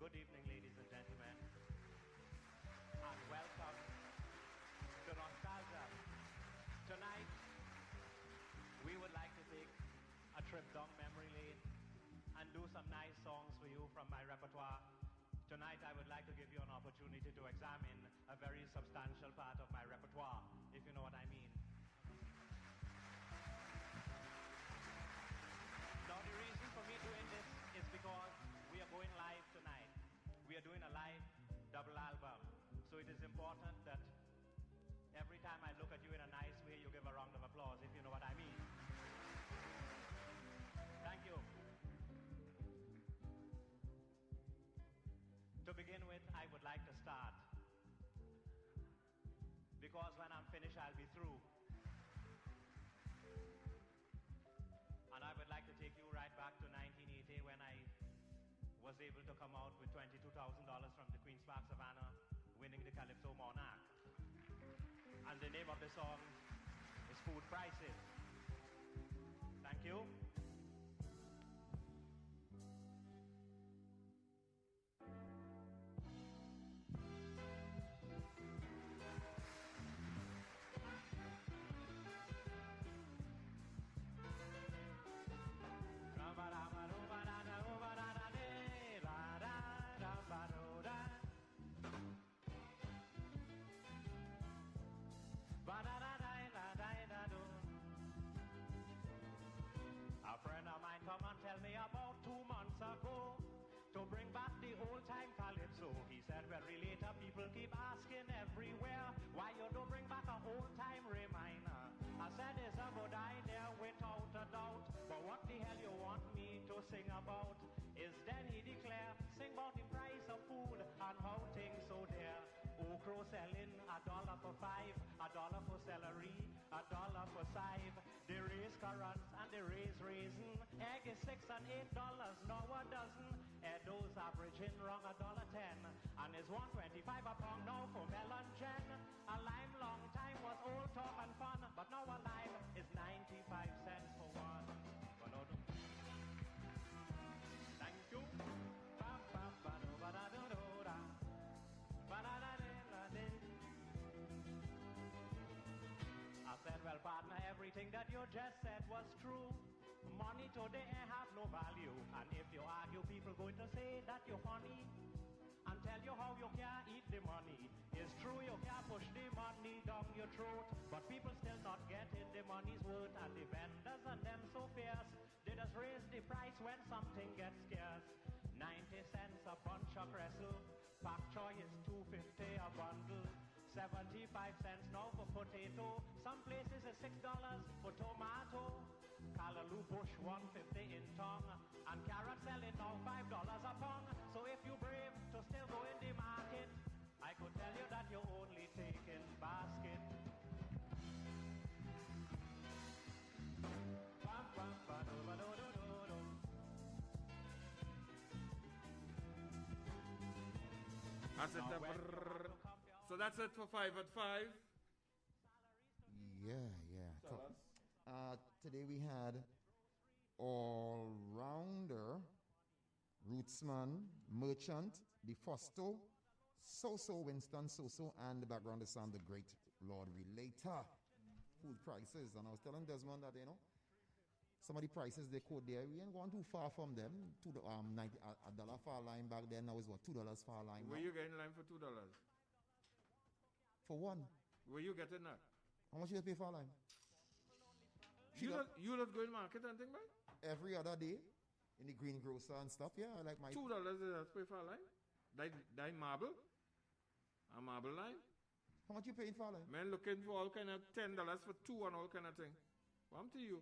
Good evening, ladies and gentlemen, and welcome to Nostalgia. Tonight, we would like to take a trip down memory lane and do some nice songs for you from my repertoire. Tonight, I would like to give you an opportunity to examine a very substantial part of my repertoire, if you know what I mean. Now, the reason for me doing this is because we are going live tonight. We are doing a live double album. So it is important that every time I look at you in a nice way, you give a round of applause, if you know what I mean. Thank you. To begin with, I would like to start, because when I'm finished, I'll be through. And I would like to take you right back to 1980 when I was able to come out with $22,000 from the Queen's Park Savannah, winning the Calypso Monarch. And the name of the song is Food Prices. Thank you. A friend of mine come and tell me about 2 months ago to bring back the old-time calypso. He said, well, later people keep asking everywhere why you don't bring back an old-time reminder. I said, it's a good idea without a doubt, but what the hell you want me to sing about? Is then he declare, sing about the price of food and how things so dear. Okra selling $1 for 5, $1 for celery, $1 for chive. They raise currants and they raise raisin. Egg is $6 and $8, now a dozen. Edo's averaging wrong $1.10, and is $1.25 a pound now for melon gen. A lime long time was old talk and fun, but now a lime is 95 cents for one. Thank you. I said, well, partner, everything that you just said was true. Money today have no value, and if you argue, people going to say that you're funny and tell you how you can't eat the money. It's true, you can't push the money down your throat, but people still not getting the money's worth, and the vendors and them so fierce, they just raise the price when something gets scarce. 90 cents a bunch of Kressel, pak choy is $2.50 a bundle. 75 cents now for potato. Some places is $6 for tomato. Callaloo bush $1.50 in tongue, and carrot selling now $5 a pound. So if you brave to still go in the market, I could tell you that you're only taking basket. So that's it for 5 at 5. Yeah. Today we had all-rounder, rootsman, merchant, the Fosto, So-So, Winston So-So, and the background is sound the great Lord Relator. Food prices. And I was telling Desmond that, some of the prices they quote there, we ain't going too far from them. $1 for a lime back then, now is what, $2 for a lime. Where you getting lime for $2? For one. Where you getting that? How much you pay for a lime? You not going to market and thing, man? Every other day, in the greengrocer and stuff, yeah, I like my... $2 is pay for a lime? That marble? A marble lime? How much you paying for a lime? Man looking for all kind of $10 for 2 and all kind of thing. What happened to you?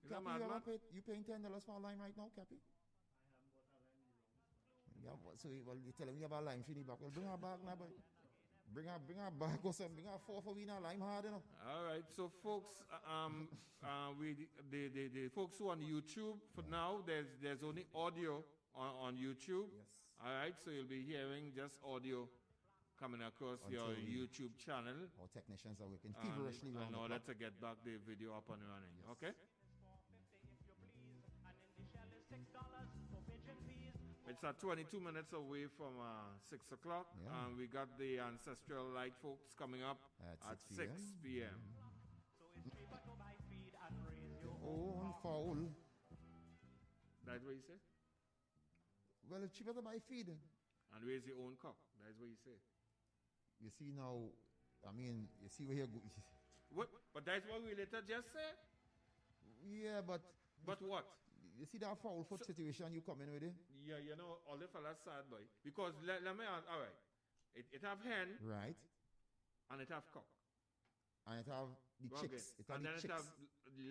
Cappy, you paying $10 for a lime right now, Cappy? I haven't bought a lime in the wrong. So you tell him you have a lime for the back. Well, bring her back now, boy. Bring her back or something. Bring her 4 for we now lime hard, All right, so folks, the folks who are on YouTube, for now, there's only audio on YouTube. Yes. All right, so you'll be hearing just audio coming across your YouTube channel. Our technicians are working feverishly in order to get back the video up and running. Yes. Okay? $6 for pigeon peas, It's at 22 minutes away from 6 o'clock. Yeah. And we got the ancestral light folks coming up at 6 p.m. Own fowl. That's what you say? Well, it's cheaper to buy feed. And raise your own cock. That's what you say. You see now, I mean, you see where you're What? But that's what we later just said. Yeah, but what? you see that foul foot situation you come in with it? Yeah, you know, all the fellas sad boy. Because let me ask, all right. It have hen. Right. And it have cock. And it have the chicks. It have and the then chicks. it have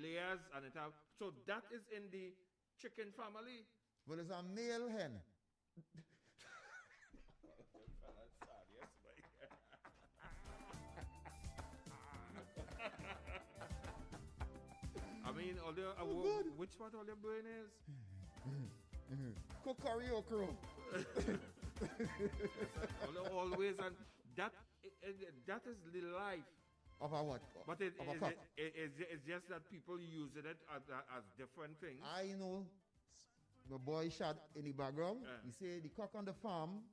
layers and it have. So that is in the chicken family. Well, it's a male hen. I mean, which part all your brain is? Cook karaoke. Always, and that is the life. Of a what? But it's just that people using it as different things. I know the boy shot in the background. He said the cock on the farm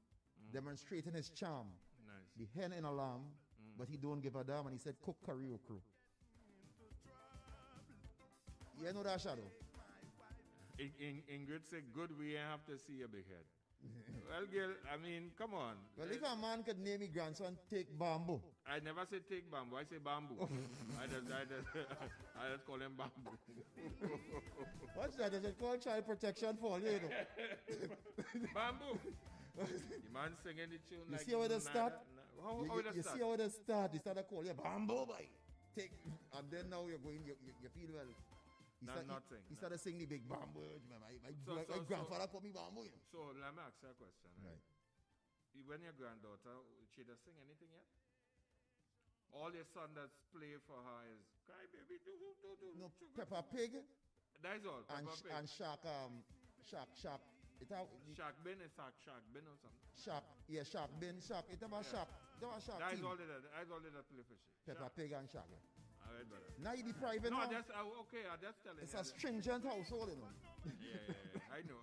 demonstrating his charm. Nice. The hen in alarm, but he don't give a damn, and he said cook karaoke. You know that, Shadow? Ingrid said, good, we have to see a big head. Well, girl, I mean, come on. Well, if a man could name his grandson, take bamboo. I never say take bamboo, I say bamboo. I just call him bamboo. What's that? Is it called child protection for you know? Bamboo. The man singing the tune. You like see how they start? How you see how they start? They start to call you bamboo, boy. Take, and then now you're going, you feel well. He started singing the big bamboo. My grandfather called me bamboo. You know? So let me ask you a question. Right? When your granddaughter, she does sing anything yet? All your son does play for her is cry baby do. No, Peppa Pig. That's all. And Shark. It have Shark Bin is Shark Bin or something. Shark Bin. It about Shark. That's all that play for she. Peppa Pig and Shark. Yeah. All right, brother. Now you be private. No, now. okay. I just telling it's you. A stringent household, you know. Yeah, I know.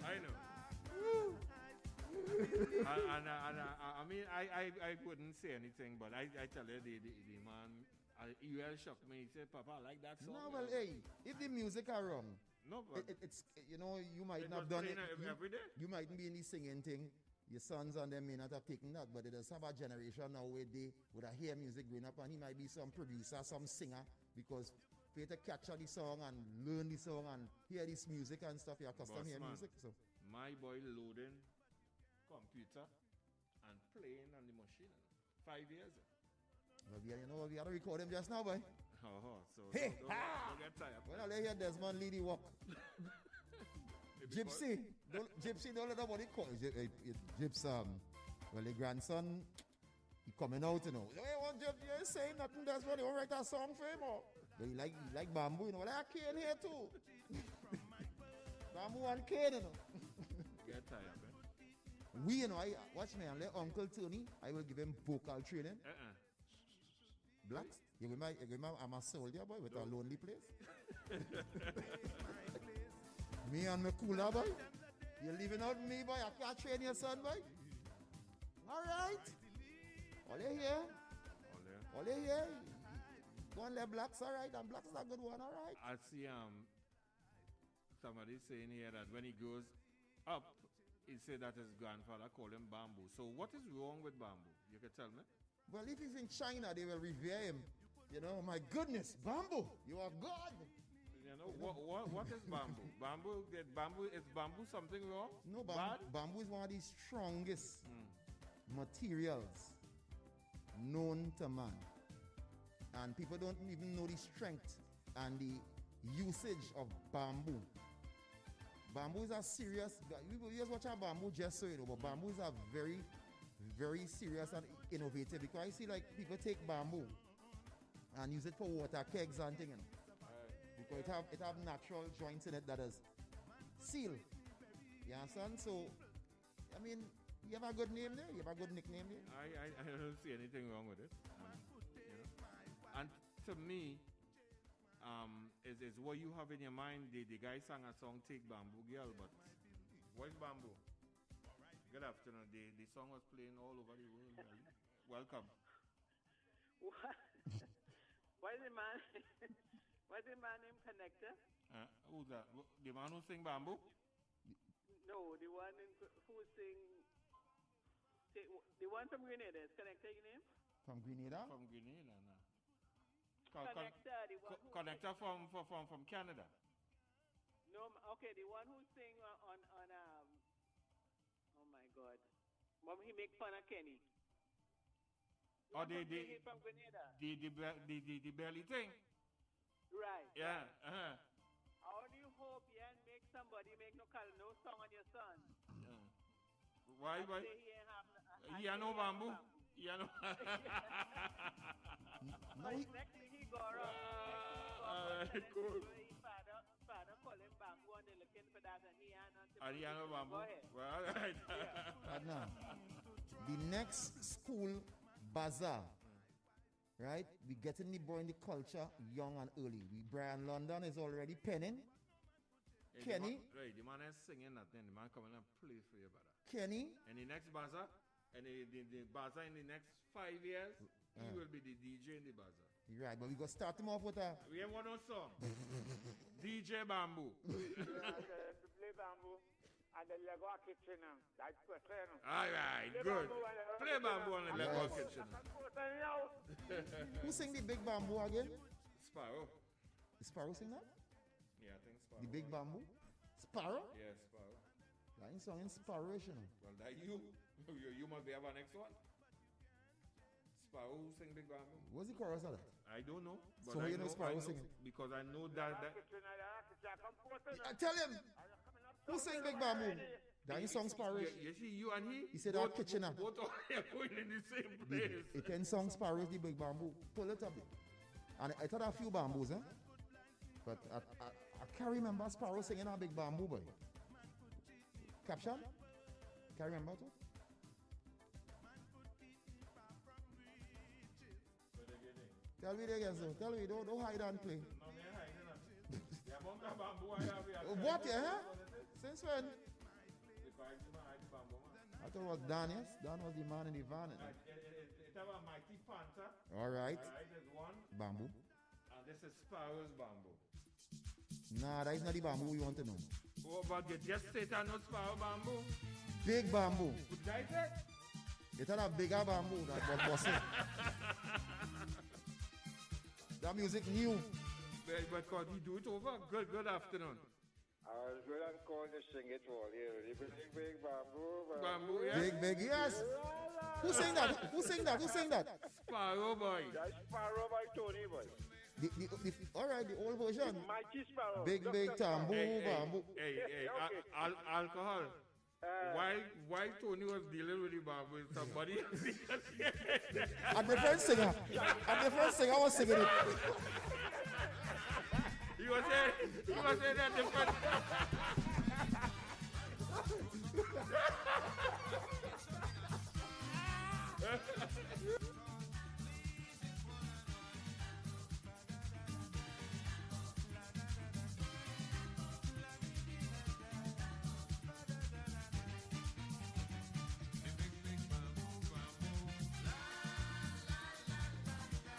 I know. I mean, I wouldn't say anything, but I tell you, the man, he really shocked me. He said, Papa, I like that song. No, well, hey, if the music are wrong, no, but it's you know, you might not done it every day. You mightn't be in the singing thing. Your sons and them may not have taken that, but there's some generation now where they would have hear music growing up, and he might be some producer, some singer, because for you to capture the song and learn the song and hear this music and stuff, you're accustomed to hear music. So my boy loading computer and playing on the machine 5 years. Well, we had to record him just now, boy. So hey, don't get tired. When I lay here, Desmond Lee walk. Gypsy, don't let nobody call well, the grandson, he coming out, you know. Hey, what Gypsy, you ain't saying nothing, that's what he won't write a song for him, or? But he like bamboo, you know. Well, I cane here too. Bamboo and cane, you know. Get tired, man. We, you know, watch me, and let Uncle Tony, I will give him vocal training. Blacks, you give me, I'm a soldier, boy, with a lonely place. Me and my cooler, boy. You're leaving out me, boy. I can't train your son, boy. All right. All you here. Go and let blacks, all right. And blacks is a good one, all right. I see somebody saying here that when he grows up, he said that his grandfather called him bamboo. So what is wrong with bamboo? You can tell me? Well, if he's in China, they will revere him. You know, my goodness, bamboo, you are God. You know, what is bamboo? Is bamboo something wrong? No, bamboo is one of the strongest materials known to man. And people don't even know the strength and the usage of bamboo. Bamboo is a serious, people just watch a bamboo just so you know, but bamboo is a very, very serious and innovative, because I see like people take bamboo and use it for water kegs and things. Because it have natural joints in it that is sealed. You understand? So, I mean, you have a good name there. You have a good nickname there. I don't see anything wrong with it. You know? And to me, is what you have in your mind. The guy sang a song, Take Bamboo Girl, but what's Bamboo? Good afternoon. The song was playing all over the world. Welcome. Why is the man? Why is the man named Connector? Who's that? The man who sing Bamboo? No, the one who sing. The one from Grenada is Connector. Your name? From Grenada? From Grenada, no. Connector, the one who Connector from Canada. No, okay, the one who sing on oh my God, Mom, he make fun of Kenny. Oh, the from Grenada. The belly thing. Right. Yeah. Right. How do you hope you ain't make somebody make no song on your son? Yeah. Why? He ain't no bamboo. He ain't no. Next thing he go around. Cool. Father call him bamboo and they're looking for that and he ain't nothing. And he ain't no bamboo. Go ahead. Well, all right. Now, the next school bazaar, right? We getting the boy in the culture young and early. Brian London is already penning. Kenny. The man is singing that then. The man coming and play for you, brother. Kenny. And the next bazaar, and the bazaar in the next 5 years, he will be the DJ in the bazaar. Right, but we got to start him off with a... We have one more song. DJ Bamboo. Play Bamboo and the Lego kitchen. That's question. All right, good. Play Bamboo on the Lego kitchen. Who sing the big bamboo again? Sparrow. Is Sparrow sing that? Yeah, I think Sparrow. The big bamboo? Sparrow? Yeah, Sparrow. That ain't song inspiration. Well, that you must be our next one. Sparrow who sing Big Bamboo? What's the chorus of that? I don't know. But So you know Sparrow singing? Because I know that Tell him! Who sing Big Bamboo? That ain't song Sparrow. You see, you and he He said our kitchen. both of you are going in the same place. It can song Sparrow is the big bamboo. Pull it up. And I thought a few bamboos, eh? But I can't remember Sparrow singing a big bamboo, boy. Caption? Can't remember too? Tell me again, sir. Tell me, don't hide and play. What, yeah? Since when? I thought it was Dan, yes? Dan was the man in the van. It's about Mighty Panther. All right. There's one. Bamboo. And this is Sparrow's Bamboo. Nah, that is not the bamboo we want to know. Oh, but you just say that not Sparrow Bamboo. Big bamboo. What guy said? They thought a bigger bamboo that was bossing. That music new. But could he do it over? Good afternoon. I was going to call to sing it for you. The big bamboo. Bamboo, yes. Big, yes. Who sang that? Who sang that? Sparrow boy. That's Sparrow by Tony, boy. All right, the old version. The mighty Sparrow. Big tamboo, bamboo. Hey, alcohol. Why Tony was dealing with the bamboo? Somebody A different singer. Was singing it. He was saying that different.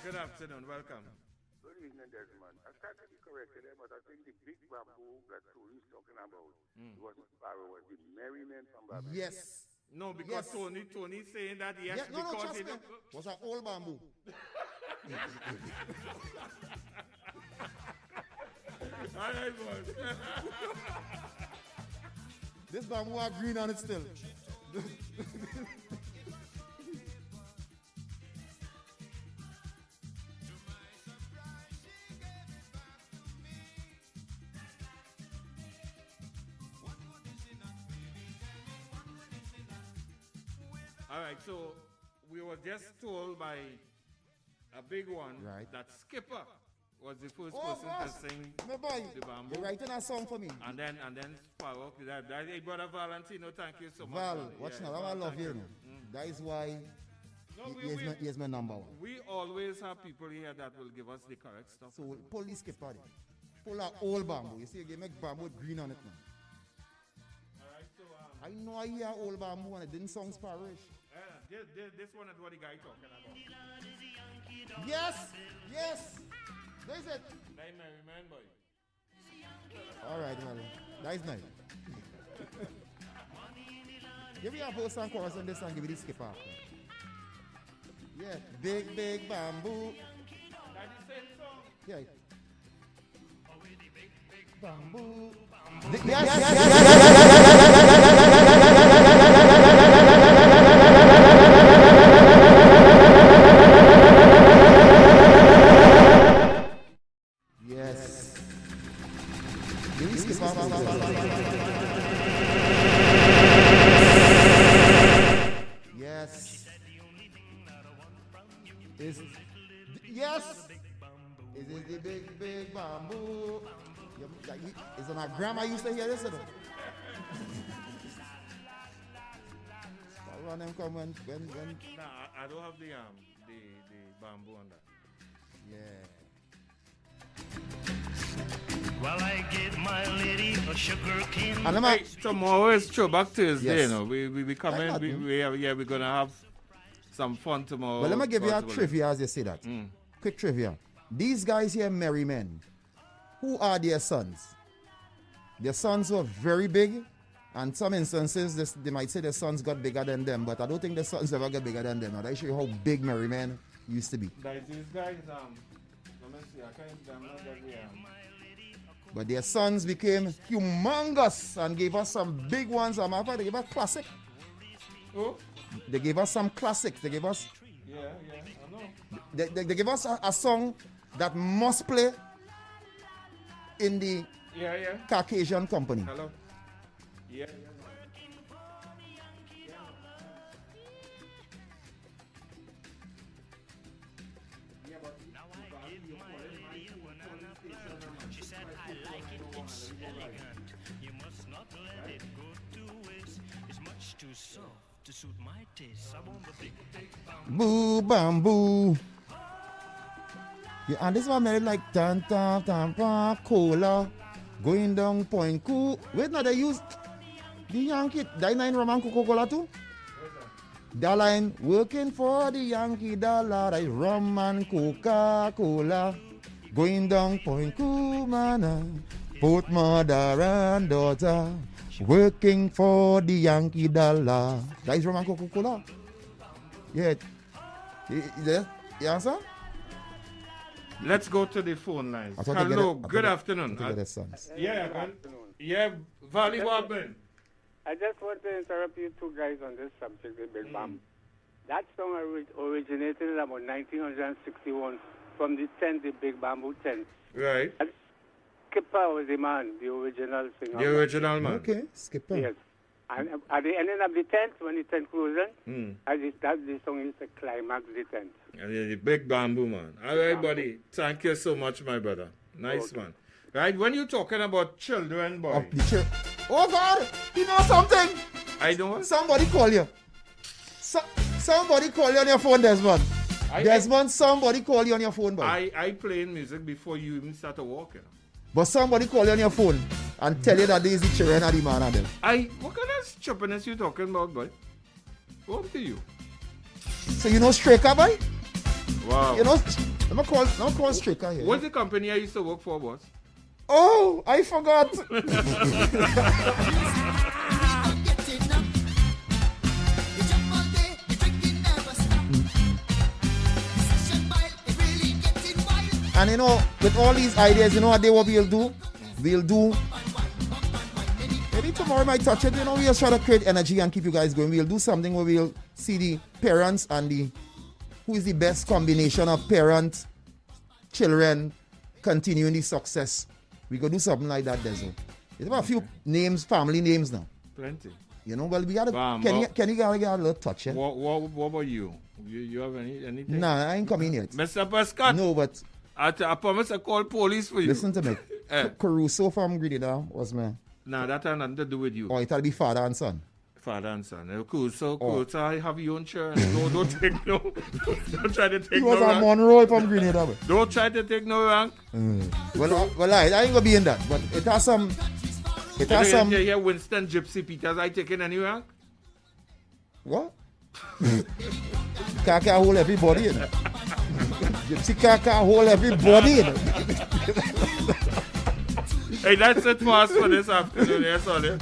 Good afternoon, welcome. Good evening, Desmond. I can't be corrected there, but I think the big bamboo that Tony's talking about was Sparrow, was the merryman from Barbados. Yes. No, because Yes. Tony saying that yes, Yeah, no, because trust he me. Was an old bamboo. All right, boys. This bamboo are green on it still. All right, so we were just told by a big one Right. that Skipper was the first Oh, person boss. to sing My boy, the bamboo. you're writing a song for me. And then Sparrow. Hey, brother Valentino, thank you so much. Val, brother. watch Yeah, now, Val, I love thank you. That is why No, Here's my number one. we always have people here that will give us the correct stuff. So we'll pull the skipper there. Pull a old bamboo. You see, you make bamboo with green on it now. Alright, so I know I hear old bamboo and it didn't sound Spanish. this one is what the guy talking about. Yes! There's it. Hey man, remember. All right, well, that's nice. Give me a verse and chorus on this and give me the skipper. Yeah, big bamboo. That's the same song. Yeah. Bamboo. Yes. Give me skipper. Yes. Yes. Is it the big bamboo? Is it my grandma used to hear this? When them come when Nah, I don't have the bamboo on that. yeah. While I get my lady a sugar cane. And Hey, tomorrow is Throwback Thursday, Yes. you know. We come in, we're gonna have some fun tomorrow. Well, let me give you a possibly. trivia as you say that. Quick trivia. These guys here, merry men. Who are their sons? Their sons were very big, and some instances they might say their sons got bigger than them, but I don't think the sons ever get bigger than them. Now, that show you how big merry men used to be. Like these guys, let me see, I can't remember that But their sons became humongous and gave us some big ones. As a matter of fact, they gave us classic. Oh? They gave us some classics. They gave us Yeah, I know. they gave us a song that must play in the Yeah. Caucasian company. Hello? Yeah. She said, I like it, it's elegant. You must not let it go to waste. It's much too soft to suit my taste. I want the big Boo bamboo. Yeah, and this one made like tan cola going down point cool. Wait, now they use the Yankee that line Roman Coca-Cola too. That line working for the Yankee dollar, like rum and Coca-Cola going down point cool, man. Both mother and daughter working for the Yankee dollar. That is rum and Coca-Cola. Yeah. You answer? Let's go to the phone lines. I thought you Hello, get it- I good thought- afternoon. I think that's sons. Yeah, man. Afternoon. Yeah, Valley Warbin. I just want to interrupt you two guys on this subject, the Big Bam. That song originated in about 1961 from the tent, the Big Bamboo tent. Right. And Skipper was the man, the original singer. The original man. Okay, skipper. Yes. And at the ending of the tent, when the tent closed, the song is the climax of the tent. The big bamboo man. All right, buddy. Thank you so much, my brother. Nice one. Right, when you're talking about children, boy, Of the church. Oh God, you know something? I don't. Somebody call you. Somebody call you on your phone, Desmond. Desmond, somebody call you on your phone, boy. I playing music before you even start walking. But somebody call you on your phone and tell you that there is the children and the man and them. What kind of stupidness you talking about, boy? What to you? So you know Straker, boy? Wow. You know, let me call Straker here. What's the company I used to work for, boss? Oh, I forgot. And you know, with all these ideas, you know what we'll do? We'll do. Maybe tomorrow I might touch it. You know, we'll try to create energy and keep you guys going. We'll do something where we'll see the parents and who is the best combination of parents, children, continuing the success. We could do something like that, Dezo. There's about a few names, family names now. Plenty. You know, well, we got to. Bam, Can you get a little touch, yeah? What about you? You have anything? Nah, I ain't coming yet. Mr. Prescott, No, but I promise I call police for you. listen to me. Eh. Caruso from Grenada was my. Nah, that had nothing to do with you. Or it'll be father and son. father and son. Cool. So Oh. I have your own children. Don't take no. Don't try to take He no was a rank. Monroe from Grenada. Boy. Don't try to take no rank. Well, I ain't gonna be in that, but it has some. It has some. You hear Winston Gypsy Peters, I taking any rank? What? Can't hold everybody in. Gypsy can't hold everybody in. Hey, that's it for us for this afternoon. Yes, Ollie.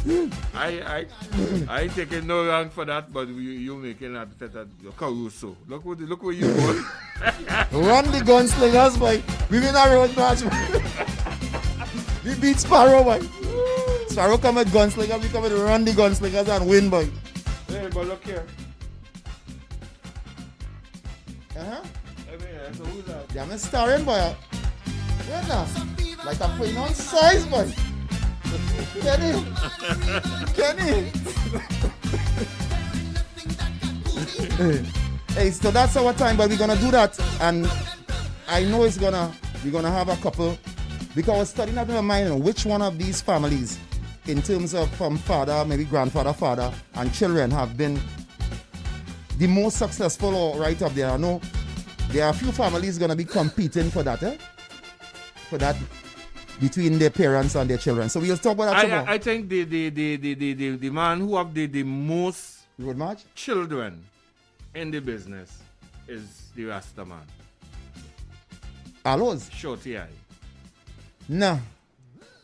I ain't taking no rank for that, but you making that Caruso. Look where you going. Run the gunslingers, boy. We win a road match. We beat Sparrow, boy. Sparrow come with gunslingers, we come with run the gunslingers and win, boy. Hey, but look here. So who's that? Yeah, I'm starring, boy. Where now? Like I'm playing on size, boy. Kenny. Hey, so that's our time, but we're gonna do that, and I know we're gonna have a couple, because I was studying out in my mind which one of these families, in terms of from father, maybe grandfather, father, and children, have been the most successful or right up there. I know there are a few families gonna be competing for that, for that, between their parents and their children. So we'll talk about that tomorrow. I think the man who have the most Road march? children in the business is the Rasta man. Allos? Shorty eye. Nah.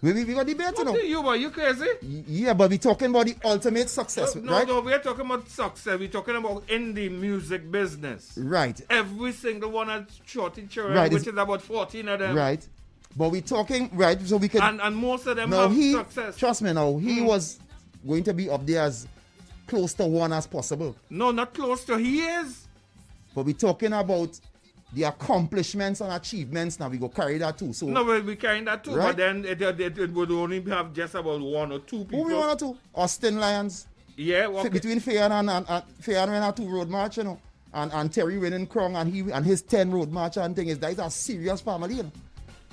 We got debate, you know. What are you, boy? You crazy? Yeah, but we're talking about the ultimate success, right? No, we're talking about success. We're talking about in the music business. Right. Every single one has Shorty children, Right, which is about 14 of them. Right. But we're talking, right, so we can... And most of them now have he, success. trust me now, he was going to be up there as close to one as possible. No, not close to. He is. But we're talking about the accomplishments and achievements. Now we go carry that too. So No, we carrying that too. Right. But then it would only have just about one or two people. who we want to? Austin Lions. Yeah, okay. Between Fayan and Fayan winning 2 road march, you know. And Terry winning Krong and his 10 road march and thing is that is a serious family, you know.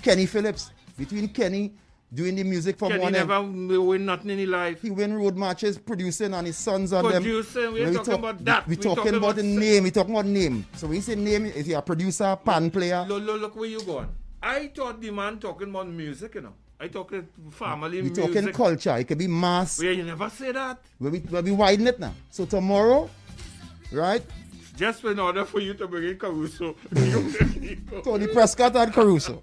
Kenny Phillips. Between Kenny doing the music from Kenny one end. never win nothing in his life. He win road marches, producing, and his sons and them. Producing, we're talking about that. We're talking about the name. We're talking about name. So when you say name, is he a producer, pan player? Look where you going. I thought the man talking about music, you know. I talking family We're music. talking culture. It could be mass. Where you never say that. We'll be widen it now. So tomorrow, right? Just in order for you to bring in Caruso. Tony Prescott and Caruso.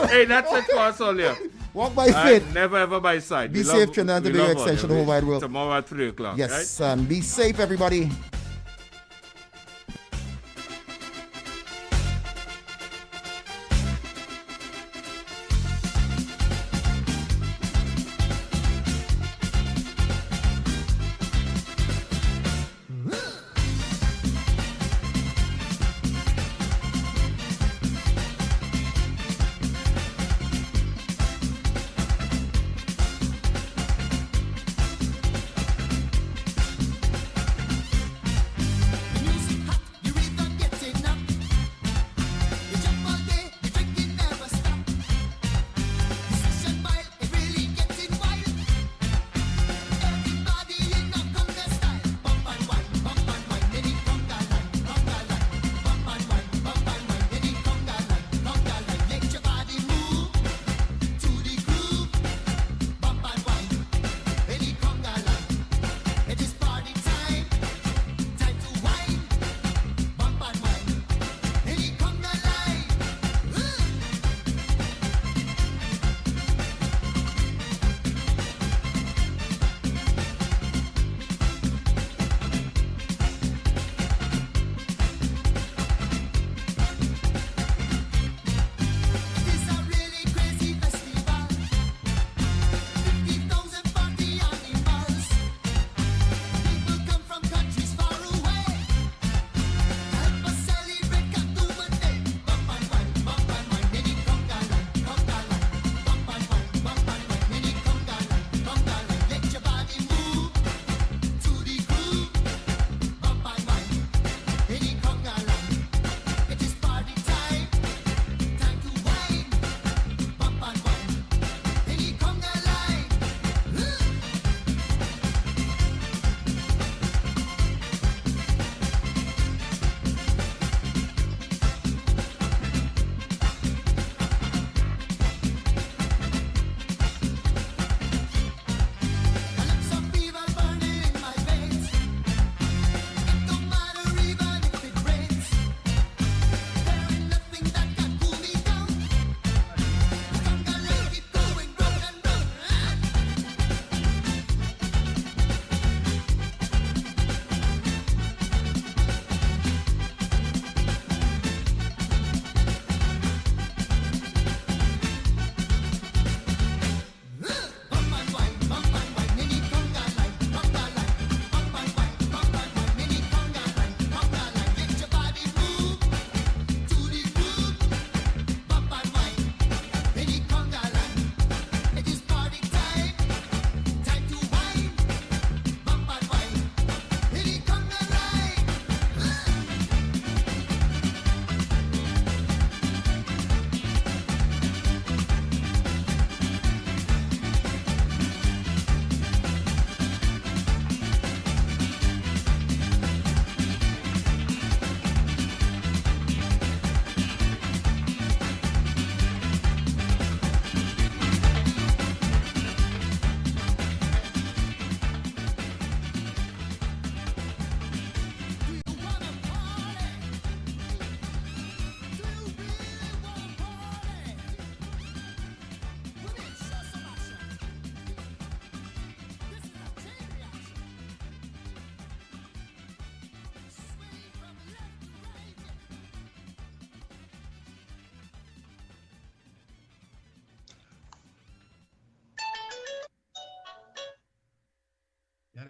Hey, that's it for us all here. Walk by faith. Never ever by sight. Be We safe, love- Trinidad, we the big love extension of the all whole wide world. Tomorrow at 3 o'clock. Yes, Right? and be safe, everybody.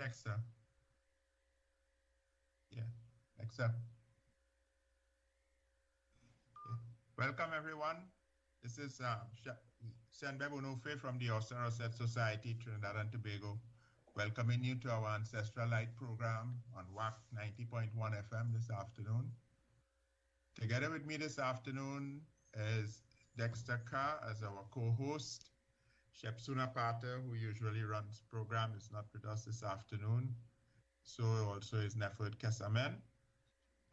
Dexter. Yeah, Dexter. Yeah. Welcome, everyone. This is Senbeb Onufe from the Osset Society, Trinidad and Tobago, welcoming you to our Ancestral Light program on WACK 90.1 FM this afternoon. Together with me this afternoon is Dexter Carr as our co-host. Shepsuna Pater, who usually runs the program, is not with us this afternoon. So also is Nefert Kesamen.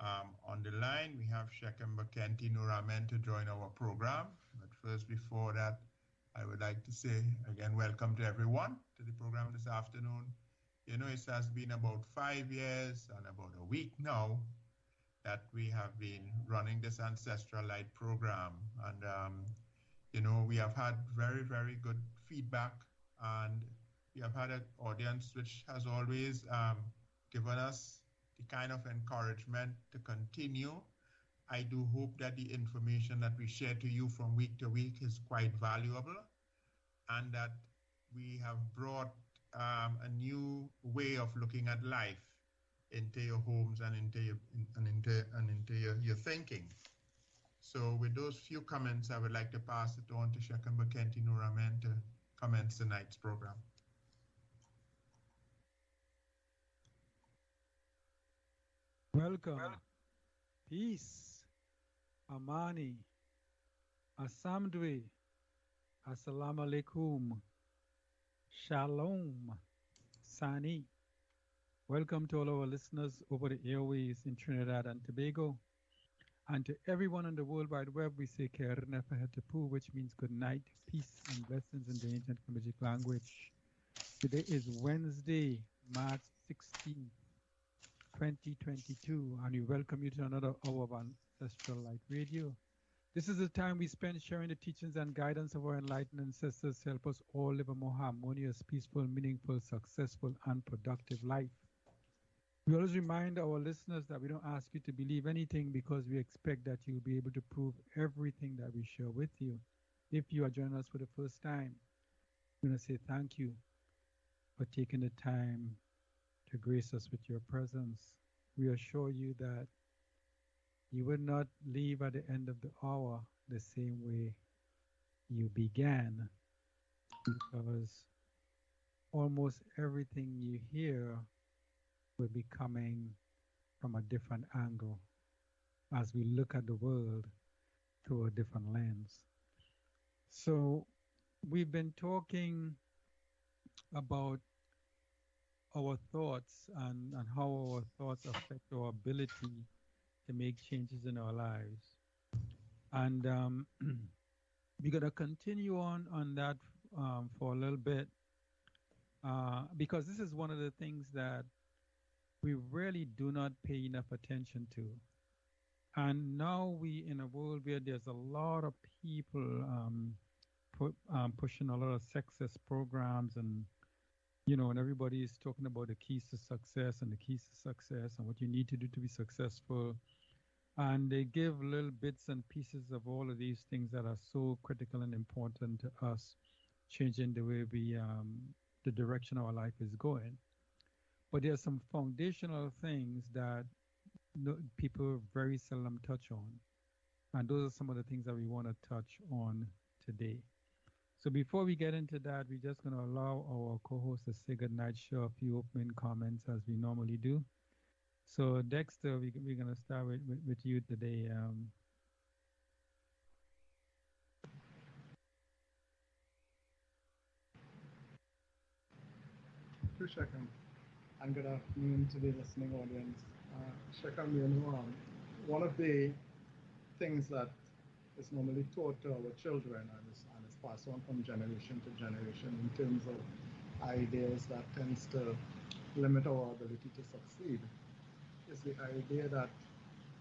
On the line, we have Shekem Bakenti Nuramen to join our program. But first, before that, I would like to say again, welcome to everyone to the program this afternoon. You know, it has been about 5 years and about a week now that we have been running this Ancestral Light program. And, you know, we have had very, very good feedback, and we have had an audience which has always given us the kind of encouragement to continue. I do hope that the information that we share to you from week to week is quite valuable, and that we have brought a new way of looking at life into your homes and into your thinking. So with those few comments, I would like to pass it on to Shekem Bakenti Nuramen to commence tonight's program. Welcome. Peace. Amani. Asamdwe. Assalamu alaikum. Shalom. Sani. Welcome to all our listeners over the airways in Trinidad and Tobago. And to everyone on the World Wide Web, we say Kerna Fahatapu, which means good night, peace, and blessings in the ancient Kemetic language. Today is Wednesday, March 16th, 2022, and we welcome you to another hour of Ancestral Light Radio. This is the time we spend sharing the teachings and guidance of our enlightened ancestors to help us all live a more harmonious, peaceful, meaningful, successful, and productive life. We always remind our listeners that we don't ask you to believe anything because we expect that you'll be able to prove everything that we share with you. If you are joining us for the first time, we're going to say thank you for taking the time to grace us with your presence. We assure you that you will not leave at the end of the hour the same way you began, because almost everything you hear will be coming from a different angle as we look at the world through a different lens. So we've been talking about our thoughts and how our thoughts affect our ability to make changes in our lives. And we're going to continue on that for a little bit because this is one of the things that we really do not pay enough attention to. And now we in a world where there's a lot of people pushing a lot of success programs, and you know, and everybody is talking about the keys to success and the keys to success and what you need to do to be successful. And they give little bits and pieces of all of these things that are so critical and important to us, changing the way we, the direction our life is going. But there are some foundational things that people very seldom touch on. And those are some of the things that we want to touch on today. So before we get into that, we're just going to allow our co-host to say goodnight, share a few opening comments as we normally do. So Dexter, we're going to start with you today. Shekem, and good afternoon to the listening audience. Shekem, you know, one of the things that is normally taught to our children and is passed on from generation to generation in terms of ideas that tends to limit our ability to succeed is the idea that,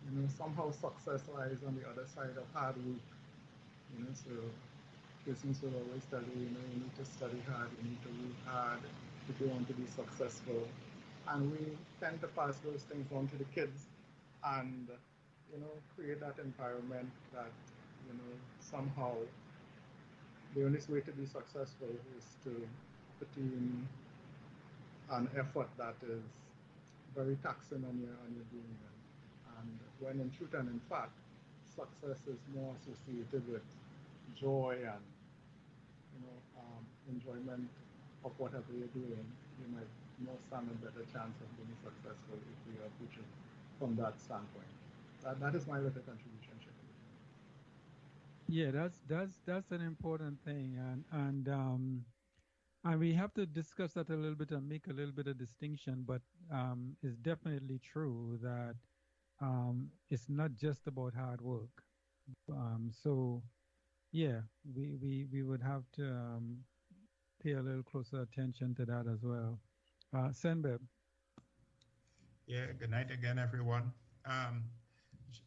you know, somehow success lies on the other side of hard work. You know, so persons will always tell you, you know, you need to study hard, you need to work hard if you want to be successful. And we tend to pass those things on to the kids and, you know, create that environment that, you know, somehow the only way to be successful is to put in an effort that is very taxing on your being. And when in truth and in fact, success is more associated with joy and enjoyment of whatever you're doing, you might stand a better chance of being successful if you approach it from that standpoint. That is my little contribution. Yeah, that's an important thing, and we have to discuss that a little bit and make a little bit of distinction. But it's definitely true that it's not just about hard work. So yeah, we would have to pay a little closer attention to that as well. Senbeb. Yeah, good night again, everyone.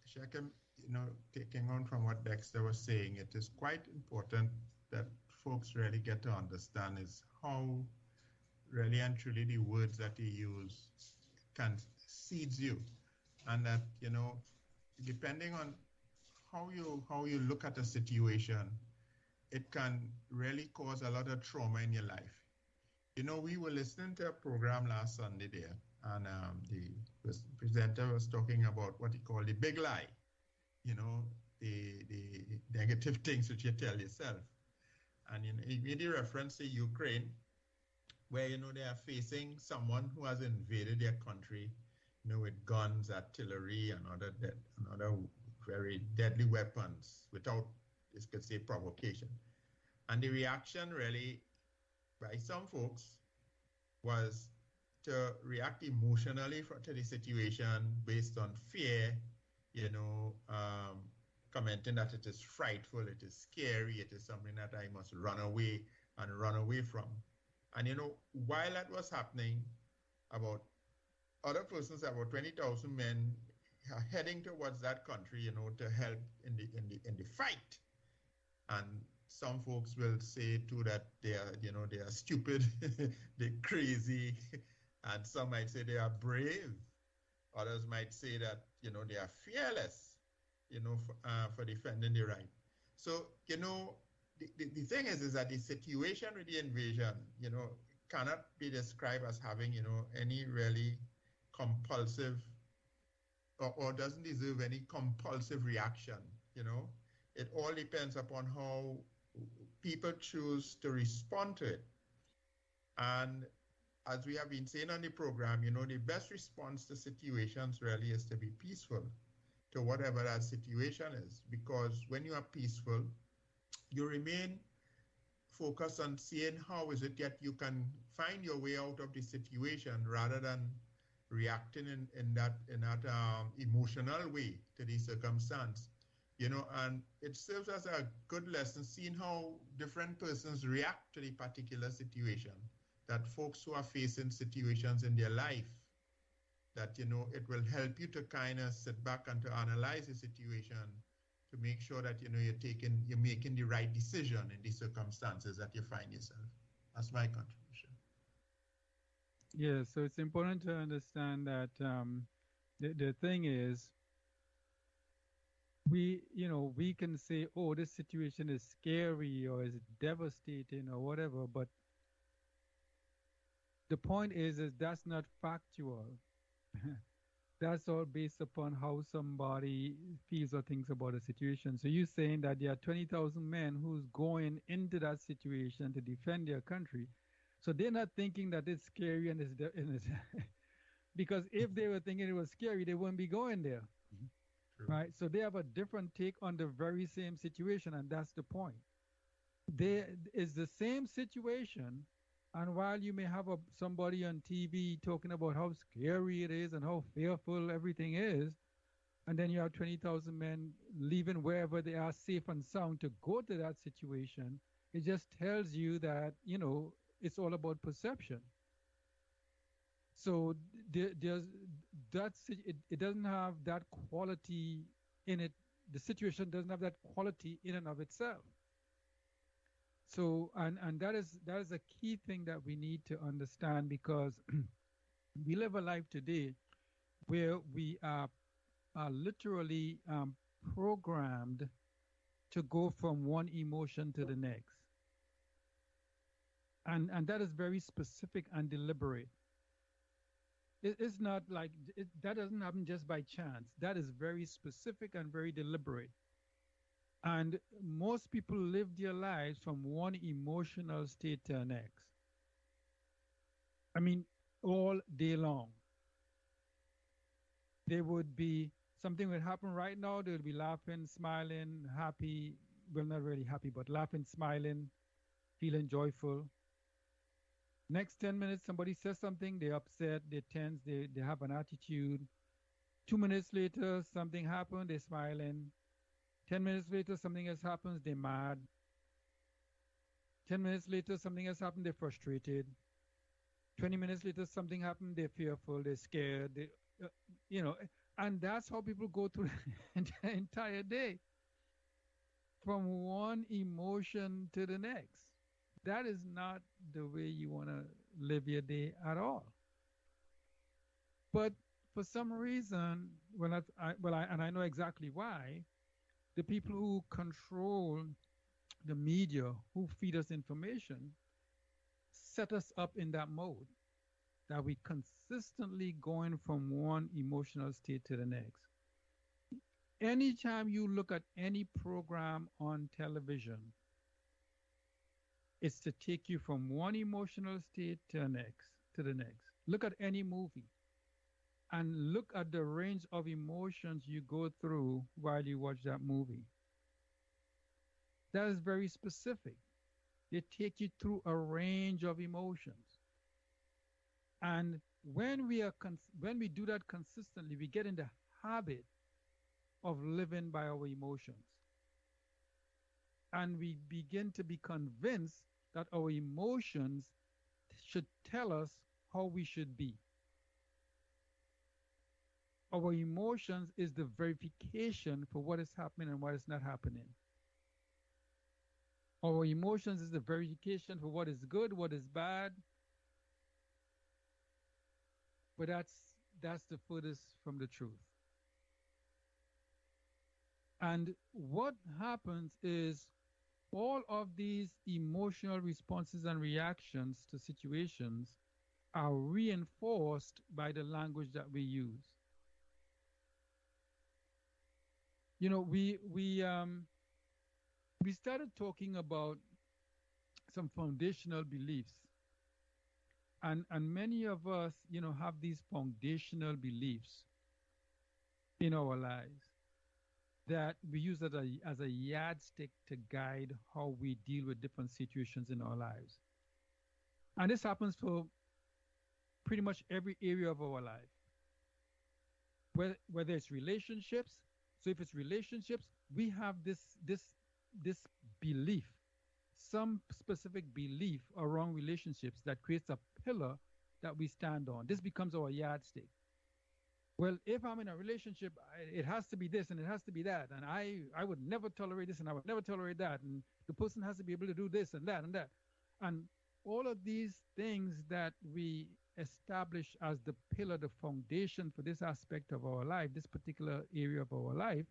Shekem, taking on from what Dexter was saying, it is quite important that folks really get to understand is how really and truly the words that you use can seed you. And that, depending on how you look at a situation, it can really cause a lot of trauma in your life. We were listening to a program last Sunday there, and the presenter was talking about what he called the big lie, the negative things which you tell yourself. And he made a reference to Ukraine, where they are facing someone who has invaded their country, with guns, artillery, and other very deadly weapons without, you could say, provocation. And the reaction really by some folks was to react emotionally to the situation based on fear, commenting that it is frightful, it is scary, it is something that I must run away from. And while that was happening, about other persons, about 20,000 men are heading towards that country, to help in the fight. And some folks will say too that they are stupid, they're crazy, and some might say they are brave. Others might say that they are fearless, for defending the right. So the thing is that the situation with the invasion, cannot be described as having any really compulsive or doesn't deserve any compulsive reaction. It all depends upon how people choose to respond to it. And as we have been saying on the program, the best response to situations really is to be peaceful to whatever that situation is. Because when you are peaceful, you remain focused on seeing how is it that you can find your way out of the situation rather than reacting in that emotional way to the circumstance. And it serves as a good lesson, seeing how different persons react to the particular situation, that folks who are facing situations in their life, that, it will help you to kind of sit back and to analyze the situation to make sure that, you're making the right decision in the circumstances that you find yourself. That's my contribution. Yeah, so it's important to understand that the thing is, we can say, oh, this situation is scary or is devastating or whatever, but the point is that's not factual. That's all based upon how somebody feels or thinks about a situation. So you're saying that there are 20,000 men who's going into that situation to defend their country. So they're not thinking that it's scary and it's because if they were thinking it was scary, they wouldn't be going there. Right? So they have a different take on the very same situation, and that's the point. There is the same situation, and while you may have somebody on TV talking about how scary it is and how fearful everything is, and then you have 20,000 men leaving wherever they are safe and sound to go to that situation, it just tells you that, it's all about perception. So it doesn't have that quality in it. The situation doesn't have that quality in and of itself. So, and that is a key thing that we need to understand, because we live a life today where we are literally programmed to go from one emotion to the next. And that is very specific and deliberate. It's not like that doesn't happen just by chance. That is very specific and very deliberate. And most people live their lives from one emotional state to the next. I mean, all day long. They would be, something would happen right now, they would be laughing, smiling, happy. Well, not really happy, but laughing, smiling, feeling joyful. Next 10 minutes, somebody says something, they're upset, they're tense, they have an attitude. 2 minutes later, something happened, they're smiling. 10 minutes later, something else happens, they're mad. 10 minutes later, something else happened, they're frustrated. 20 minutes later, something happened, they're fearful, they're scared, you know, and that's how people go through the entire day, from one emotion to the next. That is not the way you want to live your day at all. But for some reason, and I know exactly why, the people who control the media, who feed us information, set us up in that mode, that we consistently going from one emotional state to the next. Anytime you look at any program on television, it's to take you from one emotional state to the next. Look at any movie and look at the range of emotions you go through while you watch that movie. That is very specific. They take you through a range of emotions. And when we do that consistently, we get in the habit of living by our emotions. And we begin to be convinced that our emotions should tell us how we should be. Our emotions is the verification for what is happening and what is not happening. Our emotions is the verification for what is good, what is bad. But that's the furthest from the truth. And what happens is all of these emotional responses and reactions to situations are reinforced by the language that we use. You know, we started talking about some foundational beliefs. And many of us, you know, have these foundational beliefs in our lives that we use as a yardstick to guide how we deal with different situations in our lives. And this happens for pretty much every area of our life. Whether it's relationships, so if it's relationships, we have this belief, some specific belief around relationships that creates a pillar that we stand on. This becomes our yardstick. Well, if I'm in a relationship, it has to be this and it has to be that. And I would never tolerate this and I would never tolerate that. And the person has to be able to do this and that and that. And all of these things that we establish as the pillar, the foundation for this aspect of our life, this particular area of our life,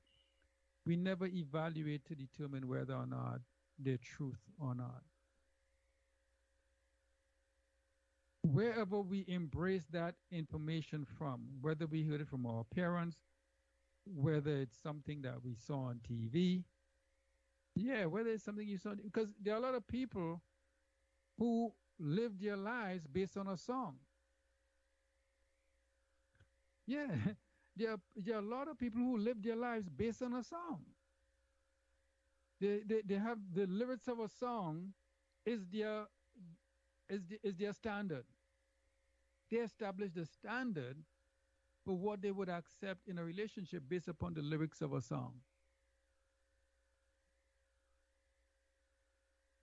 we never evaluate to determine whether or not they're truth or not. Wherever we embrace that information from, whether we heard it from our parents, whether it's something that we saw on TV, whether it's something you saw, because there are a lot of people who live their lives based on a song. Yeah, there are a lot of people who live their lives based on a song. They have the lyrics of a song is their standard. They establish the standard for what they would accept in a relationship based upon the lyrics of a song.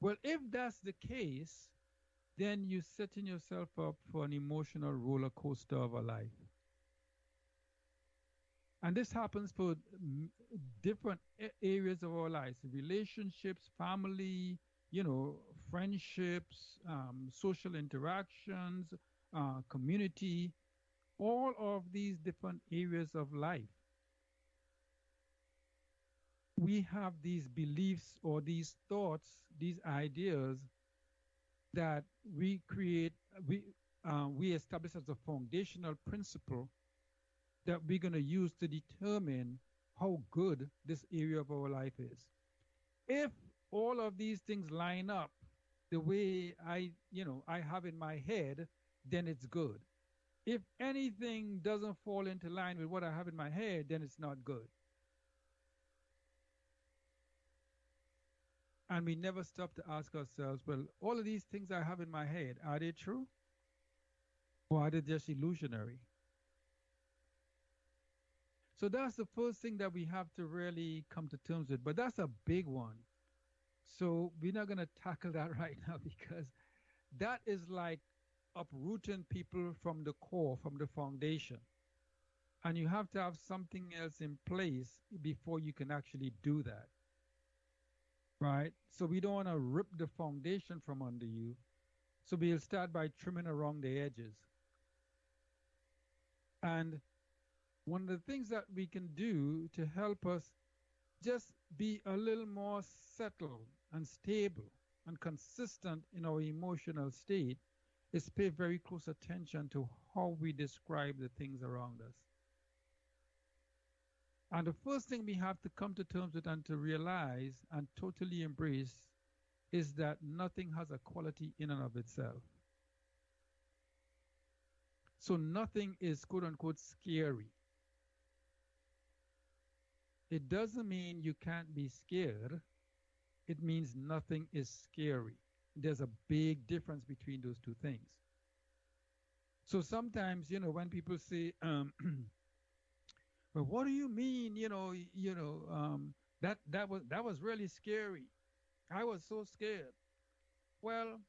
Well, if that's the case, then you're setting yourself up for an emotional roller coaster of a life. And this happens for different areas of our lives, relationships, family, friendships, social interactions, community, all of these different areas of life. We have these beliefs or these thoughts, these ideas that we create, we establish as a foundational principle that we're going to use to determine how good this area of our life is. If all of these things line up the way I have in my head, then it's good. If anything doesn't fall into line with what I have in my head, then it's not good. And we never stop to ask ourselves, well, all of these things I have in my head, are they true? Or are they just illusionary? So that's the first thing that we have to really come to terms with. But that's a big one. So we're not going to tackle that right now, because that is like uprooting people from the core, from the foundation. And you have to have something else in place before you can actually do that. Right? So we don't want to rip the foundation from under you. So we'll start by trimming around the edges. And one of the things that we can do to help us just be a little more settled and stable and consistent in our emotional state is pay very close attention to how we describe the things around us. And the first thing we have to come to terms with and to realize and totally embrace is that nothing has a quality in and of itself. So nothing is quote unquote scary. It doesn't mean you can't be scared. It means nothing is scary. There's a big difference between those two things. So sometimes, when people say, well, what do you mean? That was really scary. I was so scared. Well,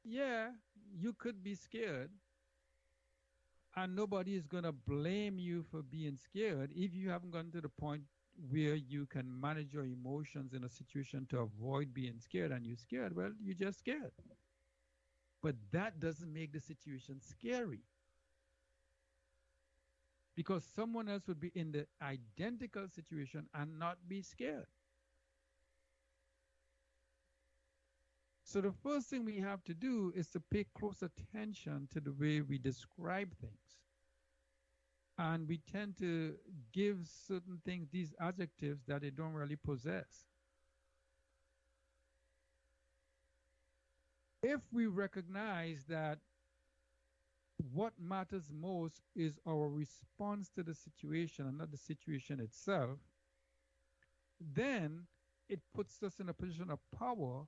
yeah, you could be scared. And nobody is going to blame you for being scared if you haven't gotten to the point where you can manage your emotions in a situation to avoid being scared, and you're scared. Well, you're just scared. But that doesn't make the situation scary. Because someone else would be in the identical situation and not be scared. So the first thing we have to do is to pay close attention to the way we describe things. And we tend to give certain things these adjectives that they don't really possess. If we recognize that what matters most is our response to the situation and not the situation itself, then it puts us in a position of power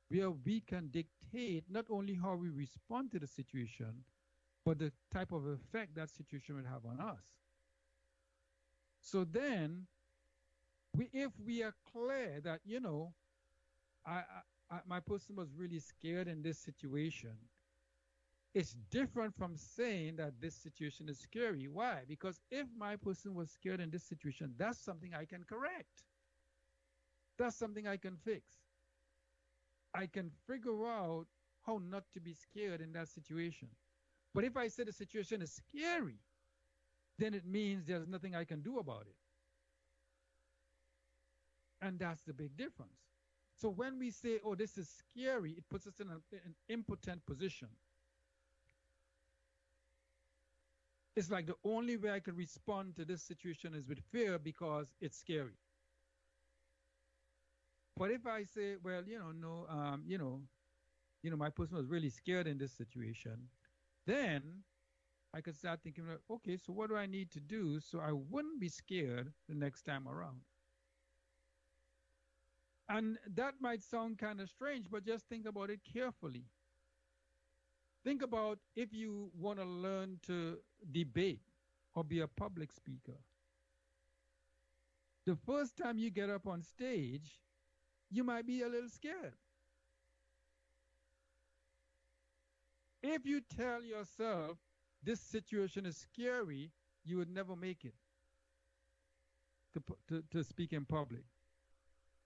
where we can dictate not only how we respond to the situation, but the type of effect that situation will have on us. So then, if we are clear that, my person was really scared in this situation, it's different from saying that this situation is scary. Why? Because if my person was scared in this situation, that's something I can correct. That's something I can fix. I can figure out how not to be scared in that situation. But if I say the situation is scary, then it means there's nothing I can do about it. And that's the big difference. So when we say, oh, this is scary, it puts us in an impotent position. It's like the only way I can respond to this situation is with fear because it's scary. But if I say, well, my person was really scared in this situation, then I could start thinking, okay, so what do I need to do so I wouldn't be scared the next time around? And that might sound kind of strange, but just think about it carefully. Think about if you want to learn to debate or be a public speaker. The first time you get up on stage, you might be a little scared. If you tell yourself this situation is scary, you would never make it to speak in public.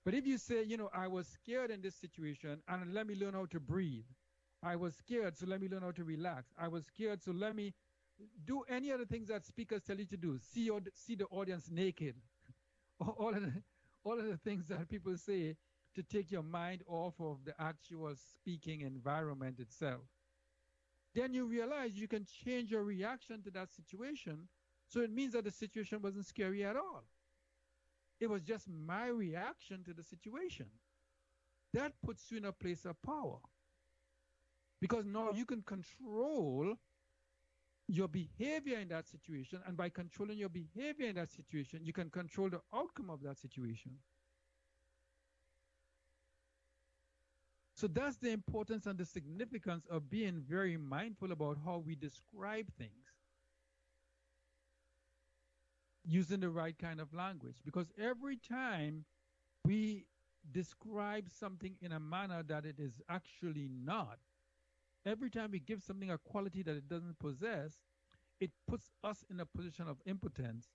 But if you say, I was scared in this situation and let me learn how to breathe. I was scared, so let me learn how to relax. I was scared, so let me do any other things that speakers tell you to do. See the audience naked. All of the things that people say to take your mind off of the actual speaking environment itself. then you realize you can change your reaction to that situation. So it means that the situation wasn't scary at all. It was just my reaction to the situation. That puts you in a place of power. Because now you can control your behavior in that situation. And by controlling your behavior in that situation, you can control the outcome of that situation. So that's the importance and the significance of being very mindful about how we describe things. Using the right kind of language. Because every time we describe something in a manner that it is actually not, every time we give something a quality that it doesn't possess, it puts us in a position of impotence,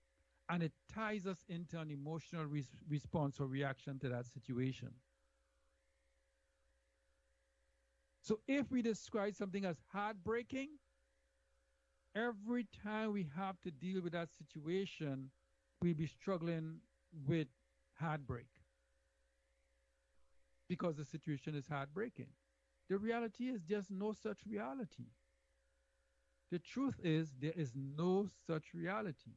and it ties us into an emotional response or reaction to that situation. So if we describe something as heartbreaking, every time we have to deal with that situation, we'll be struggling with heartbreak because the situation is heartbreaking. The reality is there's no such reality. The truth is there is no such reality.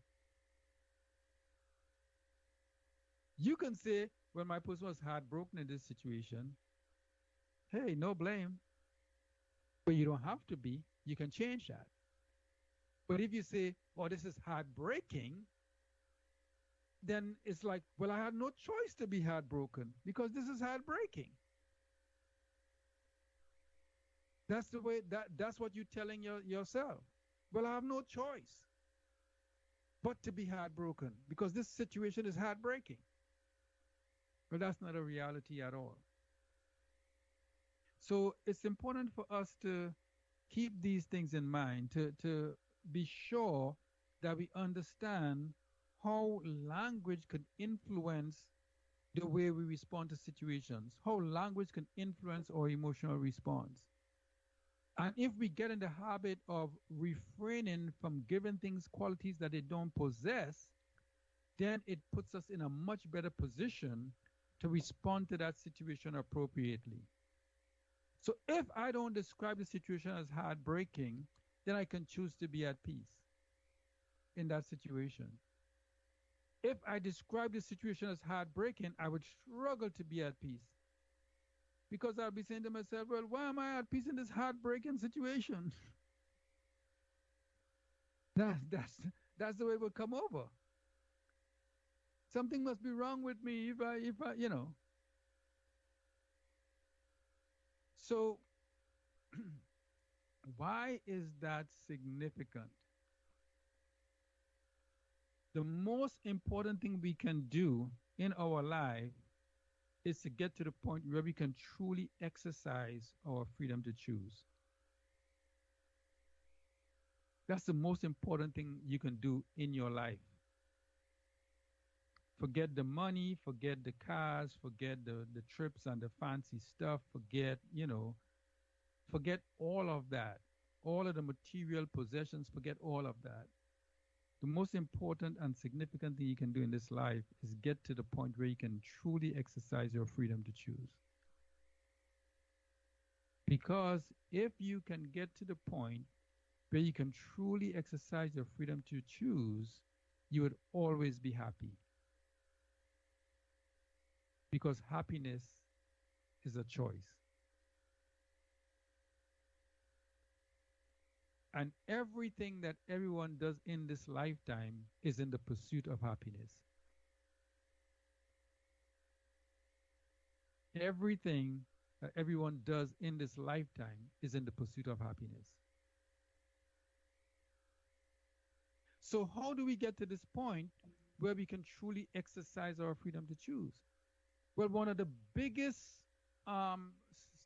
You can say, well, my person was heartbroken in this situation. Hey, no blame. But you don't have to be. You can change that. But if you say, oh, this is heartbreaking, then it's like, well, I had no choice to be heartbroken because this is heartbreaking. That's the way, that's what you're telling yourself. Well, I have no choice but to be heartbroken because this situation is heartbreaking. But that's not a reality at all. So it's important for us to keep these things in mind, to be sure that we understand how language can influence the way we respond to situations, how language can influence our emotional response. And if we get in the habit of refraining from giving things qualities that they don't possess, then it puts us in a much better position to respond to that situation appropriately. So if I don't describe the situation as heartbreaking, then I can choose to be at peace in that situation. If I describe the situation as heartbreaking, I would struggle to be at peace. Because I'll be saying to myself, well, why am I at peace in this heartbreaking situation? That's the way it will come over. Something must be wrong with me if I, you know. So why is that significant? The most important thing we can do in our life is to get to the point where we can truly exercise our freedom to choose. That's the most important thing you can do in your life. Forget the money, forget the cars, forget the trips and the fancy stuff, forget all of that. All of the material possessions, forget all of that. The most important and significant thing you can do in this life is get to the point where you can truly exercise your freedom to choose. Because if you can get to the point where you can truly exercise your freedom to choose, you would always be happy. Because happiness is a choice. And everything that everyone does in this lifetime is in the pursuit of happiness. Everything that everyone does in this lifetime is in the pursuit of happiness. So how do we get to this point where we can truly exercise our freedom to choose? Well, one of the biggest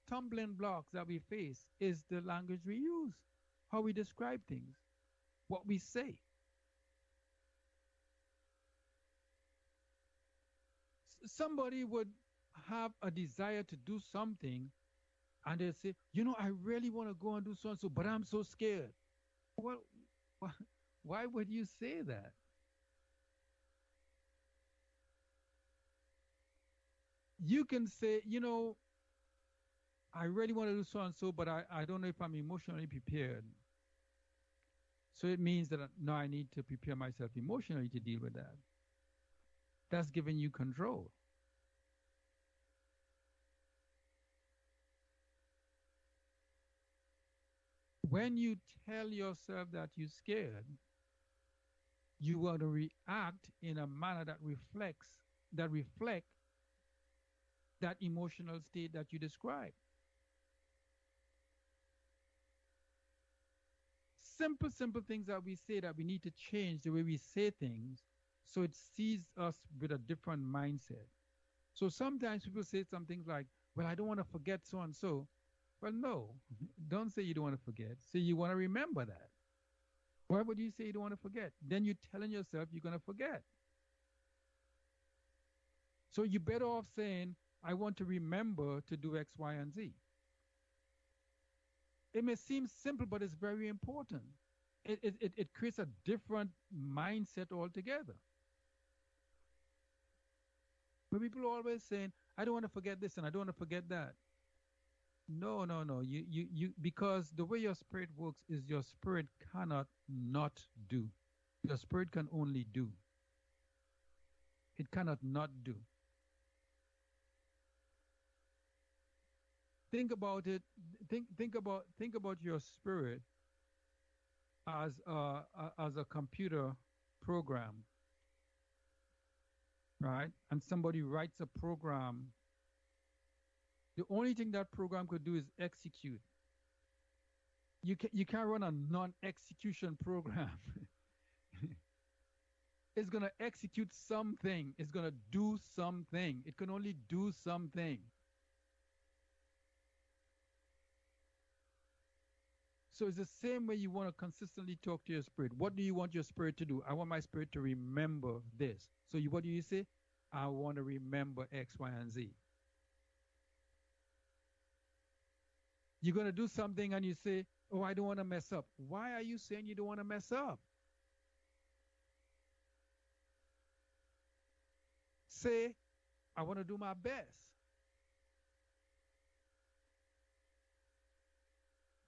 stumbling blocks that we face is the language we use, how we describe things, what we say. Somebody would have a desire to do something and they say, I really want to go and do so and so, but I'm so scared. Well, why would you say that? You can say, I really want to do so and so, but I don't know if I'm emotionally prepared. So it means that now I need to prepare myself emotionally to deal with that. That's giving you control. When you tell yourself that you're scared, you want to react in a manner that reflects that emotional state that you describe. Simple things that we say that we need to change the way we say things so it sees us with a different mindset. So sometimes people say some things like, well, I don't want to forget so and so. Well, no, don't say you don't want to forget. Say you want to remember that. Why would you say you don't want to forget? Then you're telling yourself you're going to forget. So you're better off saying, I want to remember to do X, Y, and Z. It may seem simple, but it's very important. It creates a different mindset altogether. But people are always saying, I don't want to forget this and I don't want to forget that. No. You because the way your spirit works is your spirit cannot not do. Your spirit can only do. It cannot not do. Think about it. Think about your spirit as a computer program, right? And somebody writes a program. The only thing that program could do is execute. You can't run a non-execution program. It's gonna execute something. It's gonna do something. It can only do something. So it's the same way you want to consistently talk to your spirit. What do you want your spirit to do? I want my spirit to remember this. So what do you say? I want to remember X, Y, and Z. You're going to do something and you say, oh, I don't want to mess up. Why are you saying you don't want to mess up? Say, I want to do my best.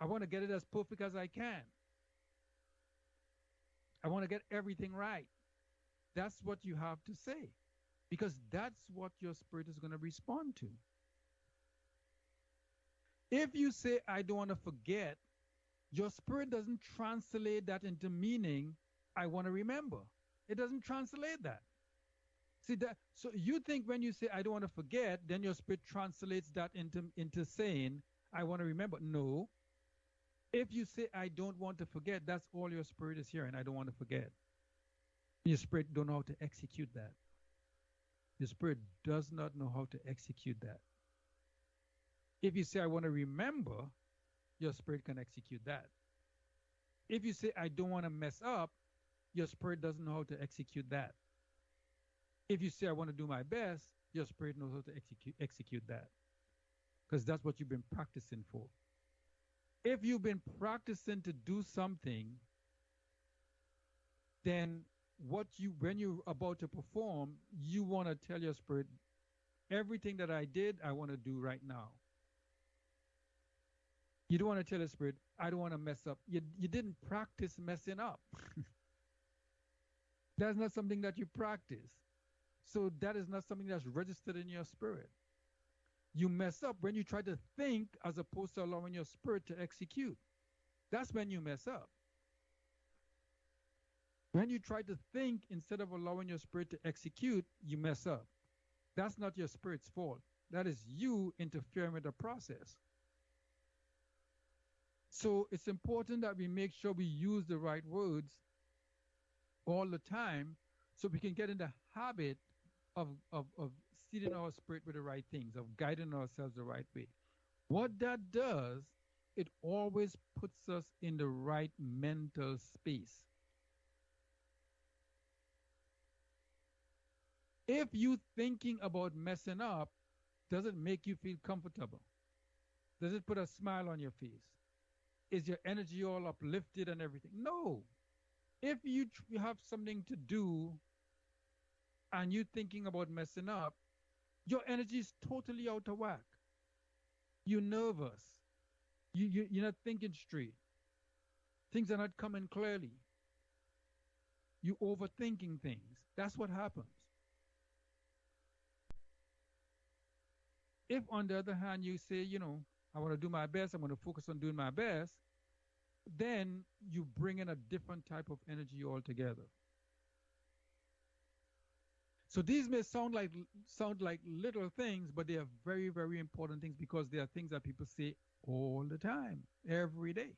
I want to get it as perfect as I can. I want to get everything right. That's what you have to say, because that's what your spirit is going to respond to. If you say, I don't want to forget, your spirit doesn't translate that into meaning, I want to remember. It doesn't translate that. See that? So you think when you say, I don't want to forget, then your spirit translates that into saying, I want to remember. No. If you say, I don't want to forget, that's all your spirit is hearing. I don't want to forget. Your spirit don't know how to execute that. Your spirit does not know how to execute that. If you say, I want to remember, your spirit can execute that. If you say, I don't want to mess up, your spirit doesn't know how to execute that. If you say, I want to do my best, your spirit knows how to execute that. Because that's what you've been practicing for. If you've been practicing to do something, then when you're about to perform, you want to tell your spirit, everything that I did, I want to do right now. You don't want to tell the spirit, I don't want to mess up. You didn't practice messing up. That's not something that you practice. So that is not something that's registered in your spirit. You mess up when you try to think as opposed to allowing your spirit to execute. That's when you mess up. When you try to think instead of allowing your spirit to execute, you mess up. That's not your spirit's fault. That is you interfering with the process. So it's important that we make sure we use the right words all the time so we can get in the habit of seeding our spirit with the right things, of guiding ourselves the right way. What that does, it always puts us in the right mental space. If you thinking about messing up, does it make you feel comfortable? Does it put a smile on your face? Is your energy all uplifted and everything? No. If you have something to do and you're thinking about messing up, your energy is totally out of whack. You're nervous. You're not thinking straight. Things are not coming clearly. You're overthinking things. That's what happens. If, on the other hand, you say, I want to do my best, I'm going to focus on doing my best, then you bring in a different type of energy altogether. So these may sound like little things, but they are very, very important things, because they are things that people say all the time, every day.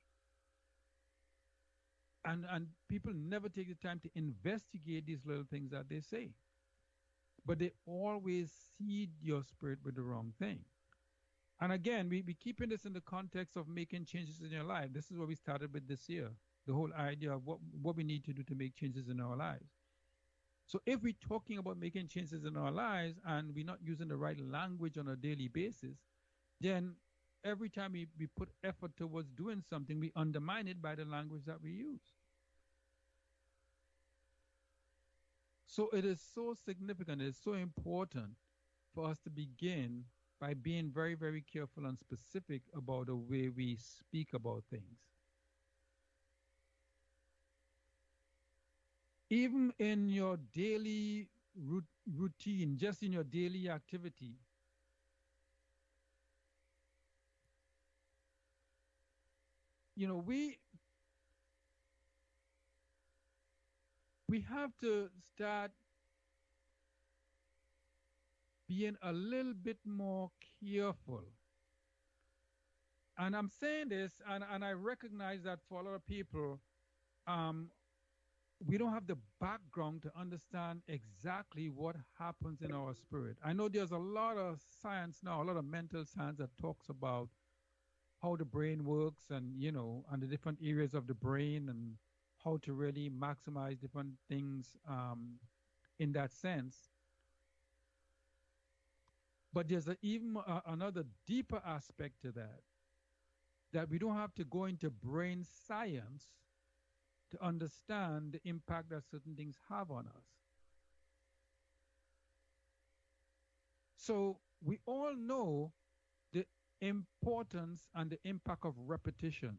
And people never take the time to investigate these little things that they say. But they always seed your spirit with the wrong thing. And again, we keeping this in the context of making changes in your life. This is what we started with this year, the whole idea of what we need to do to make changes in our lives. So if we're talking about making changes in our lives and we're not using the right language on a daily basis, then every time we put effort towards doing something, we undermine it by the language that we use. So it is so significant, it is so important for us to begin by being very, very careful and specific about the way we speak about things. Even in your daily routine, just in your daily activity, we have to start being a little bit more careful. And I'm saying this, and I recognize that for a lot of people, we don't have the background to understand exactly what happens in our spirit. I know there's a lot of science now, a lot of mental science that talks about how the brain works and the different areas of the brain and how to really maximize different things in that sense. But there's even another deeper aspect to that we don't have to go into brain science to understand the impact that certain things have on us. So we all know the importance and the impact of repetition.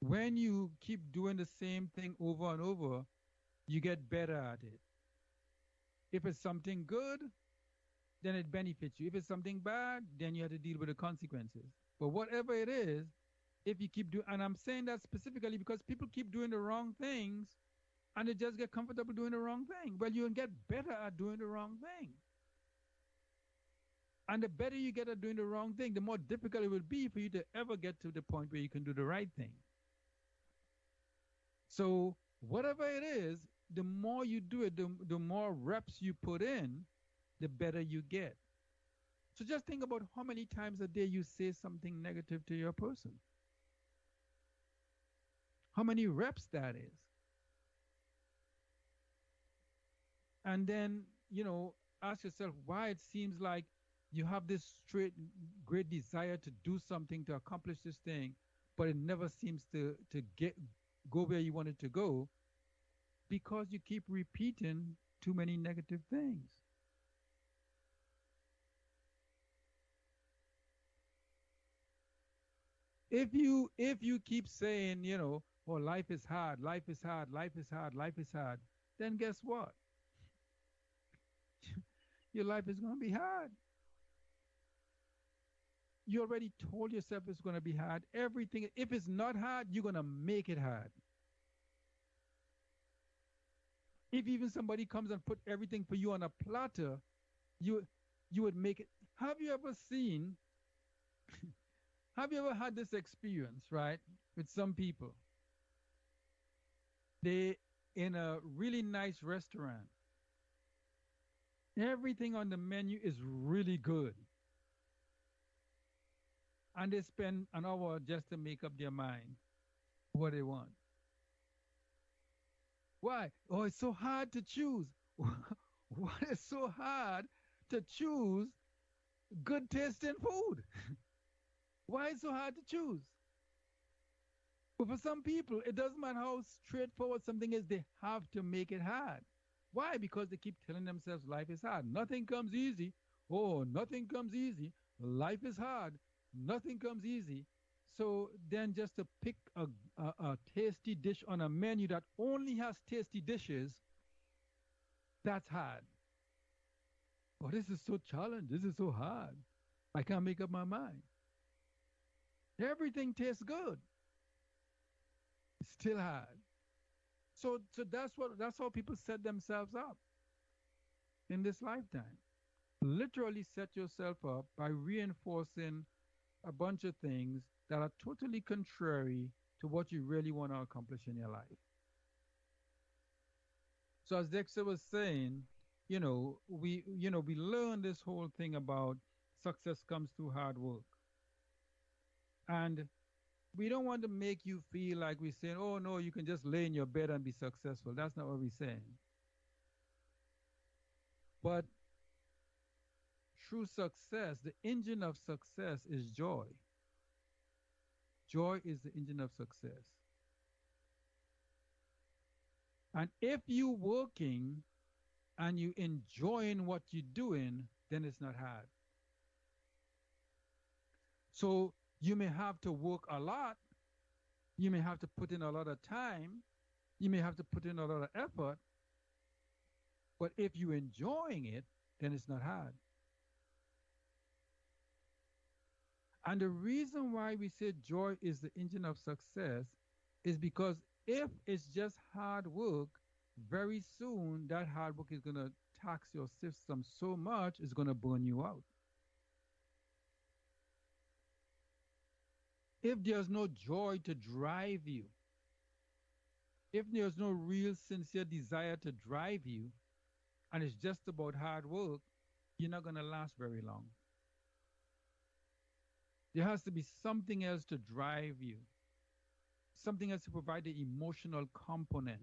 When you keep doing the same thing over and over, you get better at it. If it's something good, then it benefits you. If it's something bad, then you have to deal with the consequences. But whatever it is, if you keep doing, and I'm saying that specifically because people keep doing the wrong things and they just get comfortable doing the wrong thing. Well, you'll get better at doing the wrong thing. And the better you get at doing the wrong thing, the more difficult it will be for you to ever get to the point where you can do the right thing. So whatever it is, the more you do it, the more reps you put in, the better you get. So just think about how many times a day you say something negative to your person. How many reps that is. And then, ask yourself why it seems like you have this great desire to do something, to accomplish this thing, but it never seems to go where you want it to go, because you keep repeating too many negative things. If you keep saying, oh, life is hard, life is hard, life is hard, life is hard, then guess what? Your life is going to be hard. You already told yourself it's going to be hard. Everything, if it's not hard, you're going to make it hard. If even somebody comes and put everything for you on a platter, you would make it. Have you ever had this experience, right, with some people? They in a really nice restaurant. Everything on the menu is really good. And they spend an hour just to make up their mind what they want. Why? Oh, it's so hard to choose. Why is so hard to choose good tasting food? Why is it so hard to choose? But for some people, it doesn't matter how straightforward something is, they have to make it hard. Why? Because they keep telling themselves life is hard. Nothing comes easy. oh, nothing comes easy. Life is hard. Nothing comes easy. So then just to pick a tasty dish on a menu that only has tasty dishes, that's hard. Oh, this is so challenging. This is so hard. I can't make up my mind. Everything tastes good. It's still hard. So that's how people set themselves up in this lifetime. Literally set yourself up by reinforcing a bunch of things that are totally contrary to what you really want to accomplish in your life. So as Dexter was saying, we learn this whole thing about success comes through hard work. And we don't want to make you feel like we're saying, oh no, you can just lay in your bed and be successful. That's not what we're saying. But true success, the engine of success is joy. Joy is the engine of success. And if you're working and you enjoying what you're doing, then it's not hard. So you may have to work a lot. You may have to put in a lot of time. You may have to put in a lot of effort. But if you're enjoying it, then it's not hard. And the reason why we say joy is the engine of success is because if it's just hard work, very soon that hard work is going to tax your system so much it's going to burn you out. If there's no joy to drive you, if there's no real sincere desire to drive you, and it's just about hard work, you're not going to last very long. There has to be something else to drive you, something else to provide the emotional component,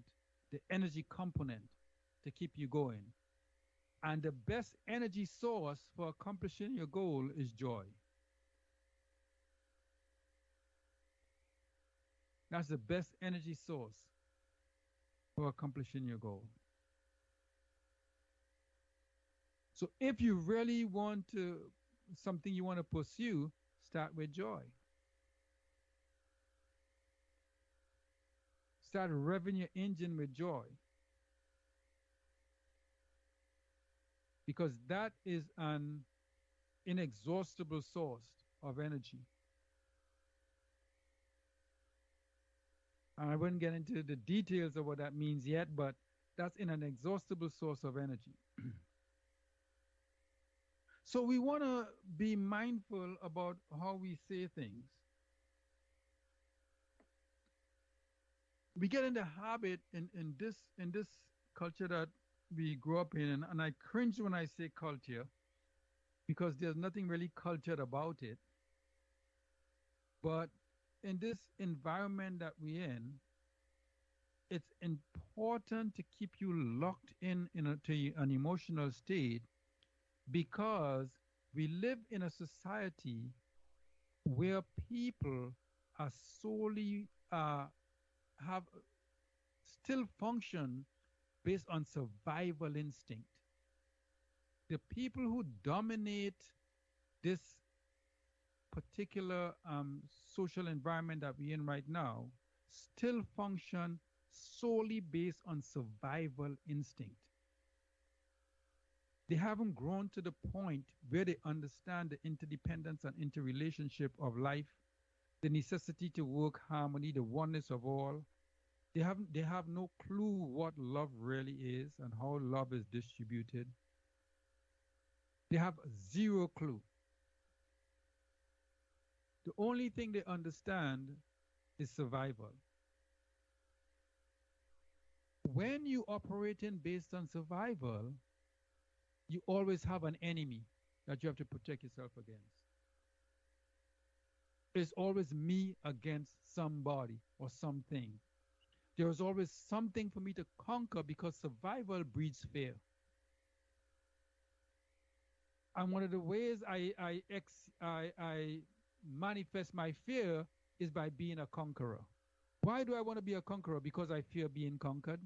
the energy component to keep you going. And the best energy source for accomplishing your goal is joy. That's the best energy source for accomplishing your goal. So if you really want something you want to pursue, start with joy. Start revving your engine with joy. Because that is an inexhaustible source of energy. I wouldn't get into the details of what that means yet, but that's an inexhaustible source of energy. So we want to be mindful about how we say things. We get in the habit in this culture that we grew up in, and I cringe when I say culture because there's nothing really cultured about it. But in this environment that we're in, it's important to keep you locked in to an emotional state because we live in a society where people are solely have still function based on survival instinct. The people who dominate this particular social environment that we're in right now still function solely based on survival instinct. They haven't grown to the point where they understand the interdependence and interrelationship of life, the necessity to work harmony, the oneness of all. They have no clue what love really is and how love is distributed. They have zero clue. The only thing they understand is survival. When you operate in based on survival, you always have an enemy that you have to protect yourself against. It's always me against somebody or something. There is always something for me to conquer because survival breeds fear. And one of the ways I manifest my fear is by being a conqueror. Why do I want to be a conqueror? Because I fear being conquered.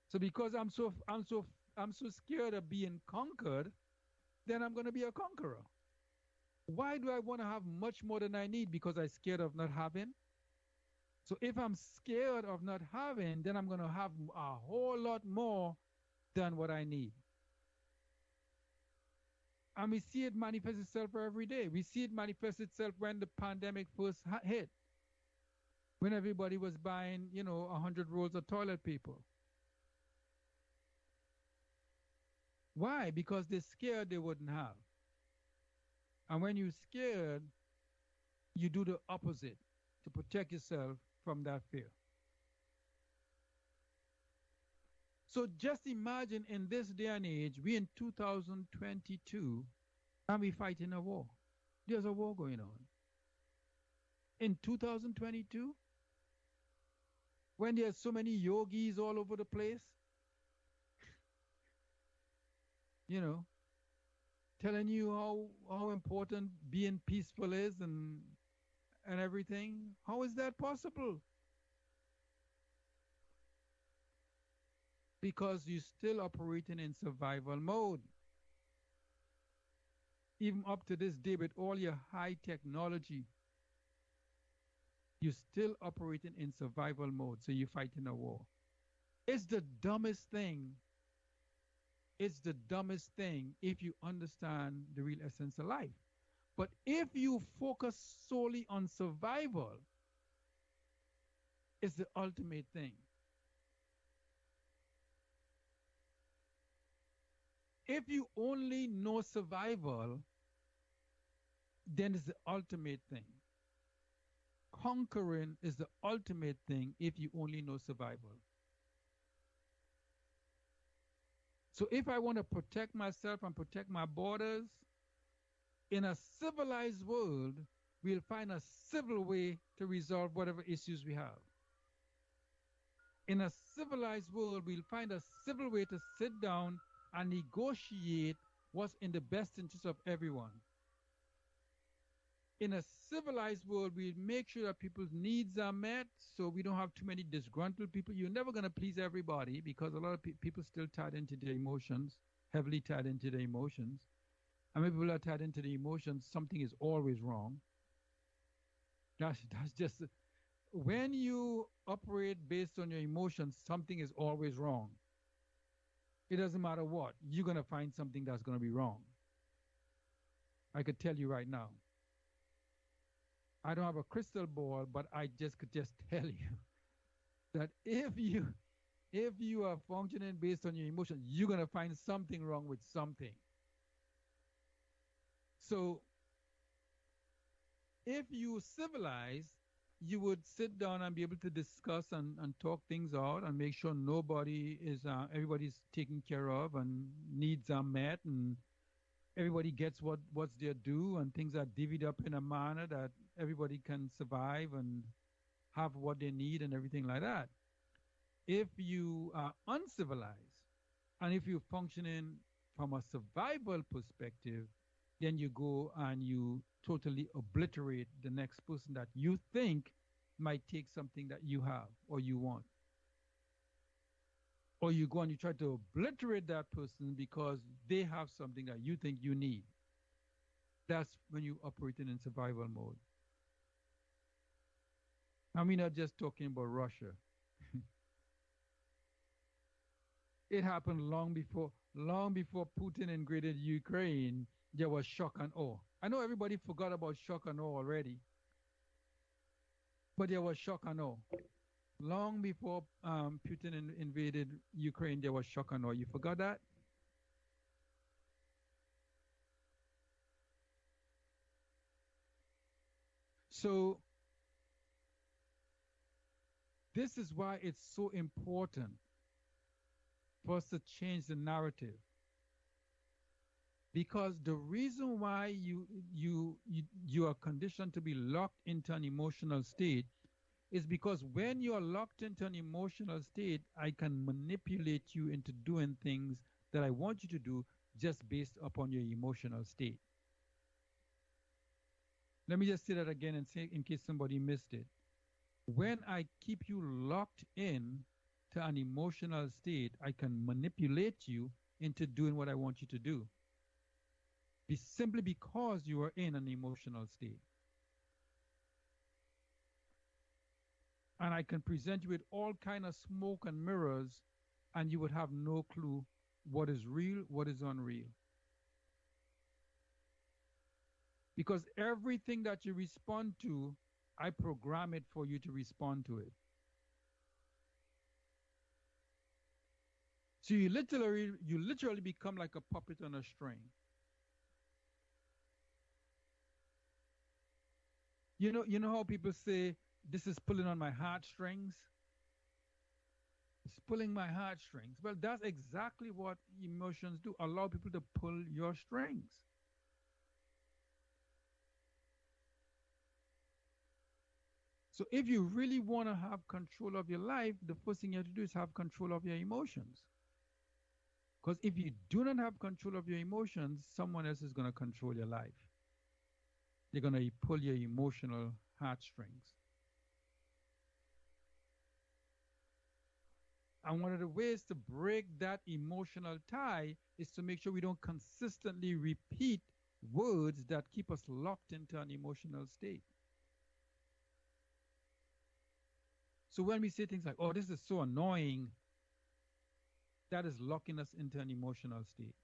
So because I'm so I'm so scared of being conquered, then I'm going to be a conqueror. Why do I want to have much more than I need? Because I'm scared of not having. So if I'm scared of not having, then I'm going to have a whole lot more than what I need. And we see it manifest itself every day. We see it manifest itself when the pandemic first hit. When everybody was buying, 100 rolls of toilet paper. Why? Because they're scared they wouldn't have. And when you're scared, you do the opposite to protect yourself from that fear. So just imagine in this day and age, we're in 2022, and we're fighting a war. There's a war going on. In 2022, when there's so many yogis all over the place, telling you how important being peaceful is and everything. How is that possible? Because you're still operating in survival mode. Even up to this day, with all your high technology, you're still operating in survival mode, so you're fighting a war. It's the dumbest thing. It's the dumbest thing if you understand the real essence of life. But if you focus solely on survival, it's the ultimate thing. If you only know survival, then it's the ultimate thing. Conquering is the ultimate thing if you only know survival. So if I want to protect myself and protect my borders, in a civilized world, we'll find a civil way to resolve whatever issues we have. In a civilized world, we'll find a civil way to sit down and negotiate what's in the best interest of everyone. In a civilized world, we'll make sure that people's needs are met, so we don't have too many disgruntled people. You're never going to please everybody because a lot of people still tied into their emotions, heavily tied into their emotions. And when people are tied into the emotions, something is always wrong. That's just, when you operate based on your emotions, something is always wrong. It doesn't matter what. You're going to find something that's going to be wrong. I could tell you right now. I don't have a crystal ball, but I could just tell you that if you are functioning based on your emotions, you're going to find something wrong with something. So if you civilize, you would sit down and be able to discuss and talk things out and make sure everybody's taken care of and needs are met and everybody gets what's their due and things are divvied up in a manner that everybody can survive and have what they need and everything like that. If you are uncivilized and if you're functioning from a survival perspective, then you go and you totally obliterate the next person that you think might take something that you have or you want. Or you go and you try to obliterate that person because they have something that you think you need. That's when you're operating in survival mode. And we're not just talking about Russia. It happened long before Putin invaded Ukraine. There was shock and awe. I know everybody forgot about shock and awe already, but there was shock and awe. Long before Putin invaded Ukraine, there was shock and awe. You forgot that? So this is why it's so important for us to change the narrative. Because the reason why you are conditioned to be locked into an emotional state is because when you are locked into an emotional state, I can manipulate you into doing things that I want you to do just based upon your emotional state. Let me just say that again and say in case somebody missed it. When I keep you locked in to an emotional state, I can manipulate you into doing what I want you to do. Simply because you are in an emotional state. And I can present you with all kind of smoke and mirrors, and you would have no clue what is real, what is unreal. Because everything that you respond to, I program it for you to respond to it. So you literally become like a puppet on a string. You know how people say, this is pulling on my heartstrings? It's pulling my heartstrings. Well, that's exactly what emotions do. Allow people to pull your strings. So if you really want to have control of your life, the first thing you have to do is have control of your emotions. Because if you do not have control of your emotions, someone else is going to control your life. They're going to pull your emotional heartstrings. And one of the ways to break that emotional tie is to make sure we don't consistently repeat words that keep us locked into an emotional state. So when we say things like, oh, this is so annoying, that is locking us into an emotional state.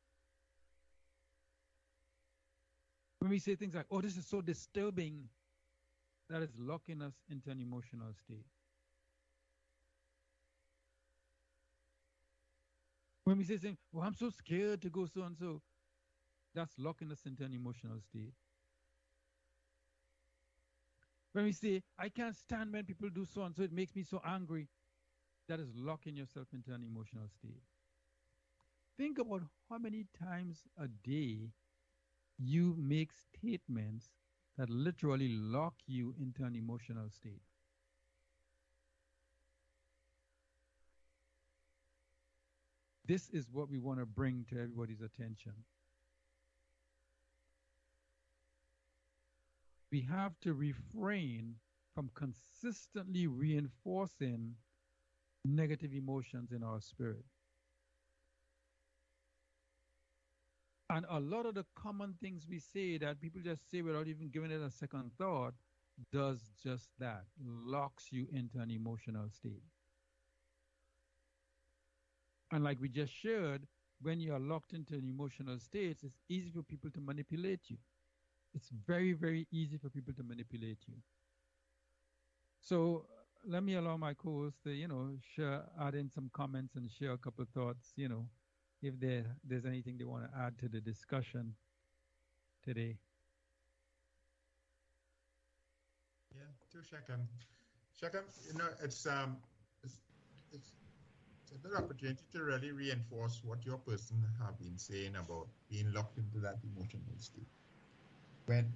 When we say things like, oh, this is so disturbing, that is locking us into an emotional state. When we say things, well, I'm so scared to go so and so, that's locking us into an emotional state. When we say, I can't stand when people do so and so, it makes me so angry, that is locking yourself into an emotional state. Think about how many times a day you make statements that literally lock you into an emotional state. This is what we want to bring to everybody's attention. We have to refrain from consistently reinforcing negative emotions in our spirit. And a lot of the common things we say that people just say without even giving it a second thought does just that, locks you into an emotional state. And like we just shared, when you are locked into an emotional state, it's easy for people to manipulate you. It's very, very easy for people to manipulate you. So let me allow my co-host to, add in some comments and share a couple of thoughts, if there's anything they want to add to the discussion today. Yeah, to Shekam. Shekam, it's a good opportunity to really reinforce what your person have been saying about being locked into that emotional state.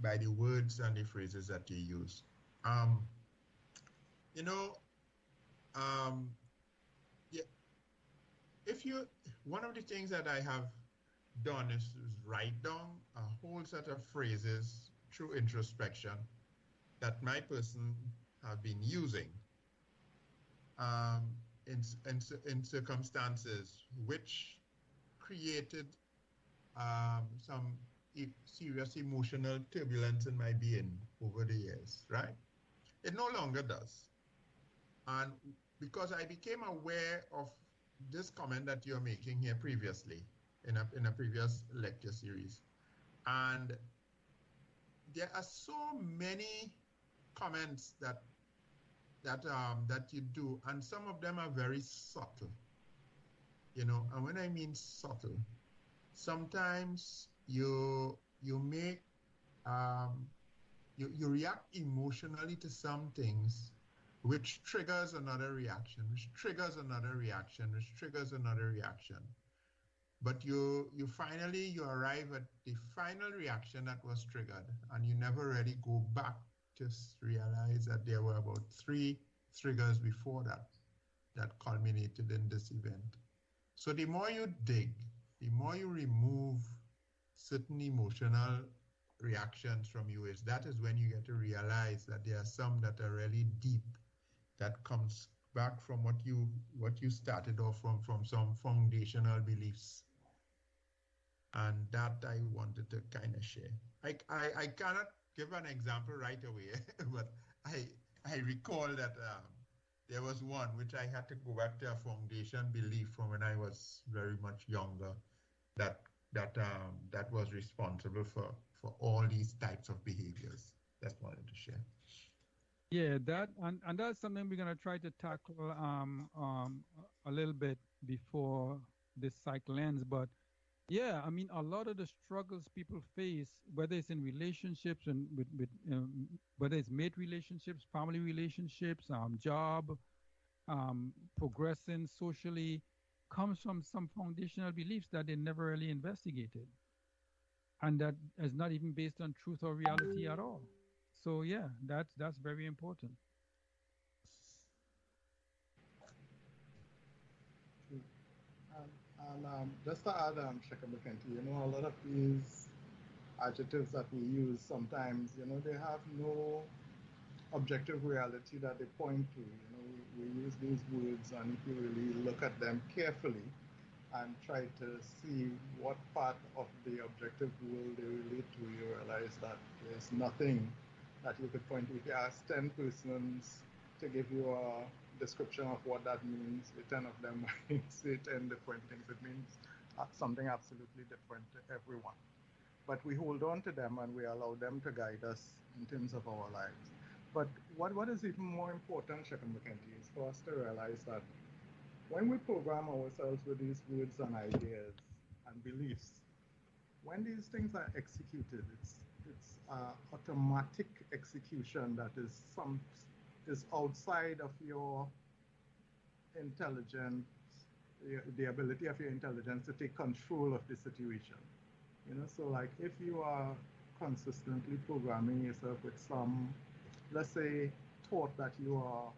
By the words and the phrases that you use. One of the things that I have done is write down a whole set of phrases through introspection that my person have been using in circumstances which created some serious emotional turbulence in my being over the years, right? It no longer does. And because I became aware of this comment that you're making here previously in a previous lecture series, and there are so many comments that you do, and some of them are very subtle, and when I mean subtle, sometimes you make you react emotionally to some things, which triggers another reaction, which triggers another reaction, which triggers another reaction. But you finally arrive at the final reaction that was triggered, and you never really go back to realize that there were about 3 triggers before that culminated in this event. So the more you dig, the more you remove certain emotional reactions from you, that is when you get to realize that there are some that are really deep, that comes back from what you started off from some foundational beliefs And that I wanted to kind of share. I cannot give an example right away, but I recall that there was one which I had to go back to a foundation belief from when I was very much younger, that that was responsible for all these types of behaviors. That's what I wanted to share. Yeah, that and that's something we're gonna try to tackle a little bit before this cycle ends. But yeah, I mean, a lot of the struggles people face, whether it's in relationships and with whether it's mate relationships, family relationships, job, progressing socially, comes from some foundational beliefs that they never really investigated, and that is not even based on truth or reality at all. So yeah, that's very important. Just to add, Shaka McKenty, a lot of these adjectives that we use sometimes, they have no objective reality that they point to. We use these words, and if you really look at them carefully and try to see what part of the objective world they relate to, you realize that there's nothing that you could point to. If you ask 10 persons to give you a description of what that means, the 10 of them might say 10 different things. It means something absolutely different to everyone. But we hold on to them and we allow them to guide us in terms of our lives. But what is even more important, Shaka McKenty, is for us to realize that when we program ourselves with these words and ideas and beliefs, when these things are executed, it's automatic execution that is outside of your intelligence, the ability of your intelligence to take control of the situation. So like if you are consistently programming yourself with some, let's say, thought that you are,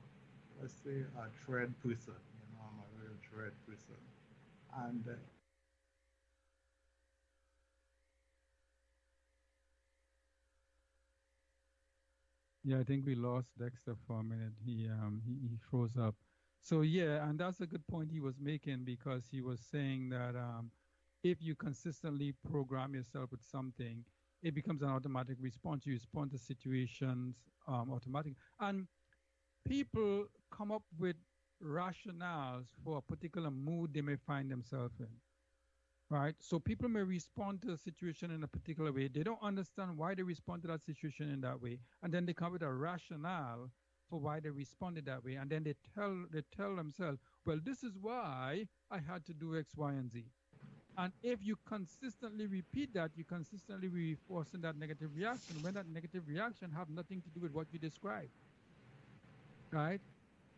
let's say, a dread person, I'm a real dread person, and Yeah, I think we lost Dexter for a minute. He froze up. So yeah, and that's a good point he was making, because he was saying that if you consistently program yourself with something, it becomes an automatic response. You respond to situations automatically, and people come up with rationales for a particular mood they may find themselves in. Right? So people may respond to a situation in a particular way. They don't understand why they respond to that situation in that way. And then they come with a rationale for why they responded that way. And then they tell themselves, well, this is why I had to do X, Y, and Z. And if you consistently repeat that, you consistently reinforcing that negative reaction, when that negative reaction have nothing to do with what you described. Right?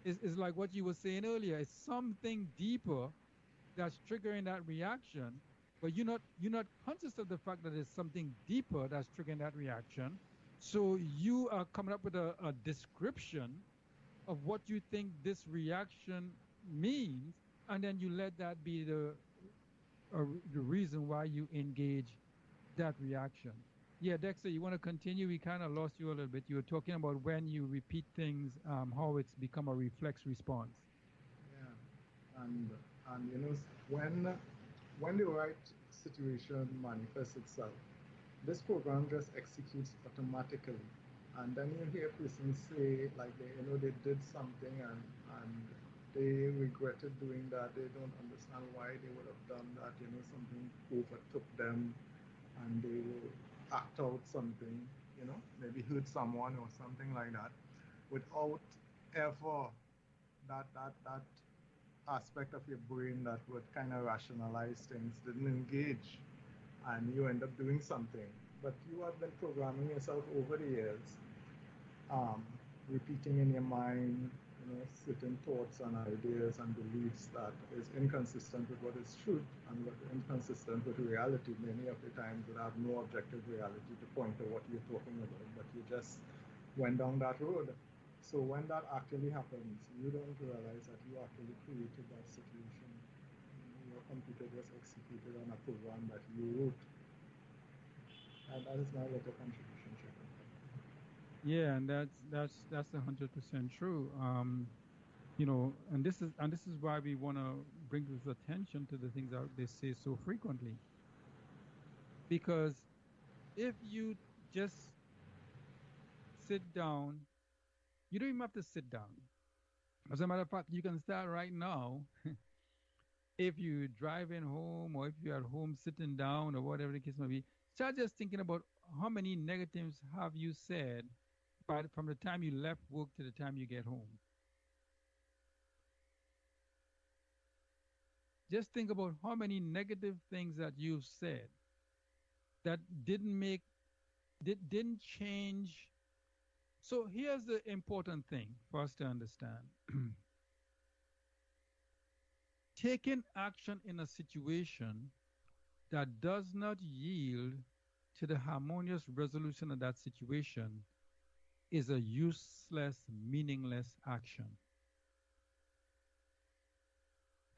It's like what you were saying earlier. It's something deeper that's triggering that reaction, but you're not conscious of the fact that there's something deeper that's triggering that reaction. So you are coming up with a description of what you think this reaction means, and then you let that be the reason why you engage that reaction. Yeah, Dexter, you want to continue? We kind of lost you a little bit. You were talking about when you repeat things, how it's become a reflex response. Yeah, and when the right situation manifests itself, this program just executes automatically. And then you hear persons say, like, they did something and they regretted doing that. They don't understand why they would have done that. Something overtook them, and they will act out something, maybe hurt someone or something like that, without ever that aspect of your brain that would kind of rationalize things didn't engage, and you end up doing something. But you have been programming yourself over the years, repeating in your mind, certain thoughts and ideas and beliefs that is inconsistent with what is truth and what is inconsistent with reality. Many of the times it have no objective reality to point to what you're talking about, but you just went down that road. So when that actually happens, you don't realize that you actually created that situation. Your computer just executed on a program that you wrote. And that is my little contribution, Shaka. Yeah, and that's 100% true. And this is why we want to bring this attention to the things that they say so frequently. Because if you just sit down, you don't even have to sit down. As a matter of fact, you can start right now. If you're driving home or if you're at home sitting down or whatever the case may be, start just thinking about how many negatives have you said from the time you left work to the time you get home. Just think about how many negative things that you've said that didn't change. So here's the important thing for us to understand. Taking action in a situation that does not yield to the harmonious resolution of that situation is a useless, meaningless action.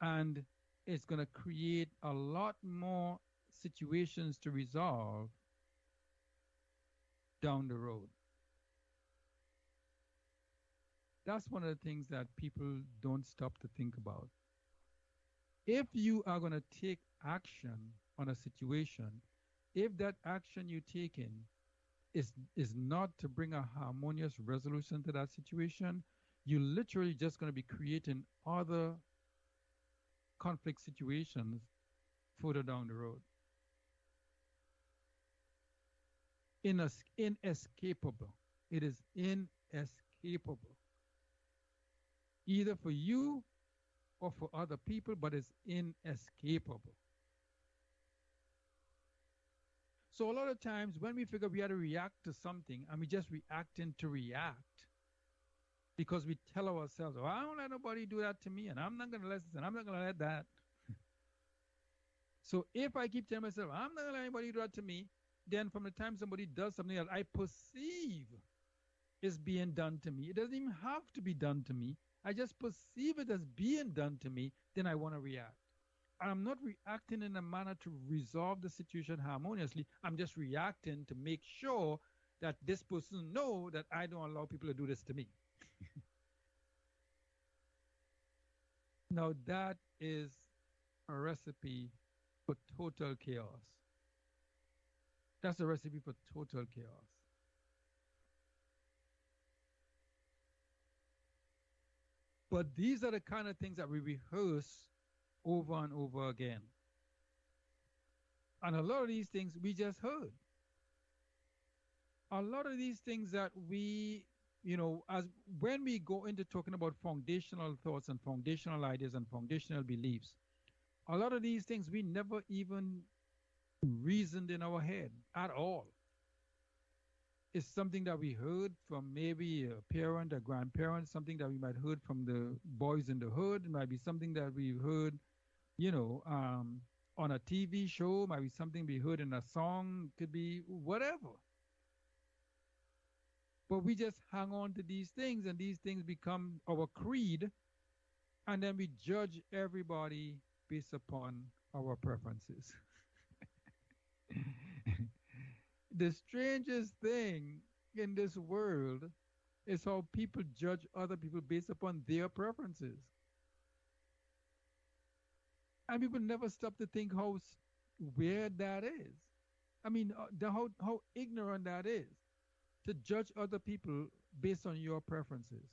And it's going to create a lot more situations to resolve down the road. That's one of the things that people don't stop to think about. If you are going to take action on a situation, if that action you're taking is not to bring a harmonious resolution to that situation, you're literally just going to be creating other conflict situations further down the road. Inescapable. It is inescapable. Either for you or for other people, but it's inescapable. So a lot of times when we figure we have to react to something and we just reacting to react because we tell ourselves, oh, I don't let nobody do that to me and I'm not going to let this and I'm not going to let that. So if I keep telling myself, I'm not going to let anybody do that to me, then from the time somebody does something that I perceive is being done to me, it doesn't even have to be done to me. I just perceive it as being done to me, then I want to react. I'm not reacting in a manner to resolve the situation harmoniously. I'm just reacting to make sure that this person know that I don't allow people to do this to me. Now that is a recipe for total chaos. That's a recipe for total chaos. But these are the kind of things that we rehearse over and over again. And a lot of these things we just heard. A lot of these things that we, as when we go into talking about foundational thoughts and foundational ideas and foundational beliefs, a lot of these things we never even reasoned in our head at all. It's something that we heard from maybe a parent, a grandparent, something that we might heard from the boys in the hood. It might be something that we heard, on a TV show, might be something we heard in a song, could be whatever. But we just hang on to these things and these things become our creed. And then we judge everybody based upon our preferences. The strangest thing in this world is how people judge other people based upon their preferences. And people never stop to think how weird that is. I mean, how ignorant that is to judge other people based on your preferences.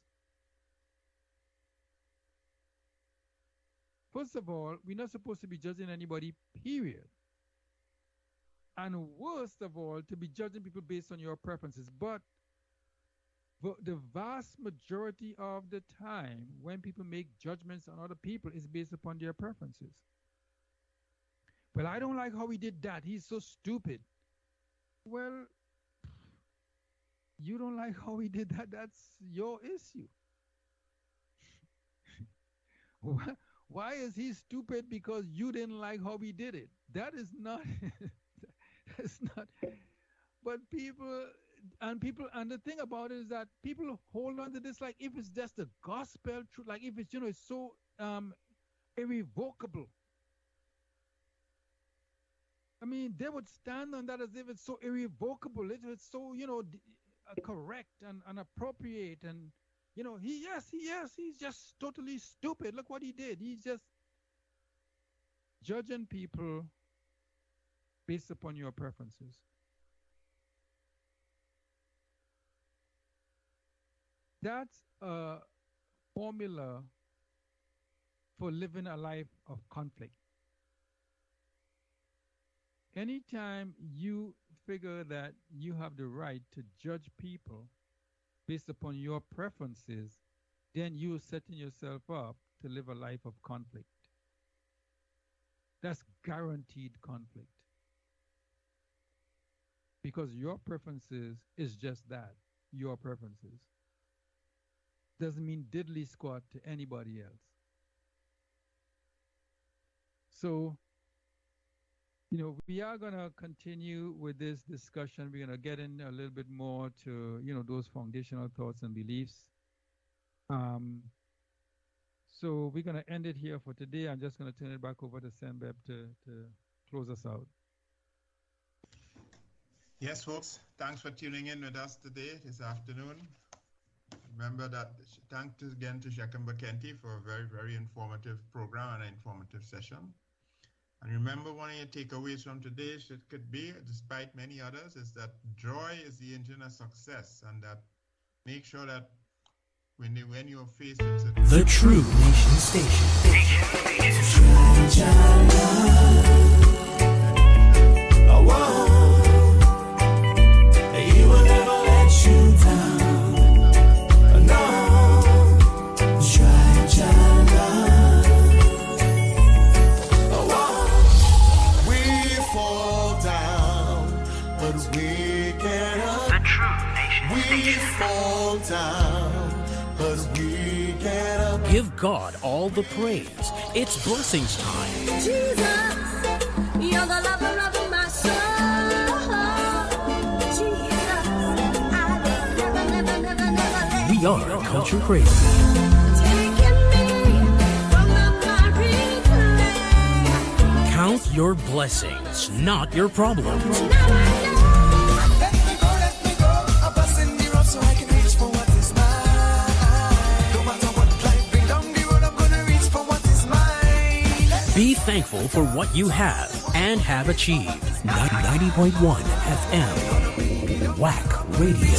First of all, we're not supposed to be judging anybody, period. And worst of all, to be judging people based on your preferences. But the vast majority of the time, when people make judgments on other people, is based upon their preferences. Well, I don't like how he did that. He's so stupid. Well, you don't like how he did that. That's your issue. Why is he stupid because you didn't like how he did it? That is not... It's not, but people, and the thing about it is that people hold on to this like if it's just the gospel truth, like if it's, it's so irrevocable. I mean, they would stand on that as if it's so irrevocable, if it's so, correct and appropriate, and, he's just totally stupid. Look what he did. He's just judging people based upon your preferences. That's a formula for living a life of conflict. Anytime you figure that you have the right to judge people based upon your preferences, then you're setting yourself up to live a life of conflict. That's guaranteed conflict. Because your preferences is just that, your preferences. Doesn't mean diddly squat to anybody else. So, we are going to continue with this discussion. We're going to get in a little bit more to, those foundational thoughts and beliefs. So we're going to end it here for today. I'm just going to turn it back over to Senbeb to close us out. Yes, folks. Thanks for tuning in with us today, this afternoon. Remember that, thanks again to Shechem Bakenti for a very, very informative program and an informative session. And remember, one of your takeaways from today could be, despite many others, is that joy is the engine of success, and that make sure that when you're faced with the True Nation Station. He will never let you down. No, we fall down, but we get up. The True Nation Station. We fall down, but we get up. Give God all the praise. It's blessings time. Jesus, you're the lover of my soul. Jesus, I will never let we are Culture Krazy. Count your blessings, not your problems. Be thankful for what you have and have achieved. 90.1 FM. WACK Radio.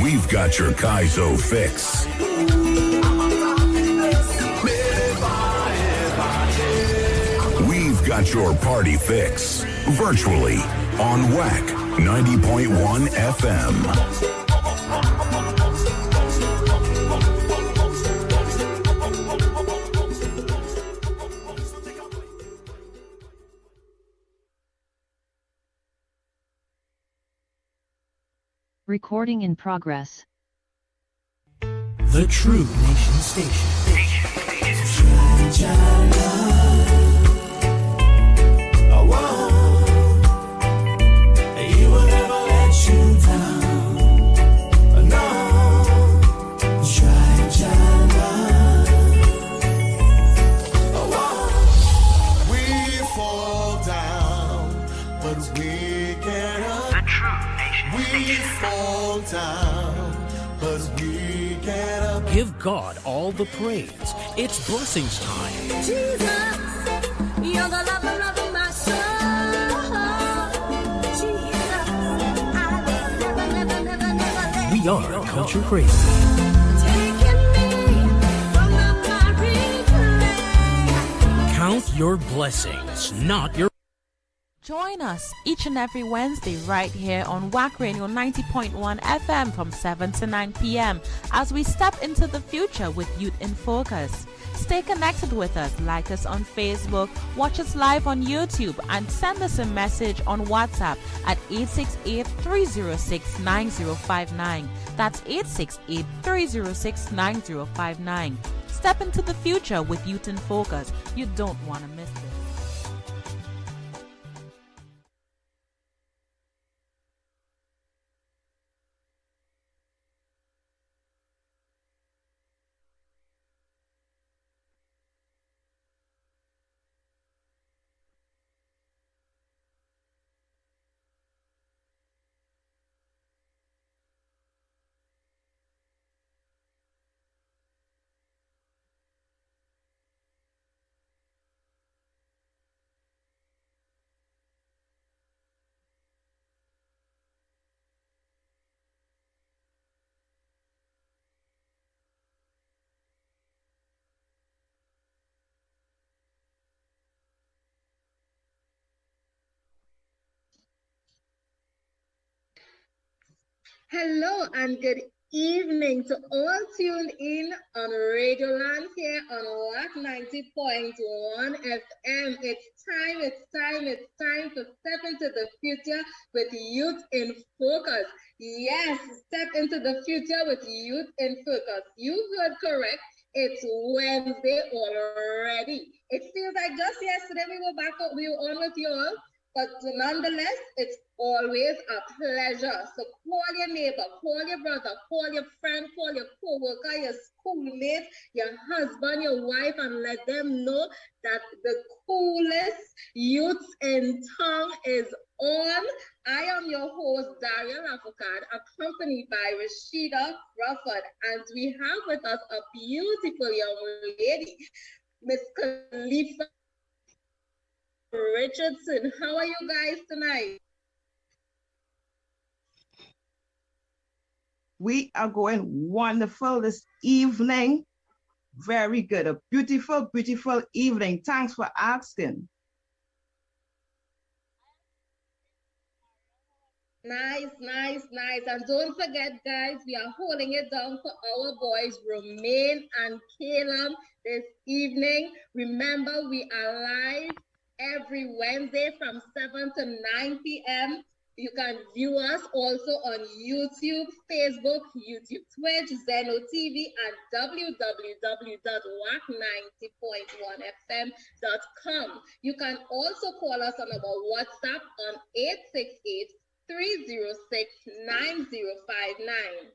We've got your Kaizo fix. We've got your party fix. Virtually on WACK 90.1 FM. Recording in progress. The True Nation Station. He will never let you down. No, we fall down, but we get up. The True Nation. We fall down, but we get up. Give God all the praise. It's blessings time. Jesus, you're the lover of my soul. Jesus, I will never let we are Culture Krazy. Count your blessings, not your. Join us each and every Wednesday right here on WACK Radio 90.1 FM from 7 to 9 p.m. as we step into the future with Youth in Focus. Stay connected with us, like us on Facebook, watch us live on YouTube, and send us a message on WhatsApp at 868-306-9059. That's 868-306-9059. Step into the future with Youth in Focus. You don't want to miss this. Hello and good evening to all tuned in on Radio Land here on WACK 90.1 FM. It's time to step into the future with Youth in Focus. Yes, step into the future with Youth in Focus. You heard correct. It's Wednesday already. It feels like just yesterday we were on with you all. But nonetheless, it's always a pleasure. So call your neighbor, call your brother, call your friend, call your co-worker, your schoolmate, your husband, your wife, and let them know that the coolest youths in town is on. I am your host, Daria Lafocard, accompanied by Rashida Crawford, and we have with us a beautiful young lady, Miss Khalifa Richardson. How are you guys tonight? We are going wonderful this evening. Very good. A beautiful, beautiful evening. Thanks for asking. Nice. And don't forget, guys, we are holding it down for our boys, Romain and Caleb, this evening. Remember, we are live every Wednesday from 7 to 9 p.m. You can view us also on YouTube, Facebook, YouTube, Twitch, Zeno TV, and www.wack90.1fm.com. You can also call us on our WhatsApp on 868-306-9059.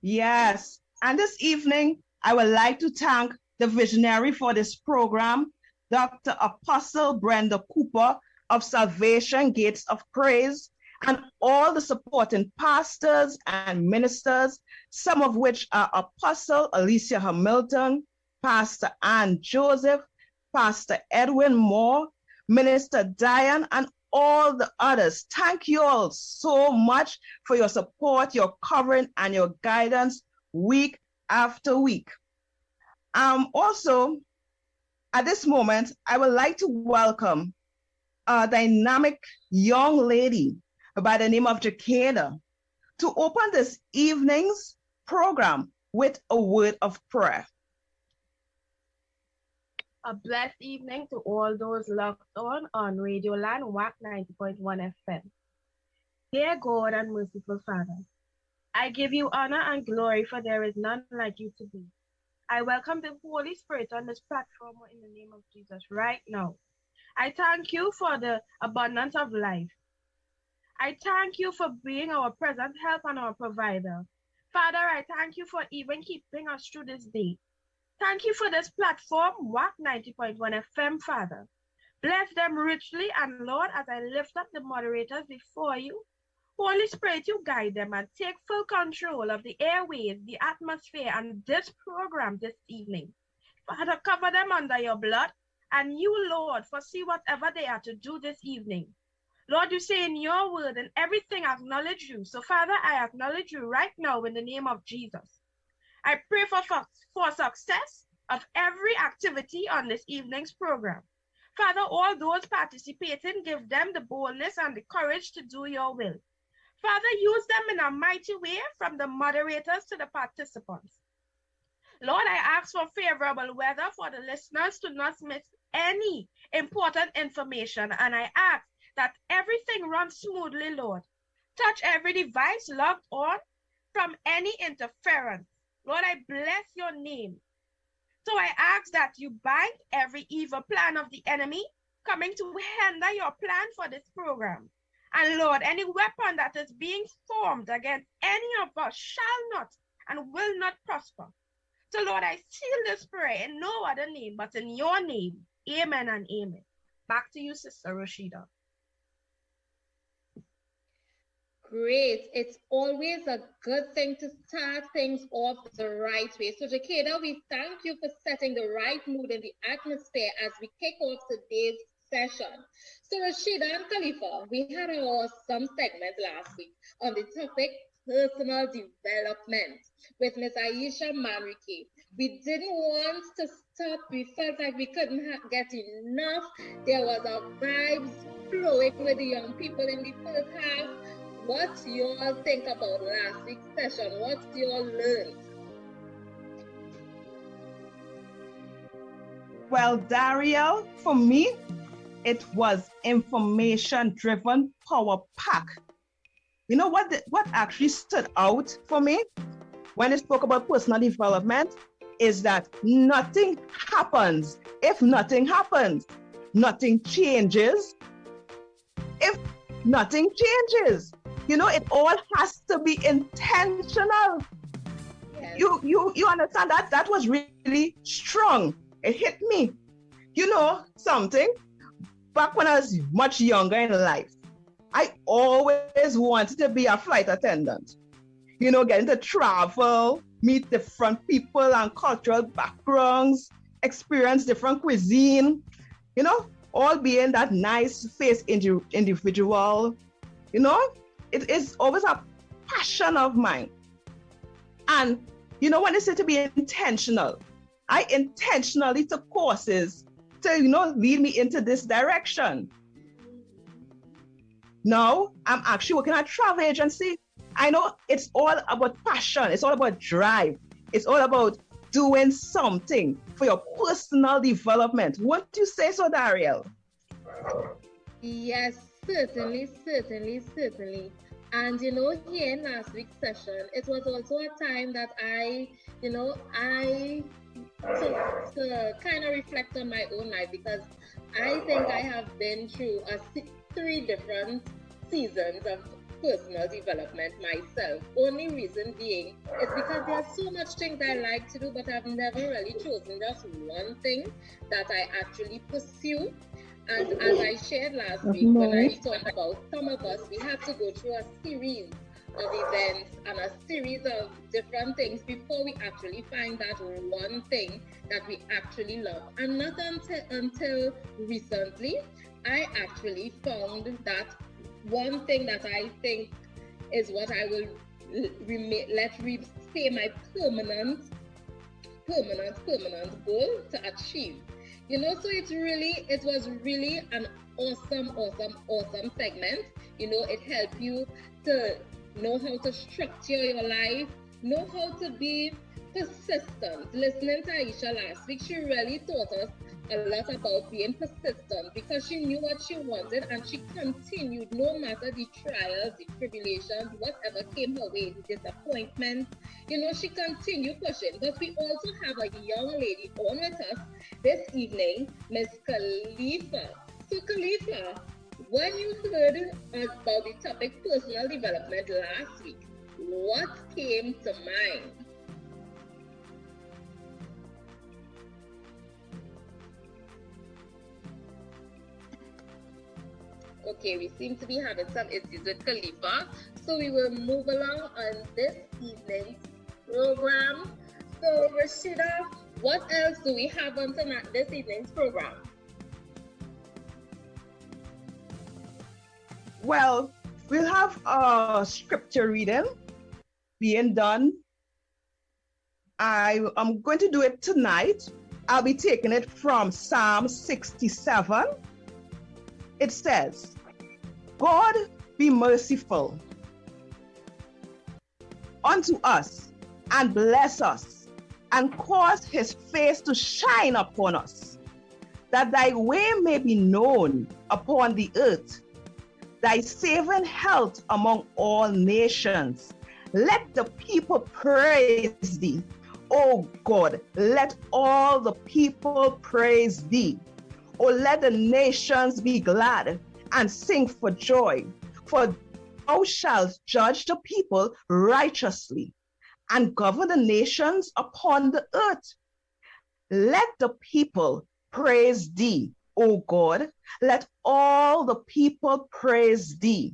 Yes, and this evening, I would like to thank the visionary for this program, Dr. Apostle Brenda Cooper of Salvation Gates of Praise, and all the supporting pastors and ministers, some of which are Apostle Alicia Hamilton, Pastor Ann Joseph, Pastor Edwin Moore, Minister Diane, and all the others. Thank you all so much for your support, your covering, and your guidance week after week. Also, at this moment, I would like to welcome a dynamic young lady by the name of Jacada to open this evening's program with a word of prayer. A blessed evening to all those locked on Radio Land, WACK 90.1 FM. Dear God and merciful Father, I give you honor and glory, for there is none like you to be. I welcome the Holy Spirit on this platform in the name of Jesus right now. I thank you for the abundance of life. I thank you for being our present help and our provider. Father, I thank you for even keeping us through this day. Thank you for this platform, WACK 90.1 FM, Father. Bless them richly, and Lord, as I lift up the moderators before you, Holy Spirit, you guide them and take full control of the airways, the atmosphere, and this program this evening. Father, cover them under your blood, and you, Lord, foresee whatever they are to do this evening. Lord, you say in your word, in everything acknowledge you. So, Father, I acknowledge you right now in the name of Jesus. I pray for success of every activity on this evening's program. Father, all those participating, give them the boldness and the courage to do your will. Father, use them in a mighty way, from the moderators to the participants. Lord, I ask for favorable weather for the listeners to not miss any important information, and I ask that everything runs smoothly, Lord. Touch every device logged on from any interference. Lord, I bless your name. So I ask that you bind every evil plan of the enemy coming to hinder your plan for this program. And Lord, any weapon that is being formed against any of us shall not and will not prosper. So Lord, I seal this prayer in no other name but in your name. Amen and amen. Back to you, Sister Rashida. Great. It's always a good thing to start things off the right way. So, Jacada, we thank you for setting the right mood in the atmosphere as we kick off today's session. So, Rashida and Khalifa, we had our awesome segment last week on the topic personal development with Miss Aisha Manrique. We didn't want to stop. We felt like we couldn't get enough. There was a vibes flowing with the young people in the first half. what you all think about last week's session? What you all learned? Well, Daryl, for me, it was information-driven, power-pack. You know what actually stood out for me when it spoke about personal development is that nothing happens. If nothing happens, nothing changes. If nothing changes, you know, it all has to be intentional. Yes. You understand that? That was really strong. It hit me. You know something? Back when I was much younger in life, I always wanted to be a flight attendant. You know, getting to travel, meet different people and cultural backgrounds, experience different cuisine, you know, all being that nice face individual. You know, it is always a passion of mine. And, you know, when they say to be intentional, I intentionally took courses to, you know, lead me into this direction. Now, I'm actually working at a travel agency. I know it's all about passion. It's all about drive. It's all about doing something for your personal development. Wouldn't you say so, Daryl? Yes, certainly. And, you know, here in last week's session, it was also a time that I took to kind of reflect on my own life, because I think I have been through 3 different seasons of personal development myself. Only reason being is because there are so much things I like to do, but I've never really chosen just one thing that I actually pursue. And as I shared last week, when I talked about some of us, we have to go through a series of events and a series of different things before we actually find that one thing that we actually love. And not until recently, I actually found that one thing that I think is what I will say my permanent goal to achieve. You know, so it was really an awesome segment. You know, it helped you to know how to structure your life, know how to be persistent. Listening to Aisha last week, she really taught us a lot about being persistent, because she knew what she wanted and she continued no matter the trials, the tribulations, whatever came her way, the disappointments. You know, she continued pushing. But we also have a young lady on with us this evening, Miss Khalifa. So Khalifa, when you heard about the topic personal development last week, what came to mind? Okay, we seem to be having some issues with Khalifa, so we will move along on this evening's program. So Rashida, what else do we have on this evening's program? Well, we'll have a scripture reading being done. I'm going to do it tonight. I'll be taking it from Psalm 67. It says, God be merciful unto us and bless us and cause his face to shine upon us, that thy way may be known upon the earth, thy saving health among all nations. Let the people praise thee. O God, let all the people praise thee. O let the nations be glad and sing for joy, for thou shalt judge the people righteously and govern the nations upon the earth. Let the people praise thee, O God, let all the people praise thee.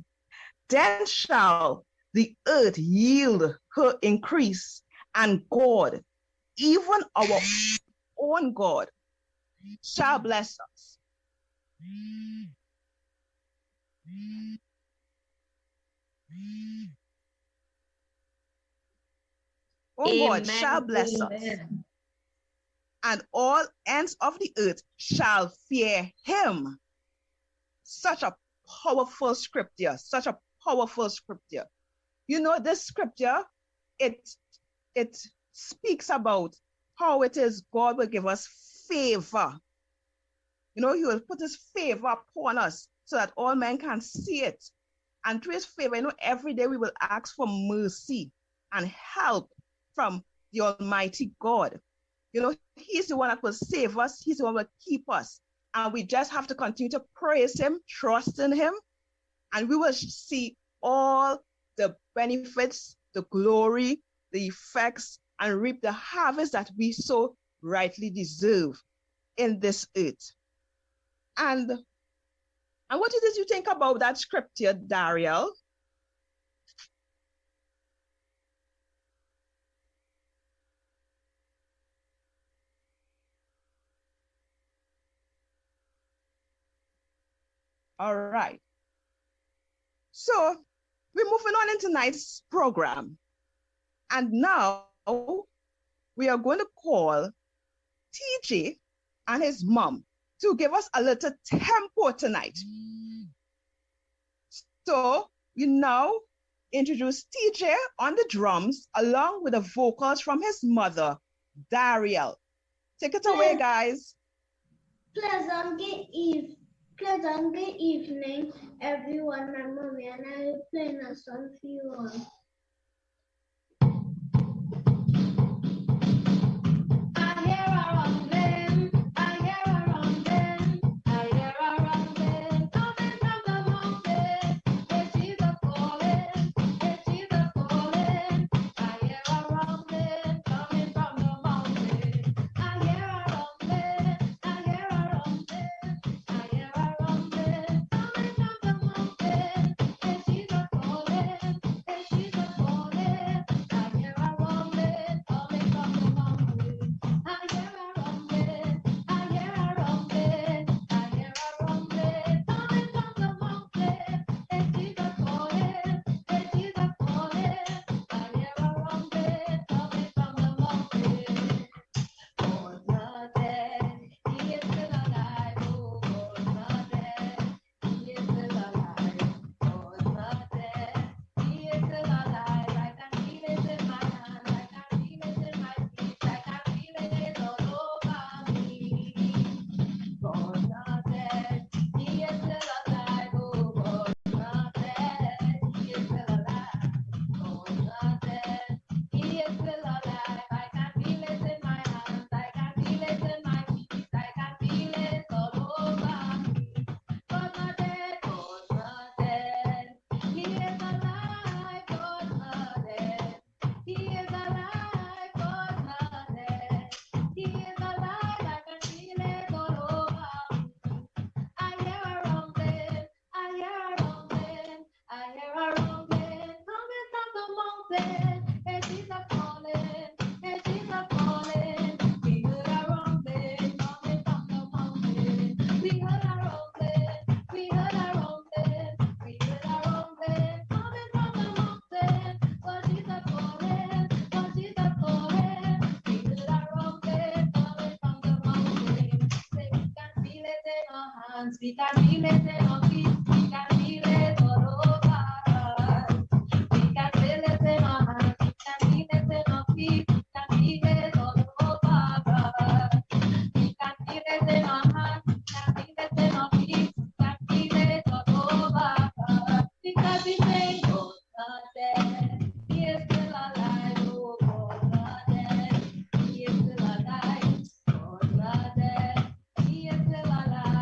Then shall the earth yield her increase, and God, even our own God, shall bless us. O God shall bless us, and all ends of the earth shall fear him. Such a powerful scripture, such a powerful scripture. You know, this scripture, it speaks about how it is God will give us favor. You know, he will put his favor upon us so that all men can see it. And through his favor, you know, every day we will ask for mercy and help from the Almighty God. You know, he's the one that will save us. He's the one that will keep us. And we just have to continue to praise him, trust in him, and we will see all the benefits, the glory, the effects, and reap the harvest that we so rightly deserve in this earth. And what is it you think about that scripture, Dariel? All right. So we're moving on into tonight's program. And now we are going to call TJ and his mom to give us a little tempo tonight. So we now introduce TJ on the drums along with the vocals from his mother, Dariel. Take it away, guys. Pleasant evening, everyone. My mommy and I are playing a song for you all. We can feel it in our feet, we can feel it all over. We can feel it in our hands, we can feel it in our feet, we can feel it all over. We can feel it in our hands, we can feel it in our feet, we can feel it all over. Because we say, God's not dead, he is still alive. Oh, God's not dead, he is still alive. God's not dead, he is still alive.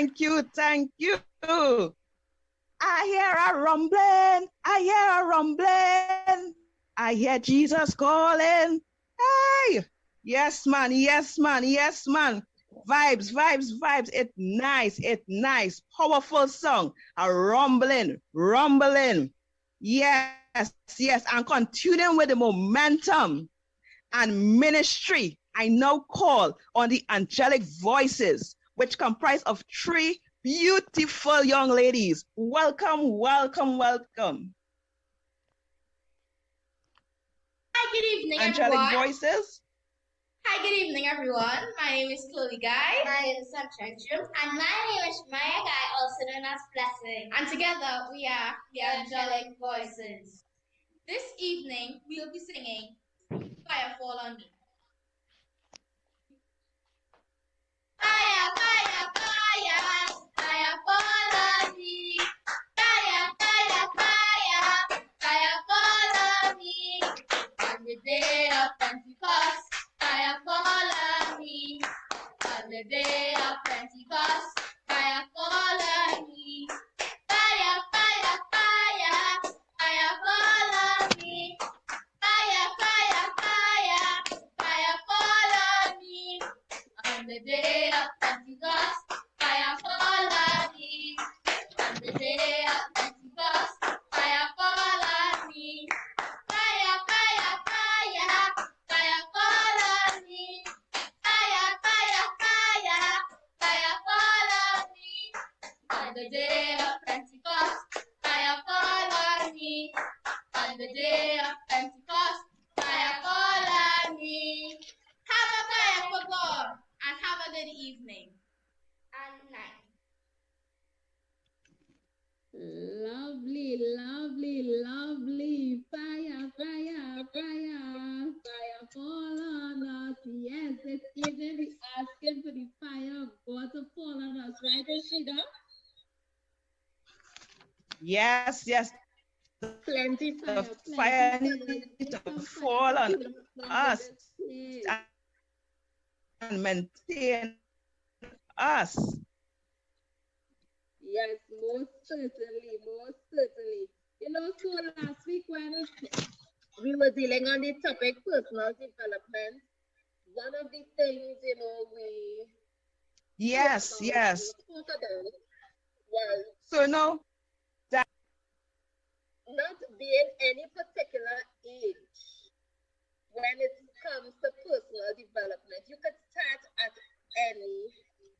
Thank you. Thank you. I hear a rumbling. I hear a rumbling. I hear Jesus calling. Hey. Yes, man. Yes, man. Yes, man. Vibes, vibes, vibes. It's nice. It's nice. Powerful song. A rumbling, rumbling. Yes, yes. And continuing with the momentum and ministry, I now call on the angelic voices, which comprise of 3 beautiful young ladies. Welcome, welcome, welcome. Hi, good evening, angelic everyone. Voices. Hi, good evening, everyone. My name is Chloe Guy. My name is Sunshine Jim. And my name is Maya Guy, also known as Blessing. And together we are the Angelic Voices. This evening we'll be singing Fire Fall on Me. Fire, fire, fire, fire fall on me. Fire, fire, fire, fire fall on me. On the day of Pentecost, fire fall on me. On the day of Pentecost, fire fall on me. Fire, fire, fire, fire fall on me. Fire, fire, fire, fire fall on me. On the day of Pentecost, fire fall on me. On the day of Pentecost, fire fall on me. Fire, fire, fire, fire fall on me. Fire, fire, fire, fire fall on me. On the day of Pentecost, fire fall on me. On the day of Pentecost, fire fall on me. Have a fire for God and have a good evening and night. Lovely, lovely, lovely. Fire, fire, fire. Fire fall on us. Yes, it's evening. We asking for the fire of God to fall on us, right, Rashida? Yes, yes. Plenty fire. The fire needs to fall on us and maintain us. Yes, most certainly, most certainly. You know, so last week when we were dealing on the topic personal development, one of the things, you know, we yes spoke about was so no that not being any particular age when it comes to personal development. You could start at any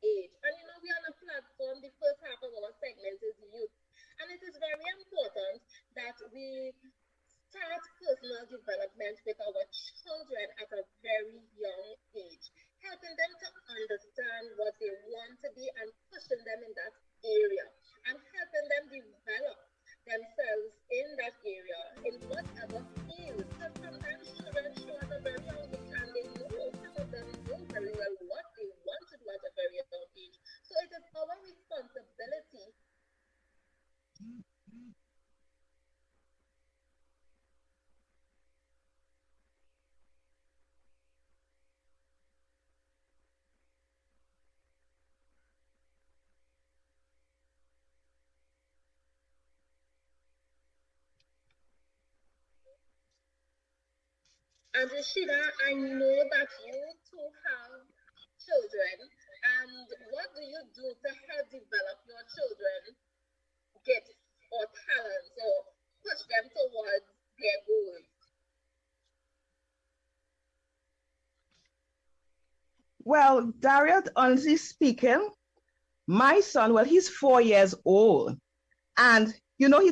age. And you know, we are on a platform, the first half of our segment is youth. And it is very important that we start personal development with our children at a very young age, helping them to understand what they want to be and pushing them in that area and helping them develop themselves in that area, in whatever field. Because sometimes children show at a very young age and they know, some of them know very well what they want to do at a very young age. So it is our responsibility And Rashida, I know that you too have children. And what do you do to help develop your children gifts or talents or push them towards their goals? Well, Daria, honestly speaking, my son, well, he's 4 years old. And, you know, he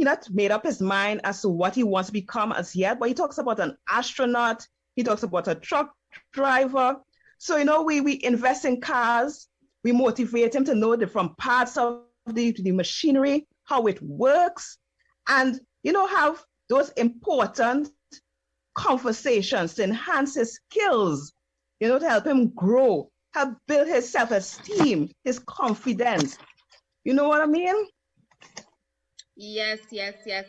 not made up his mind as to what he wants to become as yet, but he talks about an astronaut. He talks about a truck driver. So, you know, we invest in cars. We motivate him to know the different parts of the machinery, how it works, and, you know, have those important conversations to enhance his skills, you know, to help him grow, help build his self-esteem, his confidence. You know what I mean? Yes.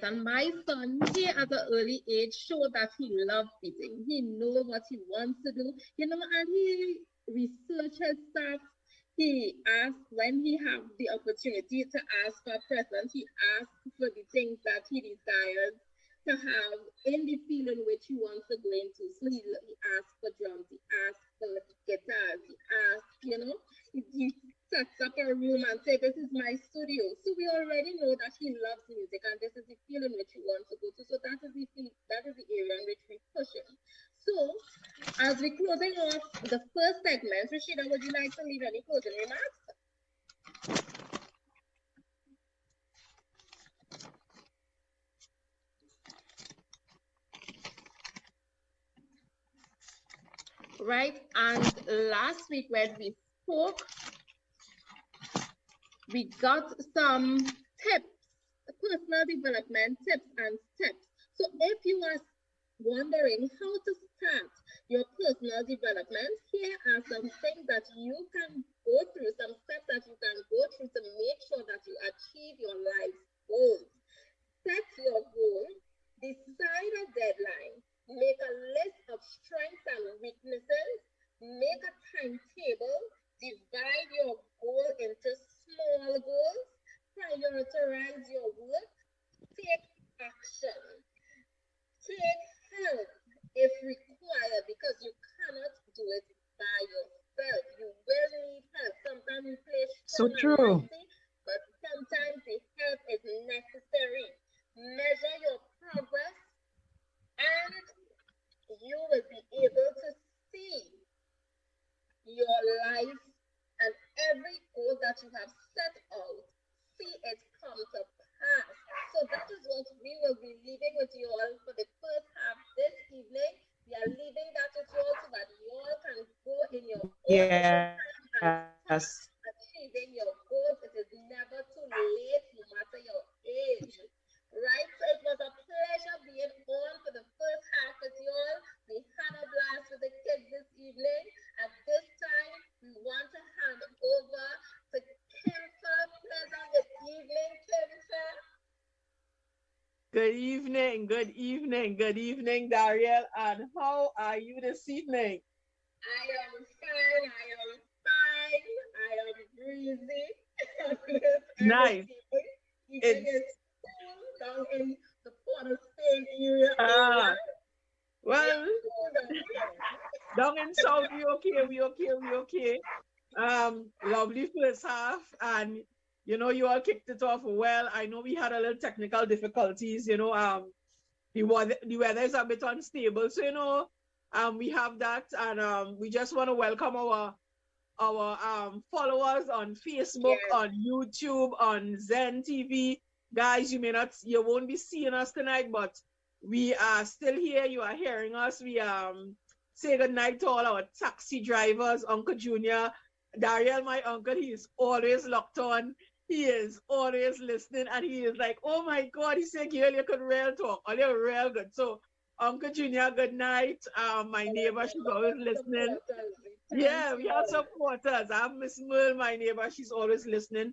And my son, he at an early age showed that he loves eating. He knows what he wants to do, you know, and he researches stuff. he asked, when he had the opportunity to ask for a present, he asked for the things that he desires to have in the field in which he wants to go into. So he asked for drums, he asked for guitars, he asked, he sets up a room and says, this is my studio. So we already know that he loves music and this is the field in which he wants to go to. So that is the field, that is the area in which we push him. So as we're closing off the first segment, Rashida, would you like to leave any closing remarks? Right, and last week when we spoke, we got some tips, personal development tips and steps. So if you are wondering how to start your personal development, here are some things that you can go through, some steps that you can go through to make sure that you achieve your life's goals. Set your goal, decide a deadline, make a list of strengths and weaknesses, make a timetable, divide your goal into small goals, prioritize your work, take action, take help if required, because you cannot do it by yourself. You will need help. Sometimes we play So true. but sometimes the help is necessary. Measure your progress and you will be able to see your life and every goal that you have set out, see it come to pass. So that is what we will be leaving with you all for the first half this evening. We are leaving that with you all so that you all can go in your own time and start achieving your goals. It is never too late, no matter your age. Right? So it was a pleasure being on for the first half with you all. We had a blast with the kids this evening. At this time, we want to hand over to Kimfa. Pleasant good evening, Kimfa. Good evening, good evening, good evening, Dariel. And how are you this evening? I am fine, I am breezy. Nice. It's cool down in the Port of Spain area. Well, down in South, we okay. Lovely first half, and you all kicked it off well. I know we had a little technical difficulties, the weather is a bit unstable, so we have that, and we just want to welcome our followers on Facebook, on YouTube, on Zen TV. Guys, you won't be seeing us tonight, but we are still here. You are hearing us. We say good night to all our taxi drivers, Uncle Junior. Dariel, my uncle, he is always locked on. He is always listening, and he is like, oh my God, he said, girl, you could real talk. Oh, you're real good. So, Uncle Junior, good night. My neighbor, she's always listening. Yeah, we have supporters. I have Miss Merle, my neighbor, she's always listening.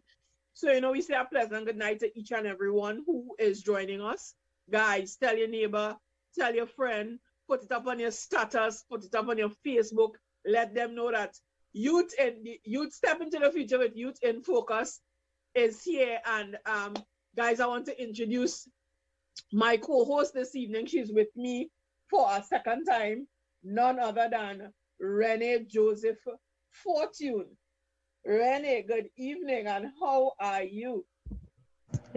So, we say a pleasant good night to each and everyone who is joining us. Guys, tell your neighbor, tell your friend, put it up on your status, put it up on your Facebook. Let them know that Youth Step into the Future with Youth in Focus is here. And guys, I want to introduce my co-host this evening. She's with me for a second time, none other than Renee Joseph Fortune. Renee, good evening, and how are you?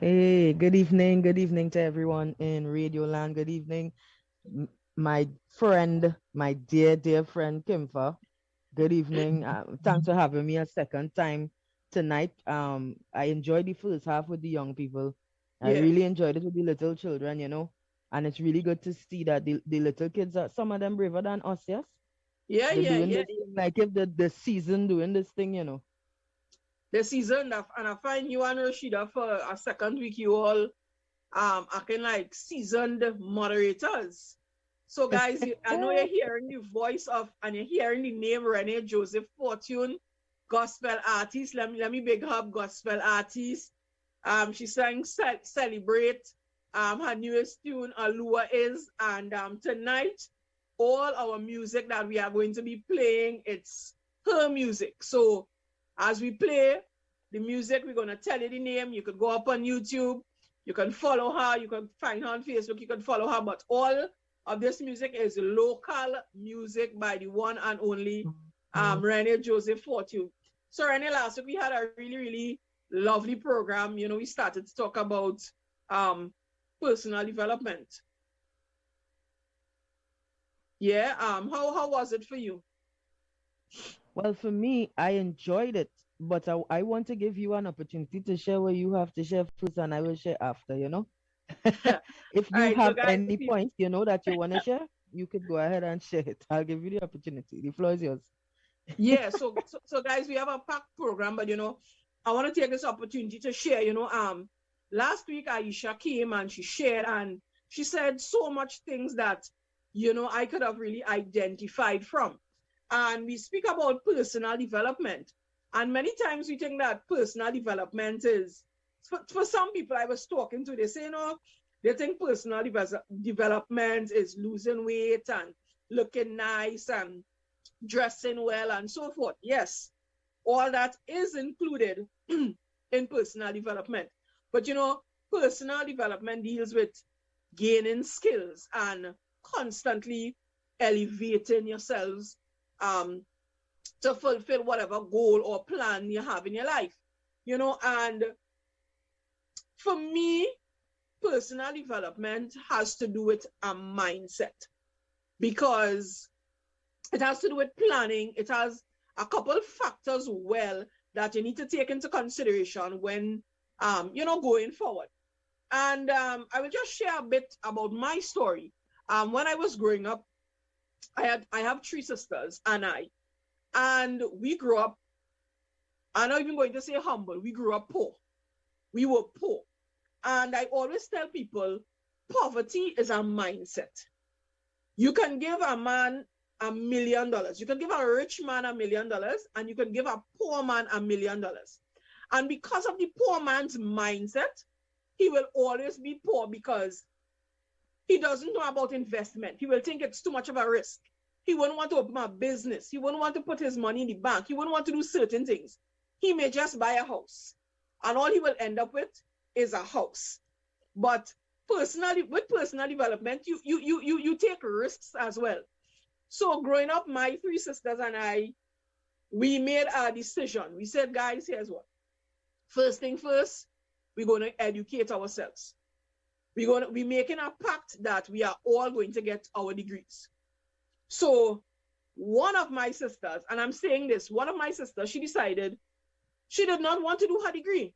Hey, good evening to everyone in Radio Land. Good evening, my friend, my dear friend Kimfa. Good evening. Thanks for having me a second time tonight. I enjoyed the first half with the young people. I really enjoyed it with the little children, and it's really good to see that the little kids are, some of them braver than us, yes? Yeah. Like if the season doing this thing, The season, and I find you and Rashida for a second week, you all acting like seasoned moderators. So guys, I know you're hearing the voice of, and you're hearing the name Renee Joseph Fortune, gospel artist. Let me big up gospel artist. She sang Celebrate. Her newest tune, Alua is, and tonight, all our music that we are going to be playing, it's her music. So As we play the music, we're going to tell you the name. You could go up on YouTube. You can follow her. You can find her on Facebook. You can follow her. But all of this music is local music by the one and only Renee Joseph Fortune. So Renee, last week we had a really, really lovely program. You know, we started to talk about personal development. Yeah, how was it for you? Well, for me, I enjoyed it, but I want to give you an opportunity to share what you have to share first, and I will share after, you know. If you have any points, you know, that you want to share, you could go ahead and share it. I'll give you the opportunity. The floor is yours. Yeah, so guys, we have a packed program, but, you know, I want to take this opportunity to share, you know, last week Aisha came and she shared, and she said so much things that, you know, I could have really identified from. And we speak about personal development. And many times we think that personal development is, for some people I was talking to, they say, you know, they think personal development is losing weight and looking nice and dressing well and so forth. Yes, all that is included in personal development. But, you know, personal development deals with gaining skills and constantly elevating yourselves to fulfill whatever goal or plan you have in your life, you know. And for me, personal development has to do with a mindset, because it has to do with planning. It has a couple of factors that you need to take into consideration when you know, going forward. And I will just share a bit about my story. When I was growing up, I have three sisters and we grew up, I'm not even going to say humble, we grew up poor. We were poor. And I always tell people, poverty is a mindset. You can give a man $1 million. You can give a rich man $1 million, and you can give a poor man $1 million. And because of the poor man's mindset, he will always be poor because he doesn't know about investment. He will think it's too much of a risk. He wouldn't want to open a business. He wouldn't want to put his money in the bank. He wouldn't want to do certain things. He may just buy a house, and all he will end up with is a house. But personally, with personal development, you take risks as well. So growing up, my three sisters and we made a decision. We said, guys, here's what. First thing first, we're going to educate ourselves. We're making a pact that we are all going to get our degrees. So one of my sisters, and I'm saying this, one of my sisters, she decided she did not want to do her degree,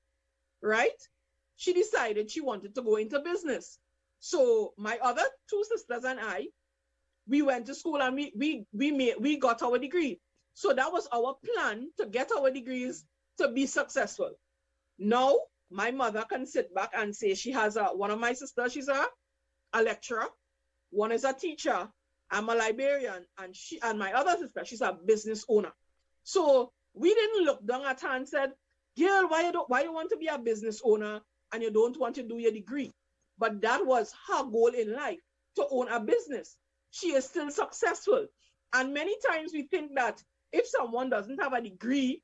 right? She decided she wanted to go into business. So my other two sisters and we went to school and we got our degree. So that was our plan, to get our degrees to be successful. Now, my mother can sit back and say she has one of my sisters, she's a lecturer, one is a teacher, I'm a librarian, and my other sister, she's a business owner. So we didn't look down at her and said, girl, why you want to be a business owner and you don't want to do your degree? But that was her goal in life, to own a business. She is still successful. And many times we think that if someone doesn't have a degree,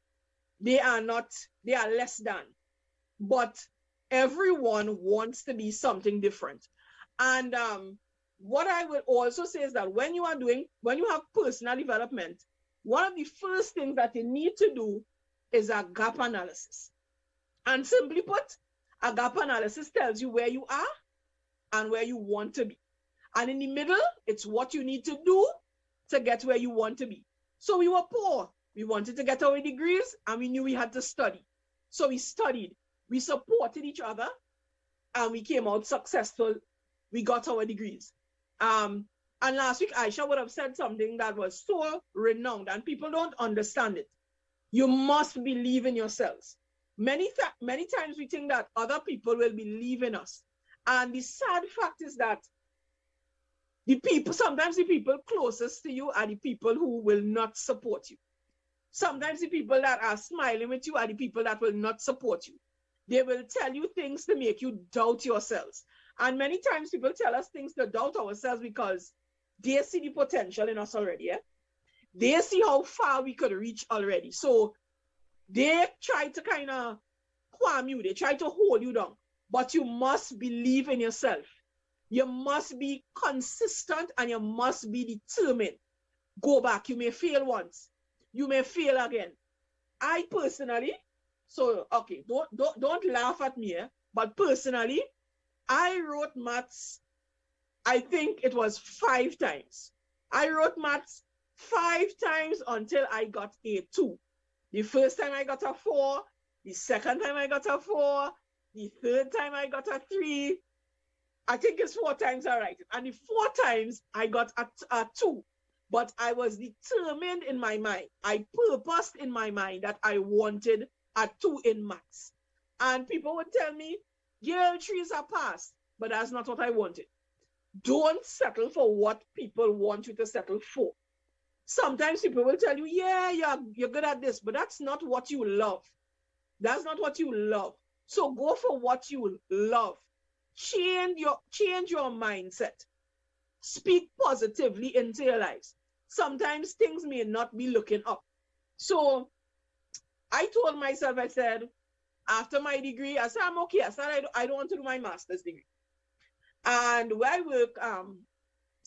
they are less than. But everyone wants to be something different. And what I would also say is that when you have personal development, one of the first things that you need to do is a gap analysis. And simply put, a gap analysis tells you where you are and where you want to be. And in the middle, it's what you need to do to get where you want to be. So we were poor. We wanted to get our degrees, and we knew we had to study. So we studied. We supported each other, and we came out successful. We got our degrees. And last week, Aisha would have said something that was so renowned, and people don't understand it. You must believe in yourselves. Many times we think that other people will believe in us. And the sad fact is that sometimes the people closest to you are the people who will not support you. Sometimes the people that are smiling with you are the people that will not support you. They will tell you things to make you doubt yourselves. And many times people tell us things to doubt ourselves because they see the potential in us already. Yeah? They see how far we could reach already. So They try to kind of calm you. They try to hold you down. But you must believe in yourself. You must be consistent and you must be determined. Go back. You may fail once. You may fail again. I personally, so okay, don't laugh at me, but personally, I wrote maths, I think it was 5 times. I wrote maths 5 times until I got a 2. The first time I got a 4, the second time I got a 4, the third time I got a 3. I think it's 4 times I write it. And the 4 times I got a 2. But I was determined in my mind. I purposed in my mind that I wanted a 2 in maths. And people would tell me, girl, 3s are passed. But that's not what I wanted. Don't settle for what people want you to settle for. Sometimes people will tell you, yeah, you're good at this, but that's not what you love. That's not what you love. So go for what you love. Change your mindset. Speak positively into your lives. Sometimes things may not be looking up. So I told myself, I said, after my degree, I said, I'm okay. I said, I don't want to do my master's degree. And where I work,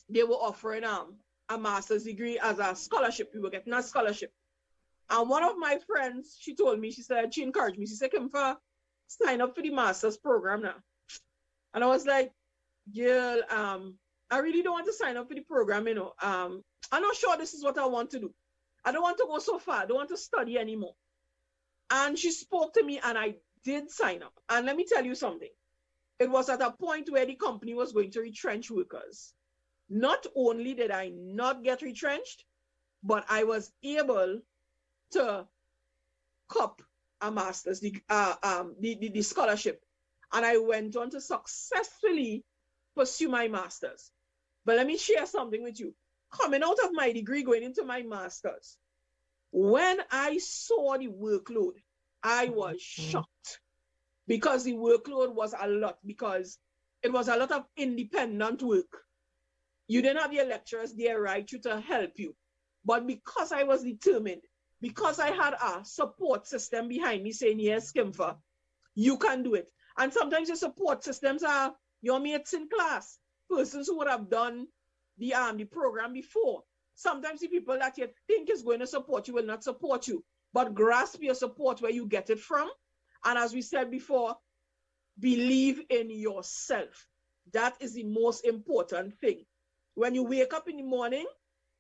they were offering a master's degree as a scholarship. We were getting a scholarship. And one of my friends, she told me, she encouraged me. She said, come for sign up for the master's program now. And I was like, girl, I really don't want to sign up for the program, you know. I'm not sure this is what I want to do. I don't want to go so far. I don't want to study anymore. And she spoke to me and I did sign up. And let me tell you something. It was at a point where the company was going to retrench workers. Not only did I not get retrenched, but I was able to cop a master's, the scholarship. And I went on to successfully pursue my master's. But let me share something with you. Coming out of my degree, going into my master's, when I saw the workload, I was shocked because the workload was a lot, because it was a lot of independent work. You didn't have your lecturers there right you to help you. But because I was determined, because I had a support system behind me saying, yes, Kimfa, you can do it. And sometimes your support systems are your mates in class, persons who would have done the program before. Sometimes the people that you think is going to support you will not support you, but grasp your support where you get it from. And as we said before, believe in yourself. That is the most important thing. When you wake up in the morning,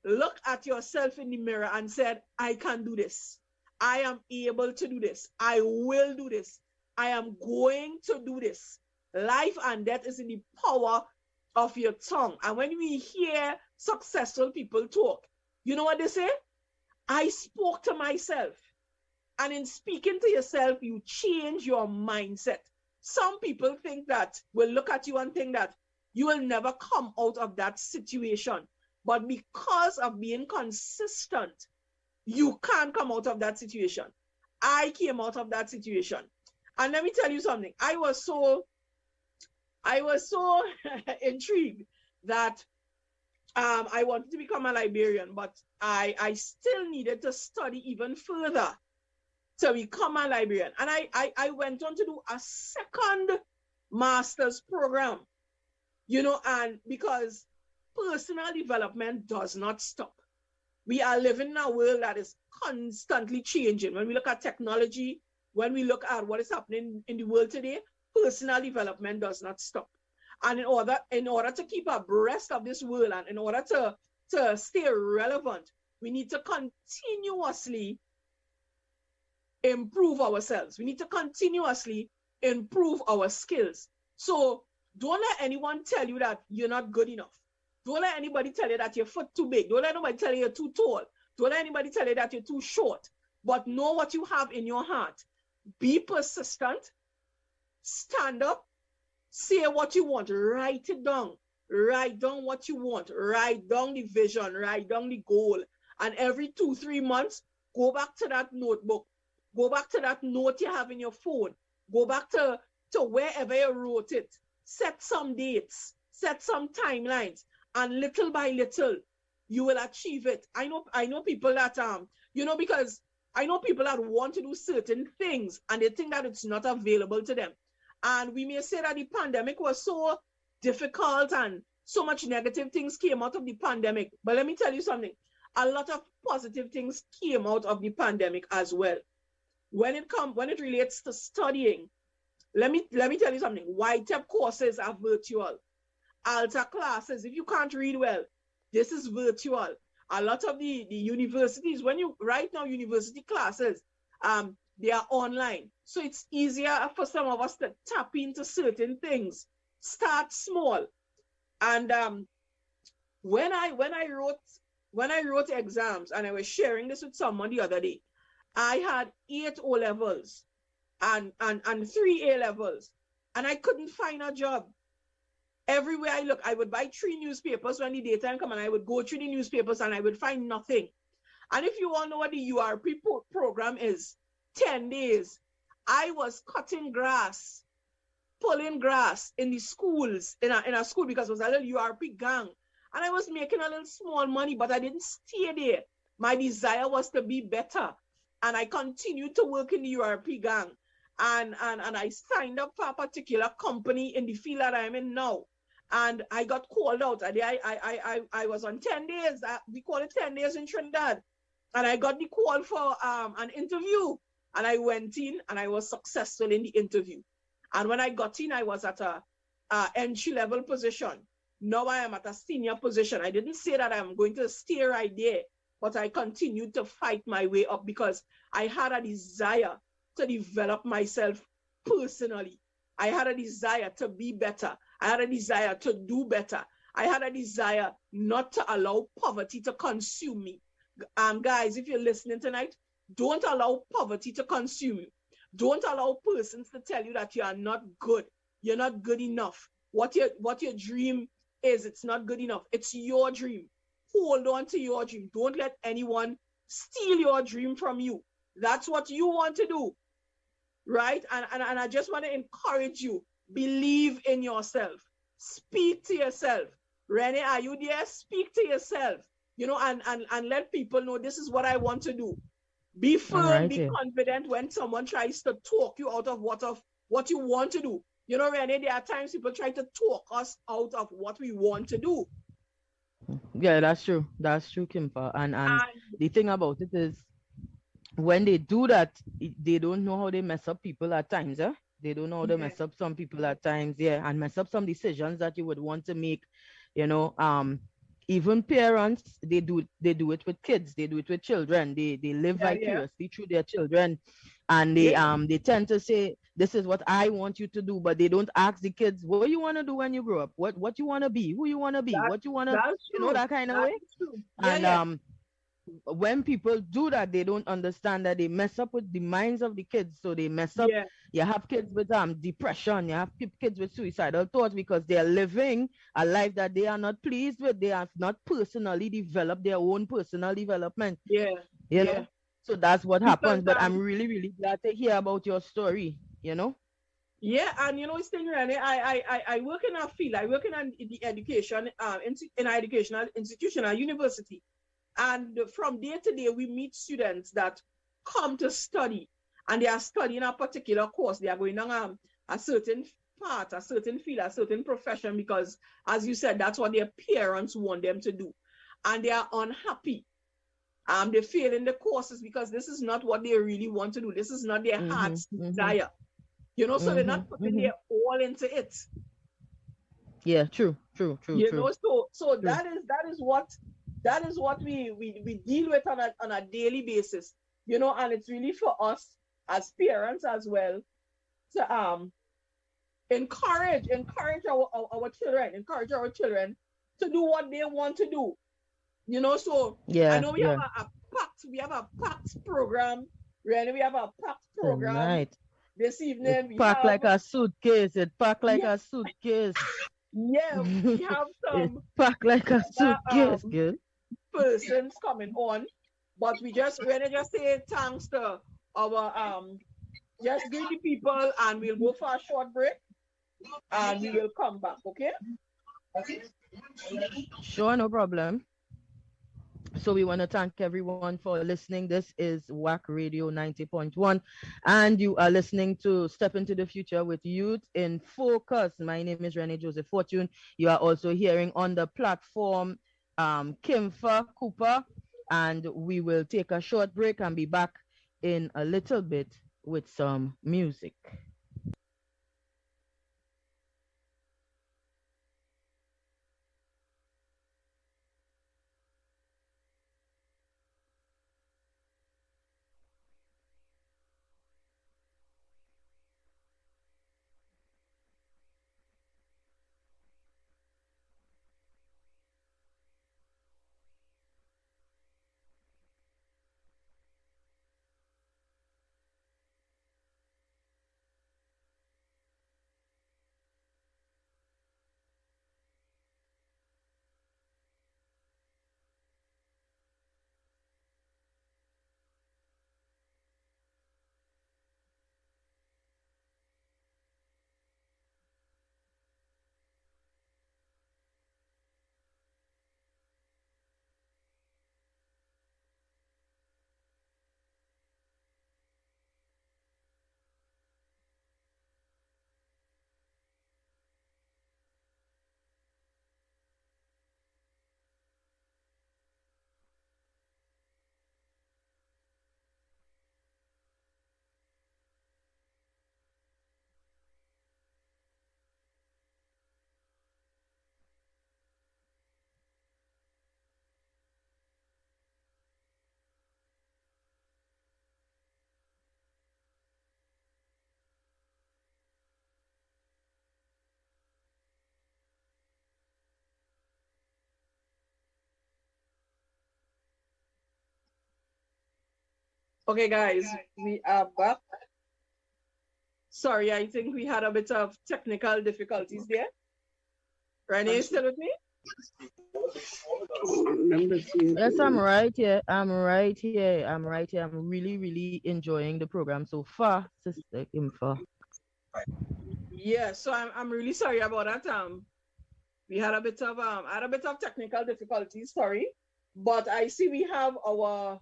look at yourself in the mirror and say, I can do this. I am able to do this. I will do this. I am going to do this. Life and death is in the power of your tongue. And when we hear successful people talk, you know what they say? I spoke to myself. And in speaking to yourself, you change your mindset. Some people think that, will look at you and think that you will never come out of that situation. But because of being consistent, you can't come out of that situation. I came out of that situation. And let me tell you something. I was so intrigued that I wanted to become a librarian, but I still needed to study even further to become a librarian. And I went on to do a second master's program, you know, and because personal development does not stop. We are living in a world that is constantly changing. When we look at technology, when we look at what is happening in the world today, personal development does not stop. And in order to keep abreast of this world and in order to stay relevant, we need to continuously improve ourselves. We need to continuously improve our skills. So don't let anyone tell you that you're not good enough. Don't let anybody tell you that your foot too big. Don't let anybody tell you you're too tall. Don't let anybody tell you that you're too short. But know what you have in your heart. Be persistent. Stand up. Say what you want. Write it down. Write down what you want. Write down the vision. Write down the goal. And every 2-3 months, go back to that notebook. Go back to that note you have in your phone. Go back to wherever you wrote it. Set some dates. Set some timelines. And little by little, you will achieve it. I know people that, you know, because I know people that want to do certain things and they think that it's not available to them. And we may say that the pandemic was so difficult and so much negative things came out of the pandemic. But let me tell you something. A lot of positive things came out of the pandemic as well. When it relates to studying, let me tell you something. YTEP courses are virtual. Alta classes, if you can't read well, this is virtual. A lot of the universities, right now university classes, they are online. So it's easier for some of us to tap into certain things. Start small. And when I wrote exams, and I was sharing this with someone the other day, I had 8 O-levels and 3 A-levels, and I couldn't find a job. Everywhere I look, I would buy 3 newspapers when the daytime come, and I would go through the newspapers and I would find nothing. And if you all know what the URP program is, 10 days, I was cutting grass, pulling grass in the schools, in a school, because it was a little URP gang. And I was making a little small money, but I didn't stay there. My desire was to be better. And I continued to work in the URP gang. And I signed up for a particular company in the field that I'm in now. And I got called out. I was on 10 days. We call it 10 days in Trinidad. And I got the call for an interview. And I went in and I was successful in the interview. And when I got in, I was at a entry-level position. Now I am at a senior position. I didn't say that I'm going to stay right there, but I continued to fight my way up because I had a desire to develop myself personally. I had a desire to be better. I had a desire to do better. I had a desire not to allow poverty to consume me. Guys, if you're listening tonight, don't allow poverty to consume you. Don't allow persons to tell you that you are not good. You're not good enough. What your dream is, it's not good enough. It's your dream. Hold on to your dream. Don't let anyone steal your dream from you. That's what you want to do, right? And I just want to encourage you. Believe in yourself. Speak to yourself. Renee, are you there? Speak to yourself. And let people know this is what I want to do. Be firm, be confident when someone tries to talk you out of what you want to do. Renee, there are times people try to talk us out of what we want to do. Yeah, that's true. That's true, Kimpa. And the thing about it is, when they do that, they don't know how they mess up people at times. They don't know how to mess up some people at times, and mess up some decisions that you would want to make. Even parents, they do it with kids, they do it with children. They live vicariously through their children, and they tend to say, this is what I want you to do, but they don't ask the kids, what you want to do when you grow up, what you want to be, who you want to be, what you want to, that kind of way. And when people do that, they don't understand that they mess up with the minds of the kids. So they mess up. You have kids with depression. You have kids with suicidal thoughts because they are living a life that they are not pleased with. They have not personally developed their own personal development. You know? So that's what happens. But I'm really, really glad to hear about your story. Yeah, and it's thing, Renee, I work in a field. I work in the education, in an educational institution, a university. And from day to day, we meet students that come to study, and they are studying a particular course. They are going on a certain part, a certain field, a certain profession, because, as you said, that's what their parents want them to do. And they are unhappy. They fail in the courses because this is not what they really want to do. This is not their heart's desire. So they're not putting their all into it. Yeah, true. So that is what we deal with on a daily basis, and it's really for us as parents as well to encourage our children to do what they want to do. So I know we have a packed program, Renee. We have a packed program this evening. Packed like a suitcase. It packed like a suitcase. Yeah, we have some packed like a suitcase, girl. Persons coming on, but we just say thanks to our just greet the people, and we'll go for a short break and we will come back. Okay? Sure, no problem. So we want to thank everyone for listening. This is WACK Radio 90.1, and you are listening to Step into the Future with Youth in Focus. My name is Renee Joseph Fortune. You are also hearing on the platform Kimfa Cooper, and we will take a short break and be back in a little bit with some music. Okay, guys, we are back. Sorry, I think we had a bit of technical difficulties there. Renee, is still with me? Yes, I'm right here. I'm right here. I'm really, really enjoying the program so far, Sister Kimfa. Yeah, so I'm really sorry about that. We had a bit of technical difficulties, sorry. But I see we have our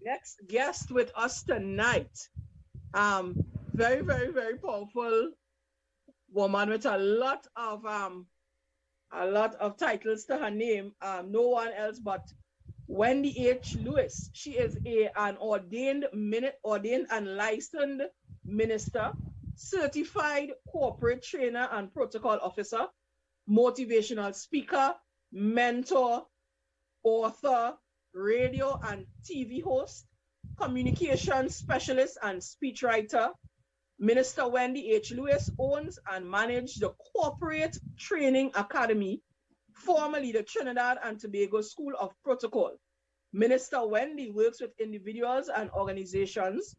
next guest with us tonight. Very, very, very powerful woman with a lot of titles to her name. No one else but Wendy H. Lewis. She is an ordained and licensed minister, certified corporate trainer and protocol officer, motivational speaker, mentor, author, radio and TV host, communication specialist and speechwriter. Minister Wendy H. Lewis owns and manages the Corporate Training Academy, formerly the Trinidad and Tobago School of Protocol. Minister Wendy works with individuals and organizations,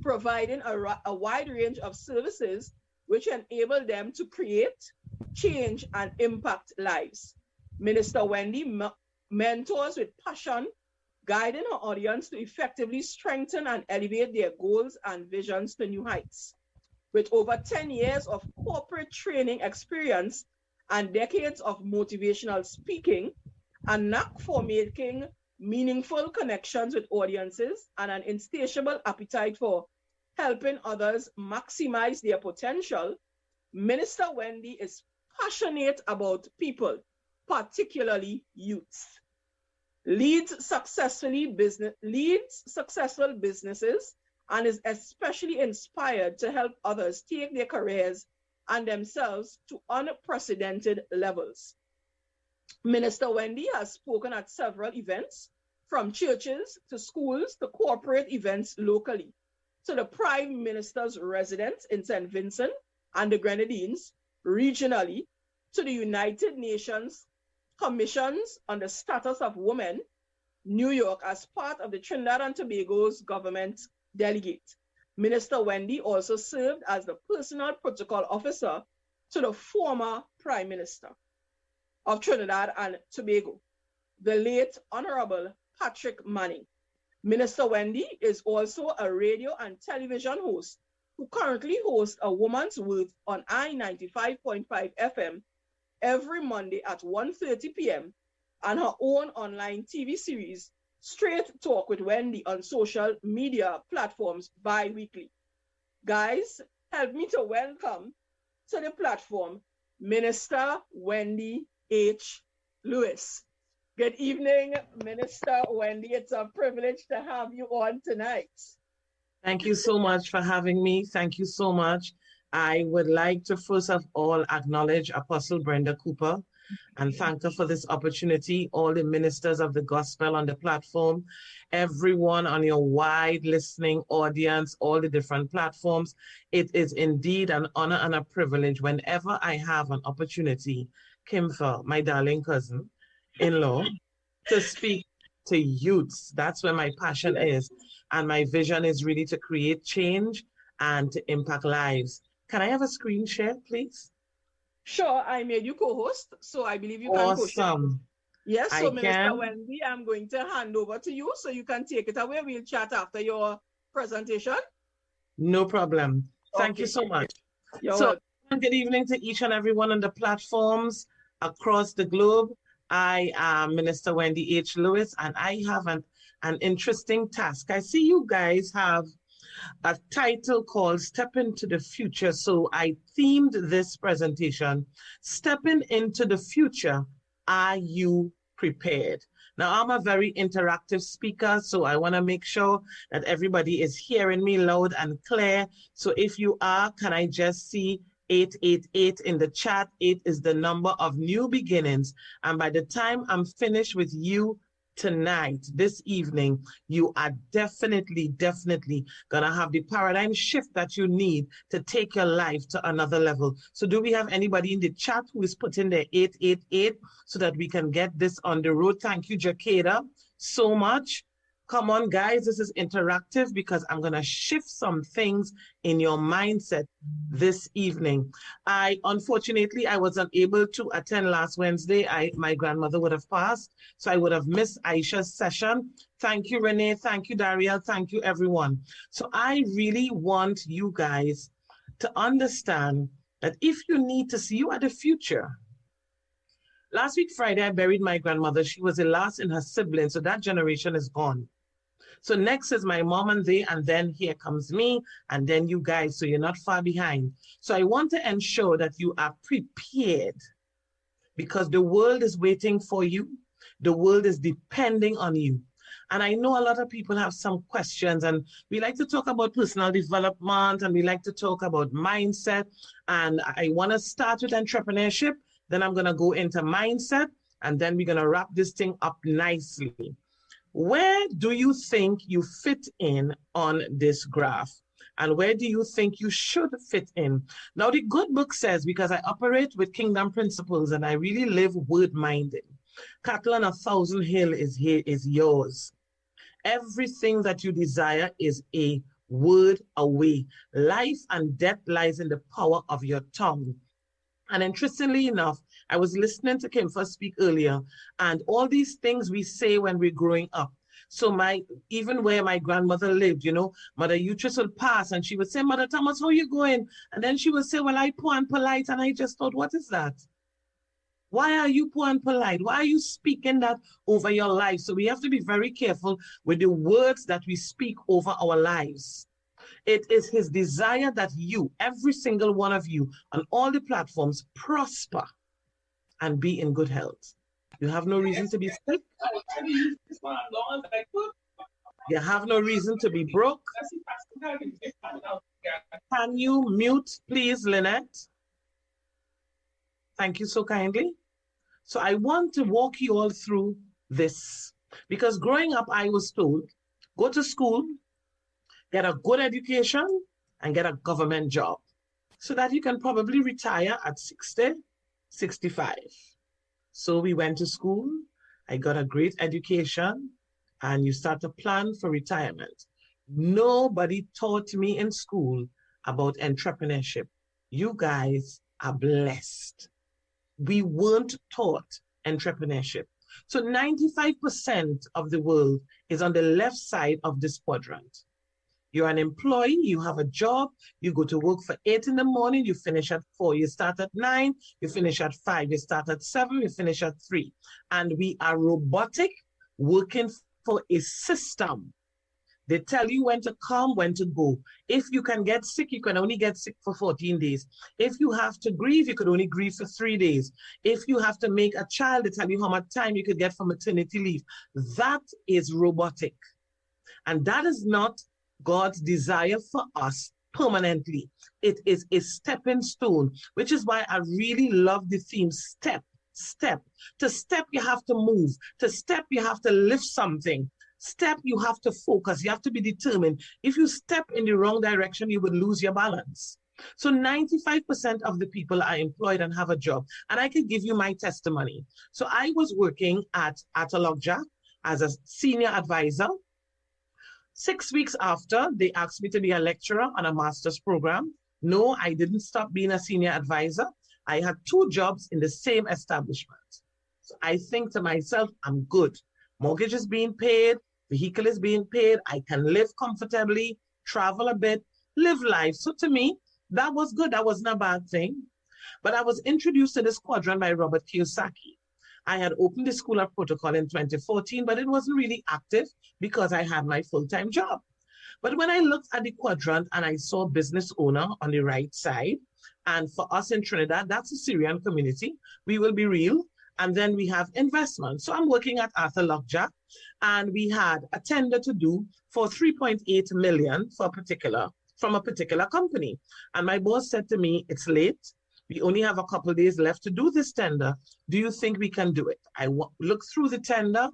providing a wide range of services which enable them to create, change, and impact lives. Minister Wendy mentors with passion, guiding her audience to effectively strengthen and elevate their goals and visions to new heights. With over 10 years of corporate training experience and decades of motivational speaking, a knack for making meaningful connections with audiences, and an insatiable appetite for helping others maximize their potential, Minister Wendy is passionate about people, particularly youths. Leads successful businesses and is especially inspired to help others take their careers and themselves to unprecedented levels. Minister Wendy has spoken at several events, from churches to schools to corporate events locally, to the Prime Minister's residence in St. Vincent and the Grenadines regionally, to the United Nations Commissions on the Status of Women, New York, as part of the Trinidad and Tobago's government delegate. Minister Wendy also served as the personal protocol officer to the former Prime Minister of Trinidad and Tobago, the late Honorable Patrick Manning. Minister Wendy is also a radio and television host who currently hosts A Woman's Worth on I 95.5 FM every Monday at 1:30 p.m. and her own online TV series, Straight Talk with Wendy, on social media platforms bi-weekly. Guys, help me to welcome to the platform Minister Wendy H. Lewis. Good evening, Minister Wendy. It's a privilege to have you on tonight. Thank you so much for having me. Thank you so much. I would like to first of all acknowledge Apostle Brenda Cooper and thank her for this opportunity, all the ministers of the gospel on the platform, everyone on your wide listening audience, all the different platforms. It is indeed an honor and a privilege whenever I have an opportunity, Kimfa, my darling cousin-in-law, to speak to youths. That's where my passion is. And my vision is really to create change and to impact lives. Can I have a screen share, please? Sure, I made you co-host, so I believe you can co-share. Awesome. Yes, so Minister can. Wendy, I'm going to hand over to you so you can take it away. We'll chat after your presentation. No problem. Thank you so much. You're so, welcome. good evening to each and everyone on the platforms across the globe. I am Minister Wendy H. Lewis, and I have an interesting task. I see you guys have a title called Step into the Future. So I themed this presentation, Stepping into the Future, Are You Prepared? Now, I'm a very interactive speaker, so I want to make sure that everybody is hearing me loud and clear. So if you are, can I just see 888 in the chat? 8 is the number of new beginnings. And by the time I'm finished with you tonight, this evening, you are definitely gonna have the paradigm shift that you need to take your life to another level. So do we have anybody in the chat who is putting their 888 so that we can get this on the road? Thank you, Jakeda, so much. Come on, guys, this is interactive because I'm gonna shift some things in your mindset this evening. Unfortunately, I wasn't able to attend last Wednesday. My grandmother would have passed, so I would have missed Aisha's session. Thank you, Renee. Thank you, Dariel. Thank you, everyone. So I really want you guys to understand that if you need to see, you are the future. Last week, Friday, I buried my grandmother. She was the last in her siblings, so that generation is gone. So next is my mom and they, and then here comes me, and then you guys, so you're not far behind. So I want to ensure that you are prepared because the world is waiting for you. The world is depending on you. And I know a lot of people have some questions, and we like to talk about personal development, and we like to talk about mindset. And I want to start with entrepreneurship. Then I'm going to go into mindset, and then we're going to wrap this thing up nicely. Where do you think you fit in on this graph? And where do you think you should fit in? Now, the good book says, because I operate with kingdom principles and I really live word-minded, cattle on 1,000 hill is yours. Everything that you desire is a word away. Life and death lies in the power of your tongue. And interestingly enough, I was listening to Kim first speak earlier, and all these things we say when we're growing up. So even where my grandmother lived, you know, Mother Utrus would pass and she would say, Mother Thomas, how you going? And then she would say, well, I poor and polite. And I just thought, what is that? Why are you poor and polite? Why are you speaking that over your life? So we have to be very careful with the words that we speak over our lives. It is his desire that you, every single one of you, on all the platforms, prosper and be in good health. You have no reason to be sick. You have no reason to be broke. Can you mute, please, Lynette? Thank you so kindly. So I want to walk you all through this. Because growing up, I was told, go to school, get a good education, and get a government job so that you can probably retire at 60, 65. So we went to school, I got a great education, and you start to plan for retirement. Nobody taught me in school about entrepreneurship. You guys are blessed. We weren't taught entrepreneurship. So 95% of the world is on the left side of this quadrant. You're an employee, you have a job, you go to work for 8 in the morning, you finish at 4, you start at 9, you finish at 5, you start at 7, you finish at 3. And we are robotic, working for a system. They tell you when to come, when to go. If you can get sick, you can only get sick for 14 days. If you have to grieve, you could only grieve for 3 days. If you have to make a child, they tell you how much time you could get for maternity leave. That is robotic. And that is not God's desire for us permanently. It is a stepping stone, which is why I really love the theme step, step. To step, you have to move. To step, you have to lift something. Step, you have to focus. You have to be determined. If you step in the wrong direction, you would lose your balance. So 95% of the people are employed and have a job. And I could give you my testimony. So I was working at Atalogja as a senior advisor. 6 weeks after, they asked me to be a lecturer on a master's program. No, I didn't stop being a senior advisor. I had 2 jobs in the same establishment. So I think to myself, I'm good. Mortgage is being paid, vehicle is being paid, I can live comfortably, travel a bit, live life. So to me, that was good. That wasn't a bad thing. But I was introduced to this quadrant by Robert Kiyosaki. I had opened the School of Protocol in 2014, but it wasn't really active because I had my full-time job. But when I looked at the quadrant and I saw business owner on the right side, and for us in Trinidad, that's a Syrian community, we will be real. And then we have investment. So I'm working at Arthur Lockjack, and we had a tender to do for 3.8 million from a particular company. And my boss said to me, it's late. We only have a couple of days left to do this tender. Do you think we can do it? I looked through the tender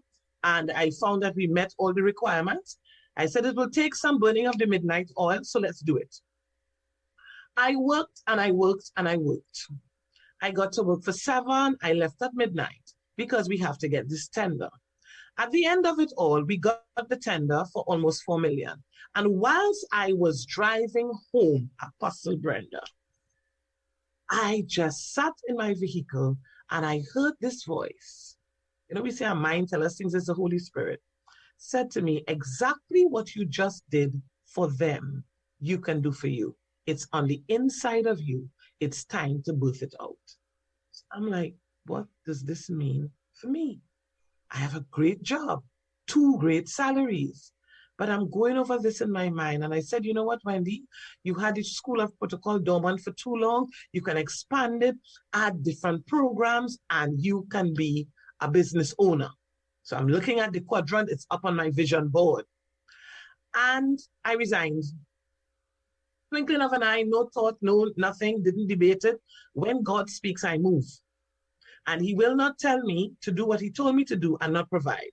and I found that we met all the requirements. I said it will take some burning of the midnight oil, so let's do it. I worked and I worked and I worked. I got to work for 7, I left at midnight because we have to get this tender. At the end of it all, we got the tender for almost 4 million. And whilst I was driving home, Apostle Brenda, I just sat in my vehicle and I heard this voice. You know, we say our mind tells us things, it's the Holy Spirit. Said to me, exactly what you just did for them, you can do for you. It's on the inside of you. It's time to birth it out. So I'm like, what does this mean for me? I have a great job, 2 great salaries, but I'm going over this in my mind. And I said, you know what, Wendy, you had the School of Protocol dormant for too long. You can expand it, add different programs, and you can be a business owner. So I'm looking at the quadrant. It's up on my vision board. And I resigned. Twinkling of an eye, no thought, no nothing, didn't debate it. When God speaks, I move. And he will not tell me to do what he told me to do and not provide.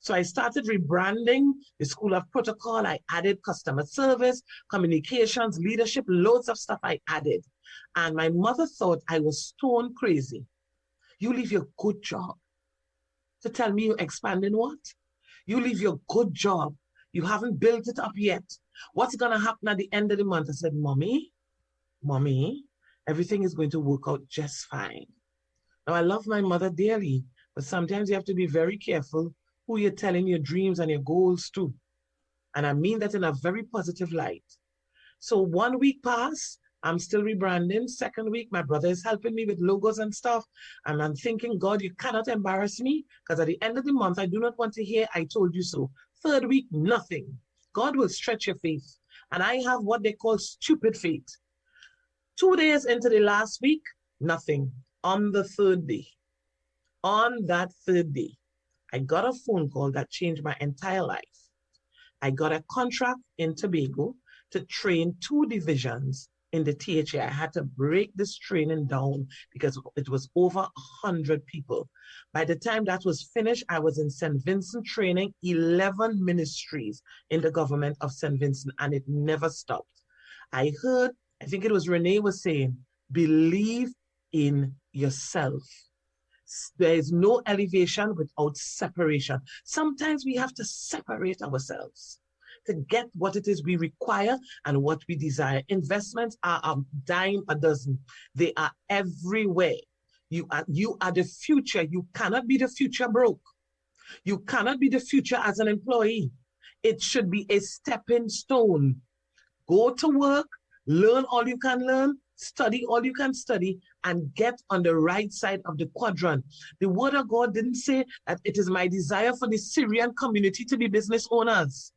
So I started rebranding the School of Protocol. I added customer service, communications, leadership, loads of stuff I added. And my mother thought I was stone crazy. You leave your good job to tell me you're expanding what? You leave your good job. You haven't built it up yet. What's going to happen at the end of the month? I said, Mommy, everything is going to work out just fine. Now, I love my mother dearly, but sometimes you have to be very careful who you're telling your dreams and your goals to. And I mean that in a very positive light. So 1 week passed, I'm still rebranding. 2nd week, my brother is helping me with logos and stuff. And I'm thinking, God, you cannot embarrass me, because at the end of the month, I do not want to hear, I told you so. 3rd week, nothing. God will stretch your faith. And I have what they call stupid faith. 2 days into the last week, nothing. On the 3rd day, on that 3rd day, I got a phone call that changed my entire life. I got a contract in Tobago to train 2 divisions in the THA. I had to break this training down because it was over 100 people. By the time that was finished, I was in St. Vincent training 11 ministries in the government of St. Vincent, and it never stopped. I heard, I think it was Renee was saying, believe in yourself. There is no elevation without separation. Sometimes we have to separate ourselves to get what it is we require and what we desire. Investments are a dime a dozen. They are everywhere. You are the future. You cannot be the future broke. You cannot be the future as an employee. It should be a stepping stone. Go to work, learn all you can learn, study all you can study, and get on the right side of the quadrant. The word of God didn't say that it is my desire for the Syrian community to be business owners,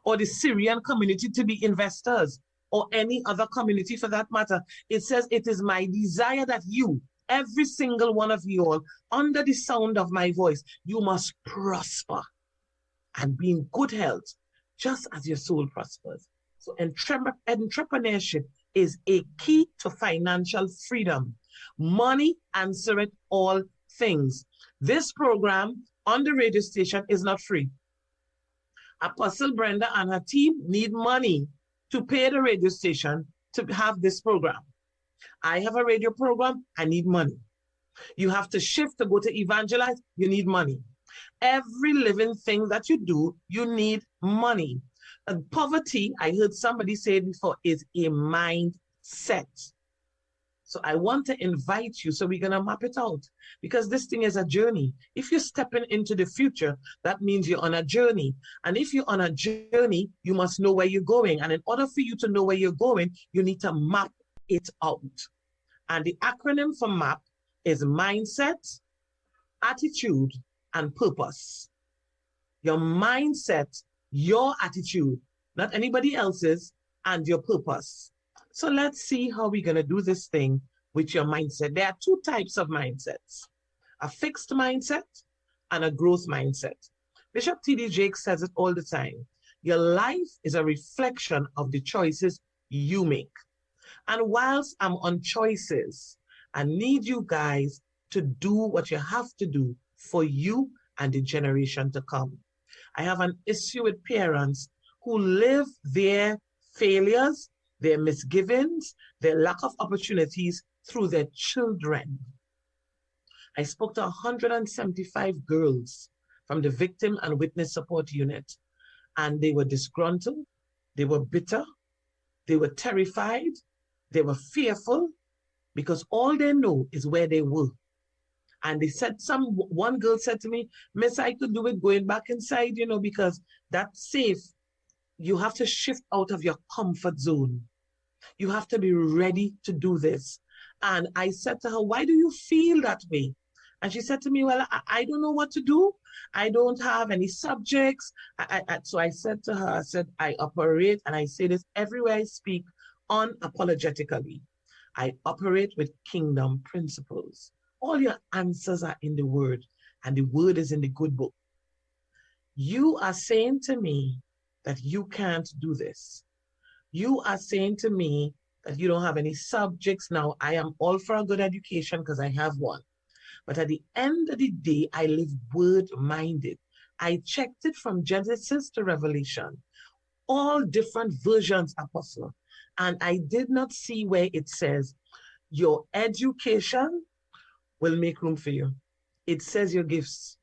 or the Syrian community to be investors, or any other community for that matter. It says it is my desire that you, every single one of you all, under the sound of my voice, you must prosper and be in good health, just as your soul prospers. So entrepreneurship is a key to financial freedom. Money answereth all things. This program on the radio station is not free. Apostle Brenda and her team need money to pay the radio station to have this program. I have a radio program, I need money. You have to shift to go to evangelize, you need money. Every living thing that you do, you need money. And poverty, I heard somebody say it before, is a mindset. So I want to invite you, so we're going to map it out, because this thing is a journey. If you're stepping into the future, that means you're on a journey. And if you're on a journey, you must know where you're going. And in order for you to know where you're going, you need to map it out. And the acronym for MAP is mindset, attitude, and purpose. Your mindset, your attitude, not anybody else's, and your purpose. So let's see how we're going to do this thing with your mindset. There are two types of mindsets, a fixed mindset and a growth mindset. Bishop T.D. Jakes says it all the time. Your life is a reflection of the choices you make. And whilst I'm on choices, I need you guys to do what you have to do for you and the generation to come. I have an issue with parents who live their failures, their misgivings, their lack of opportunities through their children. I spoke to 175 girls from the Victim and Witness Support Unit, and they were disgruntled, they were bitter, they were terrified, they were fearful, because all they know is where they were. And they said, one girl said to me, Miss, I could do it going back inside, you know, because that's safe. You have to shift out of your comfort zone. You have to be ready to do this. And I said to her, why do you feel that way? And she said to me, well, I don't know what to do. I don't have any subjects. So I said to her, I said, I operate, and I say this everywhere I speak, unapologetically. I operate with kingdom principles. All your answers are in the word, and the word is in the good book. You are saying to me that you can't do this. You are saying to me that you don't have any subjects. Now, I am all for a good education because I have one. But at the end of the day, I live word-minded. I checked it from Genesis to Revelation, all different versions, Apostle. And I did not see where it says your education will make room for you. It says your gifts.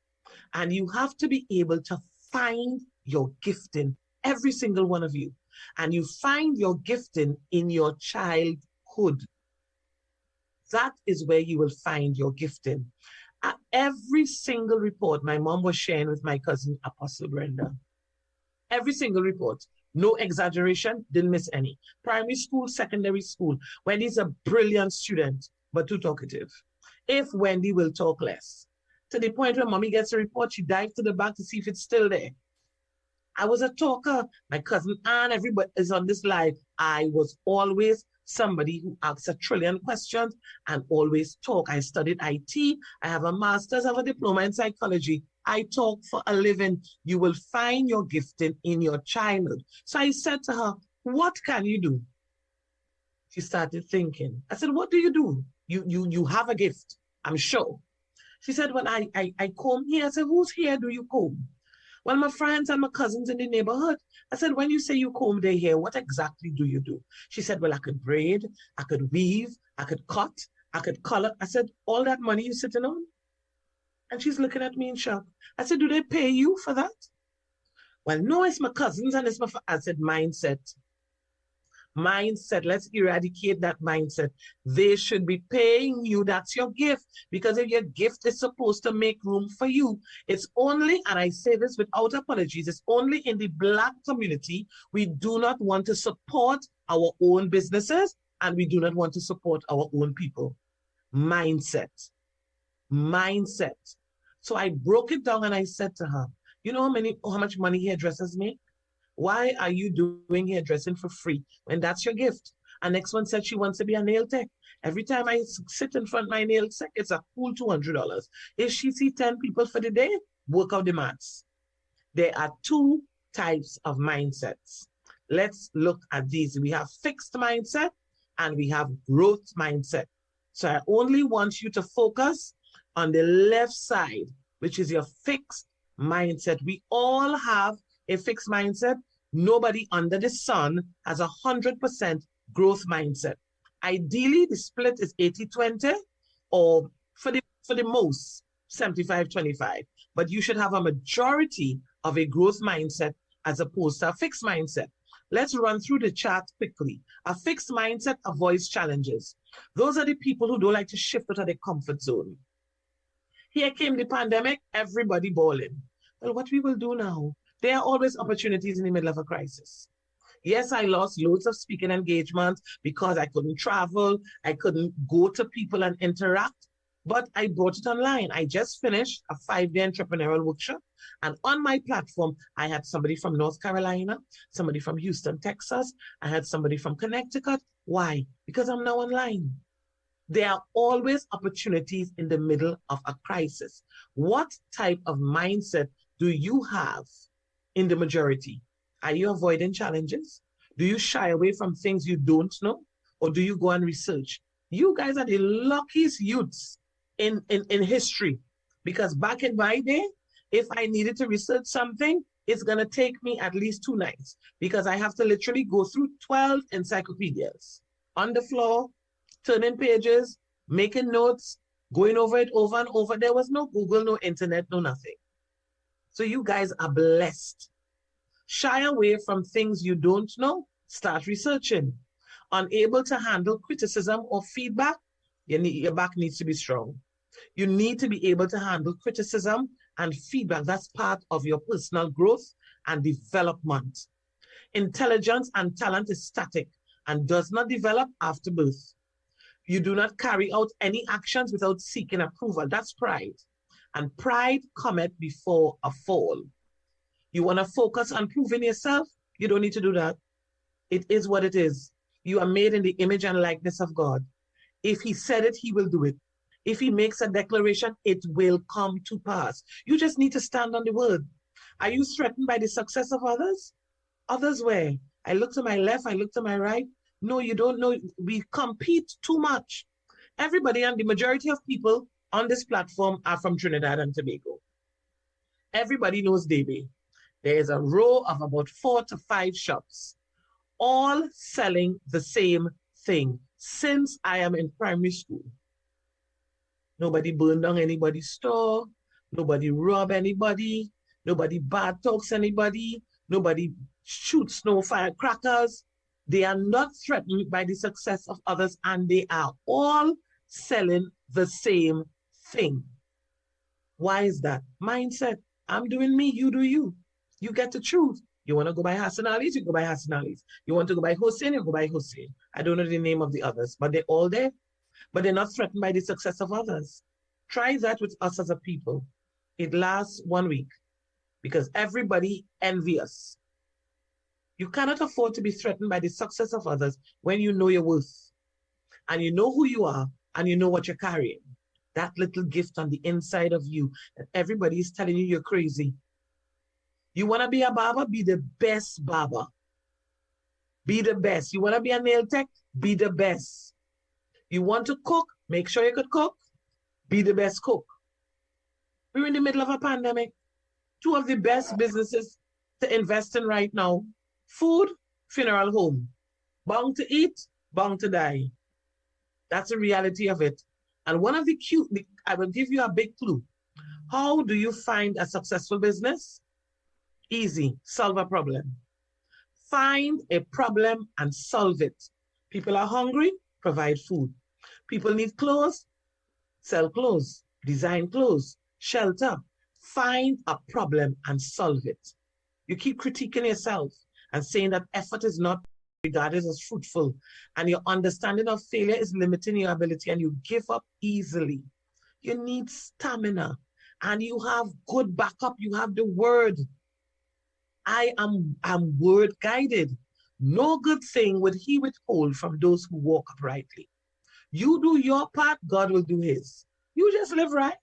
And you have to be able to find your gifting, every single one of you. And you find your gifting in your childhood. That is where you will find your gifting. At every single report my mom was sharing with my cousin, Apostle Brenda. Every single report. No exaggeration, didn't miss any. Primary school, secondary school. Wendy's a brilliant student, but too talkative. If Wendy will talk less. To the point where mommy gets a report, she dives to the back to see if it's still there. I was a talker. My cousin Anne, everybody is on this live. I was always somebody who asks a trillion questions and always talk. I studied IT. I have a master's, I have a diploma in psychology. I talk for a living. You will find your gifting in your childhood. So I said to her, what can you do? She started thinking. I said, what do you do? You have a gift, I'm sure. She said, well, I comb here. I said, whose hair do you comb? Well, my friends and my cousins in the neighborhood. I said, when you say you comb their hair, what exactly do you do? She said, well, I could braid, I could weave, I could cut, I could color. I said, all that money you sitting on? And she's looking at me in shock. I said, do they pay you for that? Well, no, it's my cousins and it's my, I said, mindset. mindset. Let's eradicate that mindset. They should be paying you. That's your gift. Because if your gift is supposed to make room for you, it's only, and I say this without apologies, it's only in the Black community we do not want to support our own businesses and we do not want to support our own people. Mindset. Mindset. So I broke it down and I said to her, you know how much money hairdressers make? Why are you doing hairdressing for free when that's your gift? And next one said she wants to be a nail tech. Every time I sit in front of my nail tech, it's a cool $200. If she see 10 people for the day, work out the maths. There are two types of mindsets. Let's look at these. We have fixed mindset and we have growth mindset. So I only want you to focus on the left side, which is your fixed mindset. We all have a fixed mindset. Nobody under the sun has 100% growth mindset. Ideally, the split is 80-20 or for the most, 75-25. But you should have a majority of a growth mindset as opposed to a fixed mindset. Let's run through the chart quickly. A fixed mindset avoids challenges. Those are the people who don't like to shift out of their comfort zone. Here came the pandemic, everybody bawling. Well, what we will do now? There are always opportunities in the middle of a crisis. Yes, I lost loads of speaking engagements because I couldn't travel, I couldn't go to people and interact, but I brought it online. I just finished a 5-day entrepreneurial workshop, and on my platform, I had somebody from North Carolina, somebody from Houston, Texas, I had somebody from Connecticut. Why? Because I'm now online. There are always opportunities in the middle of a crisis. What type of mindset do you have in the majority? Are you avoiding challenges? Do you shy away from things you don't know? Or do you go and research? You guys are the luckiest youths in history. Because back in my day, if I needed to research something, it's going to take me at least 2 nights because I have to literally go through 12 encyclopedias on the floor, turning pages, making notes, going over it over and over. There was no Google, no internet, no nothing. So you guys are blessed. Shy away from things you don't know, start researching. Unable to handle criticism or feedback, your back needs to be strong. You need to be able to handle criticism and feedback. That's part of your personal growth and development. Intelligence and talent is static and does not develop after birth. You do not carry out any actions without seeking approval. That's pride. And pride cometh before a fall. You want to focus on proving yourself? You don't need to do that. It is what it is. You are made in the image and likeness of God. If he said it, he will do it. If he makes a declaration, it will come to pass. You just need to stand on the word. Are you threatened by the success of others? Others where? I look to my left, I look to my right. No, you don't know. We compete too much. Everybody and the majority of people on this platform are from Trinidad and Tobago. Everybody knows Debe. There is a row of about 4 to 5 shops, all selling the same thing since I am in primary school. Nobody burned down anybody's store. Nobody robbed anybody. Nobody bad talks anybody. Nobody shoots no firecrackers. They are not threatened by the success of others, and they are all selling the same thing. Why is that? Mindset. I'm doing me, you do you. You get to choose. You want to go by Hassan Ali's, you go by Hassan Ali's. You want to go by Hussein, you go by Hussein. I don't know the name of the others, but they're all there. But they're not threatened by the success of others. Try that with us as a people. It lasts 1 week because everybody envious. You cannot afford to be threatened by the success of others when you know your worth and you know who you are and you know what you're carrying. That little gift on the inside of you that everybody is telling you you're crazy. You want to be a barber? Be the best barber. Be the best. You want to be a nail tech? Be the best. You want to cook? Make sure you could cook. Be the best cook. We're in the middle of a pandemic. 2 of the best businesses to invest in right now. Food, funeral home. Bound to eat, bound to die. That's the reality of it. And one of the I will give you a big clue. How do you find a successful business? Easy, solve a problem. Find a problem and solve it. People are hungry, provide food. People need clothes, sell clothes, design clothes, shelter. Find a problem and solve it. You keep critiquing yourself and saying that effort is not regarded as fruitful, and your understanding of failure is limiting your ability, and you give up easily. You need stamina, and you have good backup. You have the word. I'm word guided. No good thing would he withhold from those who walk uprightly. You do your part, God will do his. You just live right.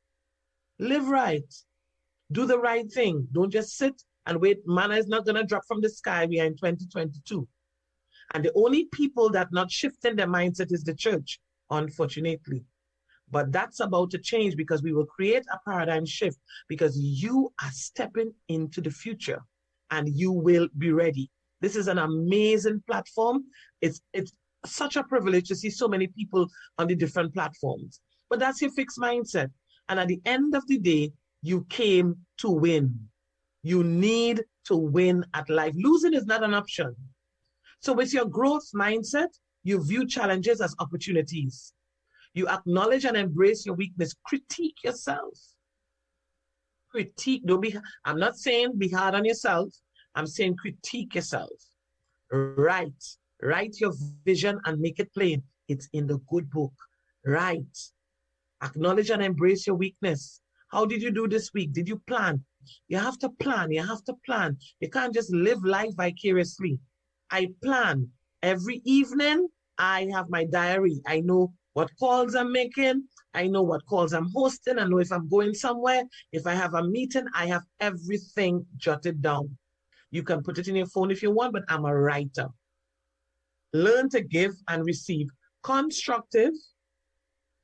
Live right. Do the right thing. Don't just sit and wait. Manna is not going to drop from the sky. We are in 2022. And the only people that not shifting their mindset is the church, unfortunately. But that's about to change, because we will create a paradigm shift, because you are stepping into the future and you will be ready. This is an amazing platform. It's such a privilege to see so many people on the different platforms. But that's your fixed mindset. And at the end of the day, you came to win. You need to win at life. Losing is not an option. So with your growth mindset, you view challenges as opportunities. You acknowledge and embrace your weakness. Critique yourself. Critique. I'm not saying be hard on yourself. I'm saying critique yourself. Write your vision and make it plain. It's in the good book. Write. Acknowledge and embrace your weakness. How did you do this week? Did you plan? You have to plan. You have to plan. You can't just live life vicariously. I plan. Every evening, I have my diary. I know what calls I'm making. I know what calls I'm hosting. I know if I'm going somewhere. If I have a meeting, I have everything jotted down. You can put it in your phone if you want, but I'm a writer. Learn to give and receive constructive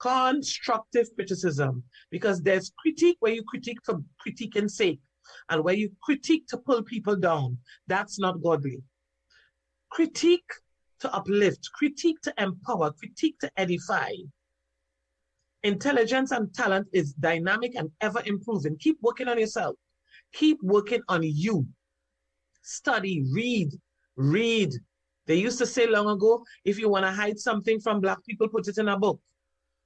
criticism, because there's critique where you critique for critiquing's sake, and where you critique to pull people down. That's not godly. Critique to uplift, critique to empower, critique to edify. Intelligence and talent is dynamic and ever improving. Keep working on yourself. Keep working on you. Study, read. They used to say long ago, if you want to hide something from Black people, put it in a book.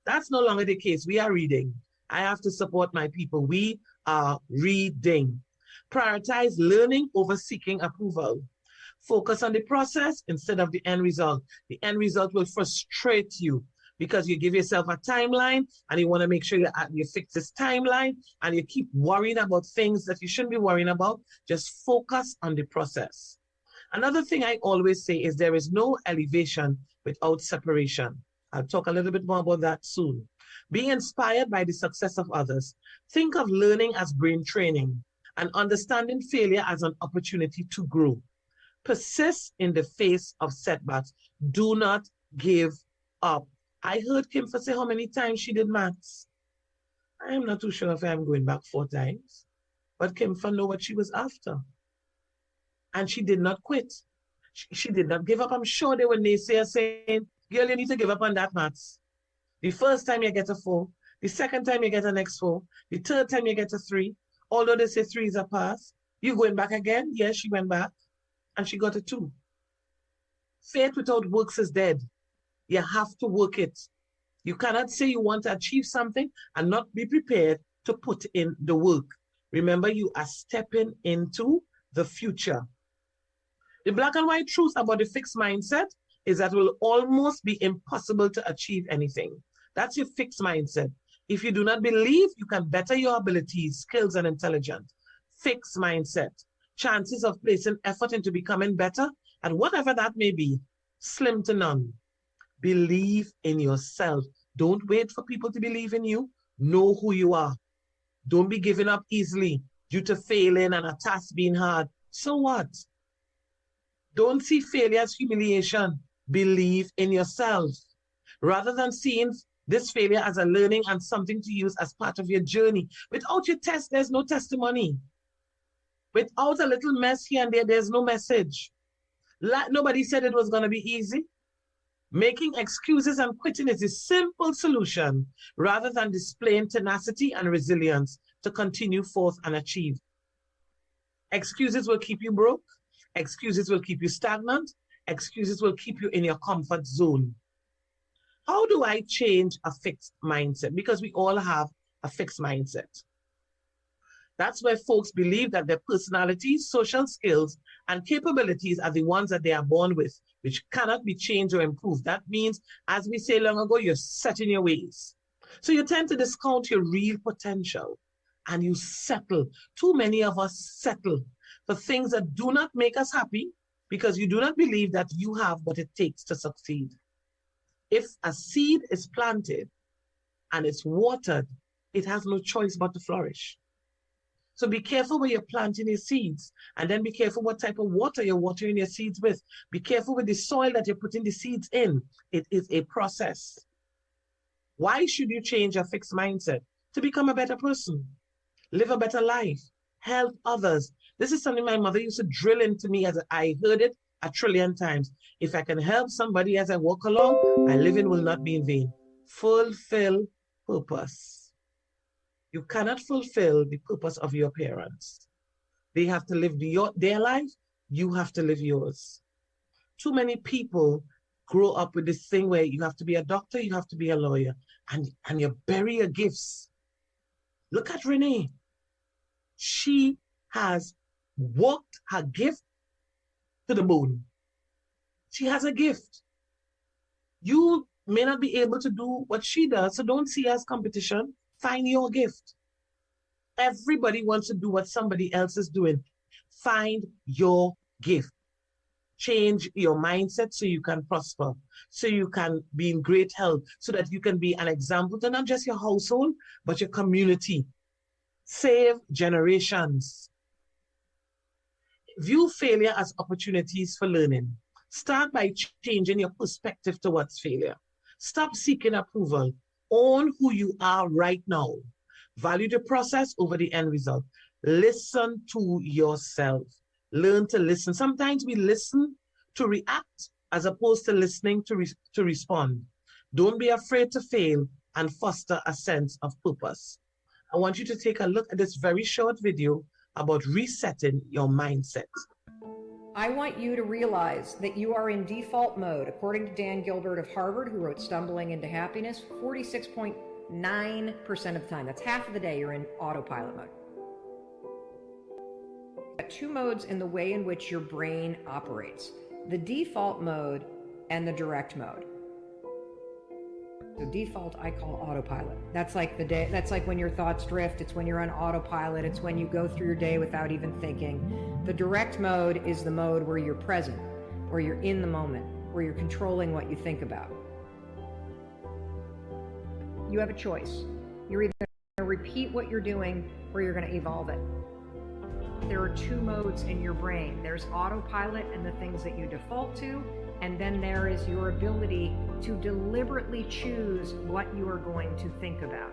That's no longer the case. We are reading. I have to support my people. We are reading. Prioritize learning over seeking approval. Focus on the process instead of the end result. The end result will frustrate you because you give yourself a timeline and you want to make sure you fix this timeline, and you keep worrying about things that you shouldn't be worrying about. Just focus on the process. Another thing I always say is there is no elevation without separation. I'll talk a little bit more about that soon. Be inspired by the success of others. Think of learning as brain training and understanding failure as an opportunity to grow. Persist in the face of setbacks. Do not give up. I heard Kimfa say how many times she did maths. I am not too sure if I'm going back 4 times, but Kimfa know what she was after. And she did not quit. She did not give up. I'm sure there were naysayers saying, girl, you need to give up on that maths. The first time you get a 4, the second time you get an next 4, the third time you get a 3, although they say 3 is a pass. You going back again? Yes, she went back and she got a 2. Faith without works is dead. You have to work it. You cannot say you want to achieve something and not be prepared to put in the work. Remember, you are stepping into the future. The black and white truth about the fixed mindset is that it will almost be impossible to achieve anything. That's your fixed mindset. If you do not believe you can better your abilities, skills, and intelligence, fixed mindset, chances of placing effort into becoming better, and whatever that may be, slim to none. Believe in yourself. Don't wait for people to believe in you. Know who you are. Don't be giving up easily due to failing and a task being hard. So what? Don't see failure as humiliation. Believe in yourself. Rather than seeing this failure as a learning and something to use as part of your journey. Without your test, there's no testimony. Without a little mess here and there, there's no message. Nobody said it was going to be easy. Making excuses and quitting is a simple solution rather than displaying tenacity and resilience to continue forth and achieve. Excuses will keep you broke. Excuses will keep you stagnant. Excuses will keep you in your comfort zone. How do I change a fixed mindset? Because we all have a fixed mindset. That's where folks believe that their personalities, social skills, and capabilities are the ones that they are born with, which cannot be changed or improved. That means, as we say long ago, you're set in your ways. So you tend to discount your real potential and you settle. Too many of us settle for things that do not make us happy because you do not believe that you have what it takes to succeed. If a seed is planted and it's watered, it has no choice but to flourish. So be careful where you're planting your seeds, and then be careful what type of water you're watering your seeds with. Be careful with the soil that you're putting the seeds in. It is a process. Why should you change your fixed mindset? To become a better person, live a better life, help others. This is something my mother used to drill into me as I heard it 1,000,000,000 times. If I can help somebody as I walk along, my living will not be in vain. Fulfill purpose. You cannot fulfill the purpose of your parents. They have to live their life. You have to live yours. Too many people grow up with this thing where you have to be a doctor, you have to be a lawyer, and you bury your gifts. Look at Renee. She has worked her gift to the bone. She has a gift. You may not be able to do what she does, so don't see as competition. Find your gift. Everybody wants to do what somebody else is doing. Find your gift. Change your mindset so you can prosper, so you can be in great health, so that you can be an example to not just your household, but your community. Save generations. View failure as opportunities for learning. Start by changing your perspective towards failure. Stop seeking approval. Own who you are right now. Value the process over the end result. Listen to yourself. Learn to listen. Sometimes we listen to react as opposed to listening to respond. Don't be afraid to fail and foster a sense of purpose. I want you to take a look at this very short video about resetting your mindset. I want you to realize that you are in default mode. According to Dan Gilbert of Harvard, who wrote Stumbling into Happiness, 46.9% of the time, that's half of the day, you're in autopilot mode. Got two modes in the way in which your brain operates: the default mode and the direct mode. So default I call autopilot. That's like the day, that's like when your thoughts drift, it's when you're on autopilot, it's when you go through your day without even thinking. The direct mode is the mode where you're present, where you're in the moment, where you're controlling what you think about. You have a choice. You're either going to repeat what you're doing or you're going to evolve it. There are two modes in your brain. There's autopilot and the things that you default to, and then there is your ability to deliberately choose what you are going to think about.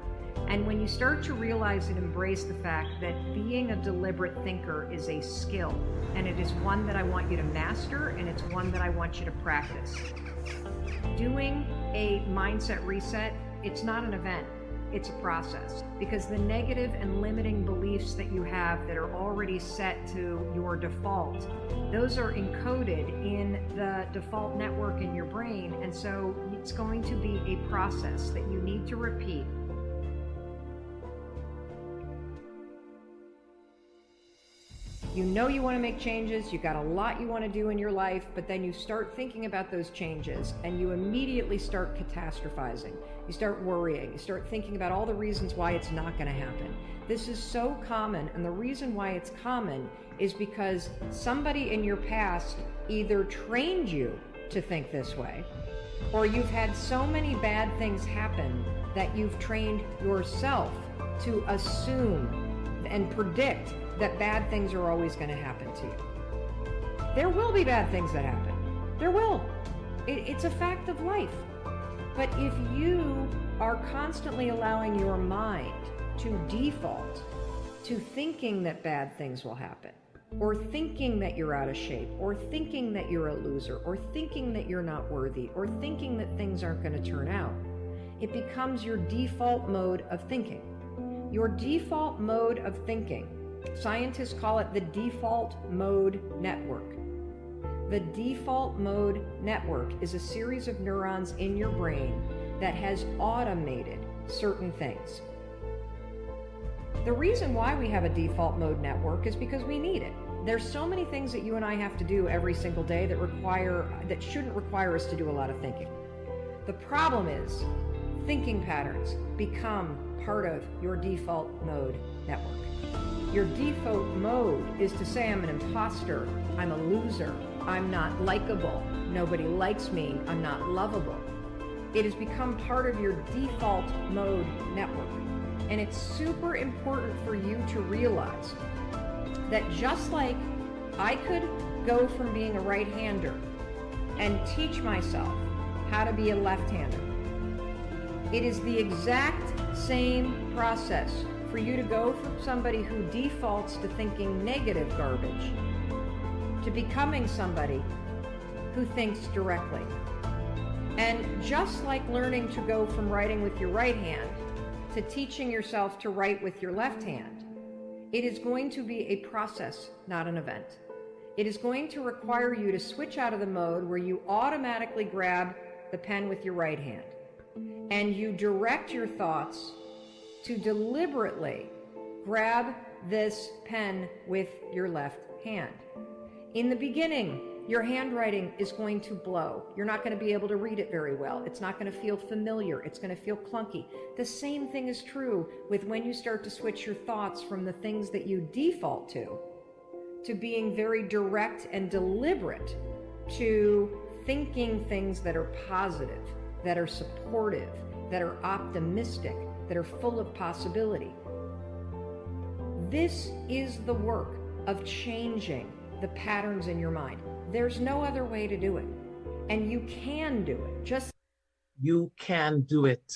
And when you start to realize and embrace the fact that being a deliberate thinker is a skill, and it is one that I want you to master, and it's one that I want you to practice. Doing a mindset reset, it's not an event. It's a process, because the negative and limiting beliefs that you have that are already set to your default, those are encoded in the default network in your brain. And so it's going to be a process that you need to repeat. You know you want to make changes, you got a lot you want to do in your life, but then you start thinking about those changes and you immediately start catastrophizing. You start worrying, you start thinking about all the reasons why it's not going to happen. This is so common, and the reason why it's common is because somebody in your past either trained you to think this way, or you've had so many bad things happen that you've trained yourself to assume and predict that bad things are always going to happen to you. There will be bad things that happen. There will. It's a fact of life. But if you are constantly allowing your mind to default to thinking that bad things will happen, or thinking that you're out of shape, or thinking that you're a loser, or thinking that you're not worthy, or thinking that things aren't going to turn out, it becomes your default mode of thinking. Your default mode of thinking, scientists call it the default mode network. The default mode network is a series of neurons in your brain that has automated certain things. The reason why we have a default mode network is because we need it. There's so many things that you and I have to do every single day that shouldn't require us to do a lot of thinking. The problem is thinking patterns become part of your default mode network. Your default mode is to say I'm an imposter, I'm a loser, I'm not likable, nobody likes me, I'm not lovable. It has become part of your default mode network. And it's super important for you to realize that just like I could go from being a right-hander and teach myself how to be a left-hander, it is the exact same process for you to go from somebody who defaults to thinking negative garbage to becoming somebody who thinks directly. And just like learning to go from writing with your right hand to teaching yourself to write with your left hand, it is going to be a process, not an event. It is going to require you to switch out of the mode where you automatically grab the pen with your right hand and you direct your thoughts to deliberately grab this pen with your left hand. In the beginning, your handwriting is going to blow. You're not going to be able to read it very well. It's not going to feel familiar. It's going to feel clunky. The same thing is true with when you start to switch your thoughts from the things that you default to being very direct and deliberate, to thinking things that are positive, that are supportive, that are optimistic, that are full of possibility. This is the work of changing the patterns in your mind. There's no other way to do it. And you can do it. You can do it.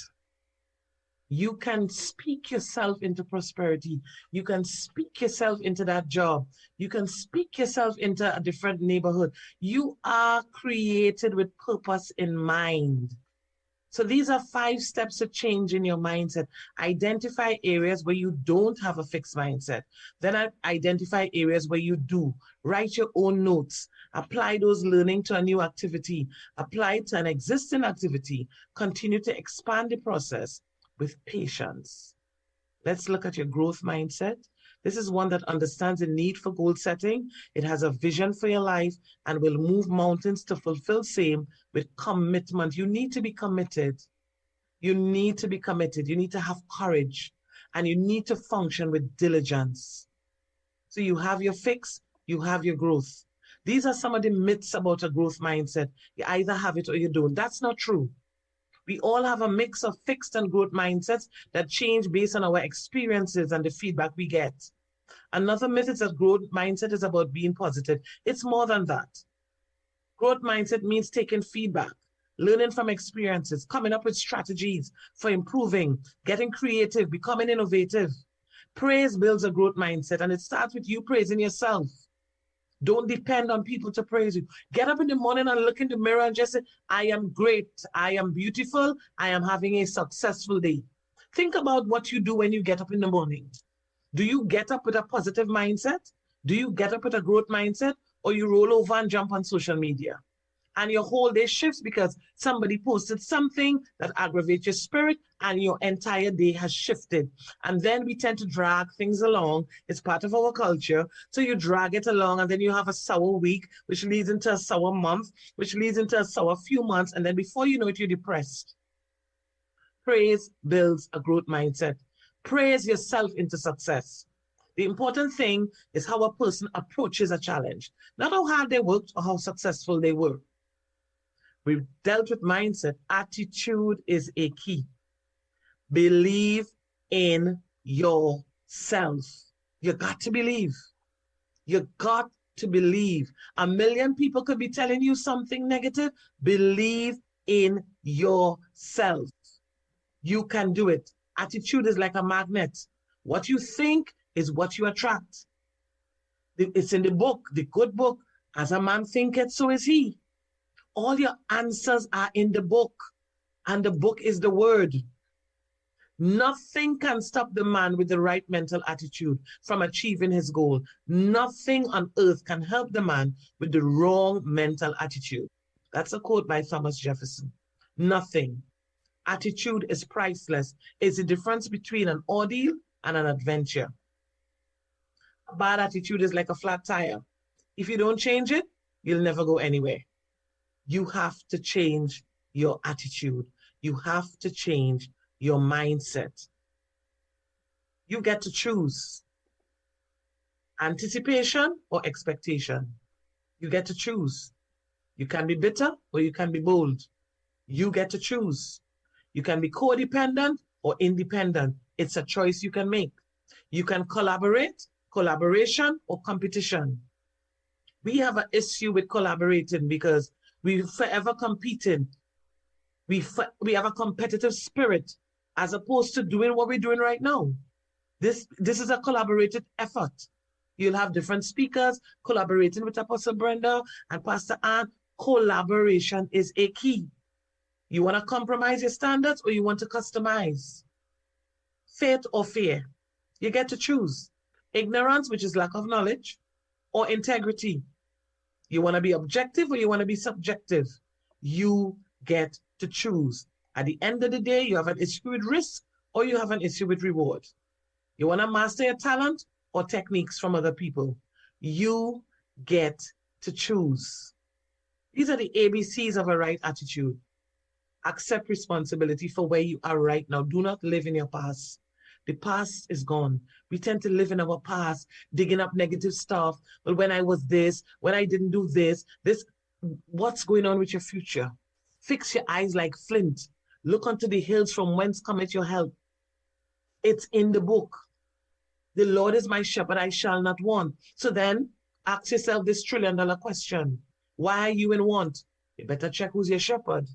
You can speak yourself into prosperity. You can speak yourself into that job. You can speak yourself into a different neighborhood. You are created with purpose in mind. So these are 5 steps to change in your mindset. Identify areas where you don't have a fixed mindset. Then identify areas where you do. Write your own notes. Apply those learning to a new activity. Apply it to an existing activity. Continue to expand the process with patience. Let's look at your growth mindset. This is one that understands the need for goal setting. It has a vision for your life and will move mountains to fulfill same with commitment. You need to be committed. You need to be committed. You need to have courage and you need to function with diligence. So you have your fix, you have your growth. These are some of the myths about a growth mindset. You either have it or you don't. That's not true. We all have a mix of fixed and growth mindsets that change based on our experiences and the feedback we get. Another myth is that growth mindset is about being positive. It's more than that. Growth mindset means taking feedback, learning from experiences, coming up with strategies for improving, getting creative, becoming innovative. Praise builds a growth mindset, and it starts with you praising yourself. Don't depend on people to praise you. Get up in the morning and look in the mirror and just say, I am great, I am beautiful, I am having a successful day. Think about what you do when you get up in the morning. Do you get up with a positive mindset? Do you get up with a growth mindset? Or you roll over and jump on social media? And your whole day shifts because somebody posted something that aggravates your spirit and your entire day has shifted. And then we tend to drag things along. It's part of our culture. So you drag it along and then you have a sour week, which leads into a sour month, which leads into a sour few months. And then before you know it, you're depressed. Praise builds a growth mindset. Praise yourself into success. The important thing is how a person approaches a challenge, not how hard they worked or how successful they were. We've dealt with mindset. Attitude is a key. Believe in yourself. You got to believe. You got to believe. 1 million people could be telling you something negative. Believe in yourself. You can do it. Attitude is like a magnet. What you think is what you attract. It's in the book, the good book. As a man thinketh, so is he. All your answers are in the book, and the book is the word. Nothing can stop the man with the right mental attitude from achieving his goal. Nothing on earth can help the man with the wrong mental attitude. That's a quote by Thomas Jefferson. Nothing. Attitude is priceless. It's the difference between an ordeal and an adventure. A bad attitude is like a flat tire. If you don't change it, you'll never go anywhere. You have to change your attitude. You have to change your mindset. You get to choose anticipation or expectation. You get to choose. You can be bitter or you can be bold. You get to choose. You can be codependent or independent. It's a choice you can make. You can collaborate, collaboration, or competition. We have an issue with collaborating because we're forever competing. We have a competitive spirit as opposed to doing what we're doing right now. This is a collaborated effort. You'll have different speakers collaborating with Apostle Brenda and Pastor Ann. Collaboration is a key. You want to compromise your standards or you want to customize? Faith or fear? You get to choose. Ignorance, which is lack of knowledge, or integrity. You want to be objective or you want to be subjective? You get to choose. At the end of the day, you have an issue with risk or you have an issue with reward. You want to master your talent or techniques from other people? You get to choose. These are the ABCs of a right attitude. Accept responsibility for where you are right now. Do not live in your past. The past is gone. We tend to live in our past, digging up negative stuff. But when I was this, when I didn't do this, what's going on with your future? Fix your eyes like flint. Look unto the hills from whence cometh your help. It's in the book. The Lord is my shepherd, I shall not want. So then ask yourself this $1 trillion question. Why are you in want? You better check who's your shepherd.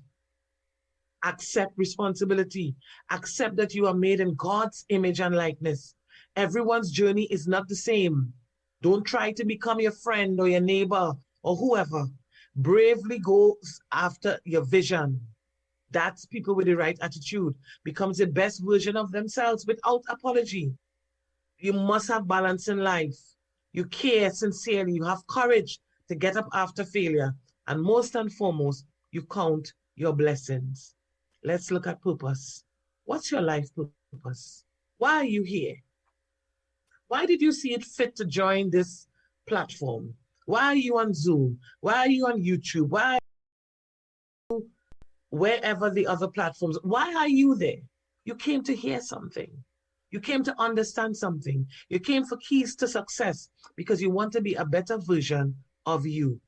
Accept responsibility. Accept that you are made in God's image and likeness. Everyone's journey is not the same. Don't try to become your friend or your neighbor or whoever. Bravely go after your vision. That's people with the right attitude. Becomes the best version of themselves without apology. You must have balance in life. You care sincerely. You have courage to get up after failure. And most and foremost, you count your blessings. Let's look at purpose. What's your life purpose? Why are you here? Why did you see it fit to join this platform? Why are you on Zoom? Why are you on YouTube? Why are you wherever the other platforms? Why are you there? You came to hear something. You came to understand something. You came for keys to success because you want to be a better version of you.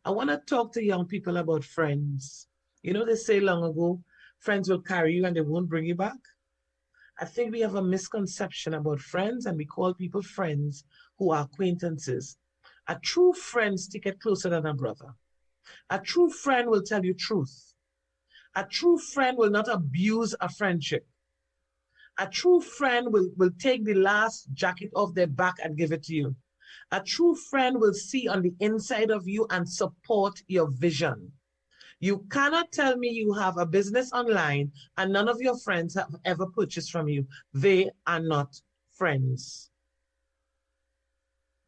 I want to talk to young people about friends. You know, they say long ago, friends will carry you and they won't bring you back. I think we have a misconception about friends and we call people friends who are acquaintances. A true friend sticks closer than a brother. A true friend will tell you truth. A true friend will not abuse a friendship. A true friend will take the last jacket off their back and give it to you. A true friend will see on the inside of you and support your vision. You cannot tell me you have a business online and none of your friends have ever purchased from you. They are not friends.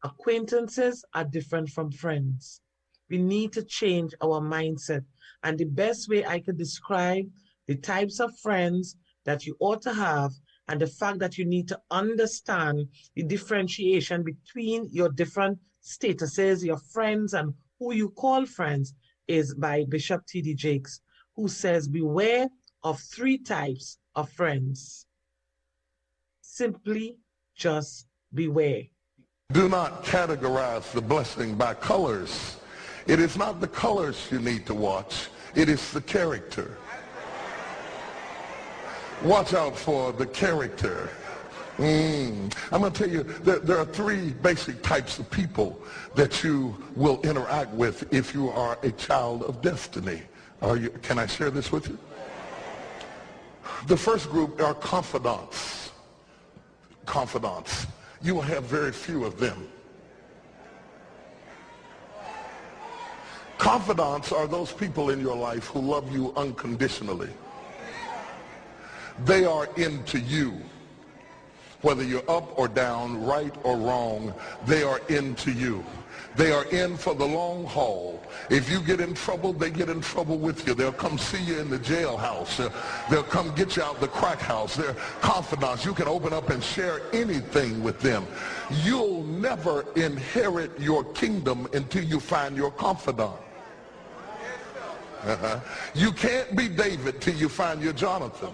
Acquaintances are different from friends. We need to change our mindset. And the best way I could describe the types of friends that you ought to have and the fact that you need to understand the differentiation between your different statuses, your friends, and who you call friends is by Bishop T.D. Jakes, who says, beware of 3 types of friends. Simply just beware. Do not categorize the blessing by colors. It is not the colors you need to watch. It is the character. Watch out for the character. I'm going to tell you, there are 3 basic types of people that you will interact with if you are a child of destiny. Can I share this with you? The first group are confidants. Confidants. You will have very few of them. Confidants are those people in your life who love you unconditionally. They are into you. Whether you're up or down, right or wrong, they are into you. They are in for the long haul. If you get in trouble, they get in trouble with you. They'll come see you in the jailhouse. They'll come get you out the crack house. They're confidants. You can open up and share anything with them. You'll never inherit your kingdom until you find your confidant. You can't be David till you find your Jonathan.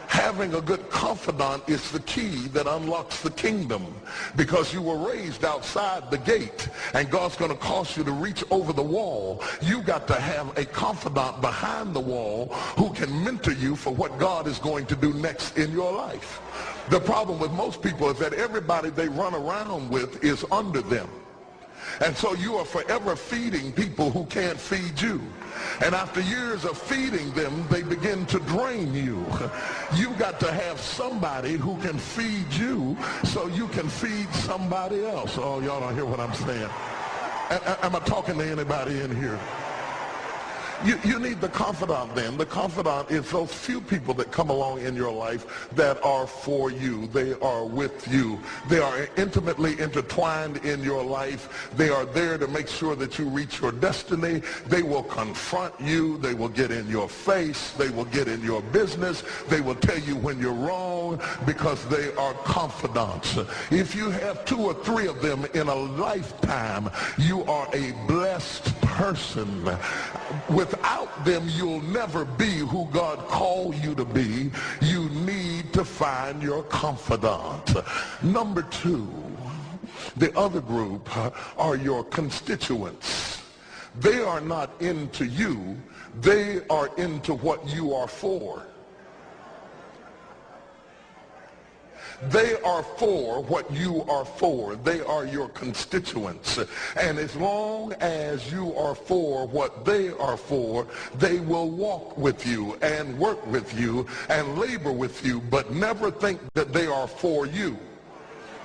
Having a good confidant is the key that unlocks the kingdom, because you were raised outside the gate and God's going to cause you to reach over the wall. You got to have a confidant behind the wall who can mentor you for what God is going to do next in your life. The problem with most people is that everybody they run around with is under them. And so you are forever feeding people who can't feed you. And after years of feeding them, they begin to drain you. You've got to have somebody who can feed you so you can feed somebody else. Oh, y'all don't hear what I'm saying. Am I talking to anybody in here? You need the confidant then. The confidant is those few people that come along in your life that are for you. They are with you. They are intimately intertwined in your life. They are there to make sure that you reach your destiny. They will confront you. They will get in your face. They will get in your business. They will tell you when you're wrong, because they are confidants. If you have 2 or 3 of them in a lifetime, you are a blessed person. Without them, you'll never be who God called you to be. You need to find your confidant. Number 2, the other group are your constituents. They are not into you. They are into what you are for. They are for what you are for. They are your constituents. And as long as you are for what they are for, they will walk with you and work with you and labor with you, but never think that they are for you.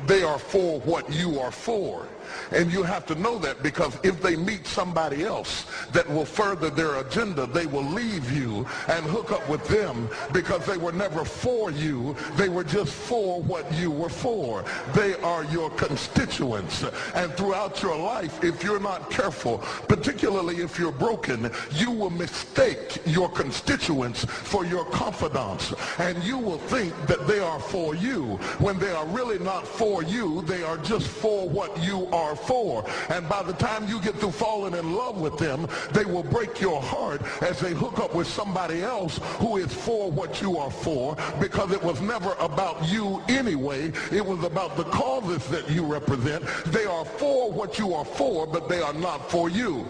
They are for what you are for. And you have to know that, because if they meet somebody else that will further their agenda, they will leave you and hook up with them, because they were never for you. They were just for what you were for. They are your constituents. And throughout your life, if you're not careful, particularly if you're broken, you will mistake your constituents for your confidants. And you will think that they are for you when they are really not for you. They are just for what you are for. And by the time you get through falling in love with them, they will break your heart as they hook up with somebody else who is for what you are for, because it was never about you anyway. It was about the causes that you represent. They are for what you are for, but they are not for you.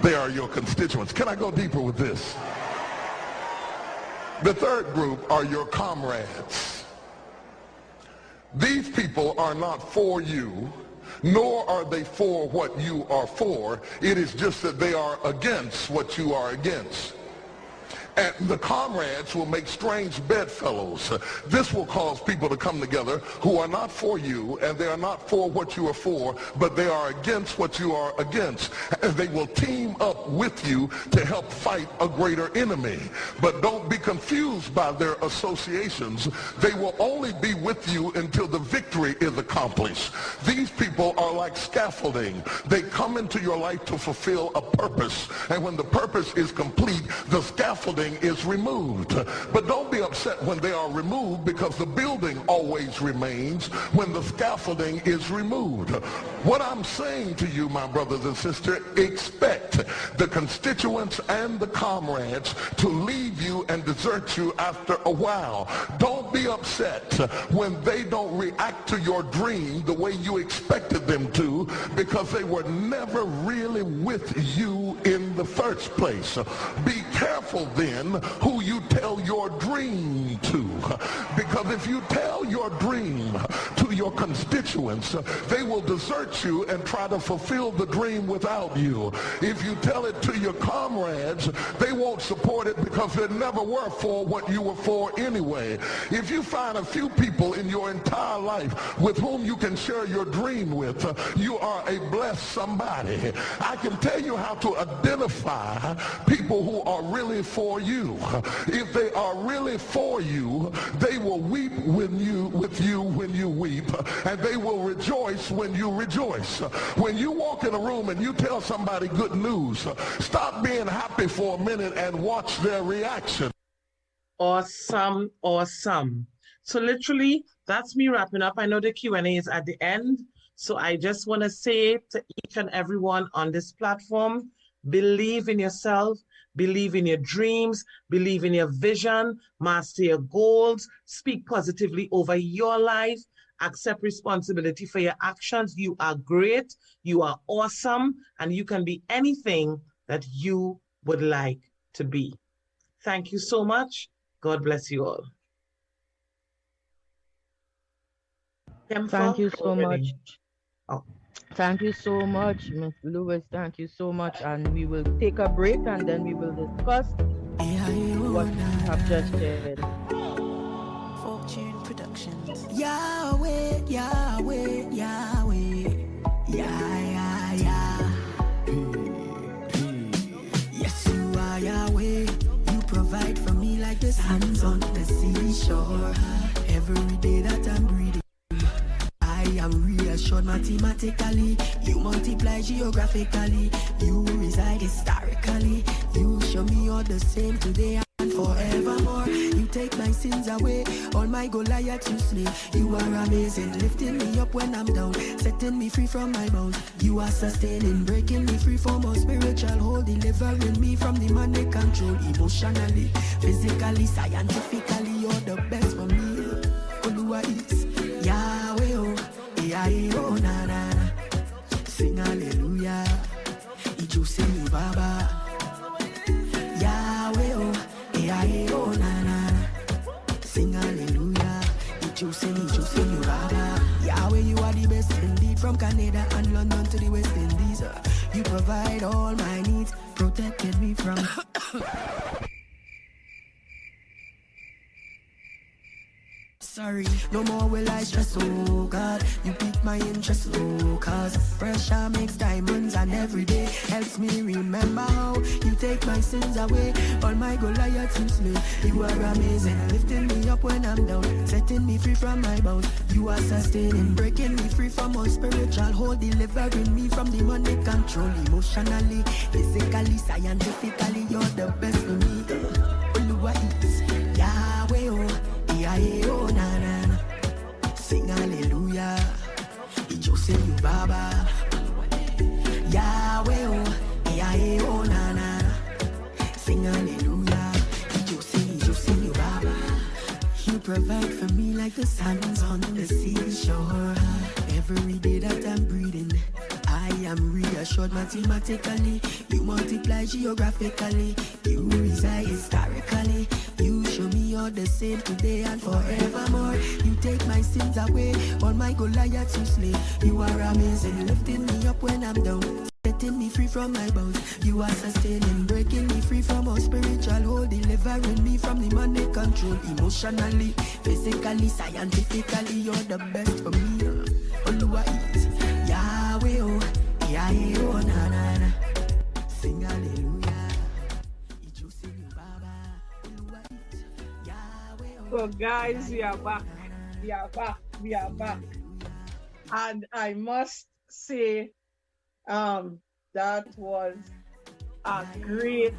They are your constituents. Can I go deeper with this? The third group are your comrades. These people are not for you, nor are they for what you are for. It is just that they are against what you are against. And the comrades will make strange bedfellows. This will cause people to come together who are not for you, and they are not for what you are for, but they are against what you are against. And they will team up with you to help fight a greater enemy. But don't be confused by their associations. They will only be with you until the victory is accomplished. These people are like scaffolding. They come into your life to fulfill a purpose, and when the purpose is complete, the scaffolding is removed. But don't be upset when they are removed, because the building always remains when the scaffolding is removed. What I'm saying to you, my brothers and sisters, expect the constituents and the comrades to leave you and desert you after a while. Don't be upset when they don't react to your dream the way you expected them to, because they were never really with you in the first place. Be careful then who you tell your dream to, because if you tell your dream to your constituents, they will desert you and try to fulfill the dream without you. If you tell it to your comrades, they won't support it, because they never were for what you were for anyway. If you find a few people in your entire life with whom you can share your dream with, you are a blessed somebody. I can tell you how to identify people who are really for for you. If they are really for you, they will weep with you when you weep, and they will rejoice when you rejoice. When you walk in a room and you tell somebody good news, stop being happy for a minute and watch their reaction. Awesome, awesome. So literally, that's me wrapping up. I know the Q&A is at the end, so I just want to say to each and everyone on this platform, believe in yourself, believe in your dreams, believe in your vision, master your goals, speak positively over your life, accept responsibility for your actions. You are great, you are awesome, and you can be anything that you would like to be. Thank you so much. God bless you all. Thank you so much. Oh. Thank you so much, Ms. Lewis. Thank you so much. And we will take a break and then we will discuss what you have just shared. Fortune Productions. Yahweh, Yahweh, Yahweh. Yeah, yeah, yeah. Yes, you are Yahweh. You provide for me like the sands on the seashore. Every day that I'm breathing, I am reassured mathematically. You multiply geographically. You reside historically. You show me all the same today and forevermore. You take my sins away. All my Goliaths you slay. You are amazing, lifting me up when I'm down, setting me free from my bounds. You are sustaining, breaking me free from all spiritual hold, delivering me from the man they control. Emotionally, physically, scientifically, you're the best for me. Oluwa is Yahweh, oh, Yahweh, oh, na na na. Sing hallelujah. Ijo sing you Baba. Yahweh, oh, Yahweh, oh, na na na. Sing hallelujah. Ijo sing you Baba. Yahweh, you are the best indeed. From Canada and London to the West Indies, you provide all my needs, protected me from. Sorry, no more will I stress, oh God. You pique my interest, oh, cause pressure makes diamonds, and every day helps me remember how you take my sins away. All my Goliaths you slay. You are amazing, lifting me up when I'm down, setting me free from my bounds. You are sustaining, breaking me free from all spiritual hold, delivering me from the money control. Emotionally, physically, scientifically, you're the best for me. Oluwa is Yahweh, oh, Yahweh, oh, na na na. Sing hallelujah. Ijo sing you Baba. Yahweh, oh, Yahweh, oh, na na na. Sing hallelujah. Ijo sing you Baba. You provide for me like the sands on the seashore. Every day that I'm breathing, I am reassured mathematically. You multiply geographically. You reside historically. You show me all the same today and forevermore. You take my sins away. All my Goliaths you slay. You are amazing, lifting me up when I'm down, setting me free from my bounds. You are sustaining, breaking me free from all spiritual hold, delivering me from the money control. Emotionally, physically, scientifically, you're the best for me. Oluwa is Yahweh, oh, Yahweh, oh, na na na. Sing hallelujah. Ijo sing you Baba. Oluwa is Yahweh, oh. So guys, we are back. We are back. We are back. And I must say, that was a great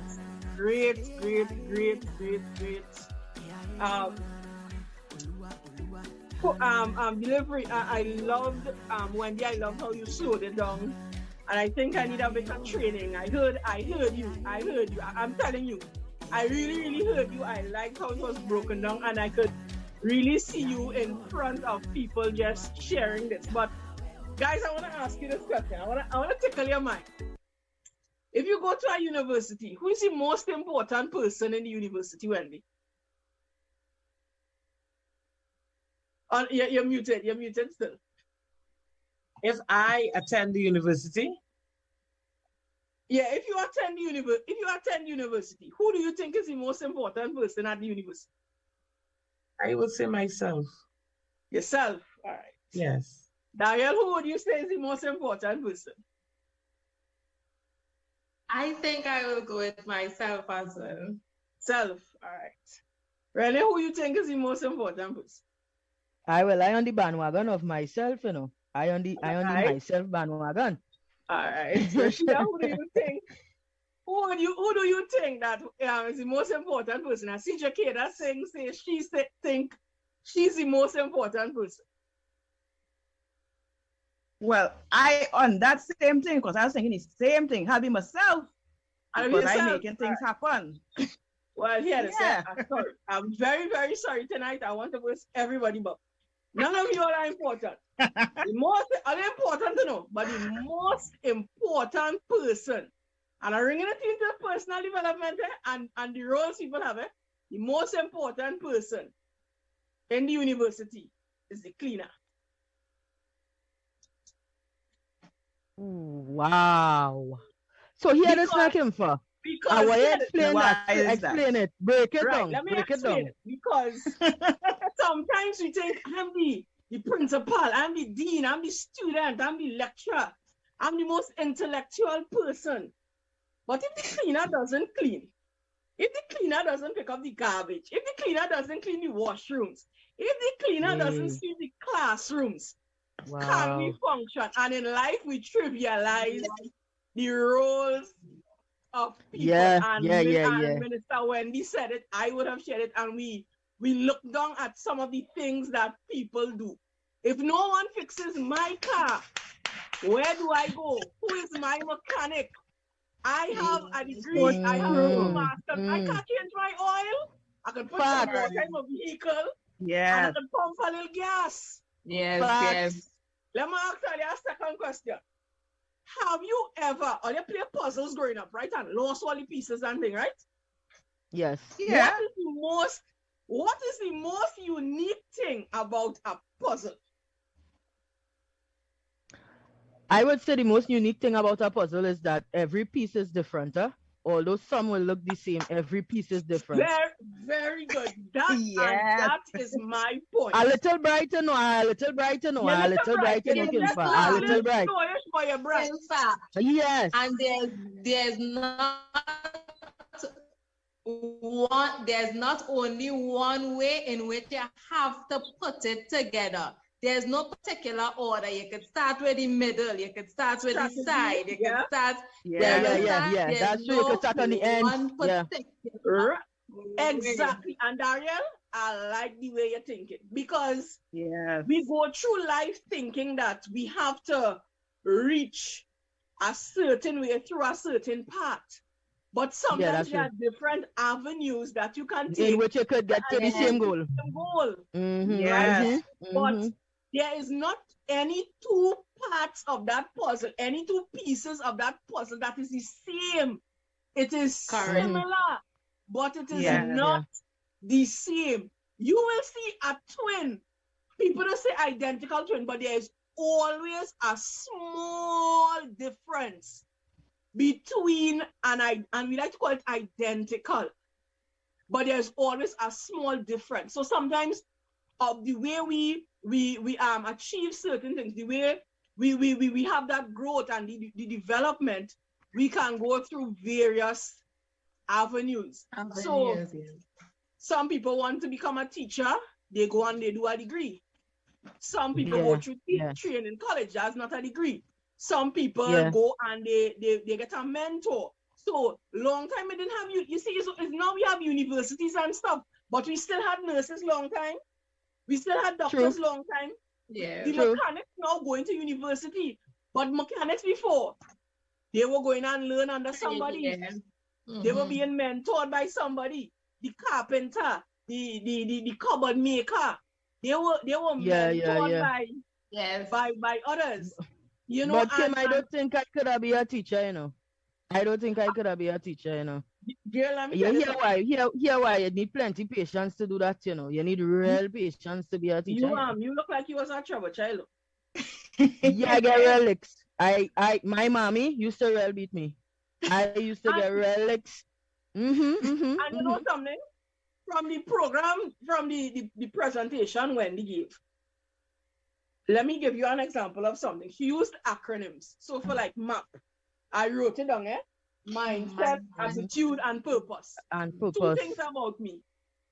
delivery. I loved Wendy. I loved how you slowed it down, and I think I need a bit of training. I heard you. I'm telling you, I really heard you. I liked how it was broken down, and I could really see you in front of people just sharing this. But guys, I want to ask you this question. I want to tickle your mind. If you go to a university, who is the most important person in the university, Wendy? You're muted. You're muted still. If I attend the university? Yeah, if you attend university, who do you think is the most important person at the university? I would say myself. Yourself? All right. Yes. Daniel, who would you say is the most important person? I think I will go with myself as well. Self. All right. Really, who you think is the most important person? I on the bandwagon of myself, you know. I on the myself bandwagon. All right. So Sheila, who do you think? Who do you think that is the most important person? I see Jakeda saying she think she's the most important person. Well, I on that same thing because I was thinking the same thing. Having myself, because I'm making things happen. Well, I'm sorry. I'm very, very sorry tonight. I want to wish everybody, but none of you are important. The most important to know, but the most important person, and I'm bringing it into personal development and the roles people have, the most important person in the university is the cleaner. Wow. So here this make him for. Because explain it. Break it down. Let me Break it explain down. it. Because sometimes we think I'm the principal, I'm the dean, I'm the student, I'm the lecturer, I'm the most intellectual person. But if the cleaner doesn't clean, if the cleaner doesn't pick up the garbage, if the cleaner doesn't clean the washrooms, if the cleaner doesn't sweep the classrooms, can we function? And in life, we trivialize the roles of people. And Minister Wendy said it, I would have shared it, and we look down at some of the things that people do. If no one fixes my car, where do I go? Who is my mechanic? I have a degree, I have a master. I can't change my oil. I can put some water in my vehicle. And I can pump a little gas. Yes. Let me ask you a second question. Have you ever, or you play puzzles growing up, right? And lost all the pieces and things, right? Yes. Yeah. What is the most unique thing about a puzzle? I would say the most unique thing about a puzzle is that every piece is different. Although some will look the same, every piece is different. Very good. That is my point. A little brighter, no. A little brighter, no. A little brighter, no. A little bright. Yes. And there's not only one way in which you have to put it together. There's no particular order. You could start with the middle. You could start with the side. You could start. Yeah. That's true. You could start on the end. Exactly. And Dariel, I like the way you're thinking, because we go through life thinking that we have to reach a certain way through a certain path. But sometimes there are different avenues that you can take in which you could get to the same goal. Right? But there is not any two parts of that puzzle, any two pieces of that puzzle that is the same. It is similar, but it is not the same. You will see a twin. People don't say identical twin, but there is always a small difference between, and we like to call it identical, but there's always a small difference. So sometimes of the way we achieve certain things, the way we have that growth and the development, we can go through various avenues. So some people want to become a teacher, they go and they do a degree. Some people go through training in college, that's not a degree. Some people go and they get a mentor. So long time we didn't have you see, so now we have universities and stuff, but we still had nurses long time. We still had doctors long time. The mechanics now going to university, but mechanics before, they were going and learn under somebody. They were being mentored by somebody. The carpenter, the cupboard maker, they were mentored by others. You know, but Kim, I don't think I could have been a teacher, you know. I don't think I could have been a teacher, you know. Girl, let me Here why you need plenty patience to do that, you know. You need real patience to be a teacher. You look like you was a trouble child. I get relics. My mommy used to real beat me. I used to get relics. And you know something? From the program, from the presentation Wendy gave, let me give you an example of something. She used acronyms. So for like MAP, I wrote it down, mindset, attitude, and purpose. And purpose. Two things about me.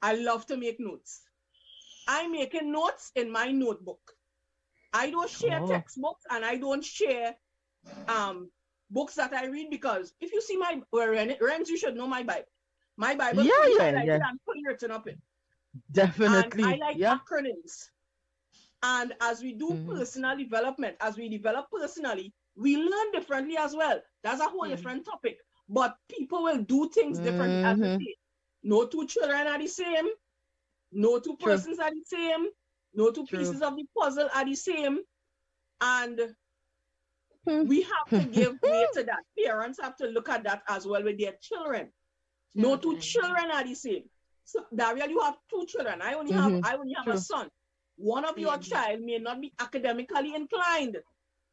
I love to make notes. I'm making notes in my notebook. I don't share textbooks, and I don't share books that I read, because if you see my Renz, you should know my Bible. My Bible is highlighted and fully written up in. Definitely. And I like acronyms. And as we do personal development, as we develop personally, we learn differently as well. That's a whole different topic. But people will do things differently as they say. No two children are the same. No two persons are the same. No two pieces of the puzzle are the same. And we have to give way to that. Parents have to look at that as well with their children. No two children are the same. So Dariel, you have two children. I only have a son. One of your child may not be academically inclined,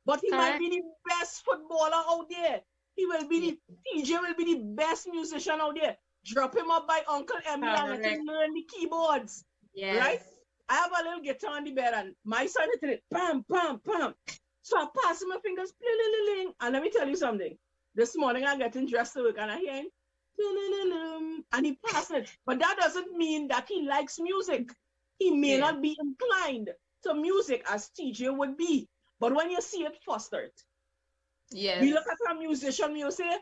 but he might be the best footballer out there. He will be the TJ will be the best musician out there. Drop him up by Uncle Emily and let him learn the keyboards. Right? I have a little guitar on the bed, and my son hit it, pam, pam, pam. So I pass him my fingers, and let me tell you something. This morning I'm getting dressed to work, and I hear him, and he passed it. But that doesn't mean that he likes music. He may not be inclined to music as TJ would be. But when you see it fostered, we look at a musician, we will say,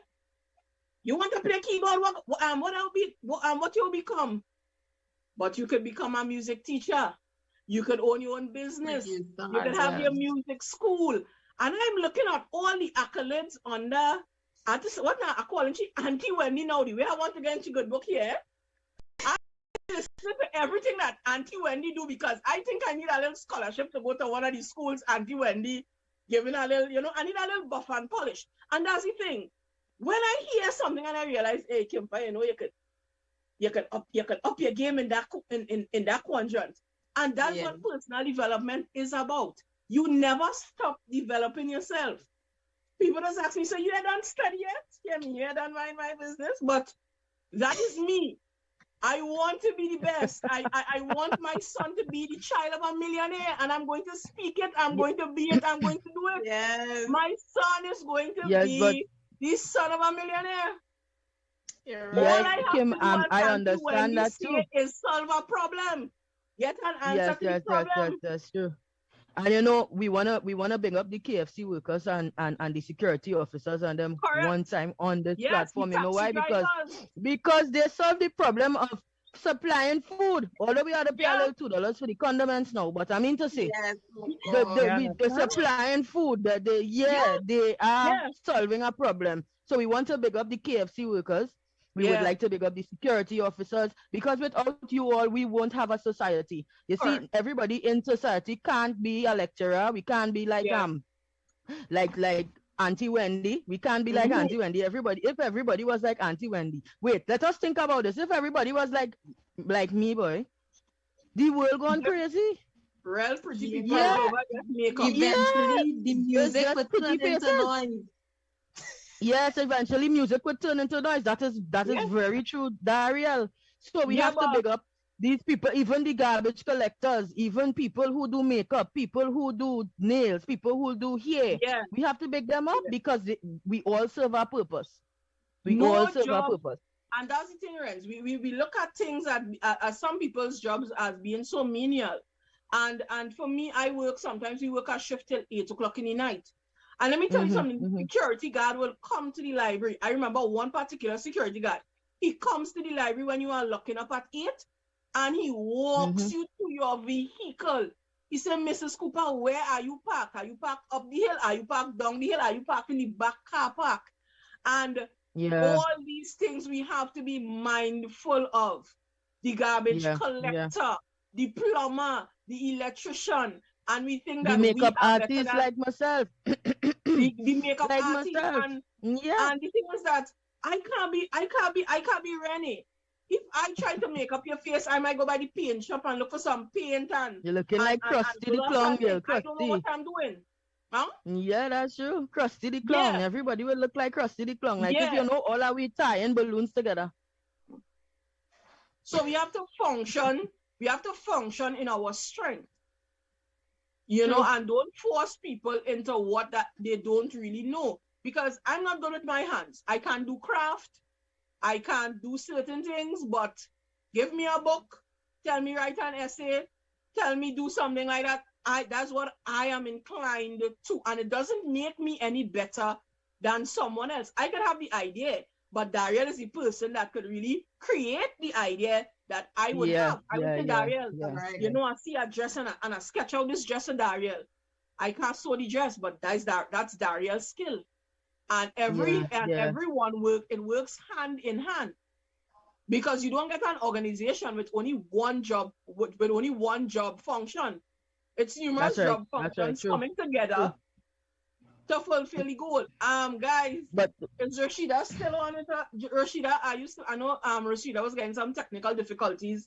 you want to play keyboard, what you'll become? But you could become a music teacher. You could own your own business. You could have your music school. And I'm looking at all the accolades under what now I call him Auntie Wendy now. The way I want to get into good book here. I listen to everything that Auntie Wendy do, because I think I need a little scholarship to go to one of these schools. Auntie Wendy giving a little, I need a little buff and polish. And that's the thing. When I hear something and I realize, hey, Kimpa, you can up your game in that quadrant. And that's what personal development is about. You never stop developing yourself. People just ask me, so you done study yet? Yeah, me, you done mind my business? But that is me. I want to be the best. I want my son to be the child of a millionaire, and I'm going to speak it. I'm going to be it. I'm going to do it. Yes. My son is going to be the son of a millionaire. Right. All I have Kim, to do I understand that too. Is solve a problem. Get an answer to the problem. Yes, that's true. And we wanna bring up the KFC workers and the security officers and them one time on this platform. You know why? Because they solve the problem of supplying food. Although we had to pay a little $2 for the condiments now, but I mean to say, the supplying food, they are solving a problem. So we want to bring up the KFC workers. We would like to big up the security officers, because without you all, we won't have a society. You see, everybody in society can't be a lecturer. We can't be like Auntie Wendy. We can't be like Auntie Wendy. If everybody was like Auntie Wendy. Wait, let us think about this. If everybody was like me, boy, the world gone crazy. Real pretty people. Eventually, the music would turn into noise. Yes, eventually music would turn into noise. That is very true, Dariel. So we have to big up these people, even the garbage collectors, even people who do makeup, people who do nails, people who do hair. Yeah. We have to big them up because we all serve our purpose. Our purpose. And that's the thing, Renz. We look at things as some people's jobs as being so menial. And for me, sometimes we work a shift till 8 o'clock in the night. And let me tell you something, the security guard will come to the library. I remember one particular security guard. He comes to the library when you are locking up at 8, and he walks you to your vehicle. He said, Mrs. Cooper, where are you parked? Are you parked up the hill? Are you parked down the hill? Are you parked in the back car park? And all these things we have to be mindful of. The garbage collector, the plumber, the electrician. And we think that the makeup artist like myself. the makeup like artist myself. And the thing is that I can't be Rennie. If I try to make up your face, I might go by the paint shop and look for some paint and you're looking like Krusty the Clown, girl. I don't know what I'm doing. Huh? Yeah, that's true. Krusty the Clown. Everybody will look like Krusty the Clown. Like if you know all are we tying balloons together. So we have to function. We have to function in our strength. And don't force people into what that they don't really know. because I'm not good with my hands. I can't do craft. I can't do certain things, but give me a book, tell me write an essay, tell me do something like that. That's what I am inclined to. And it doesn't make me any better than someone else. I could have the idea, but Dariel is the person that could really create the idea that I would have. I would say, Dariel, you know, I see a dress and I sketch out this dress of Dariel. I can't sew the dress, but that's Dariel's skill. And everyone works hand in hand. Because you don't get an organization with only one job, with only one job function. It's numerous job functions coming together to fulfill the goal. Guys, is Rashida still on it? Rashida, I know Rashida was getting some technical difficulties.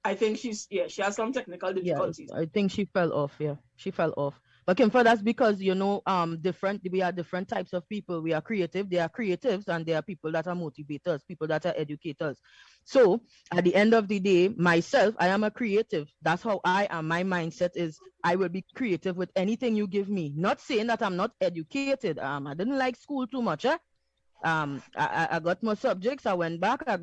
I think she has some technical difficulties. Yeah, I think she fell off. Yeah, she fell off. But Kimfa, that's because, you know, we are different types of people. We are creative. They are creatives, and there are people that are motivators, people that are educators. So at the end of the day, myself, I am a creative. That's how I am. My mindset is I will be creative with anything you give me. Not saying that I'm not educated. I didn't like school too much. I got more subjects. I went back. I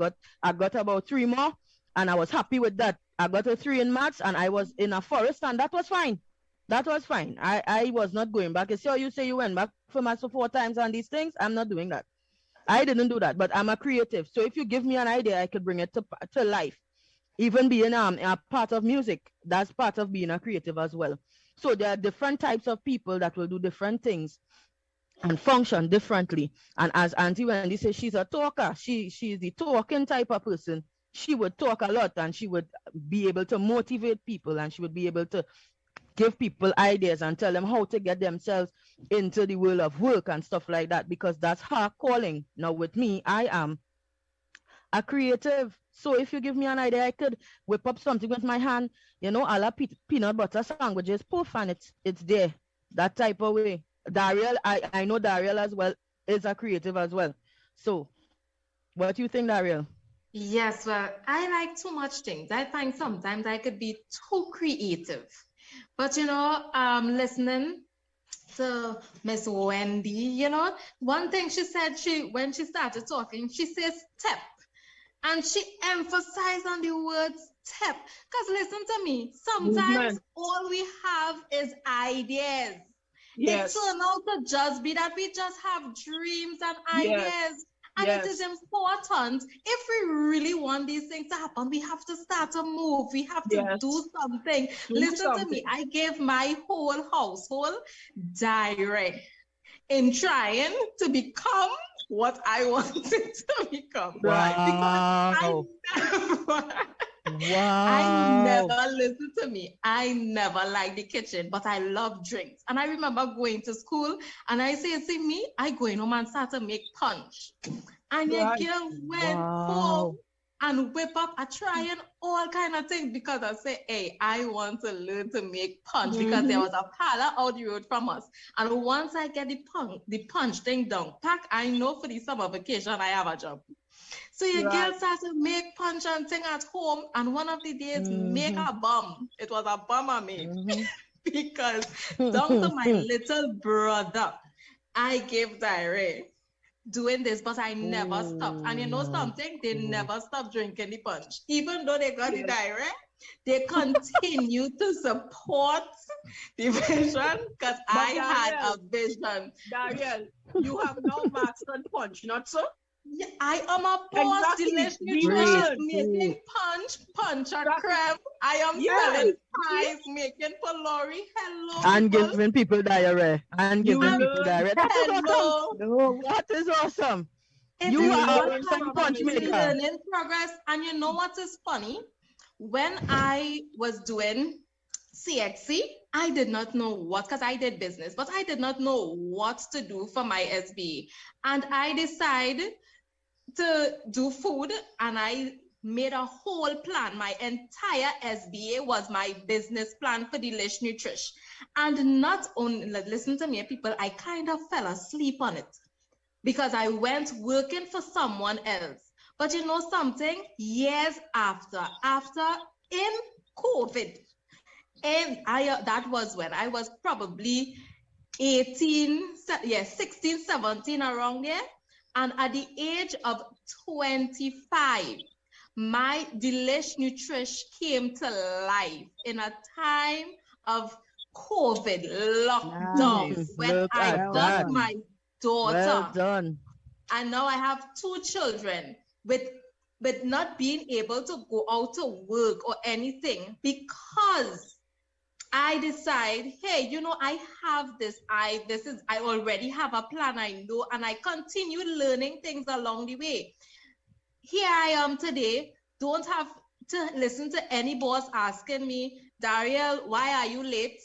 got about 3 more, and I was happy with that. I got a 3 in maths, and I was in a forest, and that was fine. That was fine. I was not going back. You say you went back for maths 4 times on these things. I'm not doing that. I didn't do that, but I'm a creative. So if you give me an idea, I could bring it to life. Even being a part of music, that's part of being a creative as well. So there are different types of people that will do different things and function differently. And as Auntie Wendy says, she's a talker. She's the talking type of person. She would talk a lot, and she would be able to motivate people, and she would be able to give people ideas and tell them how to get themselves into the world of work and stuff like that, because that's her calling. Now with me, I am a creative. So if you give me an idea, I could whip up something with my hand, you know, a la peanut butter sandwiches, poof, and it's there. That type of way. Dariel, I know Dariel as well is a creative as well. So what do you think, Dariel? Yes, well, I like too much things. I find sometimes I could be too creative. But, you know, listening to Miss Wendy, you know, one thing she said, when she started talking, she says step. And she emphasized on the word step. Because listen to me, sometimes all we have is ideas. Yes. It turns out to just be that we just have dreams and ideas. Yes. And it is important, if we really want these things to happen, we have to start to move. We have to do something. Listen to me. I gave my whole household direct in trying to become what I wanted to become. Wow. I never, listen to me, I never liked the kitchen, but I love drinks. And I remember going to school and I say, see me, I go in home and start to make punch. And your girl went home and whip up a try and all kind of things, because I say, hey, I want to learn to make punch, because there was a parlor out the road from us. And once I get the punch thing down, pack, I know for the summer vacation, I have a job. So your girl started to make punch and thing at home, and one of the days make a bomb. It was a bomb I made because down to my little brother, I gave diarrhea doing this, but I never stopped. And you know something? They never stopped drinking the punch. Even though they got the diarrhea, they continue to support the vision, because I had a vision. Dariel, you have now mastered punch, not so? Yeah, I am a post delicious making punch or creme. I am selling pies, making polori. Hello. And giving people diarrhea. And giving people diarrhea. That is awesome. No, that is awesome. You are a punch maker. Learning progress. And you know what is funny? When I was doing CXC, I did not know what, because I did business, but I did not know what to do for my SBA. And I decided to do food, and I made a whole plan. My entire SBA was my business plan for Delish Nutrish. And not only, listen to me, people, I kind of fell asleep on it because I went working for someone else. But you know something? Years after in COVID, and that was when I was probably 16, 17, around there. And at the age of 25, my Delish Nutrish came to life in a time of COVID lockdown when I got my daughter. Well done. And now I have 2 children with not being able to go out to work or anything, because I decide, hey, you know, I have this, I already have a plan, I know, and I continue learning things along the way. Here I am today, don't have to listen to any boss asking me, Dariel, why are you late?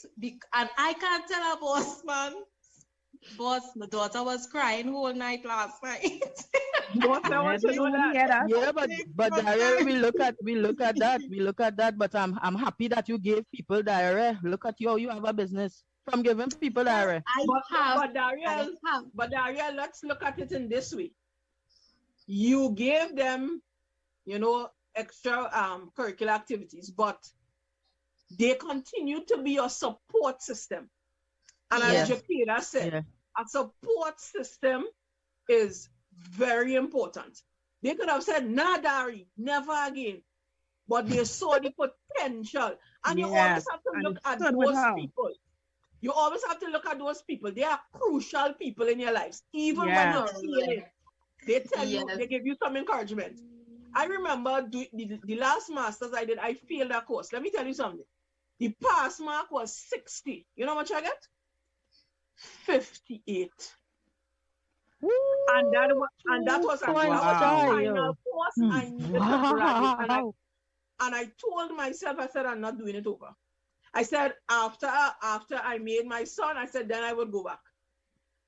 And I can't tell a boss, man. Boss, my daughter was crying whole night last night. Boss, I want to know that. Yeah, but Dariel, we look at that. But I'm happy that you gave people diarrhea. Look at you have a business from giving people diarrhea. But Dariel, let's look at it in this way. You gave them, you know, extra curricular activities, but they continue to be your support system. And as Jakira said, a support system is very important. They could have said, nah, Dari, never again. But they saw the potential. And you always have to look at those people. You always have to look at those people. They are crucial people in your lives. Even when you're failing, they tell you, they give you some encouragement. I remember the last master's I did, I failed that course. Let me tell you something. The pass mark was 60. You know how much I get? 58. And that was a final course. I needed to graduate. And I told myself, I said, I'm not doing it over. I said, after I made my son, I said, then I would go back.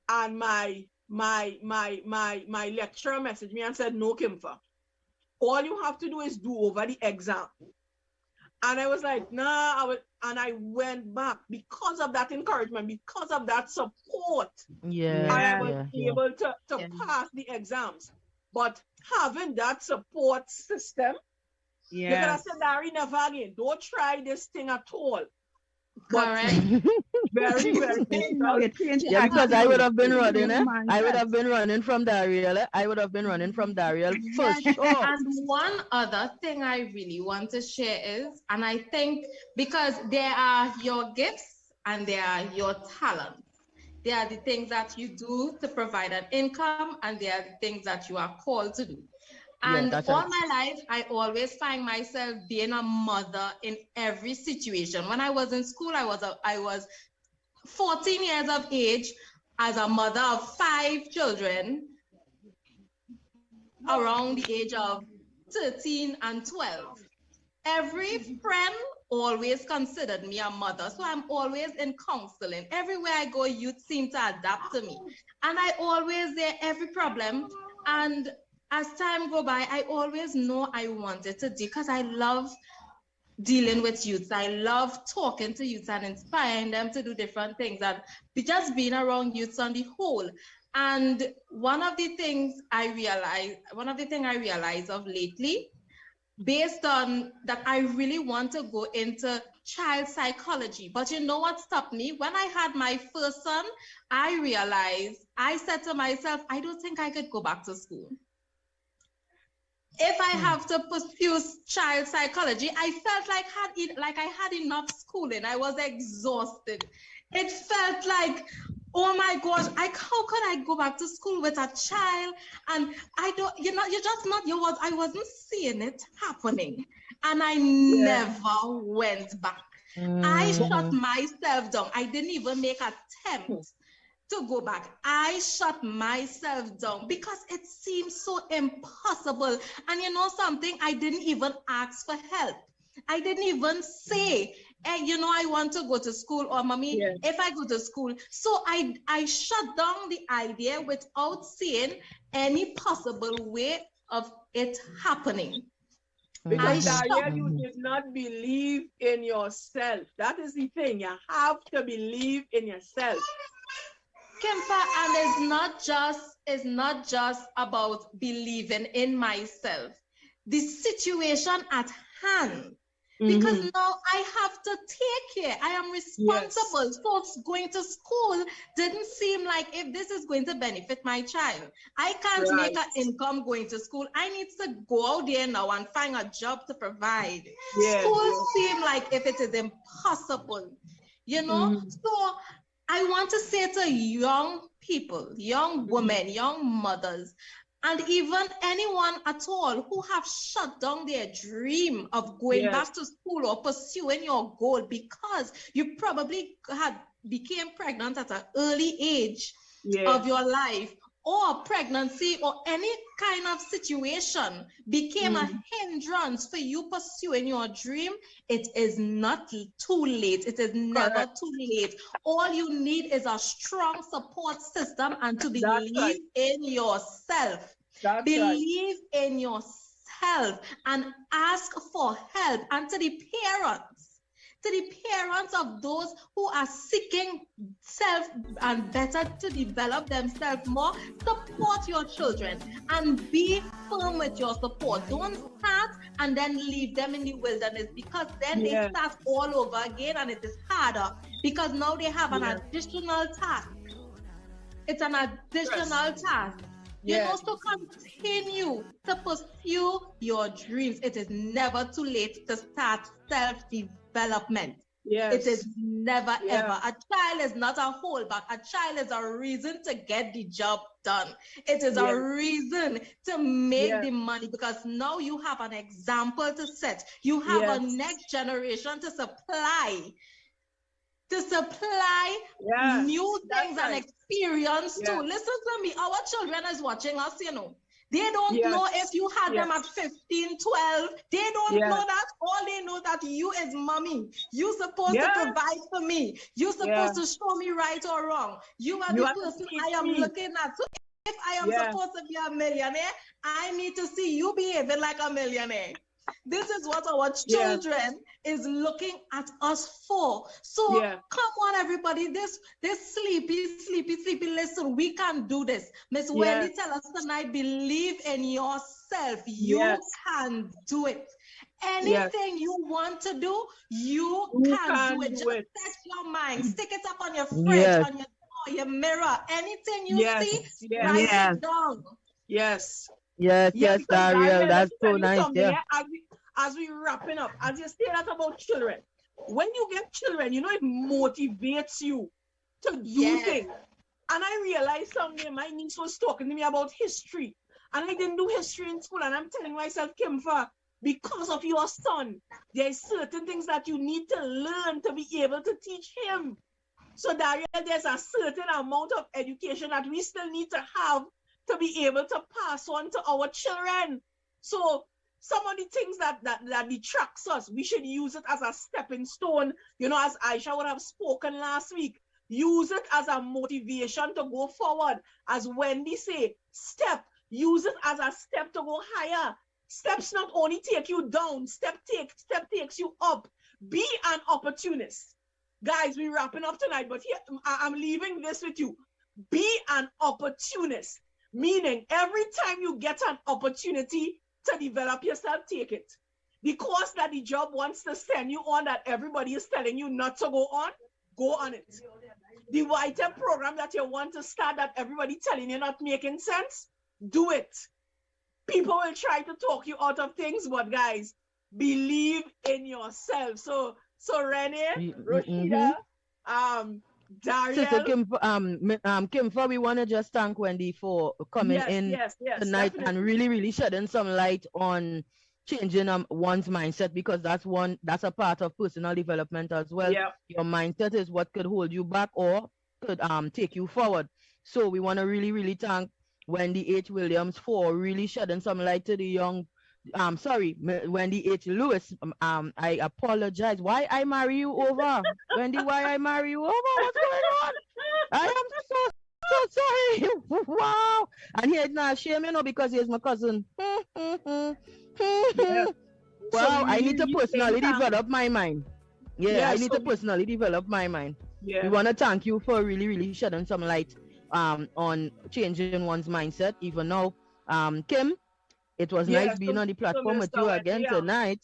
And my lecturer messaged me and said, no, Kimfa. All you have to do is do over the exam. And I was like, nah, and I went back because of that encouragement, because of that support. And I was able to pass the exams. But having that support system, you could have said, Dari, never again. Don't try this thing at all. Correct. Very, very yeah, because I would have been running. I would have been running from Dariel. I would have been running from Dariel for sure. And one other thing I really want to share is, and I think because there are your gifts and there are your talents. There are the things that you do to provide an income, and there are the things that you are called to do. And all my life, I always find myself being a mother in every situation. When I was in school, I was 14 years of age as a mother of 5 children around the age of 13 and 12. Every friend always considered me a mother. So I'm always in counseling. Everywhere I go, youth seem to adapt to me. And I always there every problem. And as time go by, I always know I wanted to do, because I love dealing with youths. I love talking to youths and inspiring them to do different things, and just being around youths on the whole. And one of the things I realized of lately, based on that, I really want to go into child psychology. But you know what stopped me? When I had my first son, I said to myself, I don't think I could go back to school. If I have to pursue child psychology, I felt like I had enough schooling. I was exhausted. It felt like, oh my gosh, how could I go back to school with a child? And I wasn't seeing it happening. And I never went back. I shut myself down. I didn't even make an attempt to go back. I shut myself down because it seemed so impossible. And you know something? I didn't even ask for help. I didn't even say, hey, you know, I want to go to school, or mommy, if I go to school. So I shut down the idea without seeing any possible way of it happening. Because Dariel, you did not believe in yourself. That is the thing. You have to believe in yourself. Kempa, and it's not just about believing in myself. The situation at hand Because now I have to take care. I am responsible. Yes. So going to school didn't seem like if this is going to benefit my child. I can't make an income going to school. I need to go out there now and find a job to provide. Yes. School seem like if it is impossible, you know? So I want to say to young people, young women, young mothers, and even anyone at all who have shut down their dream of going back to school or pursuing your goal because you probably became pregnant at an early age of your life, or pregnancy or any kind of situation became a hindrance for you pursuing your dream, it is not too late. It is never too late. All you need is a strong support system and to believe in yourself. Believe in yourself and ask for help. And to the parents of those who are seeking self and better to develop themselves more, support your children and be firm with your support. Don't start and then leave them in the wilderness, because then they start all over again and it is harder because now they have an additional task. It's an additional task. You know, so continue to pursue your dreams. It is never too late to start self-development. It is never, ever. A child is not a holdback. A child is a reason to get the job done. It is a reason to make the money, because now you have an example to set. You have a next generation to supply. New things and experience too. Listen to me, our children is watching us, you know. They don't know if you had them at 15, 12. They don't know that. All they know that you is mommy. You supposed to provide for me. You supposed to show me right or wrong. You are the person I am looking at. So if I am supposed to be a millionaire, I need to see you behaving like a millionaire. This is what our children is looking at us for. So come on, everybody. This sleepy. Listen, we can do this. Miss Wendy tell us tonight, believe in yourself. You can do it. Anything you want to do, you can do it. Just set your mind. Stick it up on your fridge, on your door, your mirror. Anything you see, write it down. Yes, Dariel, that's so nice. As we wrapping up, as you say that about children, when you get children, you know, it motivates you to do things. And I realized someday my niece was talking to me about history, and I didn't do history in school, and I'm telling myself, Kimfa, because of your son, there's certain things that you need to learn to be able to teach him. So Dariel, there's a certain amount of education that we still need to have to be able to pass on to our children. So some of the things that detracts us, we should use it as a stepping stone. You know, as Aisha would have spoken last week, use it as a motivation to go forward. As Wendy say, use it as a step to go higher. Steps not only take you down, step takes you up. Be an opportunist. Guys, we're wrapping up tonight, but here I'm leaving this with you. Be an opportunist. Meaning, every time you get an opportunity to develop yourself, take it. The course that the job wants to send you on that everybody is telling you not to go on it. The YTEM program that you want to start that everybody telling you not making sense, do it. People will try to talk you out of things, but guys, believe in yourself. So Renee, Rashida, Dariel. Sister Kimfa, we want to just thank Wendy for coming in tonight and really shedding some light on changing one's mindset, because that's a part of personal development as well. Your mindset is what could hold you back or could take you forward. So we want to really thank Wendy H. Williams for really shedding some light to the young Wendy H. Lewis. I apologize. Why I marry you over? Wendy, why I marry you over? What's going on? I am so sorry. Wow. And he's not ashamed, you know, because he's my cousin. Wow, I need to personally develop my mind. I need to personally develop my mind. We want to thank you for really shedding some light on changing one's mindset. Even now, Kim, it was nice being on the platform with you again tonight.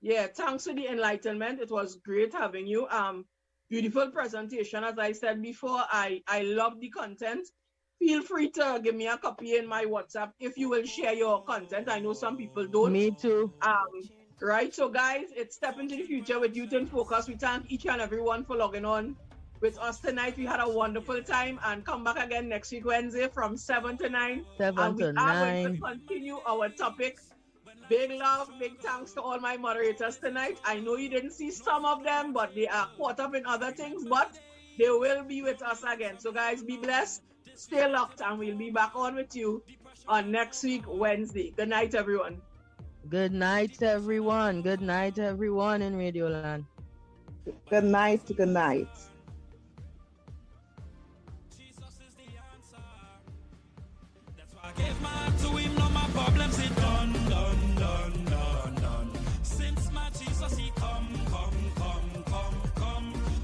Yeah, thanks for the enlightenment. It was great having you. Beautiful presentation. As I said before, I love the content. Feel free to give me a copy in my WhatsApp if you will share your content. I know some people don't. Me too. Right, so guys, it's Step into the Future with Youth in Focus. We thank each and everyone for logging on with us tonight. We had a wonderful time, and come back again next week, Wednesday, from 7 to 9. 7 to 9. We are going to continue our topic. Big love, big thanks to all my moderators tonight. I know you didn't see some of them, but they are caught up in other things, but they will be with us again. So guys, be blessed, stay locked, and we'll be back on with you on next week, Wednesday. Good night, everyone. Good night, everyone. Good night, everyone in Radio Land. Good night. Good night. Gave my heart to him, now my problems is done. Since my Jesus, he come.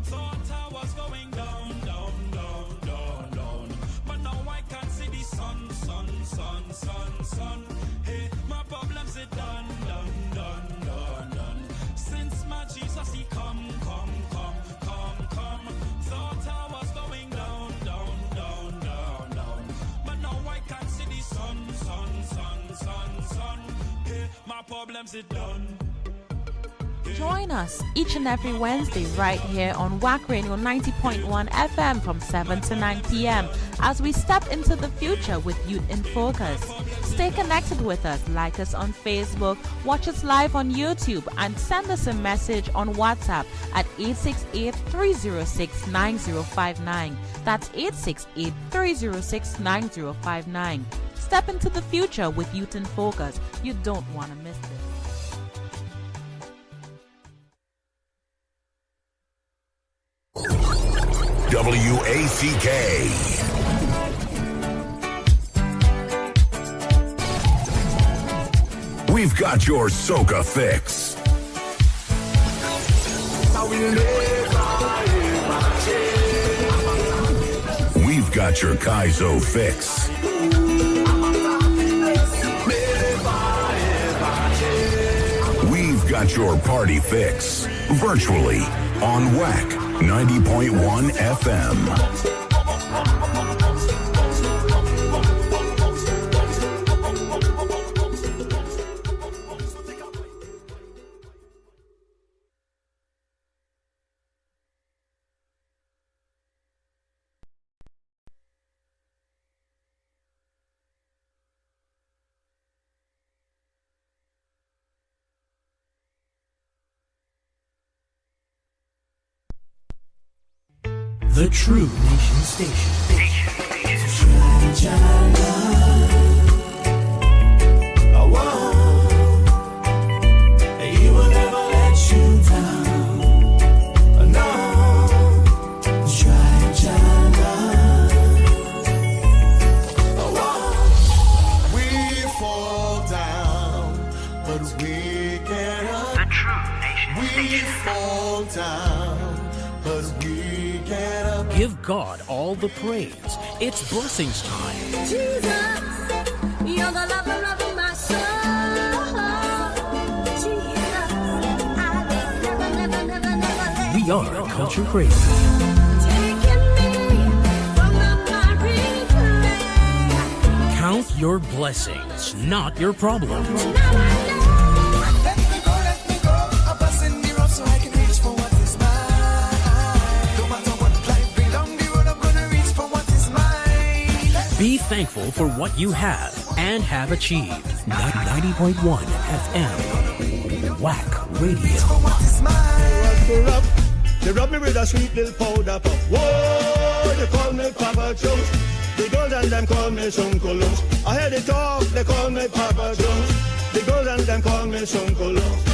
Thought I was going down. But now I can see the sun. Hey, my problems is done. Since my Jesus, he come. Thought I was going down. But now I can see the sun. Hey, my problems is done. Join us each and every Wednesday right here on WACK Radio 90.1 FM from 7 to 9 p.m. as we step into the future with Youth in Focus. Stay connected with us, like us on Facebook, watch us live on YouTube, and send us a message on WhatsApp at 868-306-9059. That's 868-306-9059. Step into the future with Youth in Focus. You don't want to miss this. WACK. We've got your soca fix. We've got your Kaizo fix. We've got your party fix. Virtually on WACK 90.1 FM. The True Nation Station. He will never let you down. No, try We fall down, but we get up. The True Nation Station. We fall down, but we get up. Give God all the praise. It's blessings time. Jesus, you're the lover of my soul. Jesus, I will never let We are Culture Crazy. Count your blessings, not your problems. Be thankful for what you have and have achieved. 90.1 FM. WACK Radio. They rub me with a sweet little powder puff. Whoa, they call me Papa Jones. The girls and them call me Uncle Lones. I hear they talk, they call me Papa Jones. The girls and them call me Uncle Lones.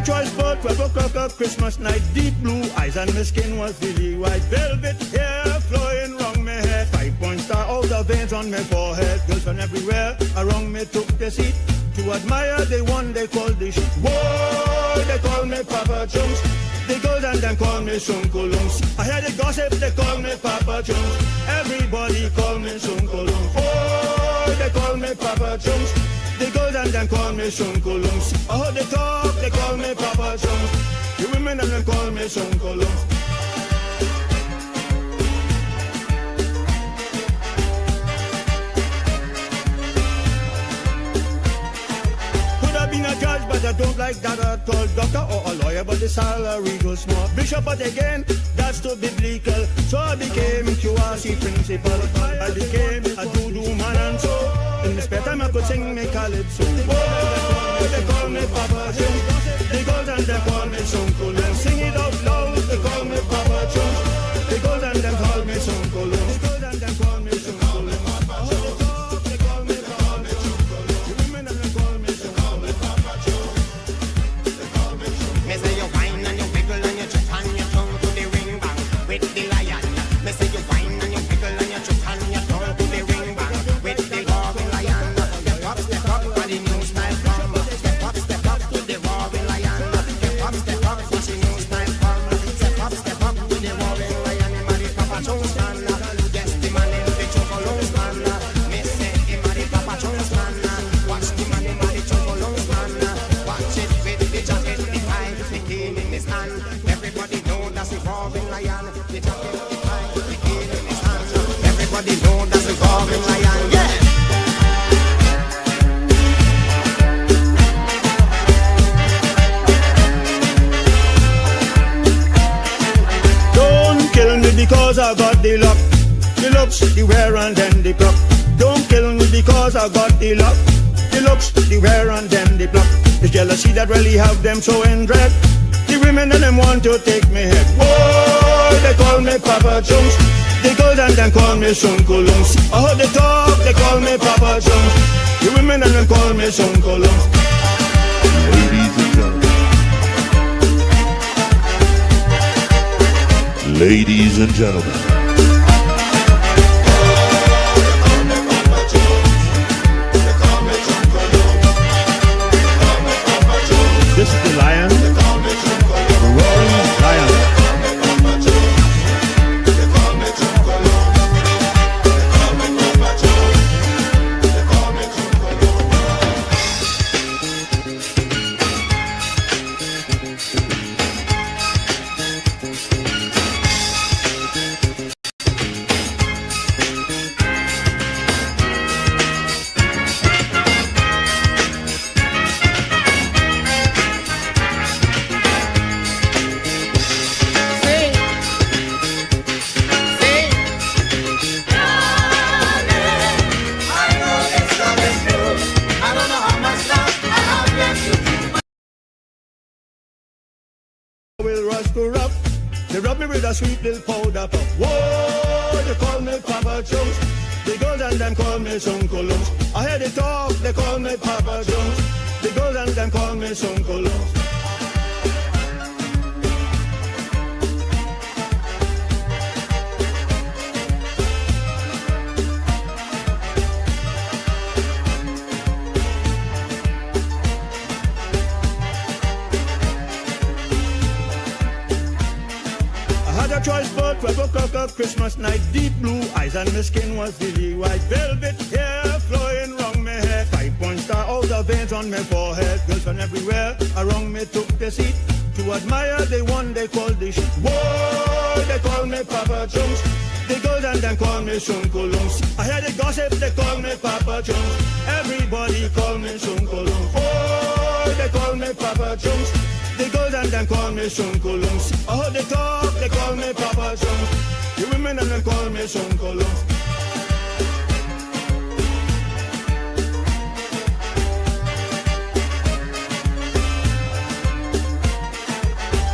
Choice but 12 o'clock of Christmas night, deep blue eyes and my skin was really white. Velvet hair flowing round my head, 5-point star all the veins on my forehead. Girls from everywhere around me took the seat to admire the one they call the shit. Whoa, they call me Papa Jones. The girls and them call me Sunkulungs. I hear the gossip, they call me Papa Jones. Everybody call me Sunkulungs. Oh, they call me Papa Jones. The girls and them call me Sunkulungs. I heard they talk, they call me Papa Jones. The women and them call me Sunkulungs. Been a judge, but I don't like that at all. Doctor or a lawyer, but the salary goes small. Bishop, but again, that's too biblical. So I became QRC principal. I became a doo-doo man, and so in the spare time I could sing me calypso. Oh, they call me Papa Jones. The girls and them call me Sunkulung. Sing it out loud, they call me Papa Jones. The girls and them call me Sunkulung. The girls and them call me Sunkulung. Because I got the luck, the looks, the wear and then the pluck. Don't kill me because I got the luck, the looks, the wear and then the pluck. The jealousy that really have them so in dread. The women and them want to take me head. Whoa, they call me Papa Jones. The girls and them call me Sunkulungs. I heard they talk, they call me Papa Jones. The women and them call me Sunkulungs. Ladies and gentlemen, this is the lion, the roaring lion. They rub me with a sweet little powder puff. Whoa, they call me Papa Jones. The girls and them call me Sunkulungs. I hear they talk, they call me Papa Jones. The girls and them call me Sunkulungs. Choice but 12 o'clock of Christmas night. Deep blue eyes and my skin was really white. Velvet hair flowing round my hair. 5-point star, all the veins on my forehead. Girls from everywhere around me took the seat to admire the one they call the shit. Whoa, they call me Papa Jones. The girls and them call me Sunkulungs. I hear the gossip, they call me Papa Jones. Everybody call me Sunkulungs. Oh, they call me Papa Jones. The girls and them call me Sunkulungs. I heard they talk, they call me Papa Jones. The women and them call me Sunkulungs.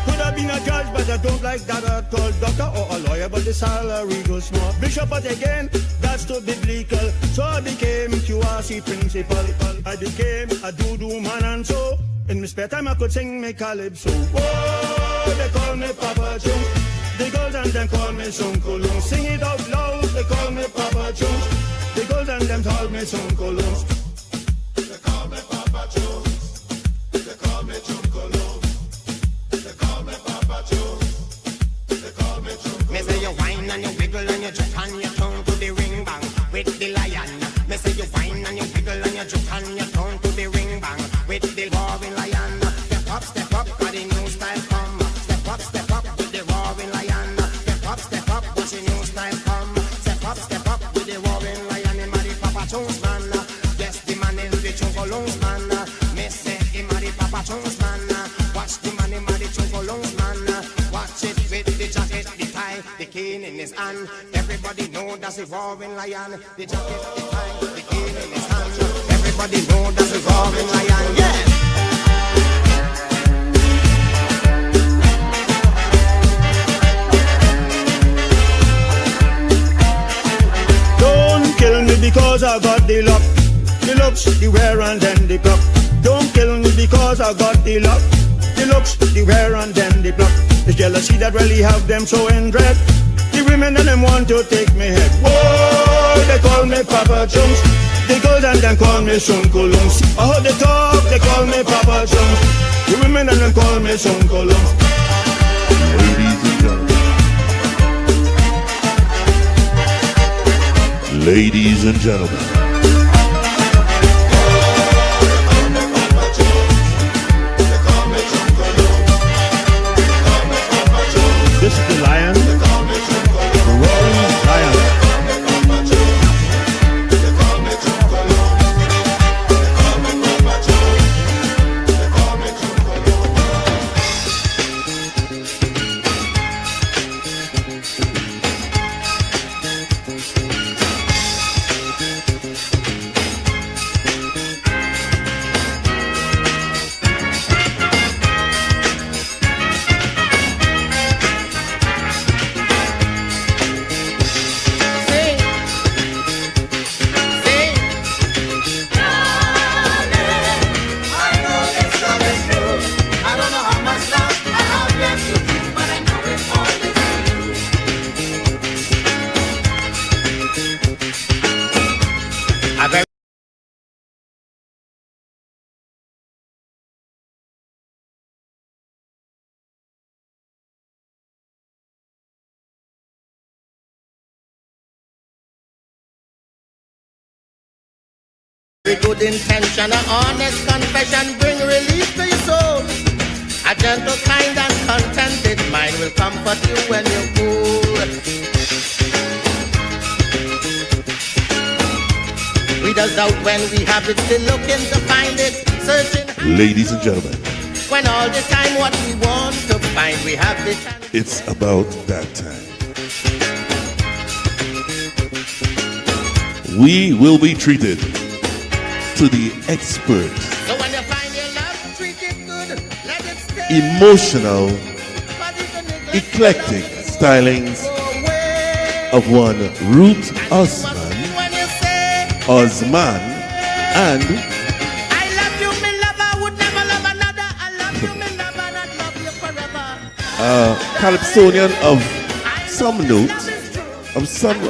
Could have been a judge, but I don't like that at all. Doctor or a lawyer, but the salary goes small. Bishop, but again, that's too biblical. So I became QRC principal. I became a doo-doo man, and so in my spare time I could sing me calypso. Whoa, they call me Papa Jones. The girls and them call me Sunkulung. Sing it out loud, they call me Papa Jones. The girls and them call me Sunkulung. They call me Papa Jones. They call me Sunkulung. They call me Papa Jones. They call me Sunkulung. Me say you whine and you wiggle and you jerk and you turn to the ring bang with the lion. Me say you whine and you wiggle and you jerk and you turn to the ring bang with the roaring lion. Step up, got the new style come. Step up with the roaring lion. Step up, watch the new style come. Step up with the roaring lion. Him a the Papa Jones man. Yes, the man is the Chunkolungs man. Me say him a the Papa Jones man. Watch the man, him a the Chunkolungs man. Watch it with the jacket, the tie, the cane in his hand. Everybody know that's the roaring lion. The jacket, the tie, the cane in his hand. Everybody know that's the roaring lion. Yeah. Kill me because I got the luck, the looks, the wear and then the pluck. Don't kill me because I got the luck, the looks, the wear and then the pluck. It's jealousy that really have them so in dread. The women and them want to take me head. Whoa, they call me Papa Jones. The girls and them call me Sunkulungs. I heard they talk, they call me Papa Jones. The women and them call me Sunkulungs. Ladies and gentlemen, this is the lion, the roaring lion. With good intention, an honest confession bring relief to your soul. A gentle, kind and contented mind will comfort you when you're cool. We just doubt when we have it, still looking to find it, searching. Ladies and gentlemen, when all the time what we want to find, we have it. it's about that time. We will be treated to the expert, So when you find your love, treat it good, let it stay. emotional, eclectic stylings of one Ruth Osman, Osman, and I love you, me lover, would never love another. I love you, me lover, not love you forever. Calypsonian of some note, of some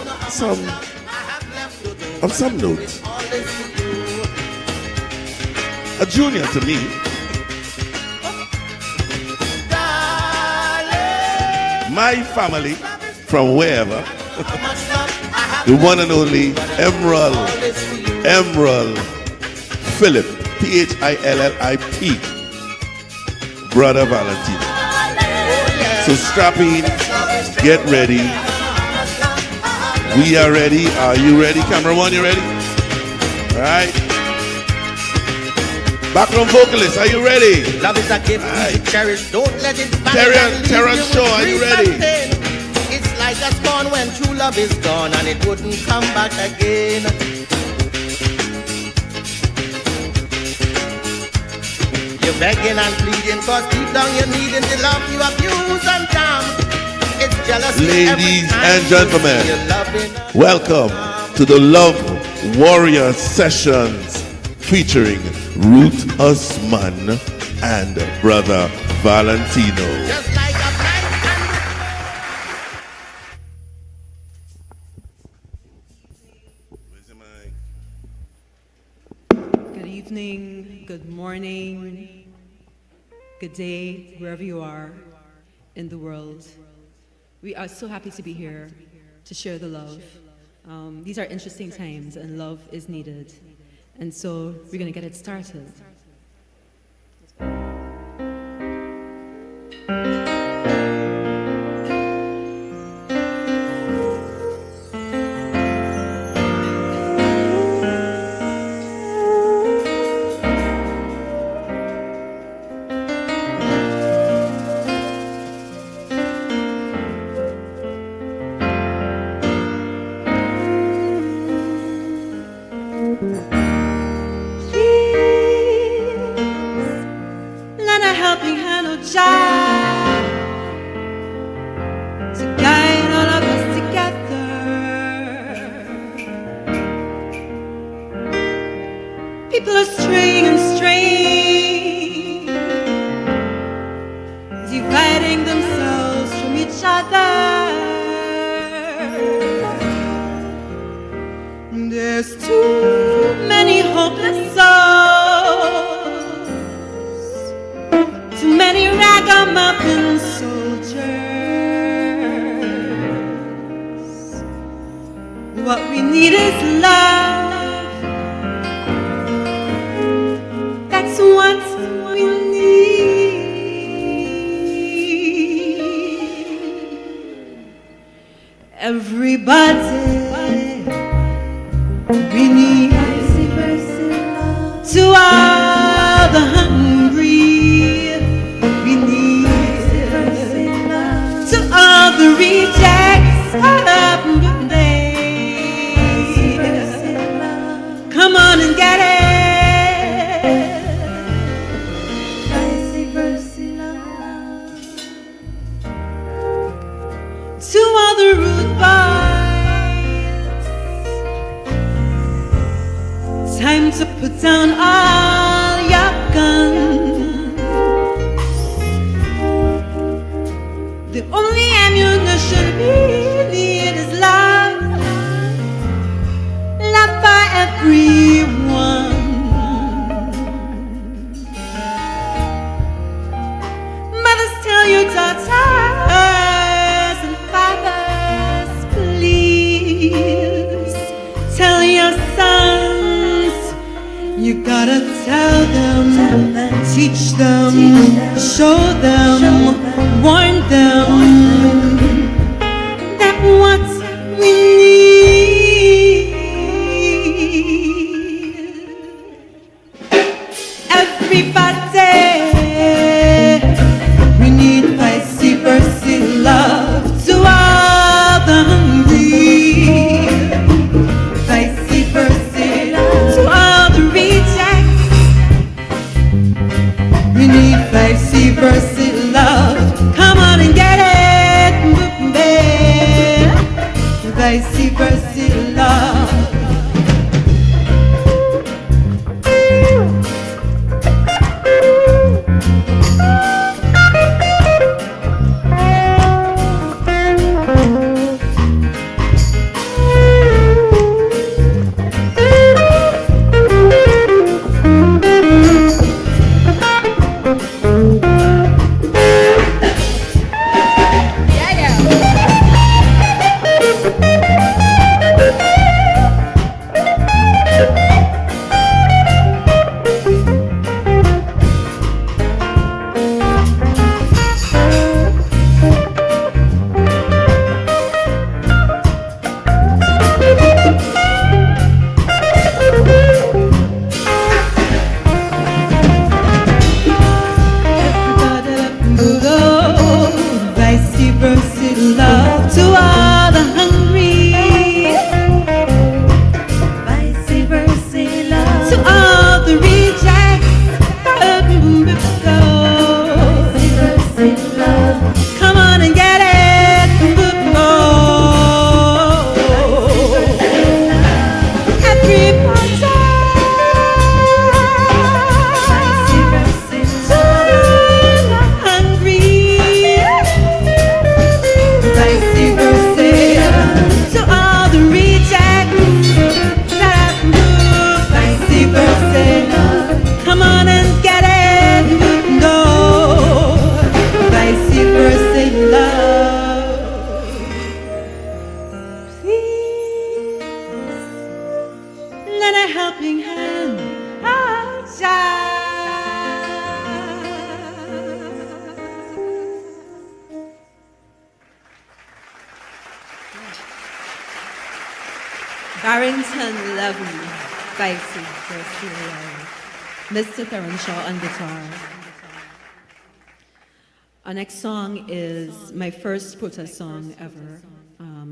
note. A junior to me. My family from wherever. The one and only Emerald Philip, Phillip, Brother Valentino. So strap in, get ready. We are ready. Are you ready? Camera one, you ready? All right. Background vocalist, are you ready? Love is a gift we cherish. Don't let it Terrence Shaw, are you ready? It's like a spawn when true love is gone and it wouldn't come back again. You're begging and pleading cause deep down you're needing the love you abuse and damn. It's jealousy. Ladies and gentlemen, welcome to the Love Warrior Sessions featuring Ruth Osman and Brother Valentino. evening, good morning, good day, wherever you are in the world. We are so happy to be here to share the love. These are interesting times and love is needed. And so we're going to get it started. lend a helping hand. Barrington Levy, Spicy, Mr. Thorenshaw on guitar. Our next song is my first protest song ever.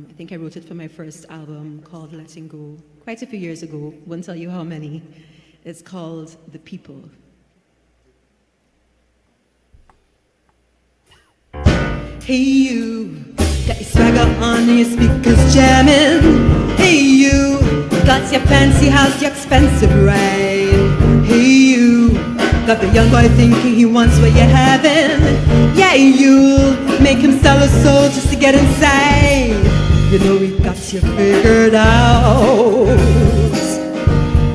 I think I wrote it for my first album called Letting Go, quite a few years ago. Won't tell you how many. It's called The People. Hey you, got your swagger on and your speakers jamming. Hey you, got your fancy house, your expensive ride. Hey you, got the young boy thinking he wants what you're having. Yeah, you make him sell his soul just to get inside. You know we got you figured out.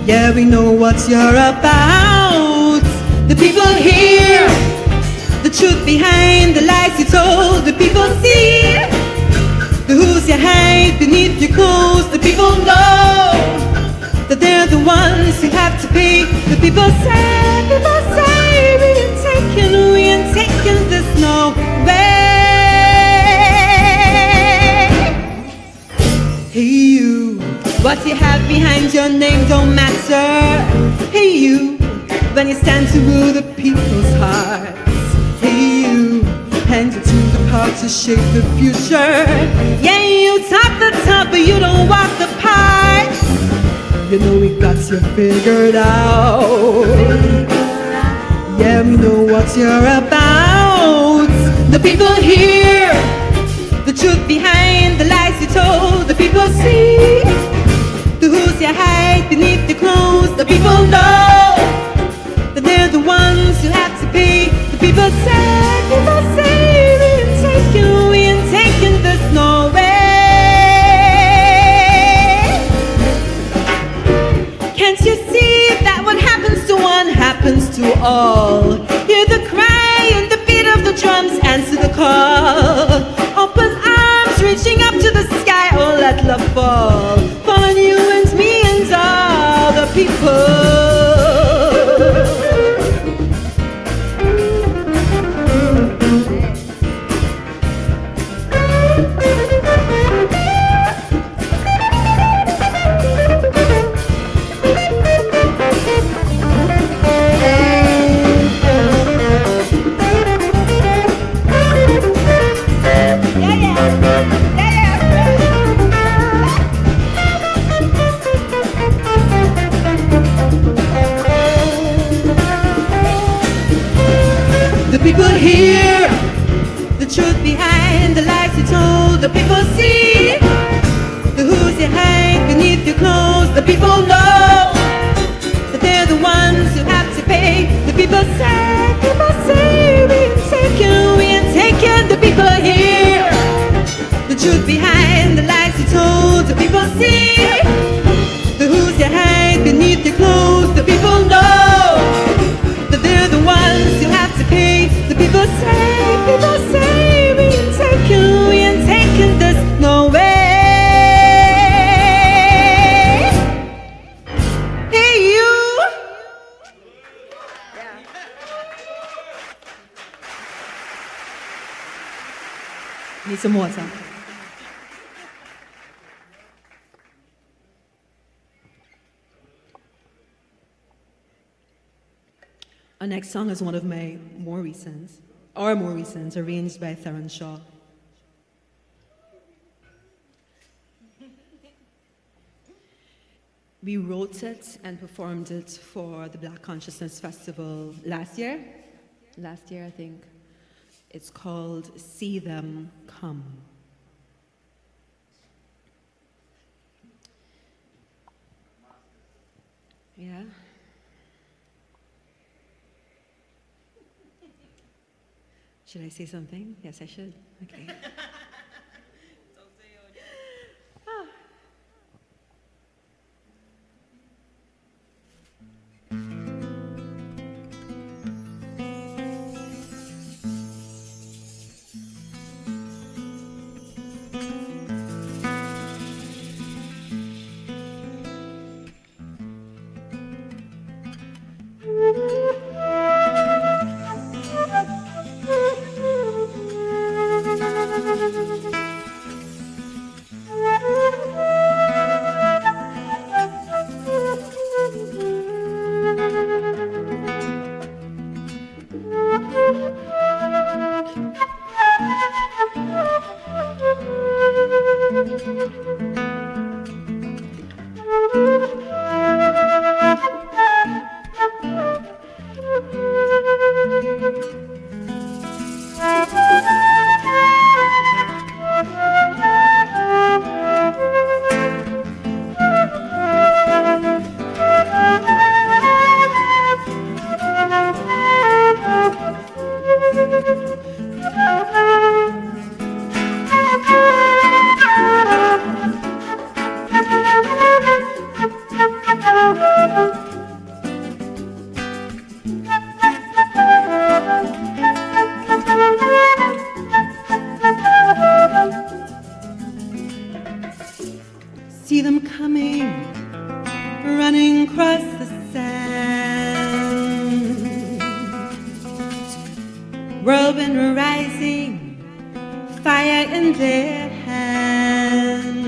Yeah, we know what you're about. The people hear the truth behind the lies you told. The people see the who's you hide beneath your clothes. The people know that they're the ones who have to pay. The people say we ain't taking this no way. Hey you, what you have behind your name don't matter. Hey you, when you stand to rule the people's hearts. Hey you, handed to the power to shape the future. Yeah, you talk the talk, but you don't walk the part. You know we got you figured out. Yeah, we know what you're about. The people hear the truth behind the lies you told. The people see the who's you hide beneath the clothes. The people know that they're the ones who have to pay. The people say we ain't taking this no way. Can't you see that what happens to one happens to all? Hear the cry and the beat of the drums, answer the call. Open arms reaching up to the sky, oh let love fall. Fall on you and me and all the people. The people hear the truth behind the lies you told. The people see the who's you hide beneath your clothes. The people know that they're the ones who have to pay. The people say we ain't taking. The people hear the truth behind the lies you told. The people see the who's you hide beneath your clothes. The people know that they're the ones who have to pay. The people say we ain't taking this no way. Hey you. Need some water. Our next song is one of my more recent, arranged by Thorenshaw. We wrote it and performed it for the Black Consciousness Festival last year, I think. It's called See Them Come. Yeah. Should I say something? Yes, I should. Okay. Ah. running across the sand, whirlwind rising, fire in their hands.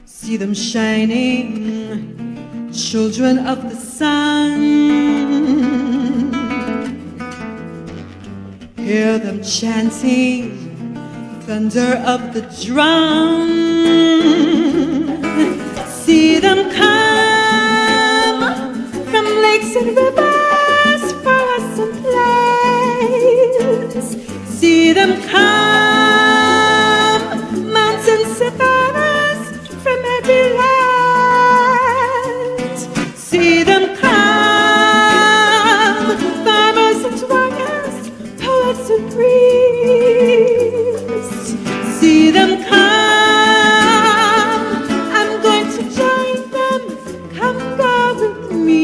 See them shining, children of the sun. Hear them chanting, thunder of the drum. See them come from lakes and rivers, forests and plains. See them come, mountains, savannas, from every land. See them come, farmers and warriors, poets and priests. See them come. I'm going to join them. Come go with me.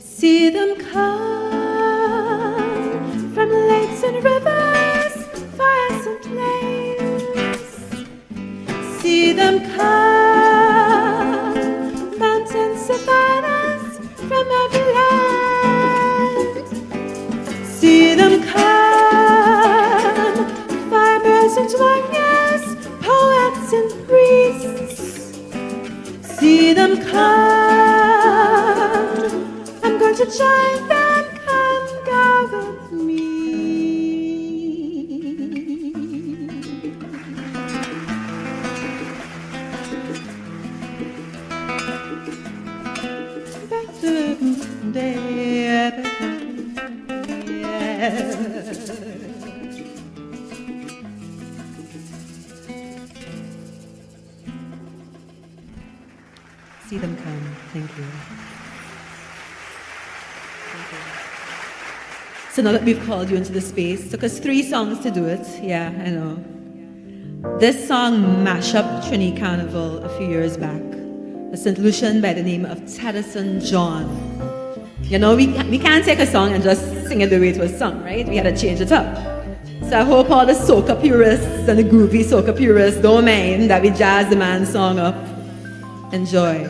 See them come from lakes and rivers, forests and plains. See them come, mountains, savannas, from every land. See them come, farmers and warriors, poets and priests. See them come. I'm going to join them, come go with me. See them come. Thank you. So now that we've called you into the space, took us 3 songs to do it. Yeah, I know. This song mashed up Trinity Carnival a few years back. A St. Lucian by the name of Tedison John. You know, we can't take a song and just sing it the way it was sung, right? We had to change it up. So I hope all the soca purists and the groovy soca purists don't mind that we jazz the man's song up. Enjoy.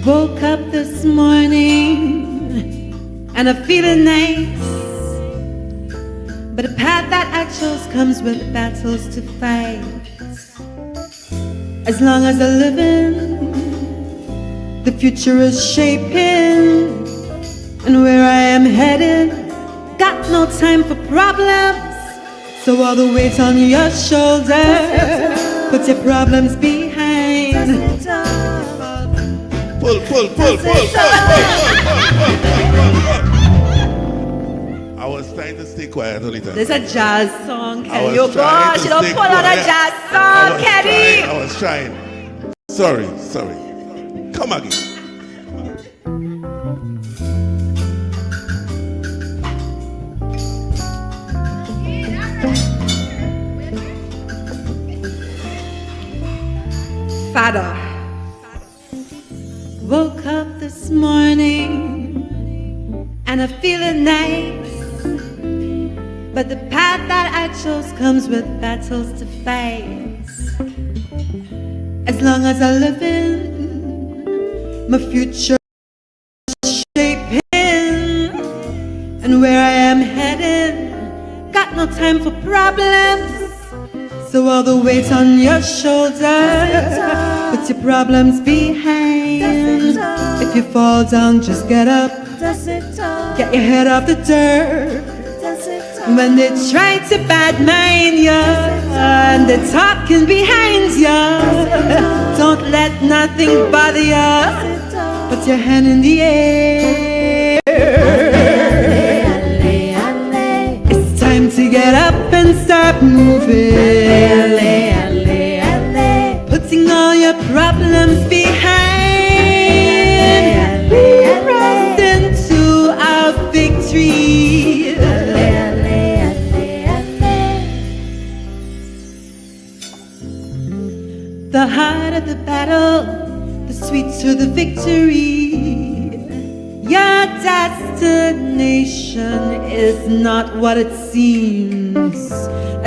Woke up this morning and I'm feeling nice. But the path that I chose comes with battles to fight. As long as I'm living, the future is shaping, and where I am headed, got no time for problems. So all the weight on your shoulder, put your problems behind. Pull. I was trying to stay quiet only time. There's a jazz song, I Kenny. was Oh trying gosh, to you don't stay pull out a quiet. jazz song, Kenny. I was trying. Sorry. Come again. Father, woke up this morning and I'm feeling nice, but the path that I chose comes with battles to face. As long as I live in my future shaping, and where I am headed, got no time for problems. So all the weight on your shoulder, put your problems behind. If you fall down, just get up, get your head off the dirt. When they try to badmind you and they're talking behind you, don't let nothing bother you. Put your hand in the air. It's time to get up and start moving. Putting all your problems behind. We press into our victory. The harder the battle, the sweeter the victory. Your destination is not what it seems.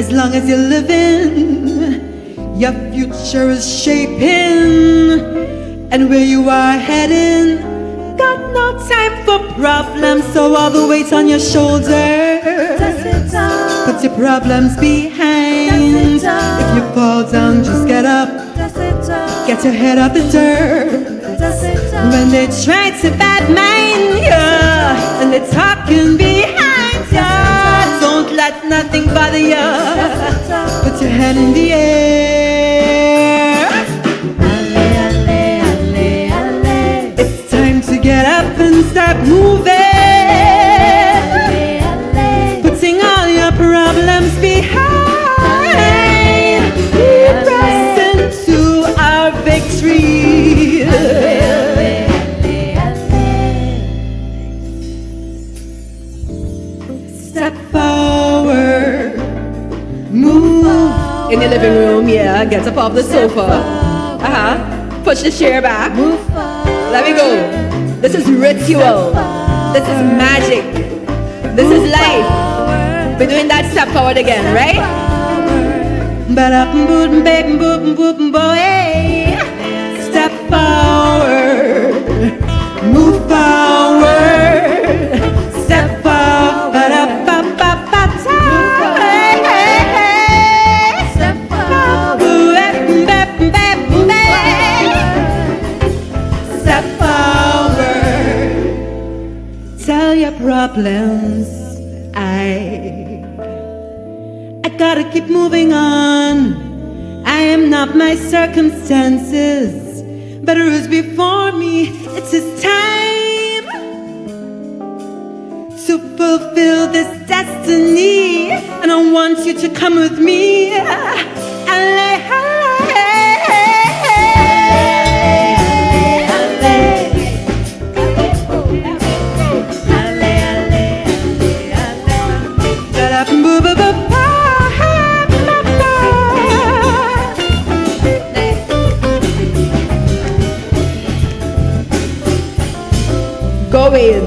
As long as you're living, your future is shaping, and where you are heading, got no time for problems. So all the weight on your shoulder, put your problems behind. If you fall down, just get up, get your head off the dirt. When they try to badmind you and they're talking behind you, don't let nothing bother you. Put your hand in the air. It's time to get up and start moving. Putting all your problems behind. We press into our victory. Step forward, move in the living room, yeah. Get up off the sofa. Push the chair back. Let me go. This is ritual. This is magic. This is life. We're doing that step forward again, right? Step forward, move forward. Step forward, step forward. Step forward. Tell your problems I gotta keep moving on. I am not my circumstances, but who's before me. It's his time to fulfill this destiny, and I want you to come with me. Going.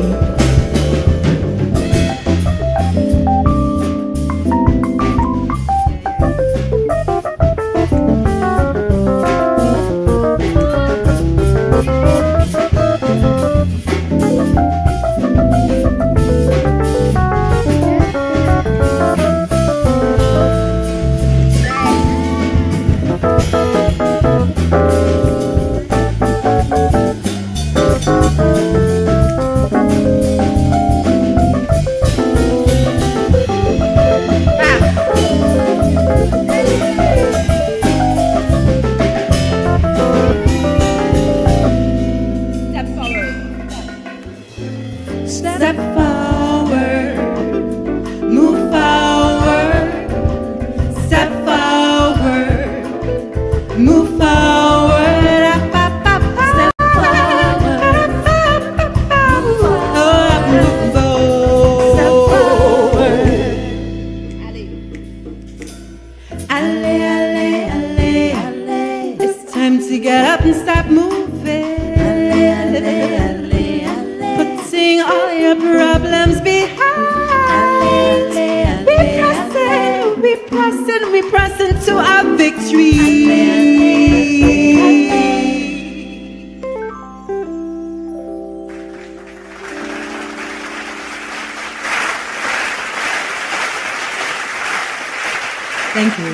Thank you.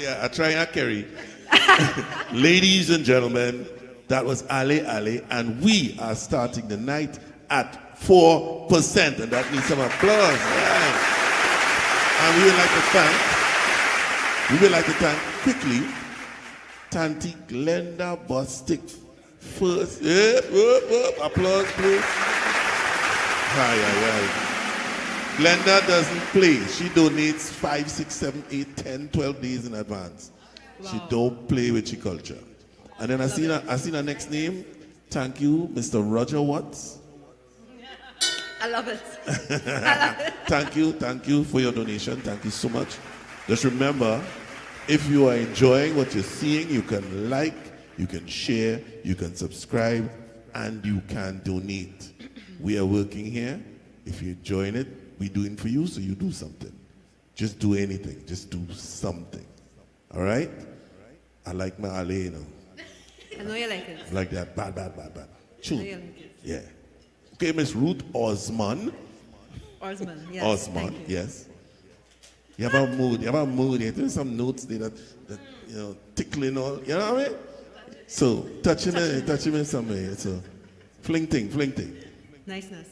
Yeah, I try and carry. Ladies and gentlemen, that was Ale Ale, and we are starting the night at 4%, and that needs some applause. Yeah. And we would like to thank quickly Tanti Glenda Bostic first. Applause, please. Glenda doesn't play. She donates 5, 6, 7, 8, 10, 12 days in advance. Wow. She don't play with your culture. And then I seen her next name. Thank you, Mr. Roger Watts. I love it. Thank you for your donation. Thank you so much. Just remember, if you are enjoying what you're seeing, you can like, you can share, you can subscribe, and you can donate. We are working here. If you're enjoying it, we're doing for you, so you do something. Just do anything. Just do something. All right? I like my Ale, you know. I know you like it. I like that. Bad. Tune. I know you like it. Yeah. Okay, Miss Ruth Osman. Osman, yes. Osman, yes. You have a mood. There's some notes there that tickling all. You know what I mean? So touching it somewhere. So fling thing. Niceness.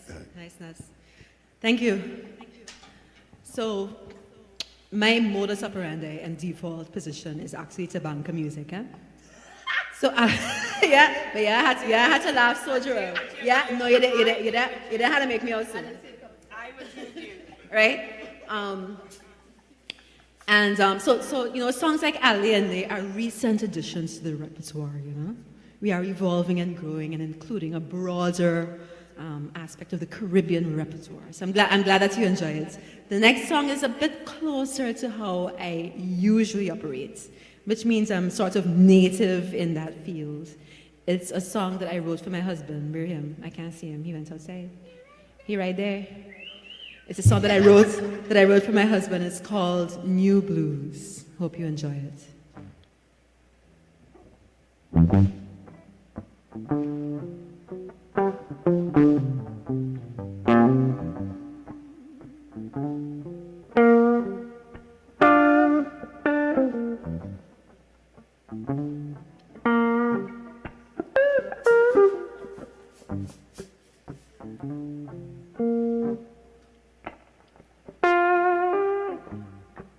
Thank you. So my modus operandi and default position is actually to bank music, eh? So I had to laugh so Jerome. Yeah, no, you didn't have to make me also. I was with you. Right? So songs like Ali and they are recent additions to the repertoire, We are evolving and growing and including a broader aspect of the Caribbean repertoire. So I'm glad that you enjoy it. The next song is a bit closer to how I usually operate, which means I'm sort of native in that field. It's a song that I wrote for my husband, Miriam. I can't see him, he went outside. He right there. It's a song that I wrote for my husband. It's called New Blues. Hope you enjoy it.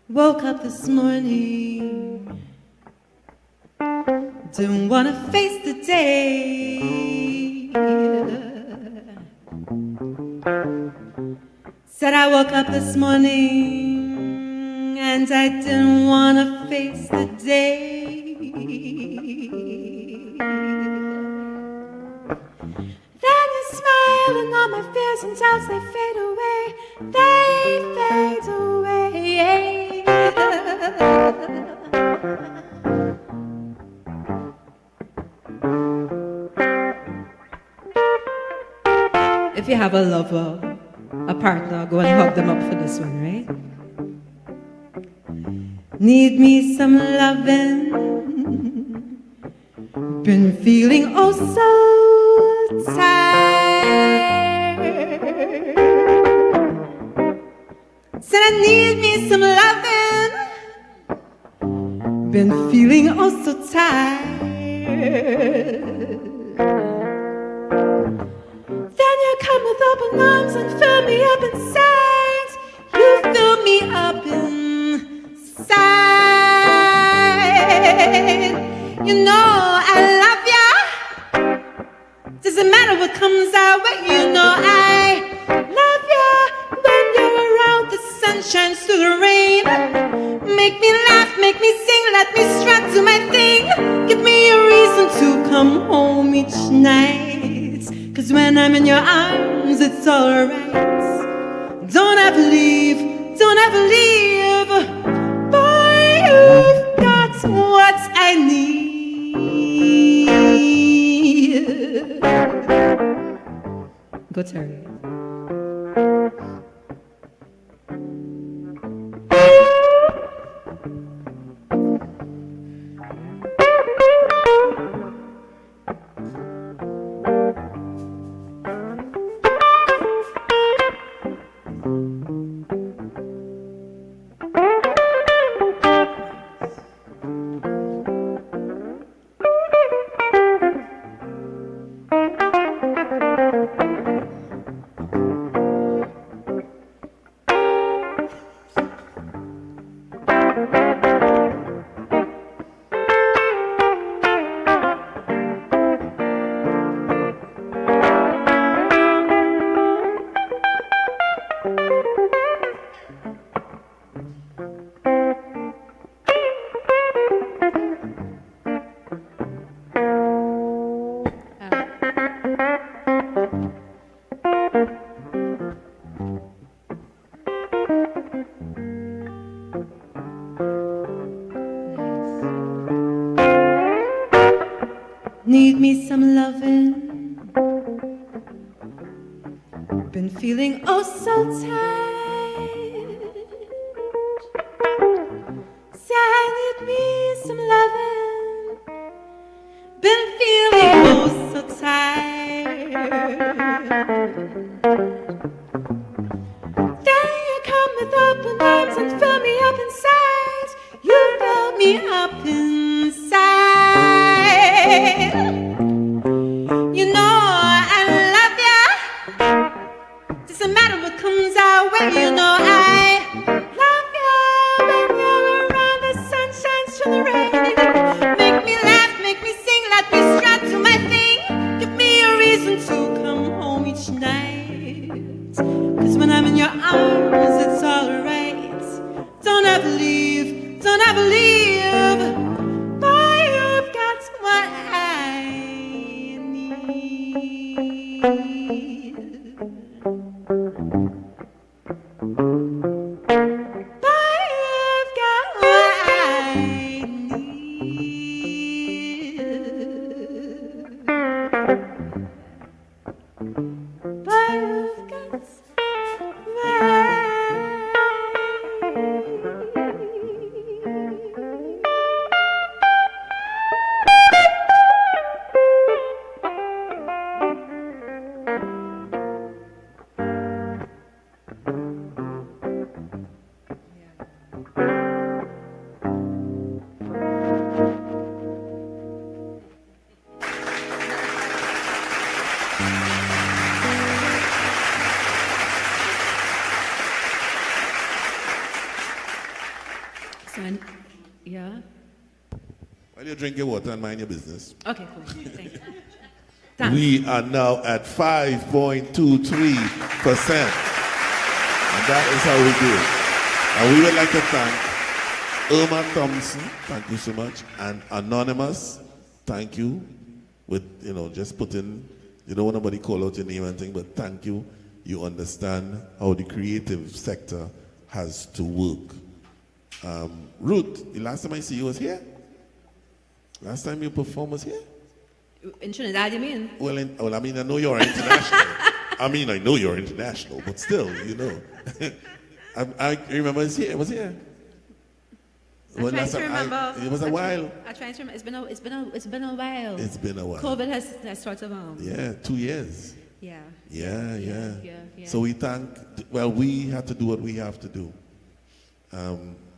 Woke up this morning, didn't want to face the day. Said I woke up this morning and I didn't want to face the day. Then you smile and all my fears and doubts, they fade away. They fade away. If you have a lover, a partner, go and hug them up for this one, right? Need me some loving. Been feeling oh so tired. Said I need me some loving. Been feeling oh so tired. Then you come with open arms and fill me up inside. You fill me up inside. You know I love ya. Doesn't matter what comes our way. You know I love ya. When you're around, the sun shines through the rain. Make me laugh, make me sing, let me strut to my thing. Give me a reason to come home each night. 'Cause when I'm in your arms, it's alright. Don't ever leave, don't ever leave. Boy, you've got what I need. Go Terry. need me some loving. Been feeling oh so tired. Say I need me some loving. Been feeling oh so tired. Then you come with open arms and fill me up inside. You fill me up inside. You know I love ya. Doesn't matter what comes our way. You know I love ya. When you're around, the sun shines through the rain. Make me laugh, make me sing, let me strut to my thing. Give me a reason to come home each night. 'Cause when I'm in your arms, it's alright. Don't ever leave, don't ever leave. Boy, you've got what I need. Boy, you've got what I need. Boy, you've got what yeah. While you drink your water and mind your business. Okay, cool. Thank you. We are now at 5.23%. And that is how we do it. And we would like to thank Irma Thompson, thank you so much, and Anonymous, thank you. With, just putting, you don't want nobody call out your name and thing, but thank you. You understand how the creative sector has to work. Ruth, the last time I see you was here? Last time you performed was here? In Trinidad, you mean? Well, I mean, I know you're international. I know you're international, but still, I remember it was here. I'm trying to remember. It was a while. I try to remember. It's been a while. It's been a while. COVID has sort of 2 years. Yeah. Yeah. So we we have to do what we have to do.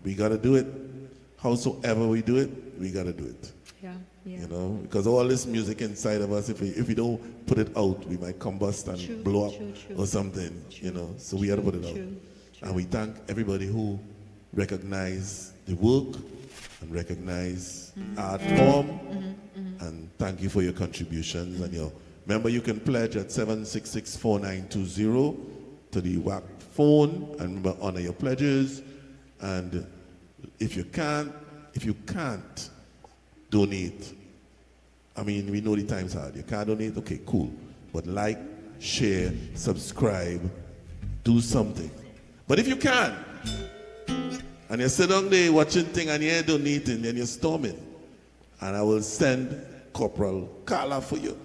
We got to do it. Howsoever we do it, we got to do it. Yeah. Because all this music inside of us, if we don't put it out, we might combust and blow up or something, So we got to put it out. And we thank everybody who recognize the work and recognize art form. And thank you for your contributions. And remember, you can pledge at 7664920 to the WACK phone. And remember, honor your pledges. And if you can't donate, we know the time's hard. You can't donate, okay, cool. But like, share, subscribe, do something. But if you can, and you sit down there watching thing and you're donating, then you're storming, and I will send Corporal Carla for you.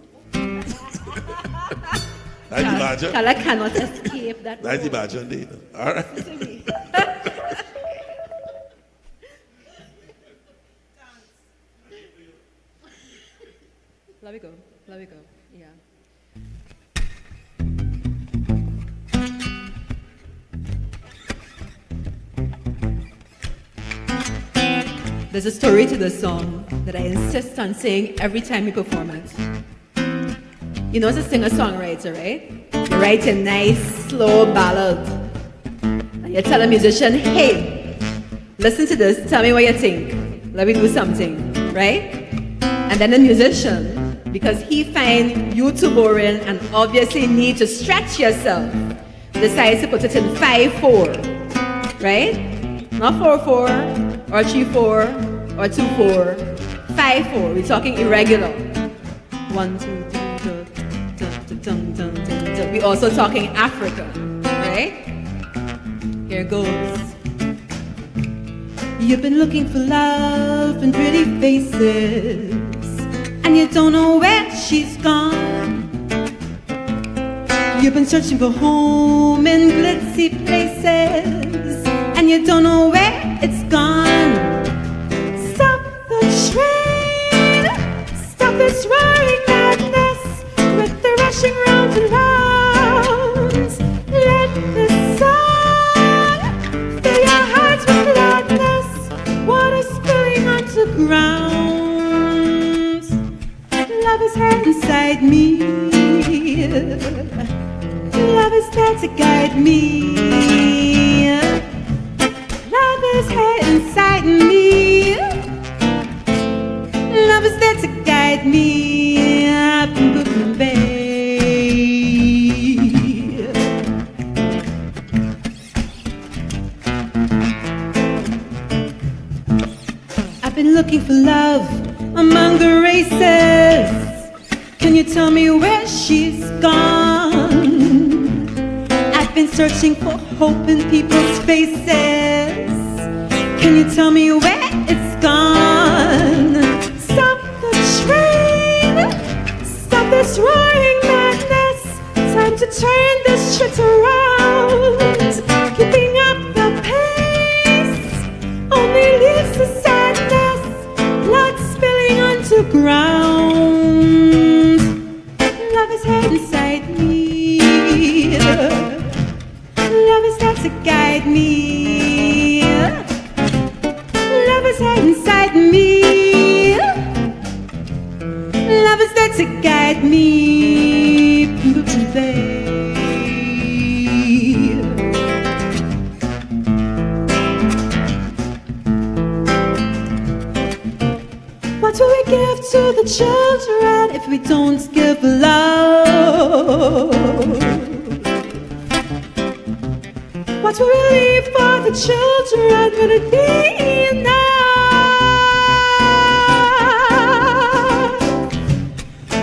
Carla cannot escape that. That's the badge on there. All right. Let me go. Yeah. There's a story to the song that I insist on saying every time you perform it. As a singer-songwriter, right? You write a nice, slow ballad. And you tell a musician, hey, listen to this, tell me what you think. Let me do something, right? And then the musician, because he finds you too boring and obviously need to stretch yourself, decides to put it in 5/4, right? Not 4/4 or 3/4 or 2/4, 5/4. We're talking irregular. 1, 2, 3. We're also talking Africa, right? Here goes. You've been looking for love in pretty faces. and you don't know where she's gone. You've been searching for home in glitzy places, and you don't know where it's gone. Stop the train, stop this roaring madness with the rushing round and round. Let the song fill your hearts with gladness, water spilling onto ground. Love is here inside me, love is there to guide me. Love is here inside me, love is there to guide me. I've been looking for love among the races. Can you tell me where she's gone? I've been searching for hope in people's faces. Can you tell me where it's gone? Stop the train, stop this roaring madness. Time to turn this shit around. Keeping up the pace only leads to sadness, blood spilling onto ground. Love is here inside me, love is there to guide me. Love is here inside me, love is there to guide me. What will we give to the children if we don't give love? What will we leave for the children? Will it be enough?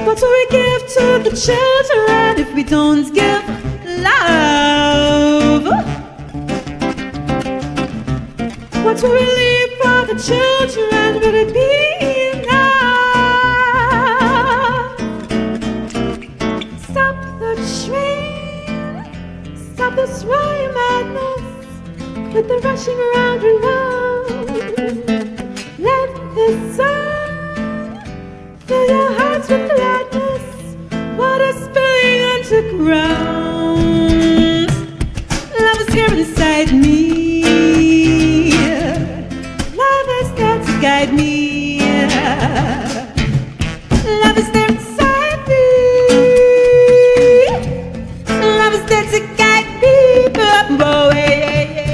What will we give to the children if we don't give love? What will we leave for the children? Will it be enough? Stop the train, stop this roaring madness with the rushing around and round. Let the sun fill your hearts with gladness, water spilling onto ground. Love is here inside me, love is there to guide me. Love is there inside me, love is there to guide me. Oh, yeah, yeah, yeah.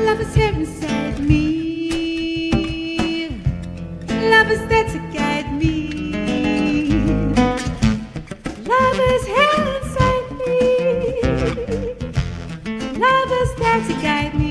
Love is here inside me, love is there to guide me. Love is here inside me, love is there to guide me.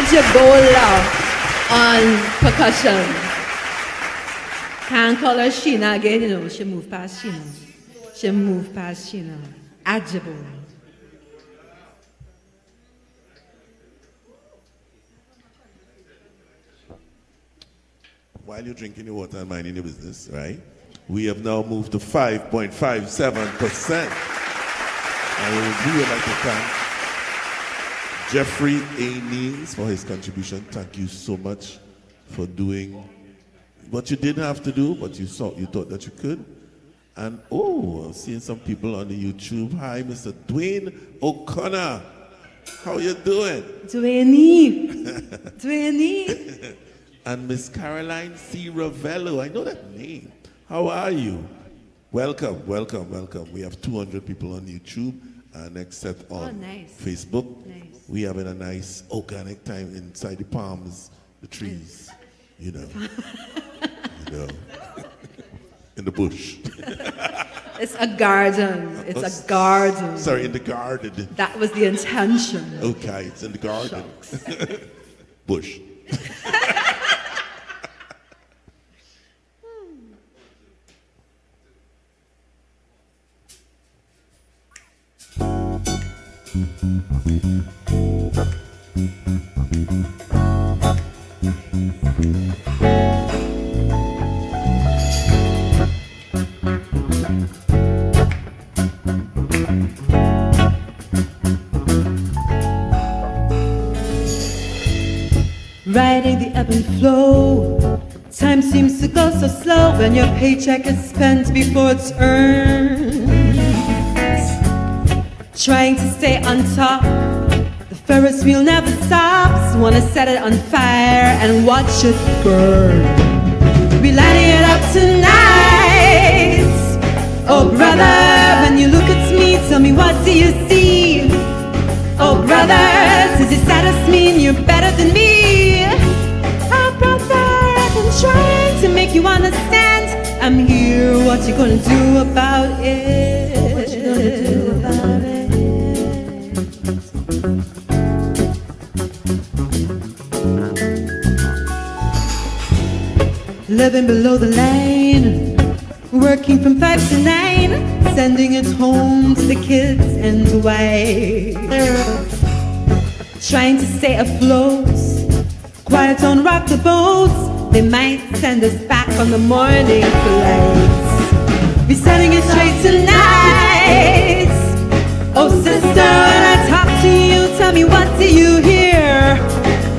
Ajabola on percussion. Can't call her Sheena again, you know. She moved past Sheena. She moved past Sheena. Ajabola. While you're drinking your water and minding your business, right? We have now moved to 5.57%. And we would like to thank Jeffrey A. Neals for his contribution. Thank you so much for doing what you didn't have to do, but you thought that you could. And I'm seeing some people on the YouTube. Hi, Mr. Dwayne O'Connor. How you doing? Dwayne. And Miss Caroline C. Ravello. I know that name. How are you? Welcome. We have 200 people on YouTube and next set on Facebook. Nice. We having a nice organic time inside the palms, the trees, you know, in the bush. It's a garden. It's a garden. Sorry, in the garden. That was the intention. Okay, it's in the garden. Bush. Riding the ebb and flow, time seems to go so slow when your paycheck is spent before it's earned. Trying to stay on top, the Ferris wheel never stops. Wanna set it on fire and watch it burn. Be lighting it up tonight. Oh brother, when you look at me, tell me what do you see? Oh brother, does your status mean you're better than me? Oh brother, I've been trying to make you understand. I'm here, what you gonna do about it? What you gonna do about it? Living below the line, working from 5 to 9, sending it home to the kids and the wife. Trying to stay afloat, quiet, don't rock the boat. They might send us back on the morning flight. Be setting it straight tonight. Oh sister, when I talk to you, tell me what do you hear?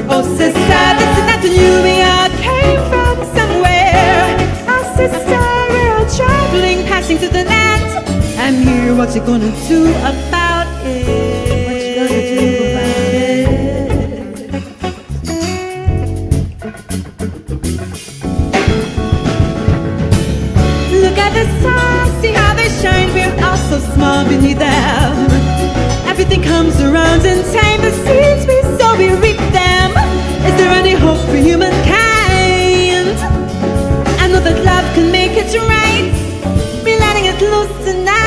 Oh sister, this is nothing new, we all came from somewhere. Oh sister, we're all traveling, passing to the land. I'm here, what you gonna do about it? What you gonna do about it? Look at the stars, see how they shine, we're all so small beneath them. Everything comes around in time, the seeds we sow, we reap them. Is there any hope for humankind? I know that love can make it right. We're letting it loose tonight.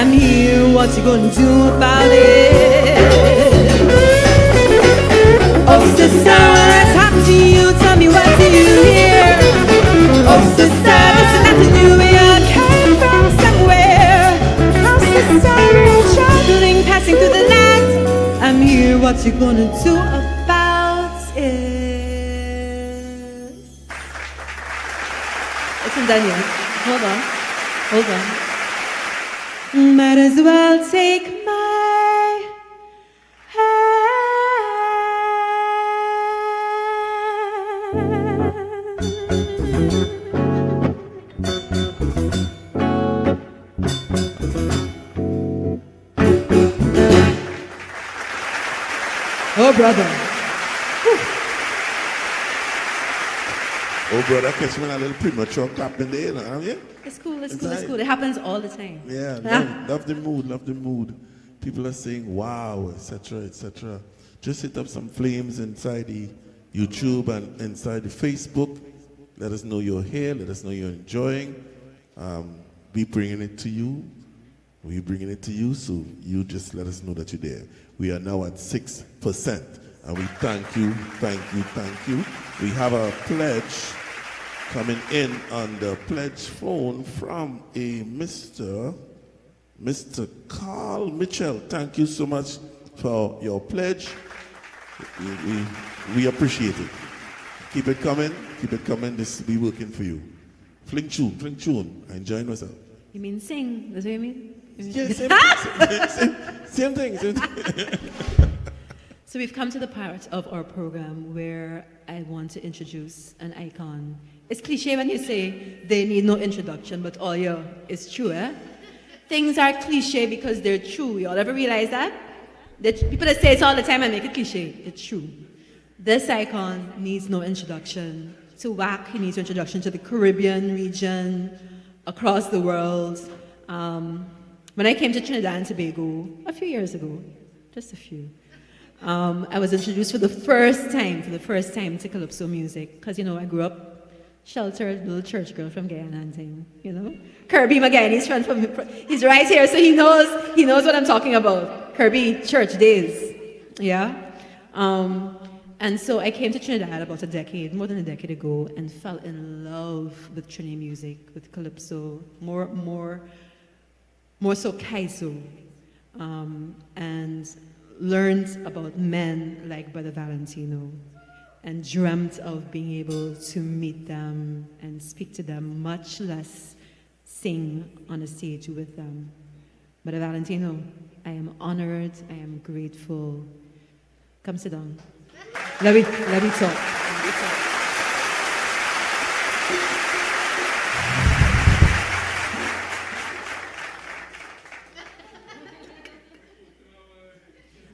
I'm here, what you gonna do about it? Oh sister, what's happened to you? Tell me what do you hear? Oh sister, this is nothing to do with you came from somewhere. Oh sister, we're traveling, passing through the land. I'm here, what you gonna do about it? Listen, Daniel, hold on. Might as well take my Oh, brother. Oh, brother, catch me a little premature clapping there, haven't you? It's cool. It happens all the time. Yeah, love the mood. People are saying wow, etc., etc. Just hit up some flames inside the YouTube and inside the Facebook. Let us know you're here. Let us know you're enjoying. We bringing it to you. We're bringing it to you, so you just let us know that you're there. We are now at 6%, and we thank you. We have a pledge coming in on the pledge phone from a Mr. Carl Mitchell. Thank you so much for your pledge. We appreciate it. Keep it coming. This will be working for you. Fling tune. I enjoy myself. You mean sing? That's what you mean? Yeah, same thing. So we've come to the part of our program where I want to introduce an icon. It's cliche when you say they need no introduction, but oh yeah, it's true, eh? Things are cliche because they're true. Y'all ever realize that? People that say it all the time and make it cliche. It's true. This icon needs no introduction. To WACK, he needs no introduction to the Caribbean region, across the world. When I came to Trinidad and Tobago a few years ago, just a few, I was introduced for the first time to Calypso music, because, I grew up sheltered little church girl from Guyana and thing, Kirby McGann, he's right here, so he knows what I'm talking about. Kirby church days, yeah? And so I came to Trinidad about more than a decade ago, and fell in love with Trini music, with Calypso, more so Kaiso, and learned about men like Brother Valentino, and dreamt of being able to meet them and speak to them, much less sing on a stage with them. Brother Valentino, I am honored, I am grateful. Come sit down. Let me talk.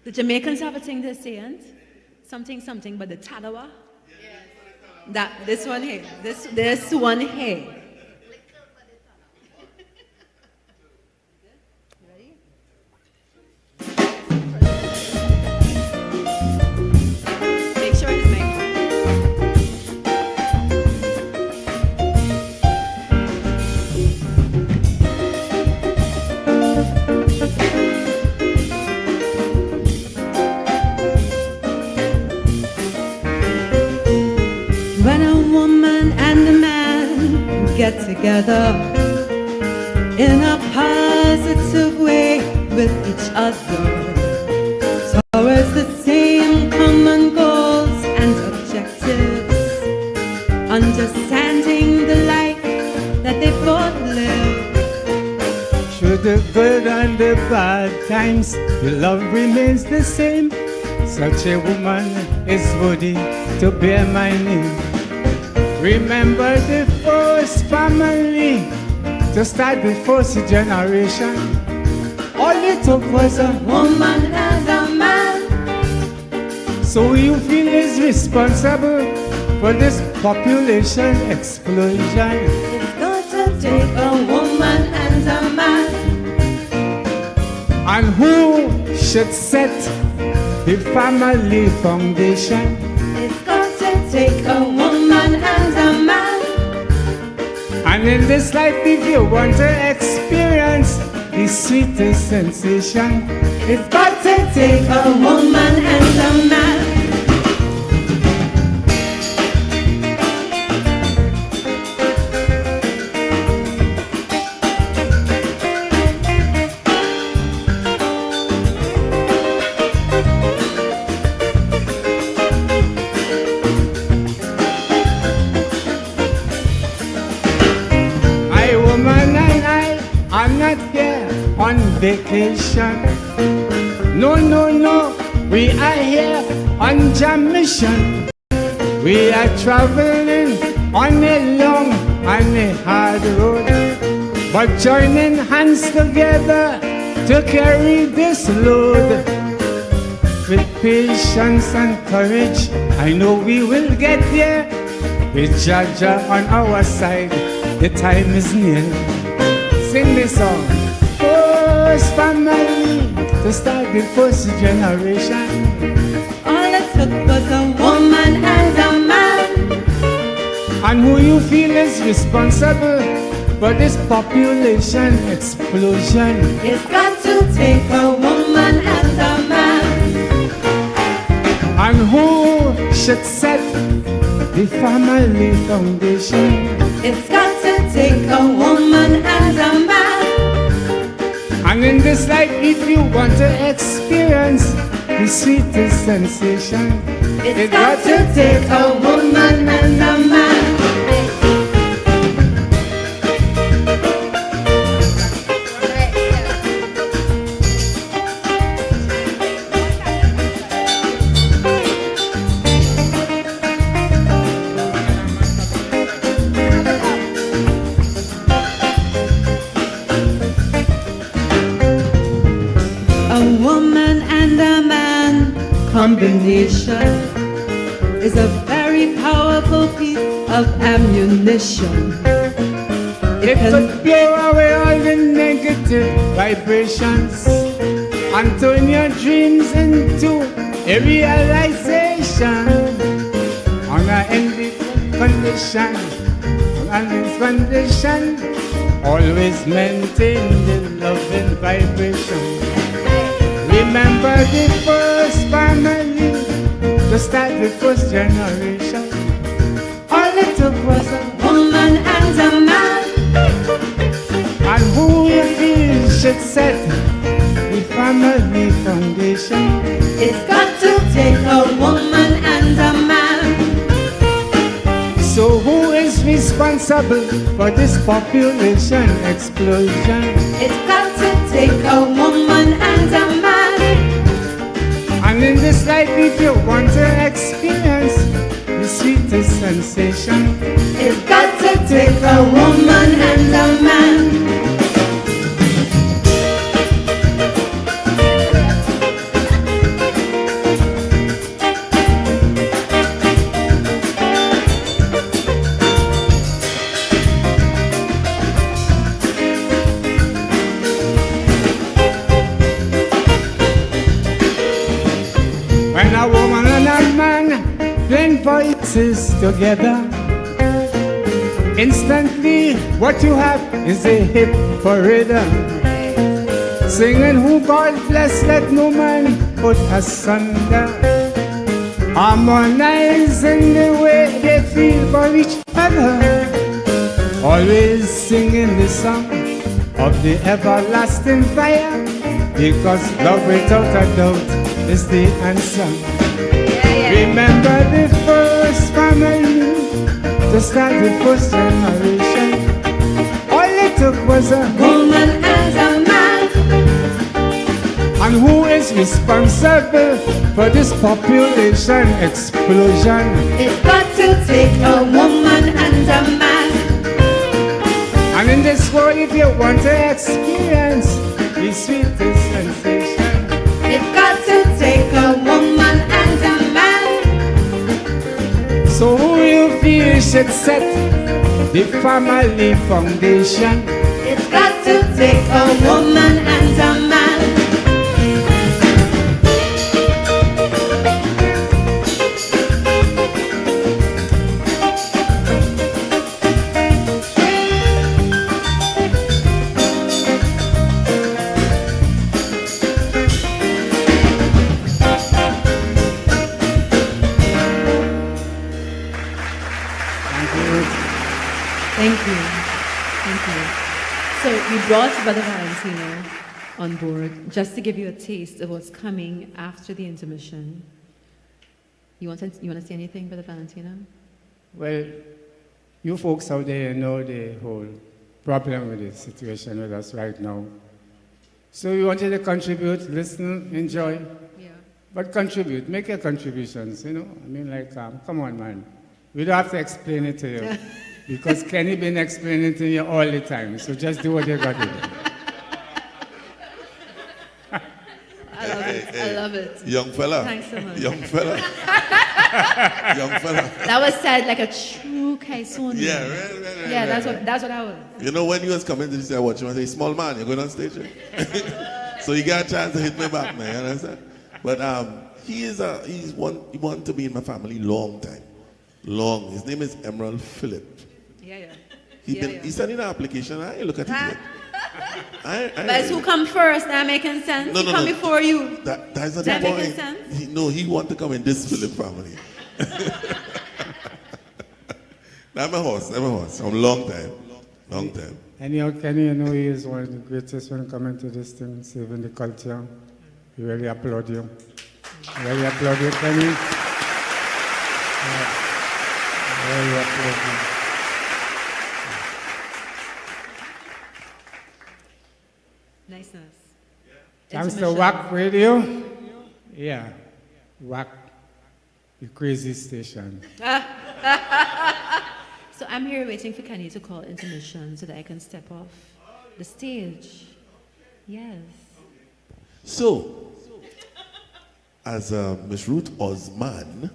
The Jamaicans have a thing they say, and something, but the talawa. This one here. Make sure it's made. When a woman and a man get together in a positive way with each other towards the same common goals and objectives, understanding the life that they both live. Through the good and the bad times, the love remains the same. Such a woman is worthy to bear my name. Remember the first family to start the first generation. All it took was a woman and a man. So you feel is responsible for this population explosion. It's got to take a woman and a man. And who should set the family foundation? It's got to take a woman and a man. And in this life, if you want to experience the the sweetest sensation. It's got to take a woman and a man. My woman and I are not here on vacation. No, no, no, we are here on jam mission. We are traveling on a long and a hard road, but joining hands together to carry this load. With patience and courage, I know we will get there. With Jaja on our side, the time is near. Sing this song. First family to start the first generation. All it took was a woman and a man. And who you feel is responsible for this population explosion? It's got to take a woman and a man. And who should set the family foundation? It's got to take a woman and a man. And in this life, if you want to experience the sweetest sensation, it's got to take a woman and a man. Combination is a very powerful piece of ammunition. It could blow away all the negative vibrations and turn your dreams into a realization. On an ending condition, on this condition, always maintain the loving vibration. Remember the first family to start the first generation. All it took was a woman and a man. And who you feel should set the family foundation? It's got to take a woman and a man. So who is responsible for this population explosion? It's got to take a woman and a man. And in this life, if you want to experience the sweetest sensation, it's got to take a woman and a man. When a woman and a man join voices together, instantly what you have is a hip for rhythm. Singing who God bless, let no man put asunder. Harmonizing the way they feel for each other. Always singing the song of the everlasting fire, because love without a doubt is the answer. Remember the first family to start the first generation. All it took was a woman and a man. And who is responsible for this population explosion? It's got to take a woman and a man. And in this world, if you want to experience the sweetest sensation, it's got to take a woman and a man. So who you feel should set the family foundation? It's got to take a woman and a man. brought Brother Valentino on board just to give you a taste of what's coming after the intermission. You want to say anything, Brother Valentino? Well, you folks out there know the whole problem with the situation with us right now. So we want you to contribute, listen, enjoy. Yeah. But contribute, make your contributions, you know. I mean, like, come on, man. We don't have to explain it to you. Because Kenny been explaining it to you all the time. So just do what you got to do. I love it. I love it. Young fella. Thanks so much. Young fella. Young fella. That was said like a true Kaisoni. Yeah, right. Yeah, that's what I was. You know, when you was coming to say, what you want to say, small man, you're going on stage, right? So you got a chance to hit me back, man, you understand? But he wanted to be in my family long time. Long. His name is Emerald Phillip. Yeah. He sent in an application. I ain't look at it yet. But who come first? That making sense? No, come before you. That's not that the making point. sense? He want to come in this Phillip family. I'm a horse. From long time. Anyhow, Kenny, you know he is one of the greatest when coming to this thing, saving the culture. We really applaud you. Really applaud you, Kenny. Really applaud you. Niceness. Thanks to WACK Radio. Yeah, WACK, the crazy station. So I'm here waiting for Kenny to call intermission so that I can step off the stage. Yes. So, as Miss Ruth Osman,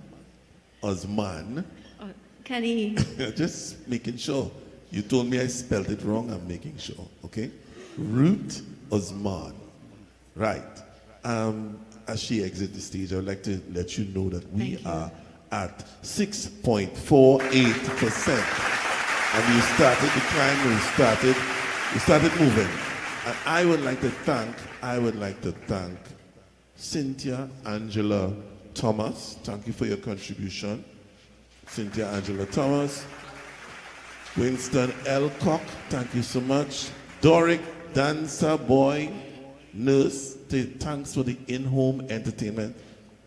Kenny. just making sure. You told me I spelled it wrong. I'm making sure. Okay, Ruth Osman. Right. As she exits the stage, I would like to let you know that we are at 6.48%. And we started the climb, we started moving. And I would like to thank Cynthia Angela Thomas. Thank you for your contribution. Cynthia Angela Thomas. Winston Elcock, thank you so much. Doric Dancer Boy, nurse, thanks for the in-home entertainment.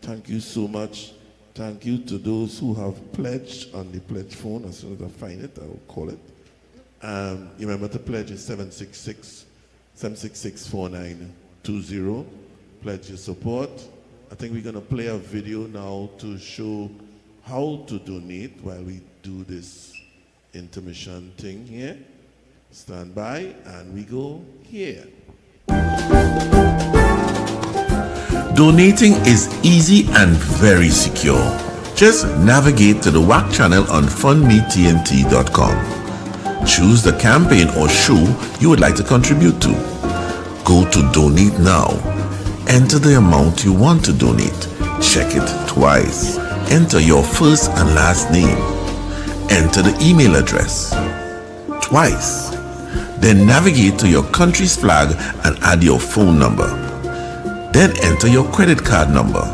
Thank you so much. Thank you to those who have pledged on the pledge phone. As soon as I find it, I will call it. You remember the pledge is 766-4920. Pledge your support. I think we're going to play a video now to show how to donate while we do this intermission thing here. Stand by, and we go here. Donating is easy and very secure. Just navigate to the WACK channel on fundmetnt.com. Choose the campaign or show you would like to contribute to. Go to Donate Now. Enter the amount you want to donate. Check it twice. Enter your first and last name. Enter the email address. Twice. Then navigate to your country's flag and add your phone number. Then enter your credit card number.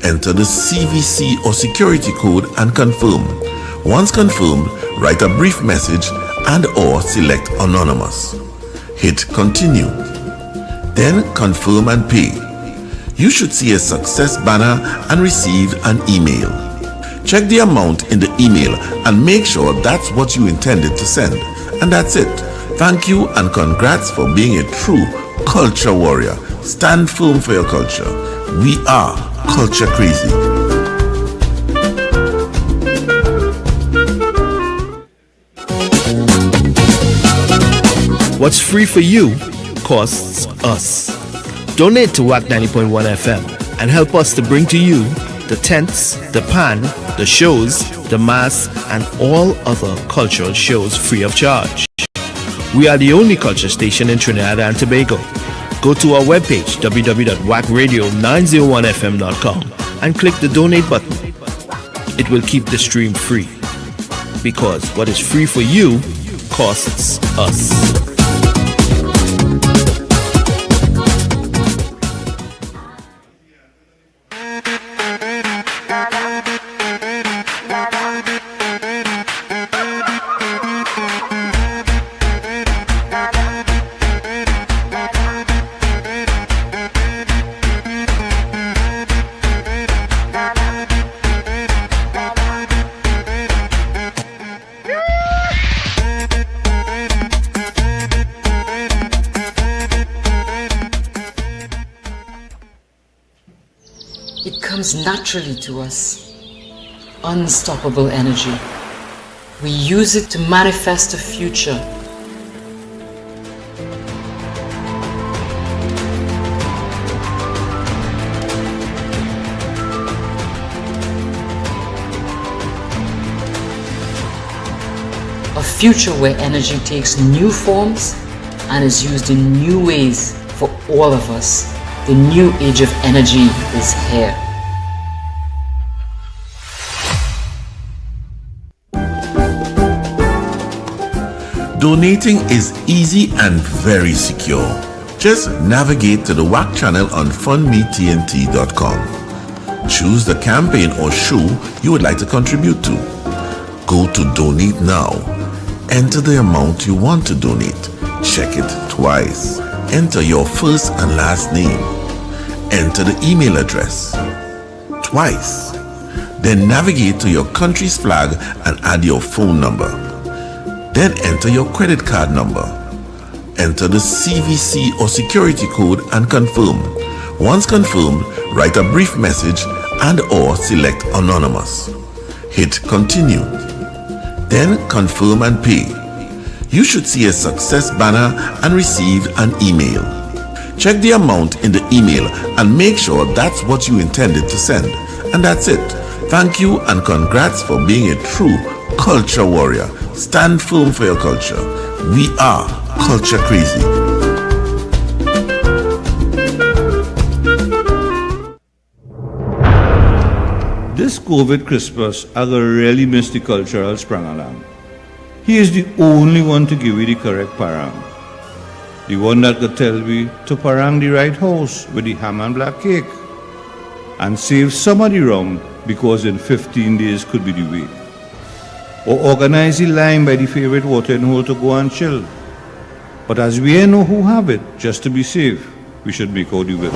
Enter the CVC or security code and confirm. Once confirmed, write a brief message and or select anonymous. Hit continue. Then confirm and pay. You should see a success banner and receive an email. Check the amount in the email and make sure that's what you intended to send. And that's it. Thank you and congrats for being a true culture warrior. Stand firm for your culture. We are Culture Krazy. What's free for you costs us. Donate to WACK 90.1 FM and help us to bring to you the tents, the pan, the shows, the mass, and all other cultural shows free of charge. We are the only culture station in Trinidad and Tobago. Go to our webpage www.wackradio901fm.com and click the donate button. It will keep the stream free, because what is free for you costs us. comes naturally to us. Unstoppable energy. We use it to manifest a future. A future where energy takes new forms and is used in new ways for all of us. The new age of energy is here. Donating is easy and very secure. Just navigate to the WACK channel on fundmetnt.com. Choose the campaign or show you would like to contribute to. Go to Donate Now. Enter the amount you want to donate. Check it twice. Enter your first and last name. Enter the email address twice. Then navigate to your country's flag and add your phone number. Then enter your credit card number. Enter the CVC or security code and confirm. Once confirmed, write a brief message and or select anonymous. Hit continue. Then confirm and pay. You should see a success banner and receive an email. Check the amount in the email and make sure that's what you intended to send. And that's it. Thank you and congrats for being a true culture warrior. Stand firm for your culture. We are Culture Krazy. This COVID Christmas, I really miss the cultural sprang-along. He is the only one to give you the correct parang. The one that could tell me to parang the right house with the ham and black cake. And save some of the rum because in 15 days could be the way. Or organize the line by the favorite watering hole to go and chill. But as we ain't know who have it, just to be safe, we should make out the will.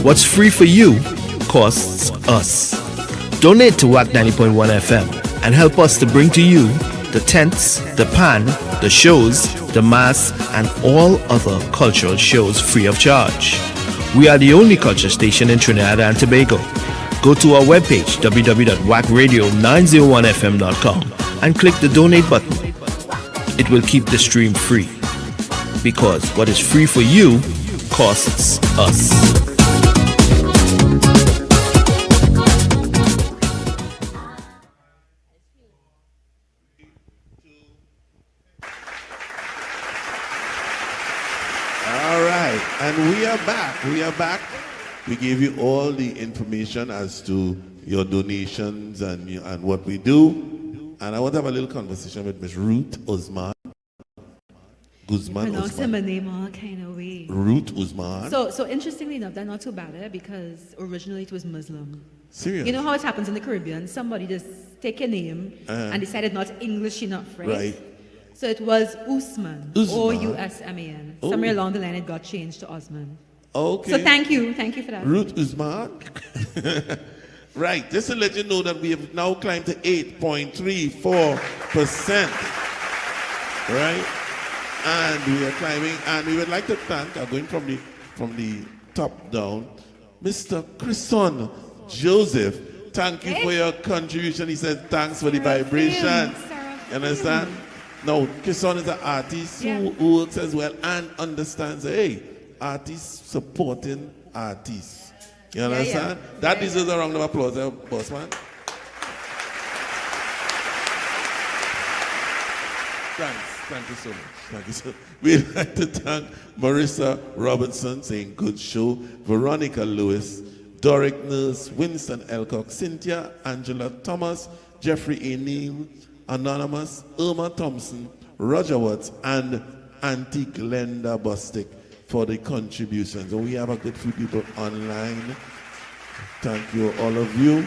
What's free for you costs us. Donate to WACK 90.1 FM and help us to bring to you the tents, the pan, the shows, the mass, and all other cultural shows free of charge. We are the only culture station in Trinidad and Tobago. Go to our webpage www.wackradio901fm.com and click the donate button. It will keep the stream free because what is free for you costs us. And we are back. We gave you all the information as to your donations and what we do. And I want to have a little conversation with Ms. Ruth Usman. Pronouncing my name all kind of way. Ruth Usman. So interestingly enough, that's not too bad because originally it was Muslim. Serious? You know how it happens in the Caribbean? Somebody just take a name and decided not English enough, right? Right. So it was Usman. O-U-S-M-A-N. Oh. Somewhere along the line it got changed to Osman. Okay. So thank you for that. Ruth Usman. Right, just to let you know that we have now climbed to 8.34%. Right? And we are climbing, and we would like to thank, going from the top down, Mr. Chrison Joseph. Thank you for your contribution. He said thanks for the vibration. You understand? Now, Chrison is an artist who works as well and understands, hey, artists supporting artists. You understand? That deserves a round of applause, boss man. Thank you so much. Thank you so much. We'd like to thank Marissa Robinson saying good show, Veronica Lewis, Doric Nurse, Winston Elcock, Cynthia Angela Thomas, Jeffrey A. Neal, Anonymous, Irma Thompson, Roger Watts, and Auntie Glenda Bostic for the contributions. And we have a good few people online. Thank you, all of you.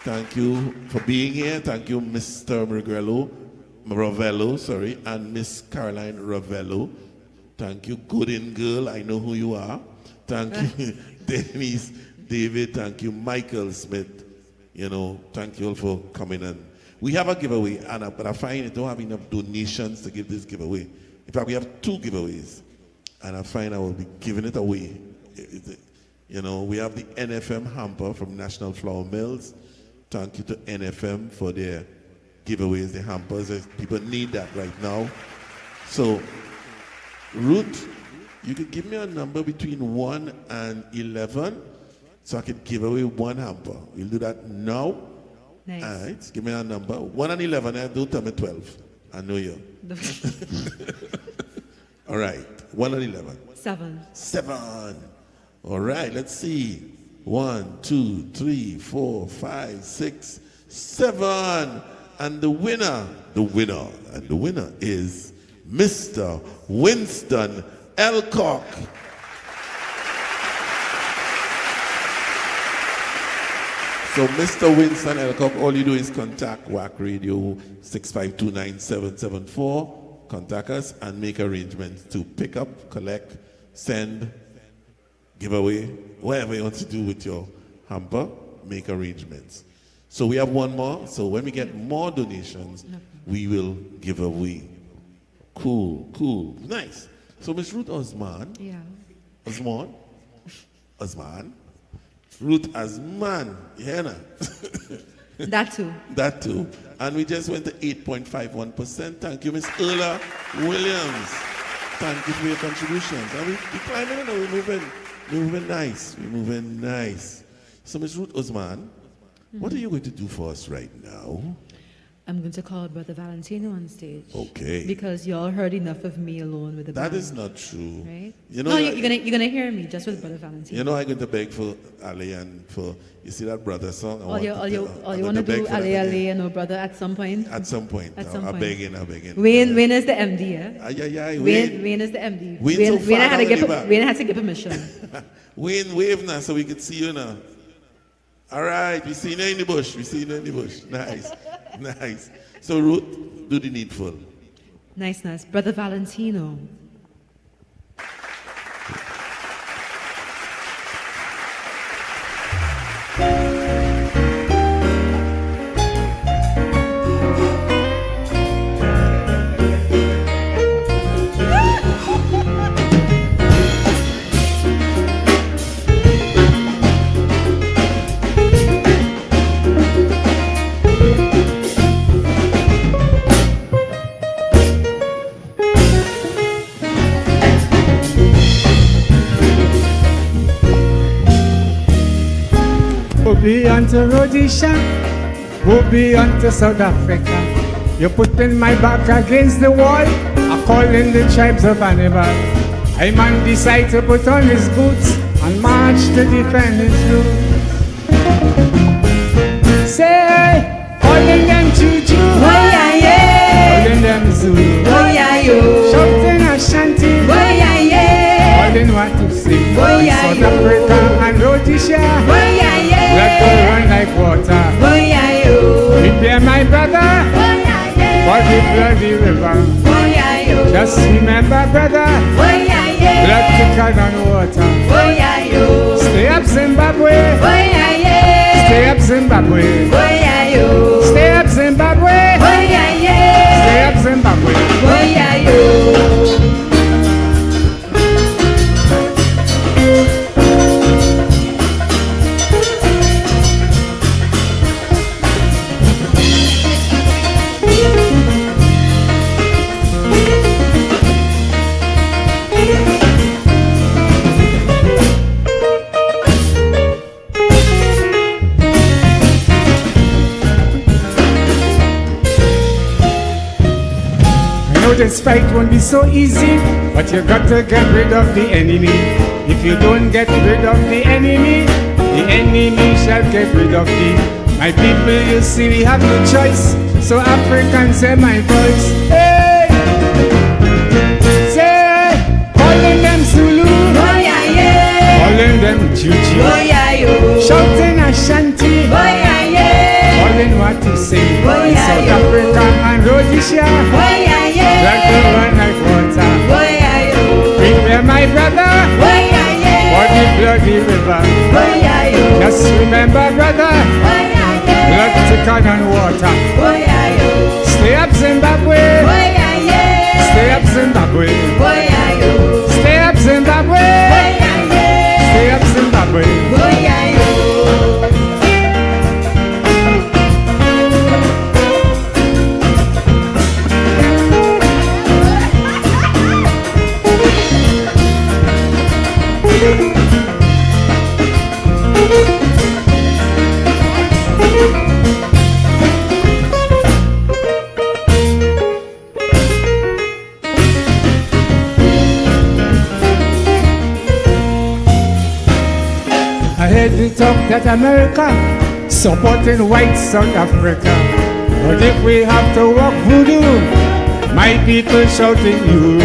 Thank you for being here. Thank you, Mr. Ravello, and Miss Caroline Ravello. Thank you, Gooden Girl. I know who you are. Thank you, Denise, David. Thank you, Michael Smith. Thank you all for coming in. We have a giveaway, but I find I don't have enough donations to give this giveaway. In fact, we have two giveaways. and I find I will be giving it away. You know, we have the NFM hamper from National Flour Mills. Thank you to NFM for their giveaways, the hampers. People need that right now. So, Ruth, you could give me a number between 1 and 11 so I could give away one hamper. We'll do that now. Nice. All right, give me a number. 1 and 11, don't tell me 12. I know you. All right, 1 and 11. 7. 7. All right, let's see. 1, 2, 3, 4, 5, 6, 7. And the winner is Mr. Winston Elcock. So, Mr. Winston Elcock, all you do is contact WACK Radio 6529774. Contact us and make arrangements to pick up, collect, send, give away, whatever you want to do with your hamper, make arrangements. So we have one more. So when we get more donations, we will give away. Cool, cool, nice. So Miss Ruth Osman. Yeah. Osman. Ruth Osman. Yeah. That too. That too. And we just went to 8.51%. Thank you, Miss Erla Williams. Thank you for your contributions. And we climbing and we're moving nice. We're moving nice. So Miss Ruth Osman, what are you going to do for us right now? I'm going to call Brother Valentino on stage. Okay. Because y'all heard enough of me alone with the band. That is not true. Right? You know, no, you're gonna hear me just with Brother Valentino. You know, I'm going to beg for Ali and for, you see that brother song? All you want to do Ali Ali and no brother at some point? At some point. I'm begging. Wayne is the MD, yeah? Wayne is the MD. Wayne had to give permission. Wayne, wave now so we could see you now. All right, we see you in the bush. Nice. Nice. So Ruth, do the needful. Nice. Brother Valentino. We'll be on to Rhodesia, we'll be on to South Africa. You're putting my back against the wall, I'm calling the tribes of animal. A man decide to put on his boots and march to defend his roots. Say, calling them Juju, calling them Zulu, shouting Ashanti, calling what to sing. South Africa and Rhodesia, let go run like water. Prepare my brother for the bloody river. Just remember, brother, blood thicker than water. Stay up, Zimbabwe. Stay up, Zimbabwe. Stay up, Zimbabwe. Stay up, Zimbabwe. This fight won't be so easy, but you got to get rid of the enemy. If you don't get rid of the enemy shall get rid of thee. My people, you see, we have no choice, so Africans hear my voice. Hey! Say, calling them Zulu, calling them Juju, shouting Ashanti, calling what to say. In South Africa and Rhodesia, let go run like water. Prepare my brother for the bloody river. Just remember, brother, blood thicker than water. Stay up, Zimbabwe. Stay up, Zimbabwe. Stay up, that America supporting white South Africa. But if we have to walk voodoo, my people shouting Euro.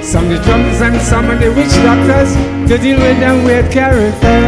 Some the drums and some of the witch doctors to deal with them weird character.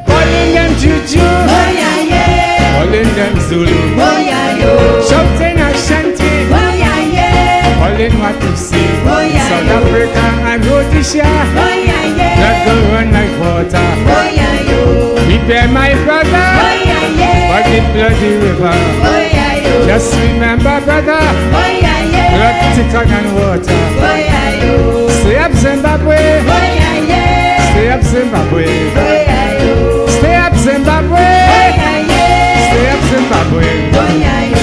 Calling them Juju, oh yeah, yeah. Calling them Zulu, oh yeah, yo. Shouting Ashanti, oh yeah, yeah. Calling what you see, oh yeah, South Africa and Rhodesia, oh yeah, yeah. Let go run like water, oh yeah, yo. Prepare my brother, oh yeah, yeah. For the bloody river, oh yeah, yo. Just remember brother, oh yeah, yeah. Blood thicker than water, oh yeah, yo. Stay up Zimbabwe, oh yeah, yeah. Stay up Zimbabwe, oh yeah, yo. Stay up Zimbabwe, oh yeah, yeah. Stay up Zimbabwe, oh yeah, yo.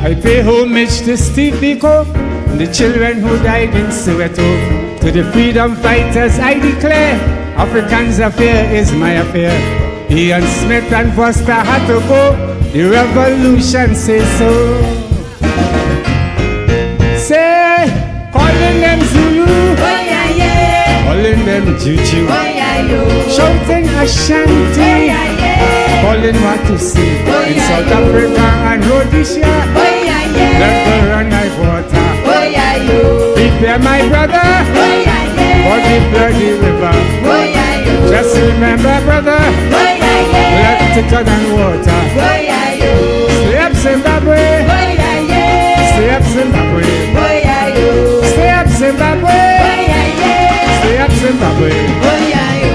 I pay homage to Steve Biko, the children who died in Soweto. To the freedom fighters I declare, Africans' affair is my affair. Ian Smith and Foster had to go, the revolution says so. Say, calling them Zulu, oh yeah, yeah. Calling them Juju, oh yeah, yo. Shouting Ashanti, oh yeah, yeah. Calling what you see, oh in yeah, South Africa and Rhodesia, oh yeah, yeah. Let go run like water, oh yeah, yo. Prepare my brother, oh yeah, yeah. For the bloody river, oh yeah, yo. Just remember brother, oh yeah, yeah. Blood thicker than water, oh yeah, yo. Stay up Zimbabwe, oh yeah, yeah. Stay up Zimbabwe, oh yeah, yo. Stay up Zimbabwe, oh yeah, yeah. Stay up Zimbabwe, oh yeah, yo.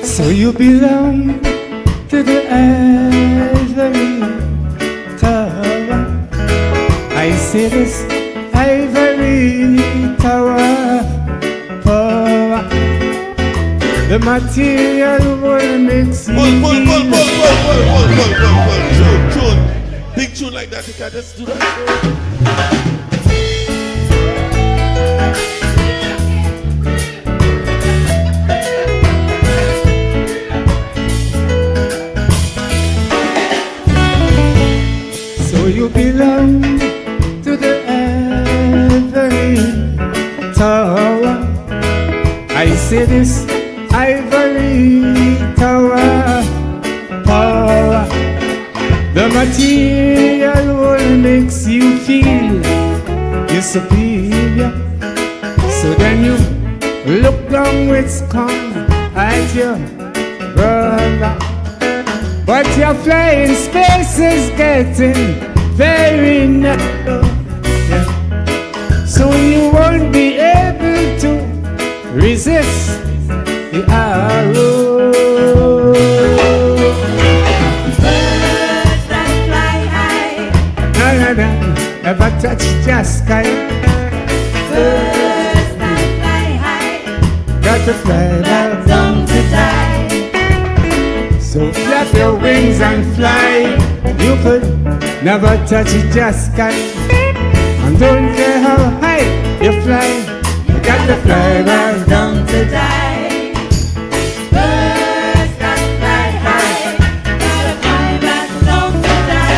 So you belong to the ivory tower. I see this ivory tower power. The material will mix you. Pull. Tune. Big tune like that, you can just do that. You belong to the ivory tower. I see this ivory tower power. The material will makes you feel you're superior. So then you look down with scorn at your brother. But your flying space is getting very narrow, yeah. So you won't be able to resist the arrow. Birds that fly high, none ever touch the sky. Birds that fly high, got to fly down to die. So flap your wings and fly. You could never touch it, just sky. And don't care how high you fly, you got to fly back down to die. Birds that fly high, gotta fly back down to die.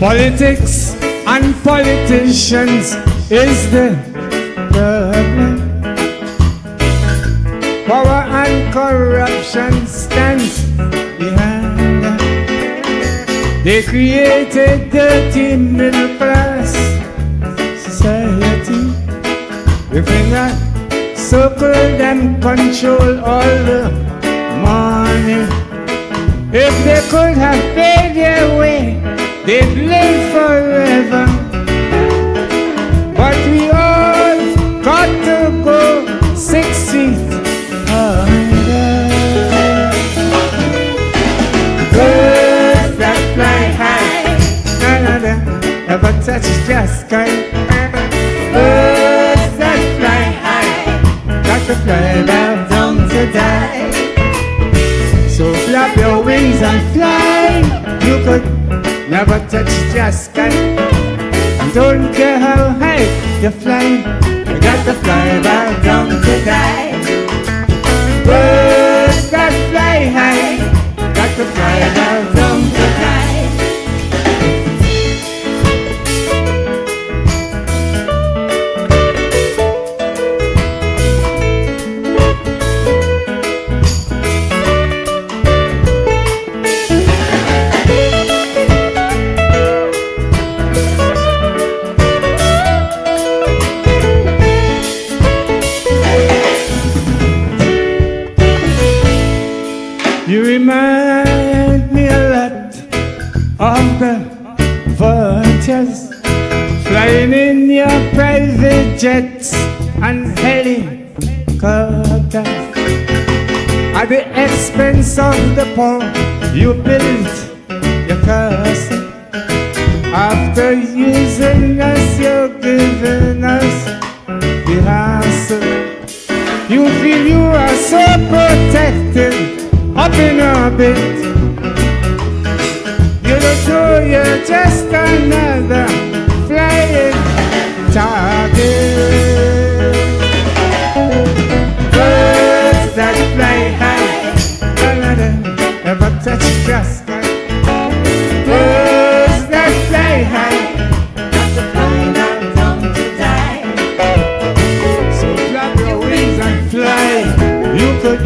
Politics and politicians is the problem. Power and corruption stands behind that. They created dirty middle class society. Within that circle, them control all the money. If they could have paid their way, they'd live forever. But we all got to go 6 feet under. Birds that fly high, none of them ever touch the sky. Birds that fly high, got to fly back down to die. So flap your wings and fly. You could never touch the sky. And don't care how high you fly, you got to fly back down to die. Birds that fly high, got to fly back down to die. You remind me a lot of the vultures flying in your private jets and helicopters. At the expense of the poor, you built your castle. After using us, you're giving us the hassle. You feel you are so protected up in orbit. You don't know you're just another flying target. Birds that fly high, none of them ever touch the sky. Birds that fly high, got to fly down to die. So flap your wings and fly. You could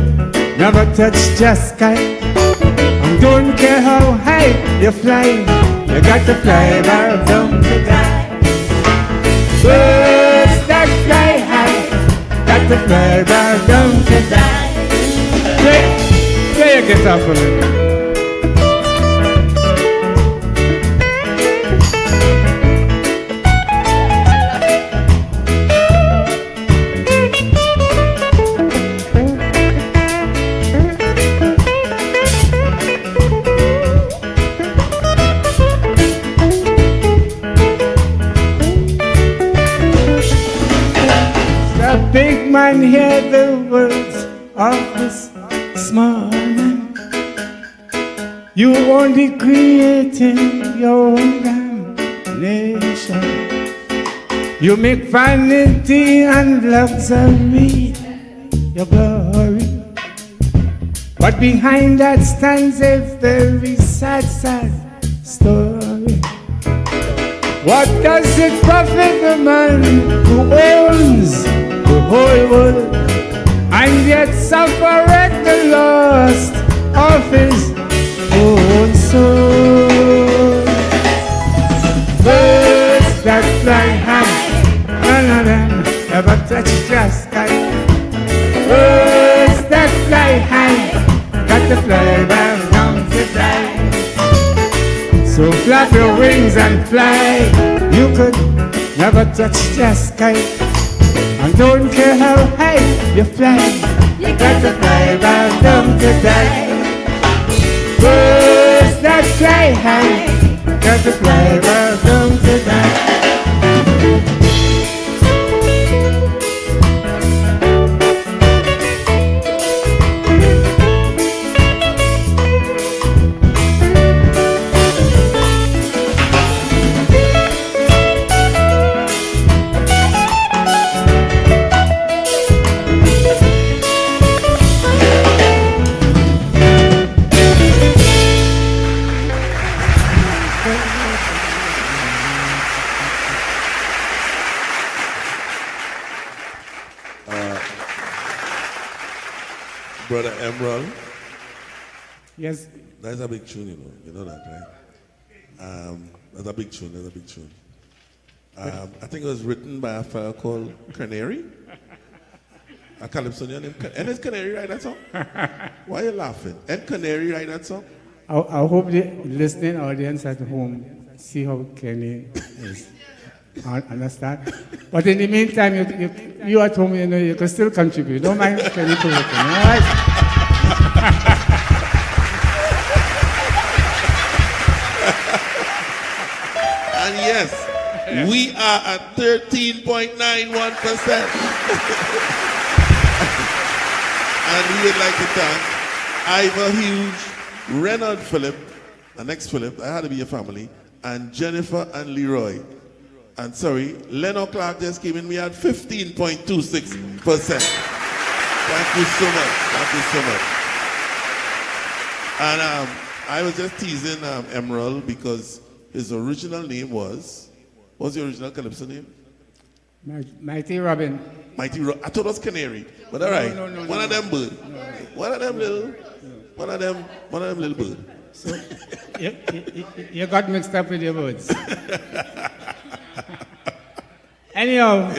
never touch the sky. And don't care how high you fly, you got to fly back down to die. Birds that fly high, got to fly back down to die. Play your guitar for me. Big man, hear the words of this small man. You only creating your own damnation. You make vanity and luxury your glory. But behind that stands a very sad, sad story. What does it profit the man who owns the whole world and yet suffereth the loss of his own soul? Birds that fly high, none of them ever touch the sky. Birds that fly high, got to fly back down to die. flap your wings and fly. You could never touch the sky. And don't care how high you fly, you got to fly back down to die. Birds that fly high, got to fly back down to die. Brother Emerald. Yes. That's a big tune, you know that, right? That's a big tune, I think it was written by a fellow called Canary. A Calypsonian named Canary. And is Canary write that song? Why are you laughing? And Canary write that song? I hope the listening audience at home see how Kenny is. Understand? But in the meantime, you at home, you can still contribute. Don't mind Kenny to work. All right? And yes, we are at 13.91%. And we would like to thank Ivor Hughes, Renard Phillip, the next Phillip, I had to be a family, and Jennifer and Leroy. And sorry, Leno Clark just came in, we had 15.26%. Thank you so much. Thank you so much. And I was just teasing Emerald because his original name was, what's your original Calypso name? Mighty Robin. Mighty Robin. I thought it was Canary, but all right. No, one of them bird. One of them little bird. So you got mixed up with your words. Anyhow,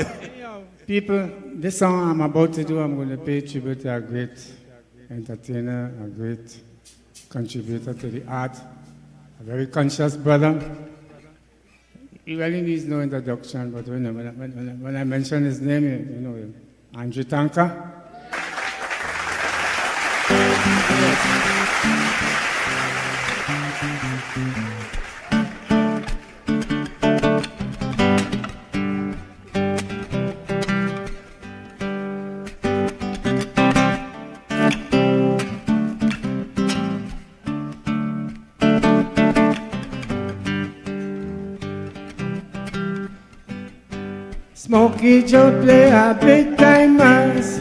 people, this song I'm about to do, I'm going to pay tribute to a great entertainer, a great contributor to the art, a very conscious brother. He really needs no introduction, but when I mention his name, you know him. Andrew Tanka. Smokey Joe play a big time mass,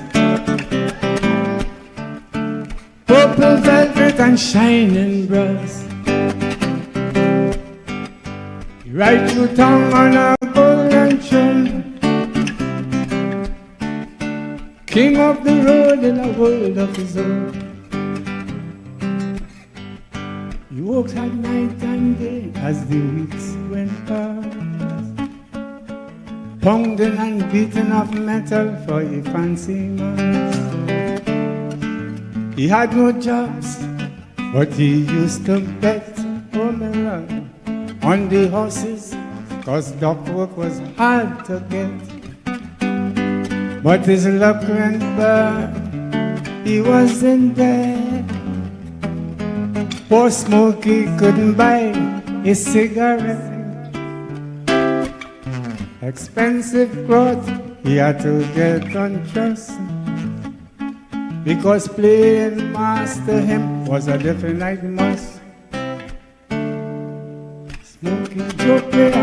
purple velvet and shining brass. He ride through town on a golden throne, king of the road in a world of his own. He walks at night and day as the weeks went past, pounding and beating of metal for a fancy man. He had no jobs, but he used to bet on the horses, cause dock work was hard to get. But his luck went bad, he was in bed. Poor Smokey couldn't buy a cigarette. Expensive clothes he had to get undressed, because playing master him was a definite must. Smokey Joe play a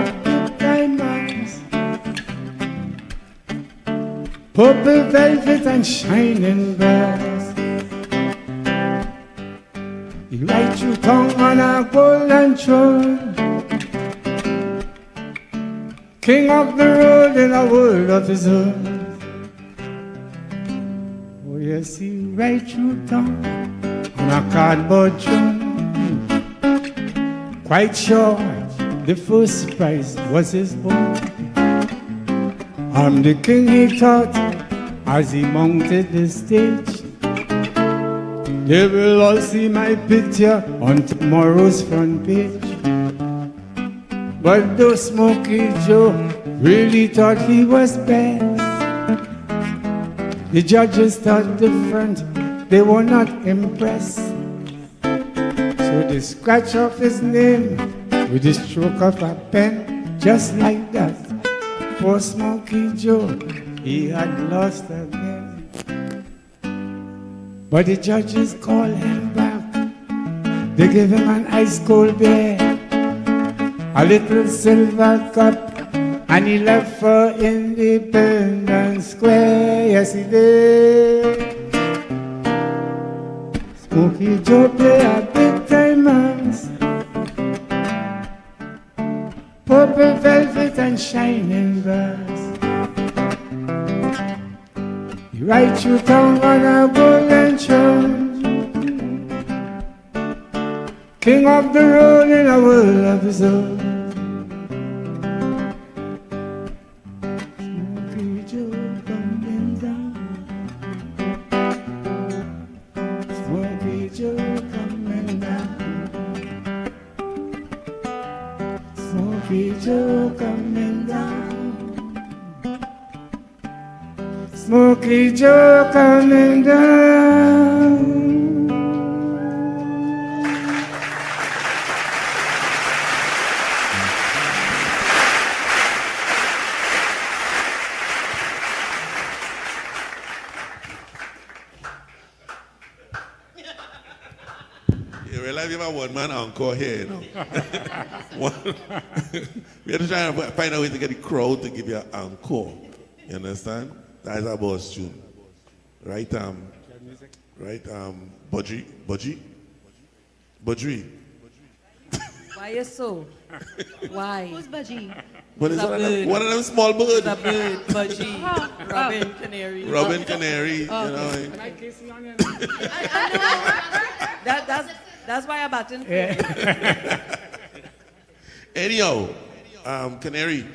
time mass, purple velvet and shining brass. He ride through town on a golden throne, king of the road in a world of his own. Oh yes, he ride through town on a cardboard throne, quite sure the first prize was his own. I'm the king, he thought, as he mounted the stage. They will all see my picture on tomorrow's front page. But though Smokey Joe really thought he was best, the judges thought different, they were not impressed. So they scratch off his name with the stroke of a pen, just like that. Poor Smokey Joe, he had lost again. But the judges called him back. They gave him an ice cold beer, a little silver cup, and he left for Independence Square. Yes, he did. Smokey Joe play a big time dance, purple velvet and shining brass. He ride through town on a golden throne, king of the road in a world of his own. Smokey Joe coming down, Smokey Joe coming down, Smokey Joe coming down, Smokey Joe coming down. One-man encore here, you know. We have to try to find a way to get the crowd to give you an encore. You understand? That is our boss tune. Right, Budgie? Why you so? Why? Who's Budgie? One of them small birds. It's a bird, Budgie. Robin Canary. Robin Canary, you know. That's why I button. Anyhow, Canary,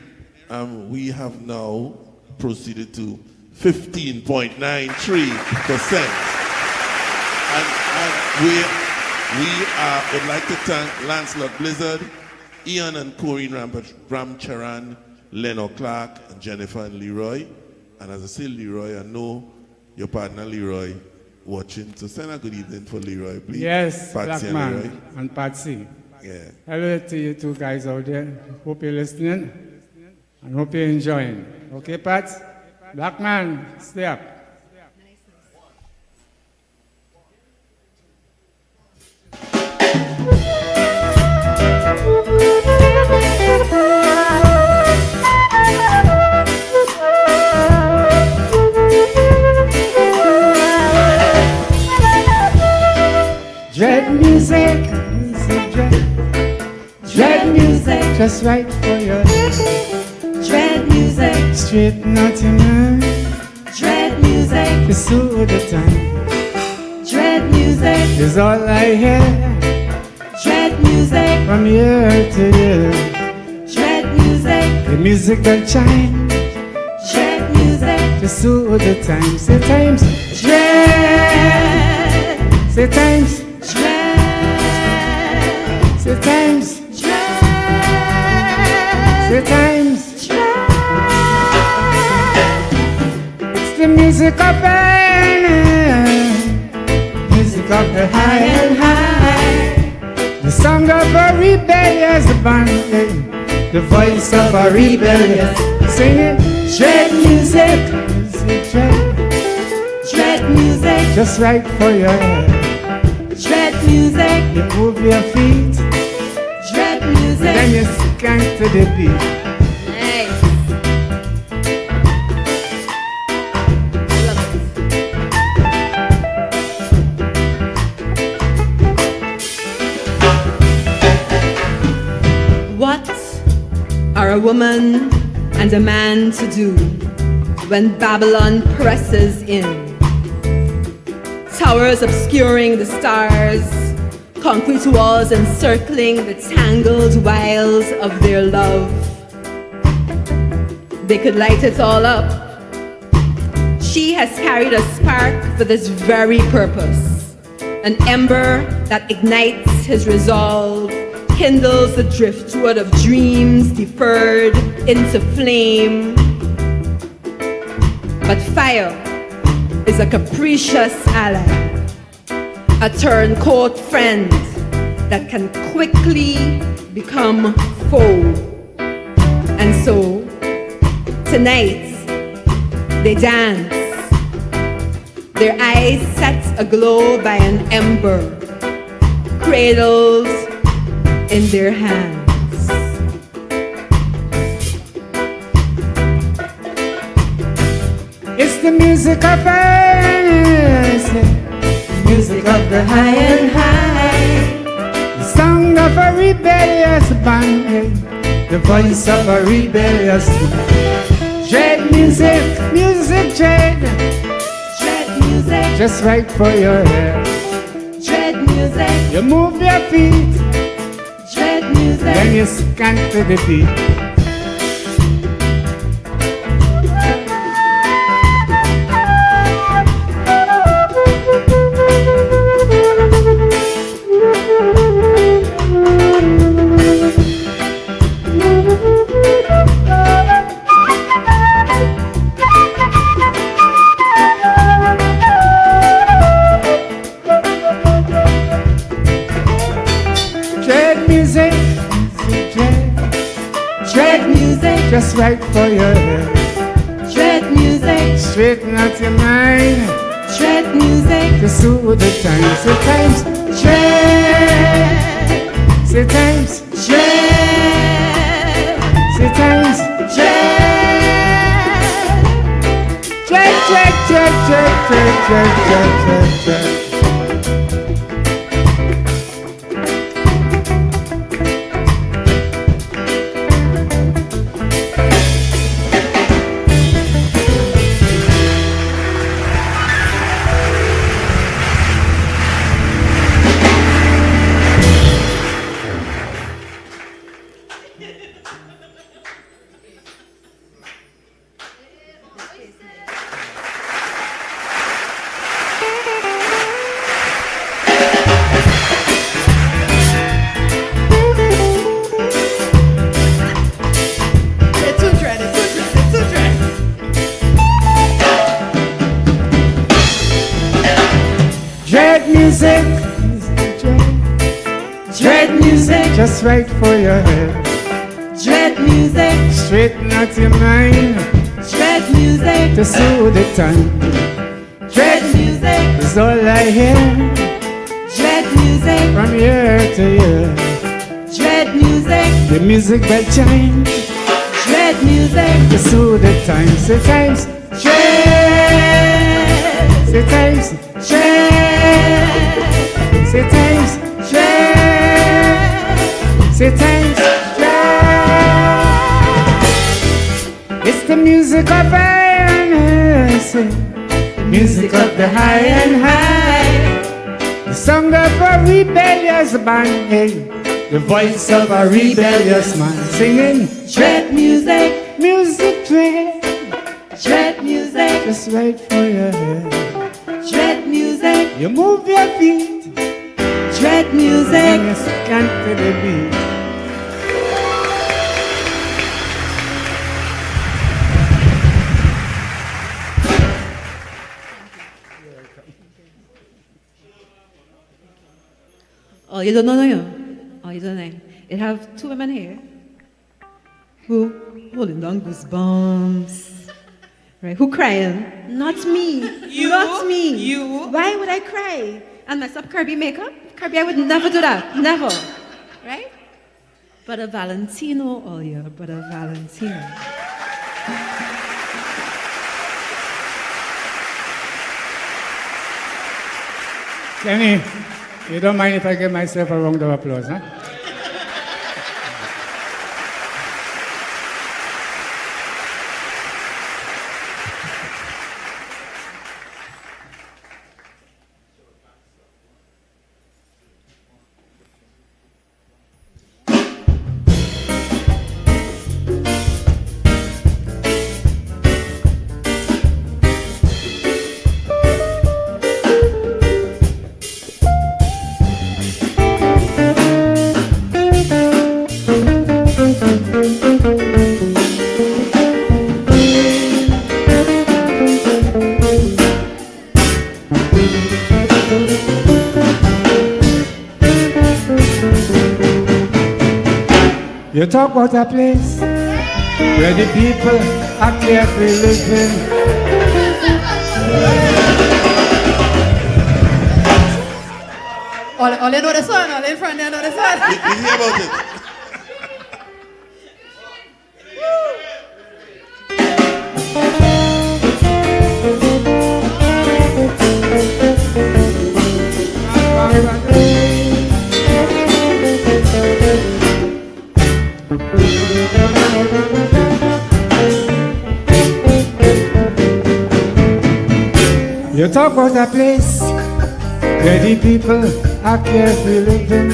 we have now proceeded to 15.93%. And we would like to thank Lancelot Blizzard, Ian and Corinne Ramcharan, Leno Clark, and Jennifer and Leroy. And as I say Leroy, I know your partner Leroy watching. So send a good evening for Leroy, please. Yes, Patsy Black and Leroy. Man and Patsy. Yeah. Hello to you two guys out there. Hope you're listening and hope you're enjoying. Okay, Pat? Black Man, stay up. Dread music, dread music, just right for your dread music, straight Nottingham, dread music, to soothe the time, dread music is all I hear, dread music, from year to year, dread music, the music that chimes, dread music, to soothe the time, say times, dread, say times, the times, the times, it's the music of music of the high and high, the song of a rebellious band, the voice of a rebellious, sing it, dread music, dread music, just right for your head, dread music, you move your feet, dread music, then you skank to the beat. Nice. What are a woman and a man to do when Babylon presses in? Towers obscuring the stars, concrete walls encircling the tangled wiles of their love. They could light it all up. She has carried a spark for this very purpose, an ember that ignites his resolve, kindles the driftwood of dreams deferred into flame. But fire is a capricious ally, a turncoat friend that can quickly become foe. And so, tonight, they dance, their eyes set aglow by an ember, cradles in their hands. It's the music of us, music of the high and high, the song of a rebellious band, the voice of a rebellious man. Dread music, music dread, dread music, just right for your head. Dread music, you move your feet, dread music, then you scan to the beat. Just right for your head. Dread music, straighten out your mind. Dread music, to soothe the times. Say times, dread. Say times, dread. Say times, dread. Dread, dread, dread, dread, dread, dread, dread, dread. Just right for your head. Dread music, straighten out your mind. Dread music, to soothe the time. Dread music is all I hear. Dread music from year to year. Dread music, the music bell chime. Dread music to soothe the time. Say times, dread. Say times, dread. Say times, dread. Say times, it's the music of iron, music of the high and high, the song of a rebellious band, hey, the voice of a rebellious man singing. Dread music, music dread, dread music, just right for your head. Dread music, you move your feet. Dread music, and you scan to the beat. Oh, you don't know you? Oh, you don't know. It have two women here who holding down goosebumps. Right? Who crying? Not me. You? Not me. You? Why would I cry? And mess up Kirby makeup? Kirby, I would never do that. Never. Right? But a Valentino, oh yeah, but a Valentino. Kenny, you don't mind if I give myself a round of applause, huh? talk about a place where the people are carefully living. All you know this one, all in front, you know this one. We hear about it. You talk about a place where the people are carefully living.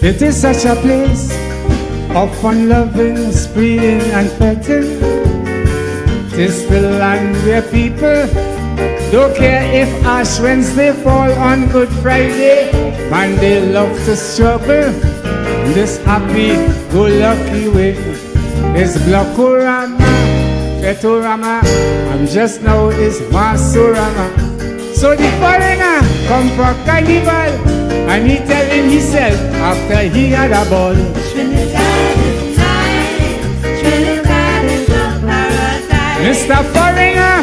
It is such a place of fun loving, spreading and petting. It is the land where people don't care if Ash Wednesday fall on Good Friday. Man, they love to struggle this happy go lucky way. It's Blokorama, Fetorama, and just now is Masurama. So the foreigner come for carnival, and he telling himself after he had a ball. Trinidad is nice, Trinidad is a paradise. Mr. Foreigner,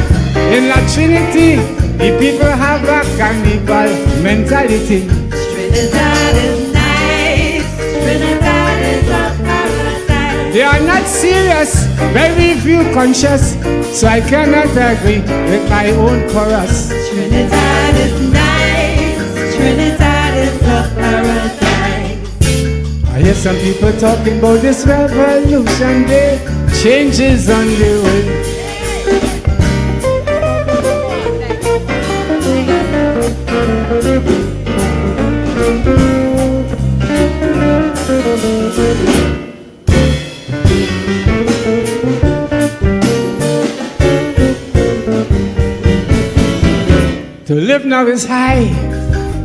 in La Trinity, the people have a carnival mentality. Trinidad is nice, Trinidad is a paradise. They are not serious, very few conscious, so I cannot agree with my own chorus. Trinidad is nice, Trinidad is a paradise. I hear some people talking about this revolution day, changes on the way. To live now is high,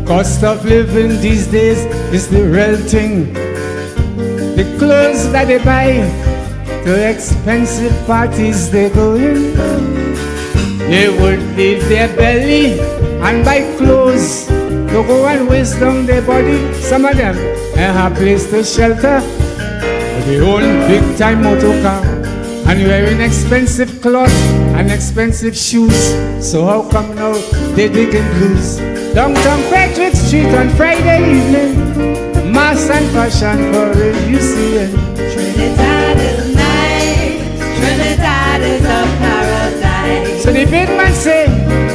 cost of living these days is the real thing. The clothes that they buy, the expensive parties they go in. They would leave their belly and buy clothes to go and waste down their body. Some of them have a place to shelter, but they own big time motor car and wearing expensive clothes and expensive shoes. So how come now they digging blues? Downtown Patrick Street on Friday evening, mass and fashion for it you see it. Trinidad is nice, Trinidad is a paradise. So the big man say,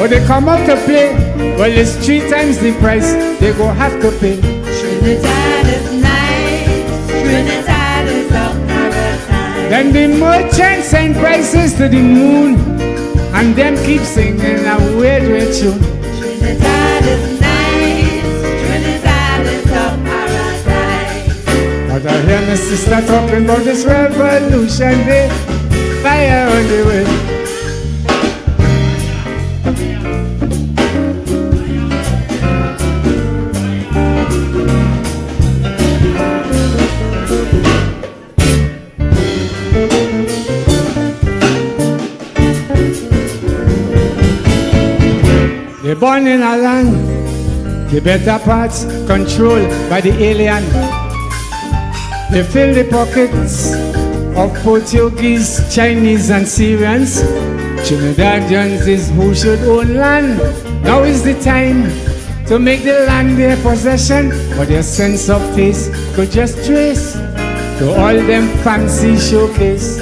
oh they come out to play, well it's 3 times the price they go have to pay. Trinidad is nice, Trinidad is a paradise. Then the merchants send prices to the moon, and them keep singing a weird tune. Trinidad is nice, Trinidad is a paradise. But I hear my sister talking about this revolution day, fire on the way. They're born in a land, the better parts controlled by the alien. They fill the pockets of Portuguese, Chinese and Syrians. Trinidadians is who should own land. Now is the time to make the land their possession, but their sense of taste could just trace to all them fancy showcase.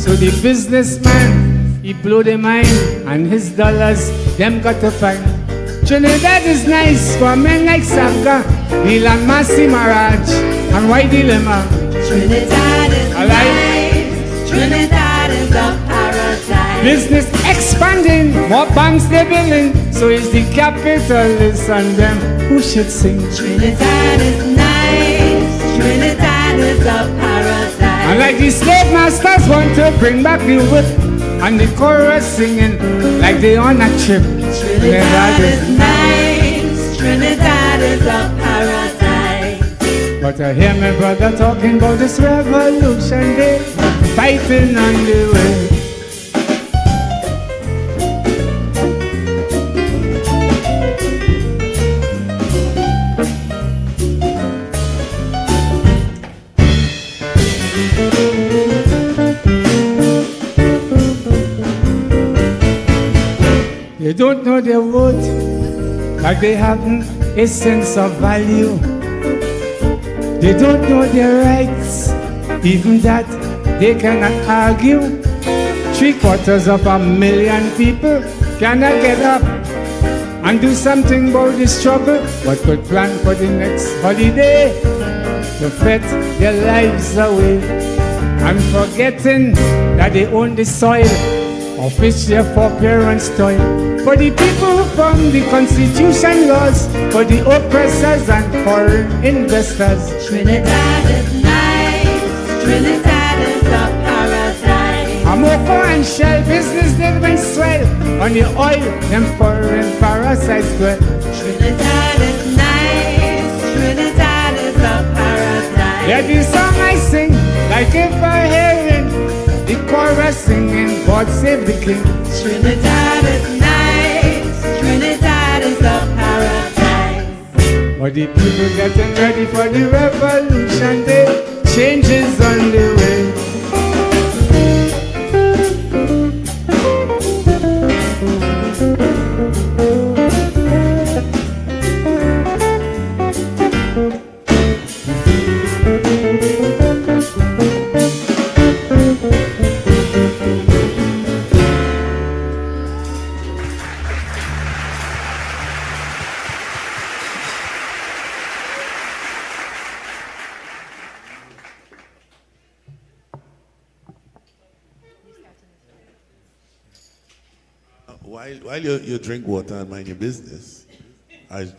So the businessman, he blow the mind, and his dollars, them got to find. Trinidad is nice for men like Sabga, Neil and Massey Maraj, and White Dilemma. Trinidad is nice, Trinidad is a paradise. Business expanding, more banks they building, so is the capitalists and them who should sing. Trinidad is nice, Trinidad is a paradise. And like the slave masters want to bring back the whip, and the chorus singing like they on a trip. Trinidad is nice, Trinidad is a paradise. But I hear my brother talking about this revolution day, fighting on the way. They don't know their worth, like they haven't a sense of value. They don't know their rights, even that they cannot argue. 750,000 people cannot get up and do something about this trouble, but could plan for the next holiday to fret their lives away, and forgetting that they own the soil of which their foreparents toil. For the people who form the constitution laws, for the oppressors and foreign investors. Trinidad is nice, Trinidad is a paradise. Amoko and Shell business they went swell, on the oil them foreign parasites dwell. Trinidad is nice, Trinidad is a paradise. Yeah, the song I sing, like if I hearing the chorus singing, God save the king. Trinidad is nice, Trinidad is a paradise. But the people getting ready for the revolution day, change is on the way. While you drink water and mind your business,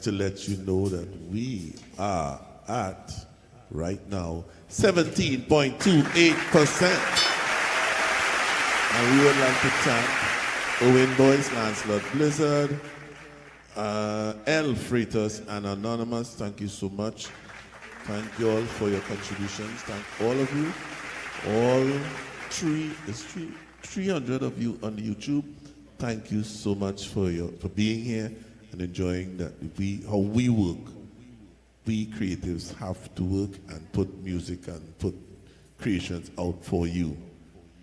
to let you know that we are at, right now, 17.28%. And we would like to thank Owen Boyce, Lancelot Blizzard, L. Freitas, and Anonymous. Thank you so much. Thank you all for your contributions. Thank all of you. All 300 of you on YouTube. Thank you so much for being here and enjoying that how we work. We creatives have to work and put music and put creations out for you.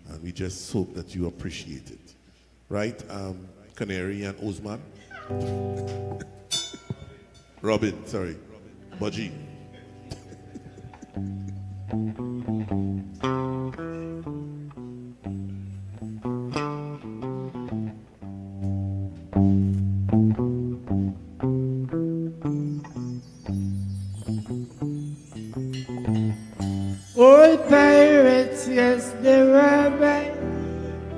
And we just hope that you appreciate it. Right? Canary and Osman? Robin, sorry. Budgie. Old pirates, yes, they were by,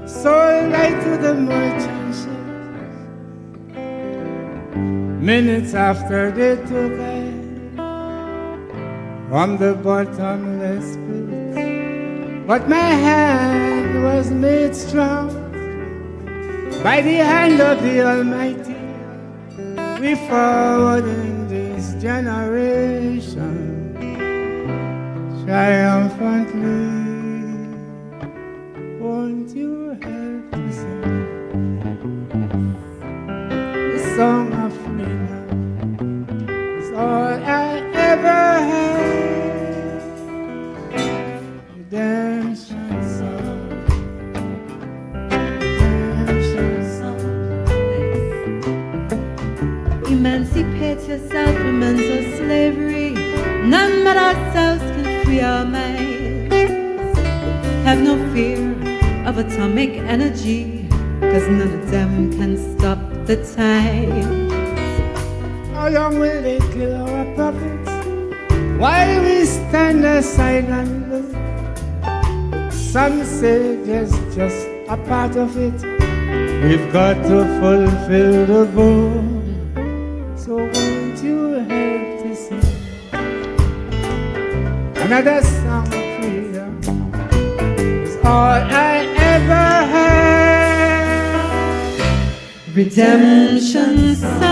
sold light to the merchant ships. Minutes after they took it from the bottomless pit, but my hand was made strong by the hand of the Almighty. We forward in this generation triumphantly. Won't you help me sing the song of freedom? It's all I ever had. Redemption song. Redemption song. Emancipate yourself from mental slavery. None but ourselves can free our minds. Have no fear of atomic energy, 'cause none of them can stop the time. How long will they kill our prophets while we stand aside and look? Some say there's just a part of it. We've got to fulfill the goal. So won't you help to sing another song of freedom? It's all I ever had. Redemption song.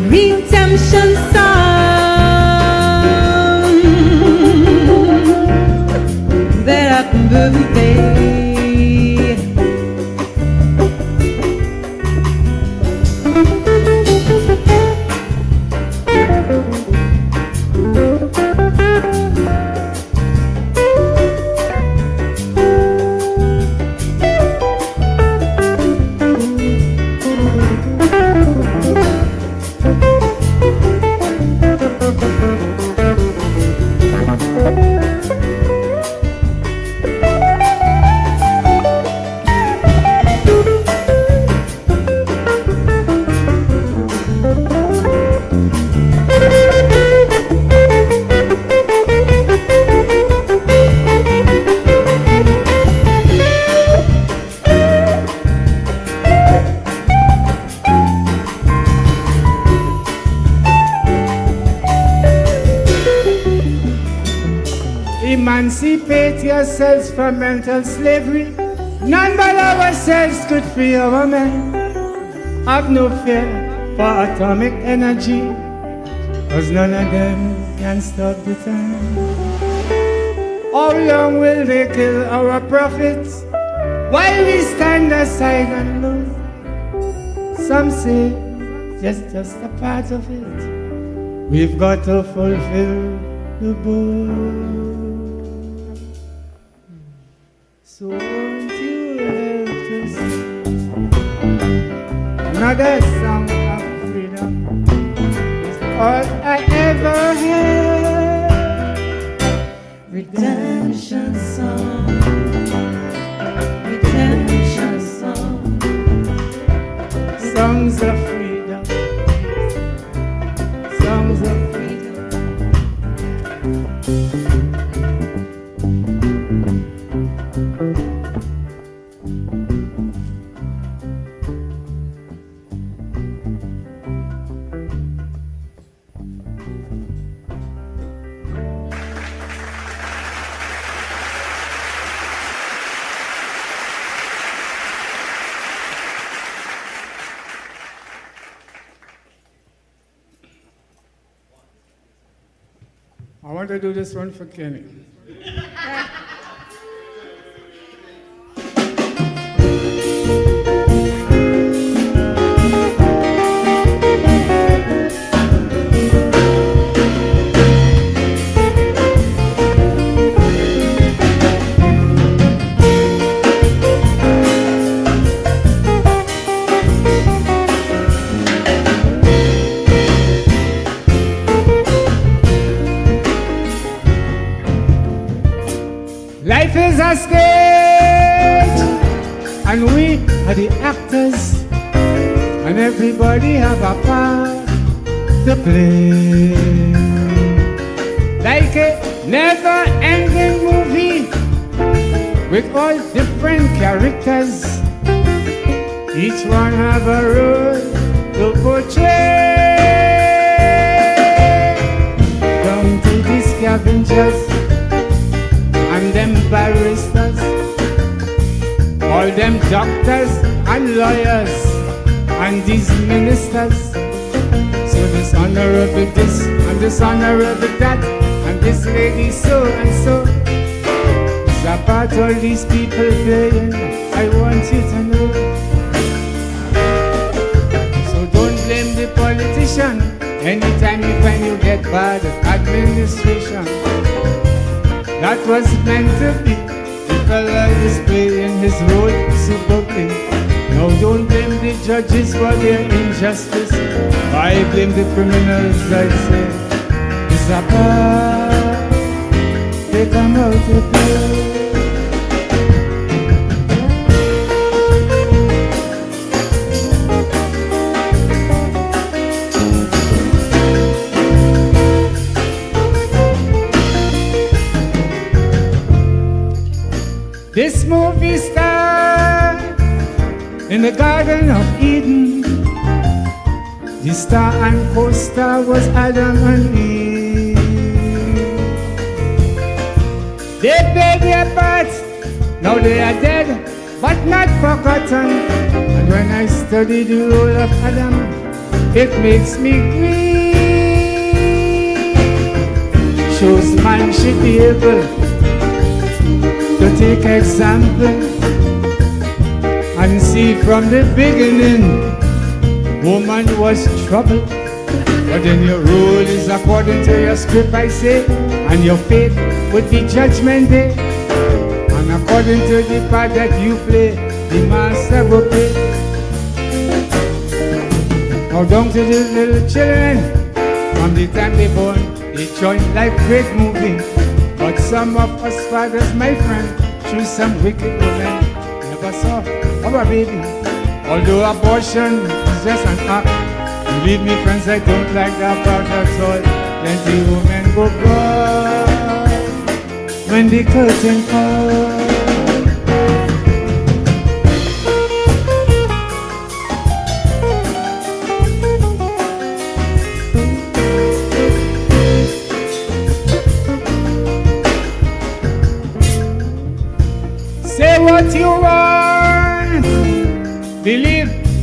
Redemption song. emancipate yourselves from mental slavery. None but ourselves could free our men. Have no fear for atomic energy, 'cause none of them can stop the time. How long will they kill our prophets while we stand aside and look? Some say just a part of it. We've got to fulfill the book. So won't you help to sing another song of freedom? It's all I ever had. Redemption song, redemption song, songs of freedom, songs of freedom. I want to do this one for Kenny. Life is a stage, and we are the actors, and everybody have a part to play. Like a never-ending movie with all different characters, each one have a role to portray. Down to the scavengers and them barristers, all them doctors and lawyers and these ministers. So this honorable this and this honorable that, and this lady so and so. It's about all these people playing, I want you to know. So don't blame the politician anytime you find you get bad administration. That was meant to be. The fella is playing his role superbly. Now don't blame the judges for their injustice. I blame the criminals, I say. It's a part they come out to play. This movie starred in the Garden of Eden. The star and co-star was Adam and Eve. They played their parts, now they are dead, but not forgotten. And when I study the role of Adam, it makes me grieve. Shows man should be able to take example and see from the beginning woman was trouble. But then your role is according to your script, I say, and your fate would be judgment day. And according to the part that you play, the master will pay. Now down to the little children, from the time they born, they join like great movie. But some of us fathers, my friend, choose some wicked women. Never saw our baby. Although abortion is just an act. Believe me, friends, I don't like that part at all. Plenty women go by when the curtain falls.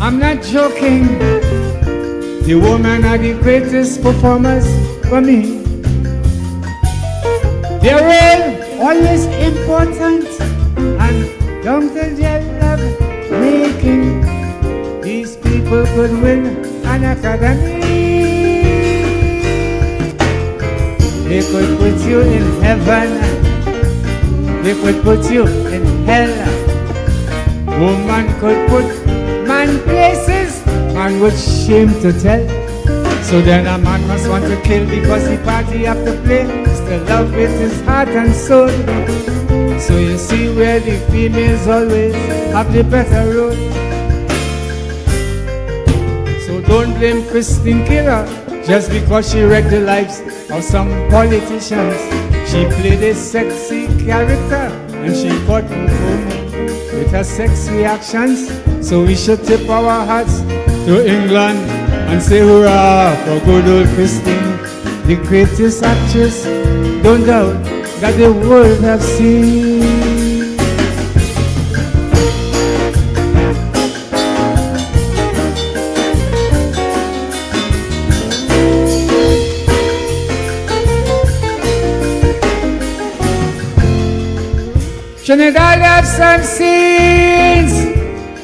I'm not joking. The women are the greatest performers for me. Their role always important, and don't tell their love making. These people could win an academy. They could put you in heaven. They could put you in hell. Woman could put man places, man with shame to tell. So then a man must want to kill because the party have to play. Still love with his heart and soul. So you see where the females always have the better road. So don't blame Christine Killer just because she wrecked the lives of some politicians. She played a sexy character and she got home with her sex reactions. So we should tip our hats to England and say hurrah for good old Christine, the greatest actress, don't doubt, that the world have seen. Trinidad have some scenes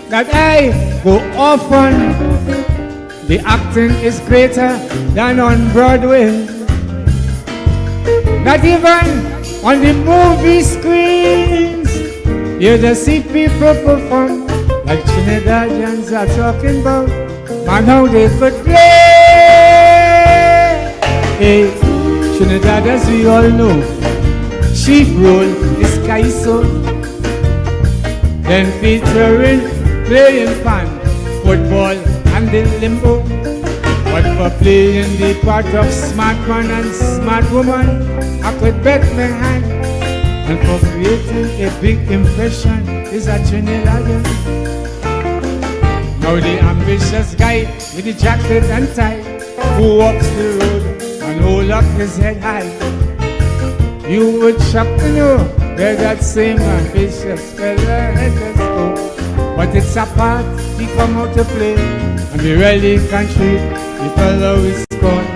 that I go off on. The acting is greater than on Broadway. Not even on the movie screens. You just see people perform like Trinidadians are talking about. Man, how they could play. Hey, Trinidad, as we all know, chief role is Kaiso. Then featuring playing fan, football and the limbo. But for playing the part of smart man and smart woman, I could bet my hand. And for creating a big impression is a Trinidadian. Now the ambitious guy with the jacket and tie, who walks the road and hold up his head high. You would shock to know where that same ambitious fella had just go. But it's a part he come out to play, and the rally country, the fellow is gone.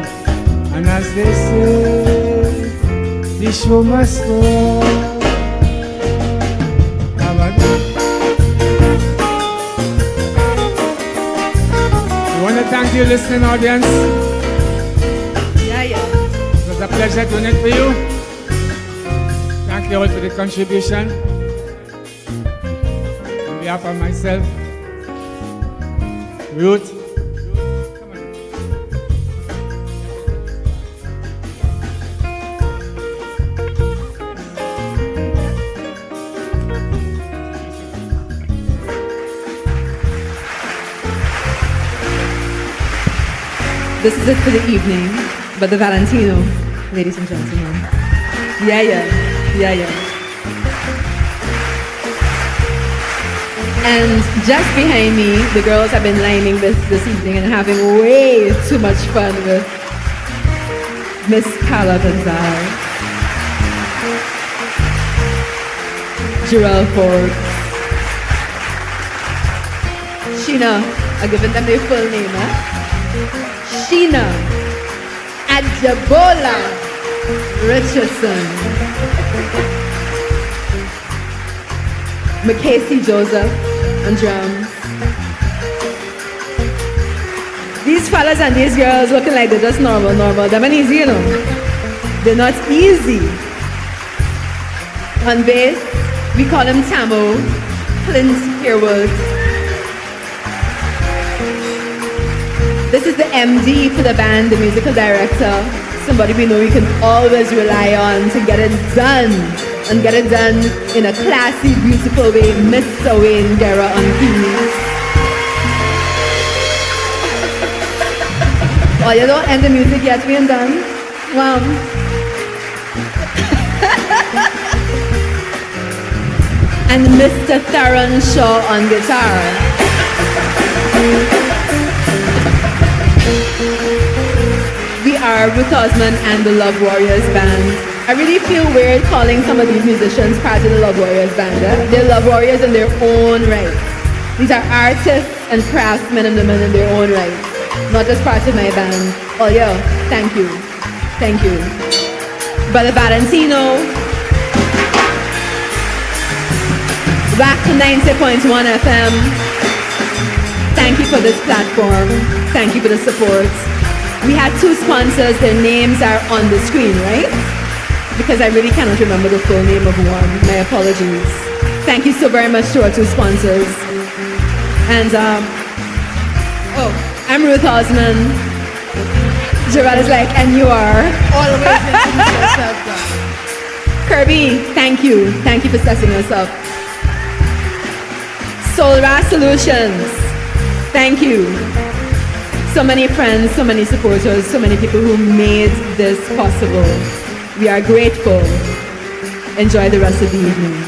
And as they say, the show must go. I want to thank you, listening audience. It was a pleasure doing it for you. Thank you all for the contribution. On behalf of myself, Ruth. This is it for the evening, but the Valentino, ladies and gentlemen. Yeah. And just behind me, the girls have been lining this evening and having way too much fun with Miss Carla Gonzalez, Jarrell Ford, Sheena. I've given them their full name, Sheena Adjabola Richardson, Macasey Joseph on drums. These fellas and these girls looking like they're just normal. They're not easy, you know. They're not easy. On bass, we call him Tamo, Clint Harewood. This is the MD for the band, the musical director. Somebody we know we can always rely on to get it done. And get it done in a classy, beautiful way. Mr. Wayne Guerra on keys. Oh, you don't end the music yet, we ain't done? Wow. And Mr. Theron Shaw on guitar. We are Ruth Osman and the Love Warriors Band. I really feel weird calling some of these musicians part of the Love Warriors Band. They're Love Warriors in their own right. These are artists and craftsmen and women in their own right, not just part of my band. Oh yeah, thank you. Thank you. Brother Valentino, WACK 90.1 FM. Thank you for this platform. Thank you for the support. We had 2 sponsors. Their names are on the screen, right? Because I really cannot remember the full name of one. My apologies. Thank you so very much to our 2 sponsors. And, I'm Ruth Osman. Gerard is like, and you are? Always introduce yourself, girl. Kirby, thank you. Thank you for setting us up. Solar Solutions, thank you. So many friends, so many supporters, so many people who made this possible. We are grateful. Enjoy the rest of the evening.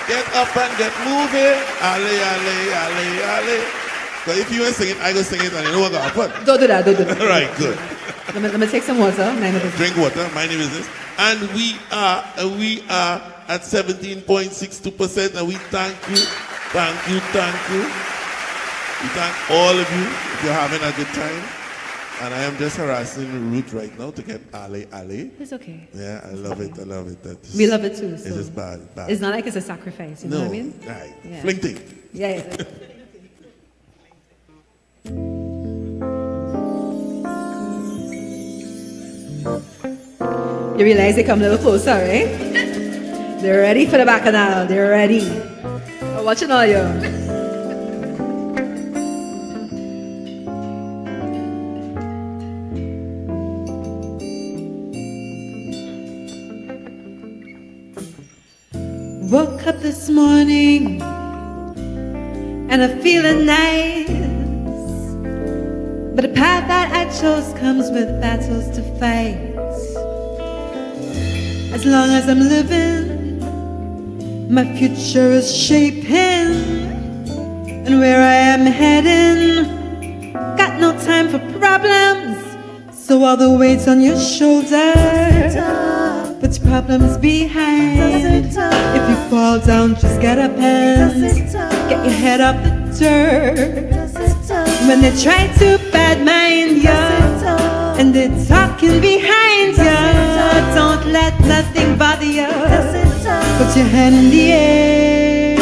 Get up and get moving. Ale, ale, ale, ale. So if you ain't singing, I go sing it and you know what gonna happen. Don't do that, don't do that. All right, good. Let me take some water. Drink water, mind your business. And we are at 17.62%, and we thank you. We thank all of you if you're having a good time. And I am just harassing Ruth right now to get Ale Ale. It's okay. Yeah, I love it. We love it too. So it's just bad. It's not like it's a sacrifice, you know what I mean? Right. Yeah. Fling thing. Yeah. You realize they come a little closer, right? They're ready for the bacchanal. They're ready. I'm watching all you. Woke up this morning and I'm feeling nice, but the path that I chose comes with battles to fight. As long as I'm living, my future is shaping, and where I am heading, got no time for problems, so all the weight's on your shoulders. Put your problems behind. If you fall down, just get up and get your head up the dirt. When they try to bad mind you and they're talking behind you, don't let nothing bother you. Put your hand in the air.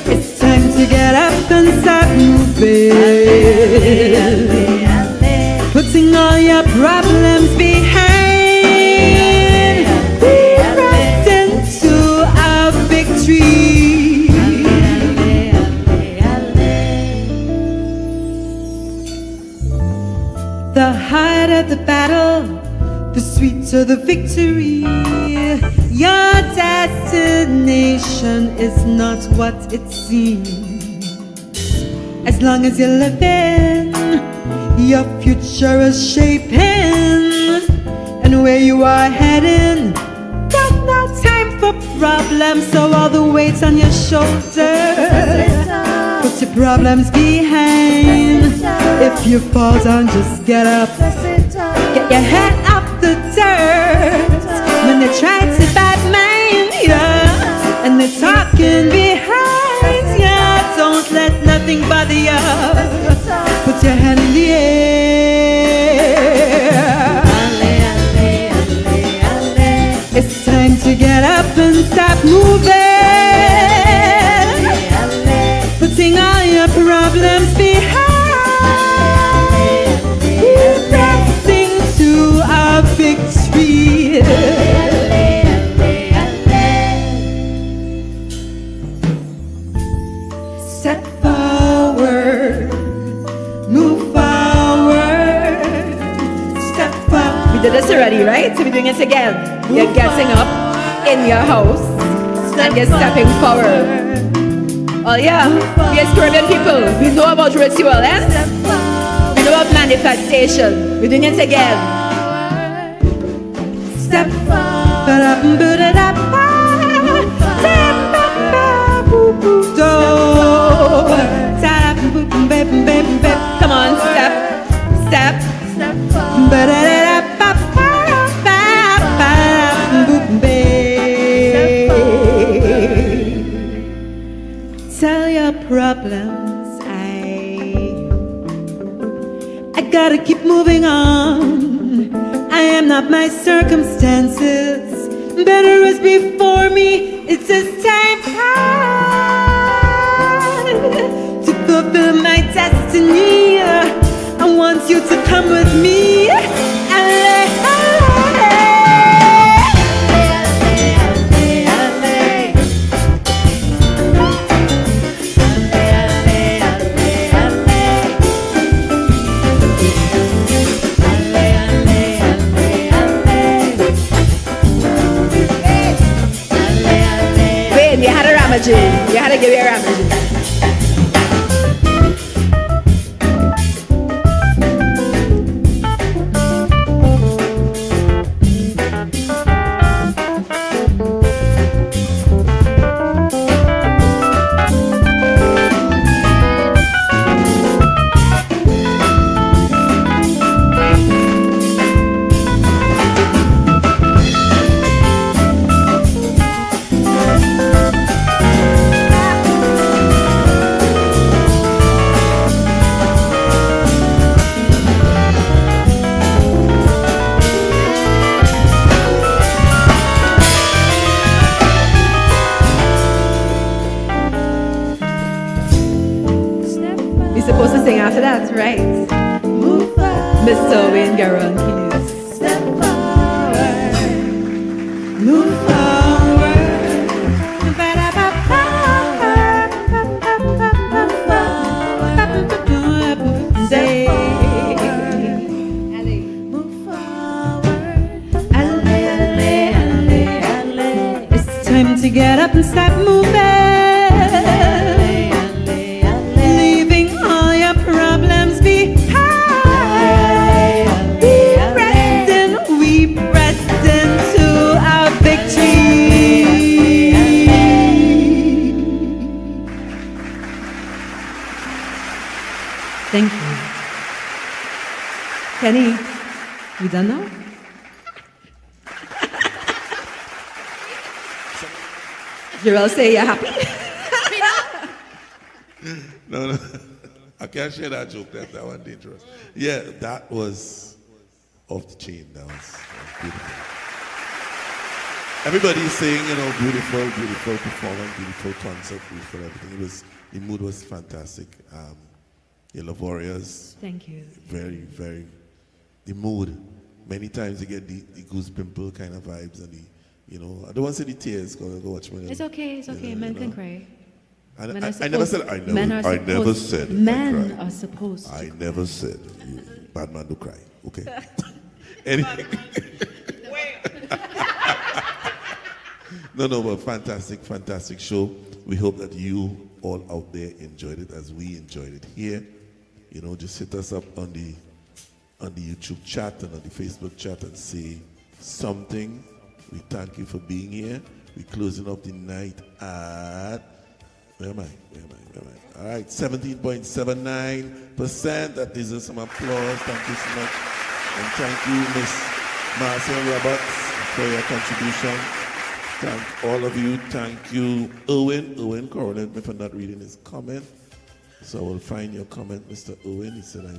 It's time to get up and start moving. Putting all your problems behind, we press into our victory. The harder the battle, the sweeter the victory. Your destination is not what it seems. As long as you're living, your future is shaping, and where you are heading, got no time for problems, so all the weight's on your shoulders. Put your problems behind. If you fall down, just get up. Get your head off the dirt. When they try to bad mind you and they're talking behind you, don't let nothing bother you. Put your hand in the air. It's time to get up and start moving. Putting all your problems behind. We're pressing to our victory. Step forward. Move forward, step forward. We did this already, right? So we're doing it again. You're getting up in your house and you're stepping forward. Oh yeah, we as Caribbean people, we know about ritual, eh? We know about manifestation. We're doing it again. Step come on, step. Tell your problems, I gotta keep moving on. I am not my circumstances. Better is before me. It's this time to fulfill my destiny. I want you to come with me. You had a ramaging. You had to give me a ramaging. After that, right? Mr. Wayne Garon keys. Step forward. Move forward. Say. Move forward. It's time to get up and start moving. Thank you. Kenny, you done now? Jarrell say you're happy? No. I can't share that joke. That one dangerous. Yeah, that was off the chain. That was beautiful. Everybody's saying, beautiful performance, beautiful concert, beautiful everything. The mood was fantastic. You love Warriors. Thank you. Very, very. The mood. Many times you get the goose pimple kind of vibes and I don't want to say the tears. Go watch me. It's okay. Men can cry. I never said I never said men are supposed to. I never said bad man do cry. Okay. Anyway. No, but fantastic show. We hope that you all out there enjoyed it as we enjoyed it here. Just hit us up on the YouTube chat and on the Facebook chat and say something. We thank you for being here. We're closing up the night at, where am I? All right, 17.79%. That deserves some applause. Thank you so much. And thank you, Miss Marcel Roberts, for your contribution. Thank all of you. Thank you, Owen corrected me for not reading his comment. So I will find your comment, Mr. Owen. He said I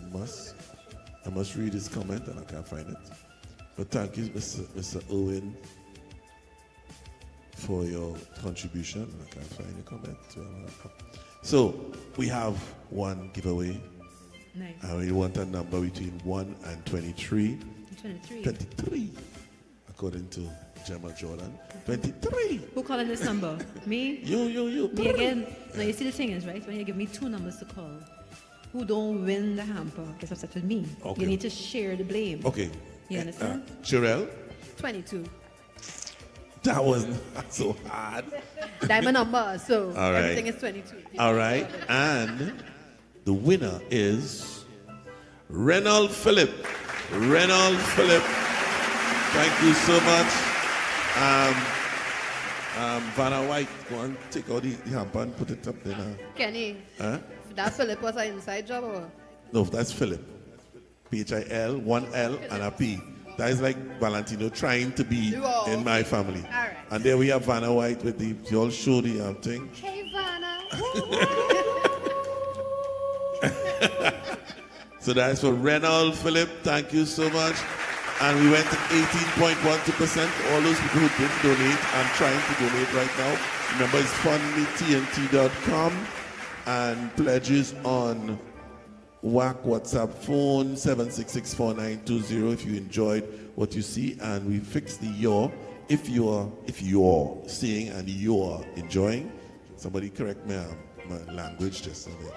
must read his comment and I can't find it. But thank you, Mr. Owen, for your contribution. I can't find your comment. So we have one giveaway. Nice. And we want a number between 1 and 23. 23. According to Gemma Jordan. 23. Who calling this number? Me? You. Me again? Now you see the thing is, right? When you give me 2 numbers to call, who don't win the hamper gets upset with me. Okay. You need to share the blame. Okay. You understand? Sherelle? 22. That was not so hard. Diamond number, so All right. everything is 22. All right. And the winner is Reynold Philip. Reynold Philip. Thank you so much. Vanna White, go and take out the hamper and put it up there now. Kenny, Huh? that Philip was an inside job or? No, that's Philip. P-H-I-L, one L and a P. That is like Valentino trying to be in my family. All right. And there we have Vanna White with the all show the thing. Hey, Vanna. So that's for Reynold Philip. Thank you so much. And we went to 18.12% for all those people who didn't donate and trying to donate right now. Remember, it's fundmetnt.com and pledges on WACK WhatsApp phone 7664920 if you enjoyed what you see. And we fixed the your. If you're seeing and you're enjoying, somebody correct me my language just a bit.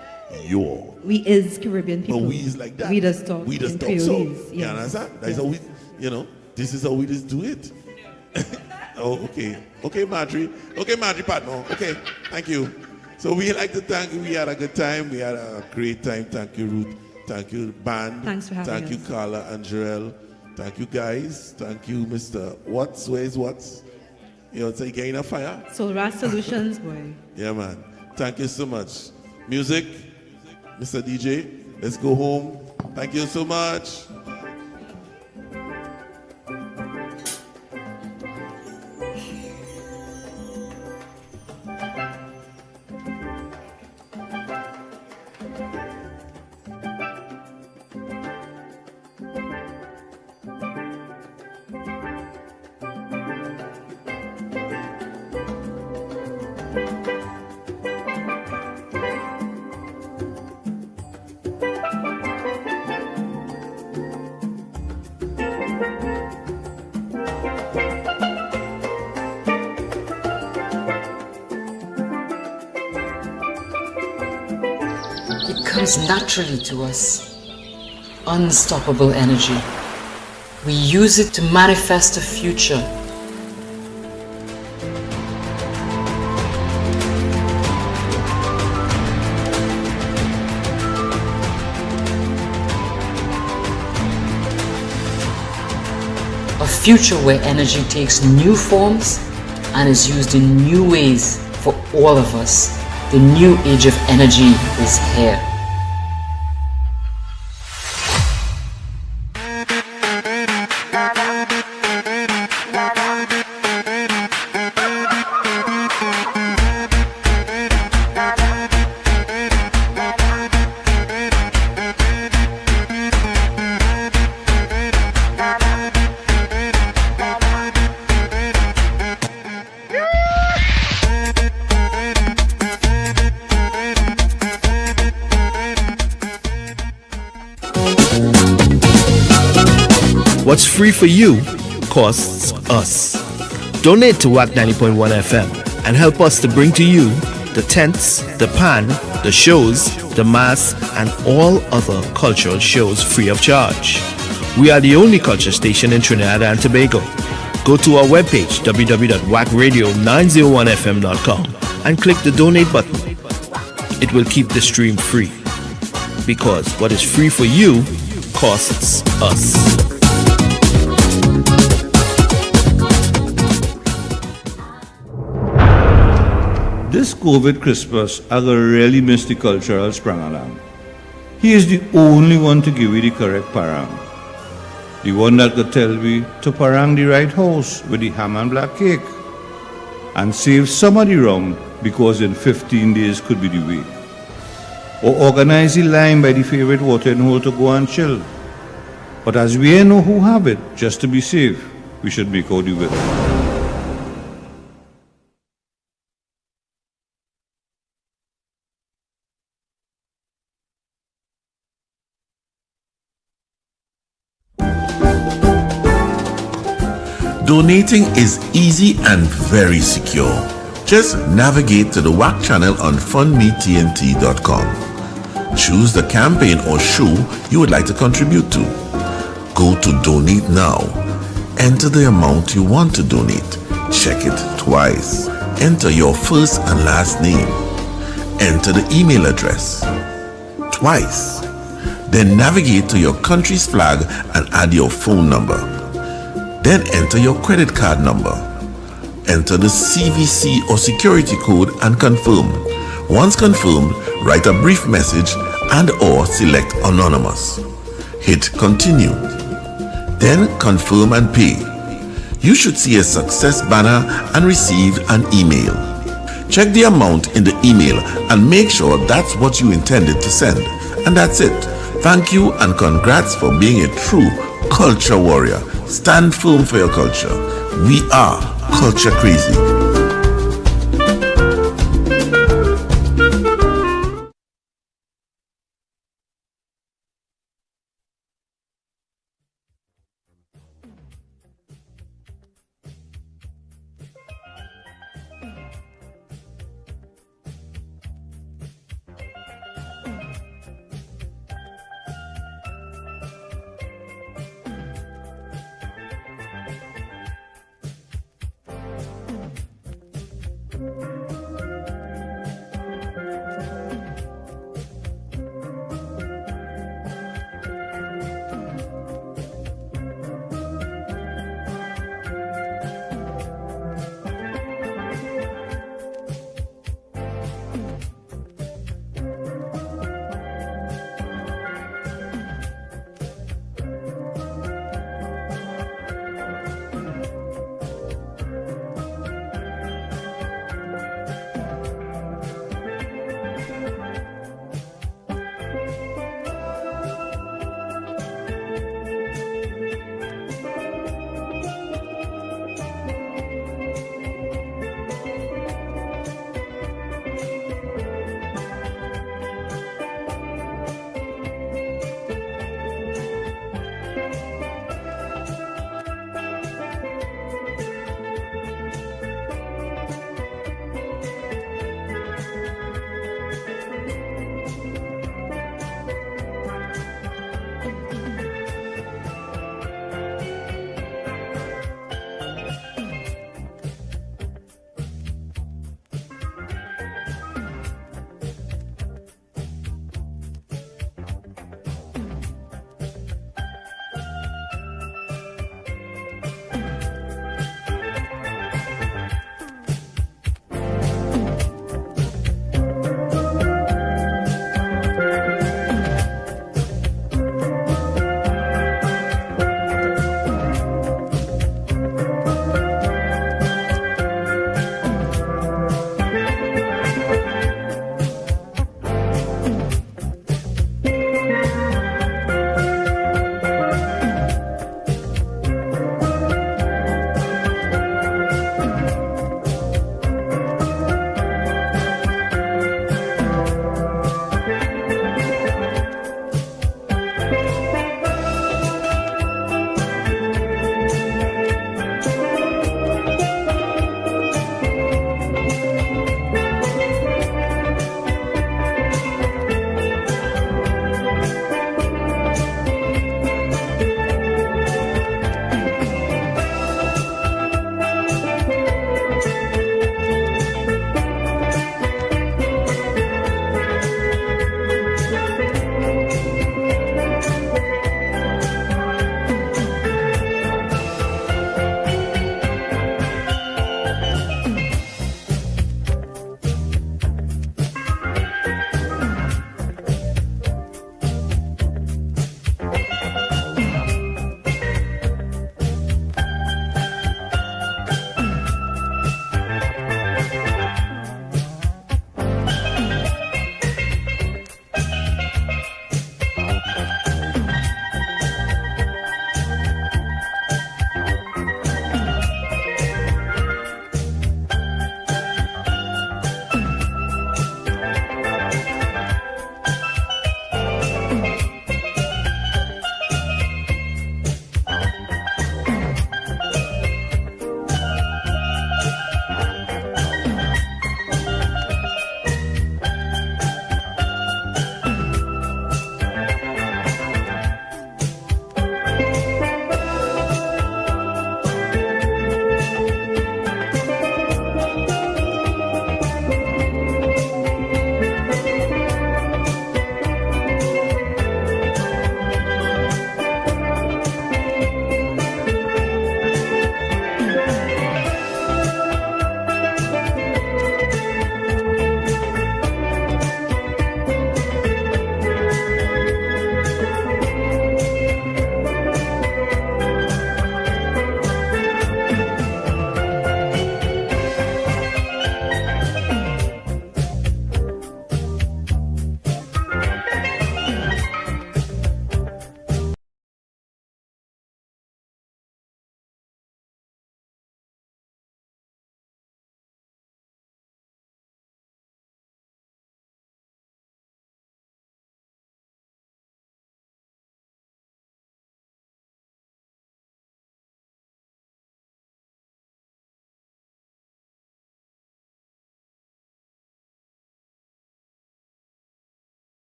Your. We is Caribbean people. But we is like that. We just talk. We just in talk so. Creolese, You yes. understand? That's how we, this is how we just do it. Oh, okay. Okay, Marjorie. Okay, Marjorie partner. Okay, thank you. So we like to thank you. We had a good time. We had a great time. Thank you, Ruth. Thank you, band. Thanks for having Thank us. you, Carla and Jarell. Thank you, guys. Thank you, Mr. Watts. Where's Watts? It's a gain of fire. So RAS Solutions, boy. Yeah, man. Thank you so much. Music, Mr. DJ, let's go home. Thank you so much. It comes naturally to us. Unstoppable energy. We use it to manifest a future. A future where energy takes new forms and is used in new ways for all of us. The new age of energy is here. What's free for you costs us. Donate to WACK 90.1 FM and help us to bring to you the tents, the pan, the shows, the mass, and all other cultural shows free of charge. We are the only culture station in Trinidad and Tobago. Go to our webpage www.wackradio901fm.com and click the donate button. It will keep the stream free, because what is free for you costs us. This COVID Christmas, I go really miss the cultural Sprangalang. He is the only one to give you the correct parang. The one that could tell me to parang the right house with the ham and black cake. And save some of the rum because in 15 days could be the way. Or organize the line by the favorite watering hole to go and chill. But as we ain't know who have it, just to be safe, we should make out the will. Donating is easy and very secure. Just navigate to the WACK channel on fundmetnt.com. Choose the campaign or show you would like to contribute to. Go to Donate Now. Enter the amount you want to donate. Check it twice. Enter your first and last name. Enter the email address twice. Then navigate to your country's flag and add your phone number. Then enter your credit card number. Enter the CVC or security code and confirm. Once confirmed, write a brief message and or select anonymous. Hit continue. Then confirm and pay. You should see a success banner and receive an email. Check the amount in the email and make sure that's what you intended to send. And that's it. Thank you and congrats for being a true culture warrior. Stand firm for your culture. We are Culture Krazy.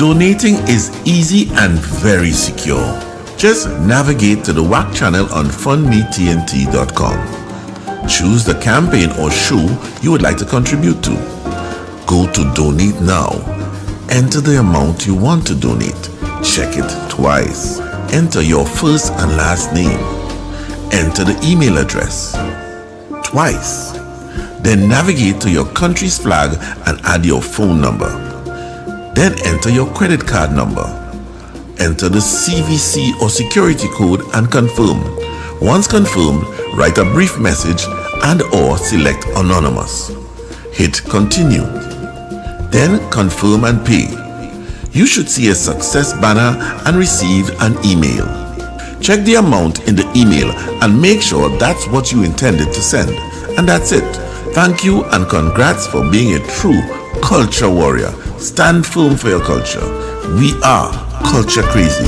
Donating is easy and very secure. Just navigate to the WACK channel on fundmetnt.com. Choose the campaign or show you would like to contribute to. Go to Donate Now. Enter the amount you want to donate. Check it twice. Enter your first and last name. Enter the email address twice. Then navigate to your country's flag and add your phone number. Then enter your credit card number. Enter the CVC or security code and confirm. Once confirmed, write a brief message and or select Anonymous. Hit Continue. Then confirm and pay. You should see a success banner and receive an email. Check the amount in the email and make sure that's what you intended to send. And that's it. Thank you and congrats for being a true culture warrior. Stand firm for your culture. We are Culture Krazy.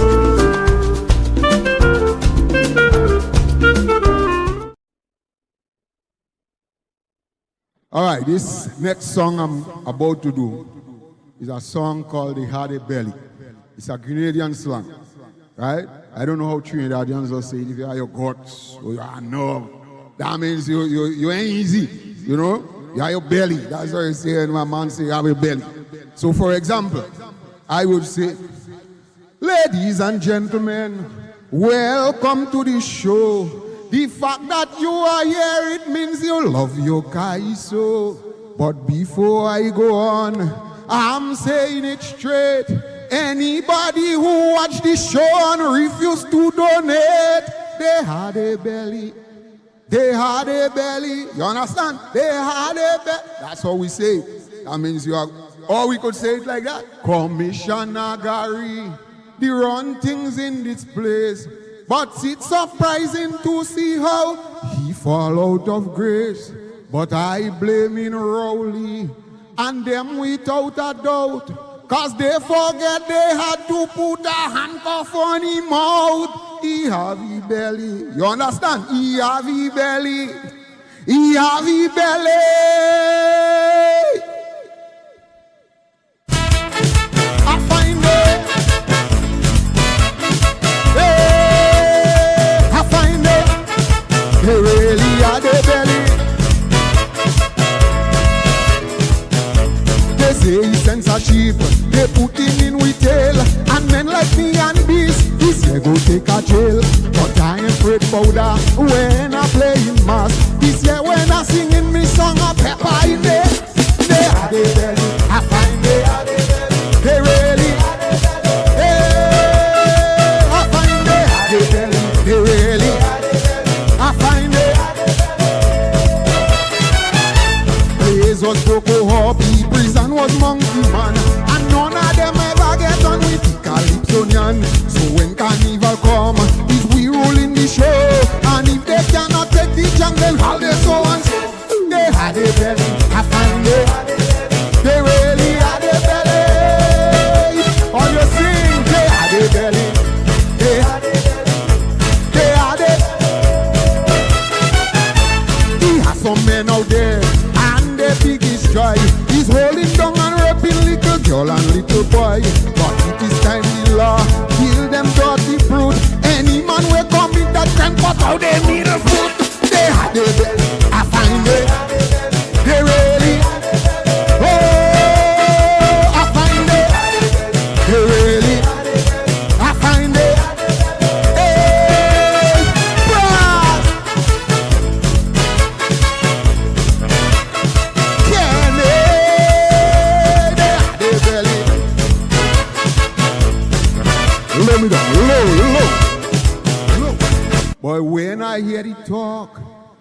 All right, this next song I'm about to do is a song called "They Had a Belly." It's a Grenadian slang, right? I don't know how Trinidadians will say it. If you have your guts or your nerve, that means you ain't easy, you know? You have your belly. That's what you say when my man say you have a belly. So for example, I would say, ladies and gentlemen, welcome to the show. The fact that you are here, it means you love your guy so. But before I go on, I'm saying it straight. Anybody who watched the show and refused to donate, they had a belly. They had a belly. You understand? They had a belly. That's how we say it. That means you are, or we could say it like that. Commissioner Gary, they run things in this place. But it's surprising to see how he fall out of grace. But I blame in Rowley and them without a doubt. Cause they forget they had to put a handcuff on his mouth. He have a belly. You understand? He have a belly. He have a belly. I find it. Hey, I find it. They really had a belly. They say he censorship. They put him in with tail. And men like me and beast, this year go take a jail. But I ain't afraid powder when I play in mass. This year when I sing in me song of pepper in there. They had a belly. I find they had a belly. They really had a belly. Hey, I find they had a belly. They really had a belly. I find they had a belly. Blaze was Coco Hobby, prison was Monkey Man. And none of them ever get on with Calypsonian. So when Carnival come, is we ruling the show. And if they cannot take the jungle, how they so and so. They had a belly, I find they had a belly. They really had a belly. All you sing, they had a belly. They had a belly. They had it. He has some men out there, and the biggest joy is holding down and raping little girl and little boy. But it is time the law kill them dirty fruit. Any man will come in that can cut out their middle foot. They had a belly, I find it. They really, oh, I find it. They really, I find it. Hey, brass. Kenny, they had a belly. Let me down, low. Boy, when I hear it talk,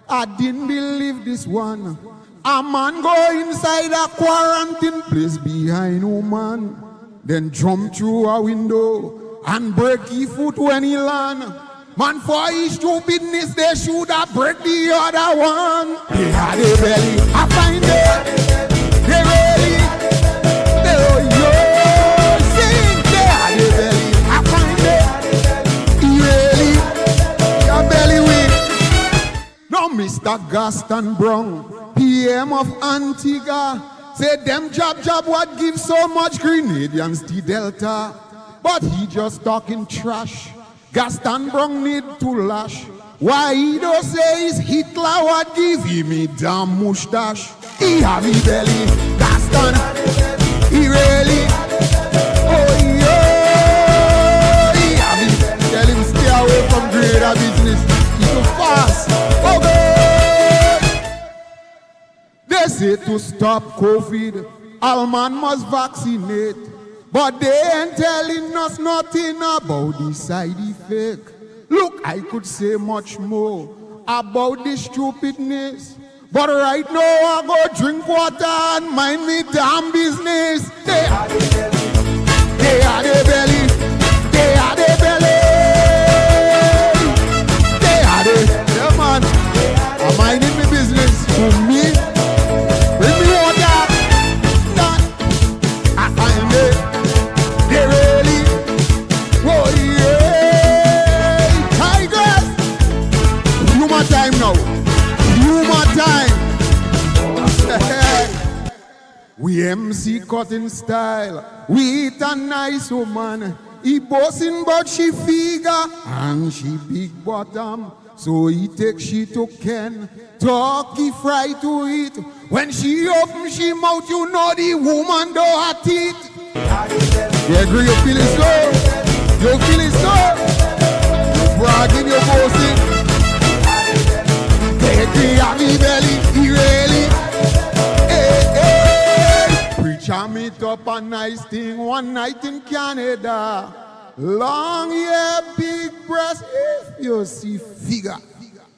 I didn't believe this one. A man go inside a quarantine place behind woman, then jump through a window and break his foot when he land. Man, for his stupidness, they should have break the other one. They had a belly, I find it. They really, they sing. They had a belly, I find it. Really, your belly weak. No, Mr. Gaston Brown, PM of Antigua, Say them job what give so much Grenadians the Delta. But he just talking trash. Gaston Brong need to lash. Why he don't say it's Hitler what give him a damn mustache. He have a belly, Gaston. He really, oh yeah. He have a belly. Tell him stay away from greater business. He's too fast. Oh God. They say to stop COVID, all man must vaccinate. But they ain't telling us nothing about the side effect. Look, I could say much more about this stupidness. But right now I go drink water and mind me damn business. They are the belly. They are the belly. They are the belly. They are the belly. Yeah, man. I'm minding my business. For me, bring me water. Nah. I find it. They really. Oh yeah. Tigers. Humor time now. Humor time. We MC cutting style. We eat a nice woman. He bossing but she figure and she big bottom. So he take she to Ken. Turkey fry to eat. When she open she mouth, you know the woman don't have teeth. You agree you feel it so? You feel it so? You bragging, you bossing. He have me belly, he really. Hey, hey. Preacher meet up a nice thing one night in Canada. Long hair, big breast, if you see figure.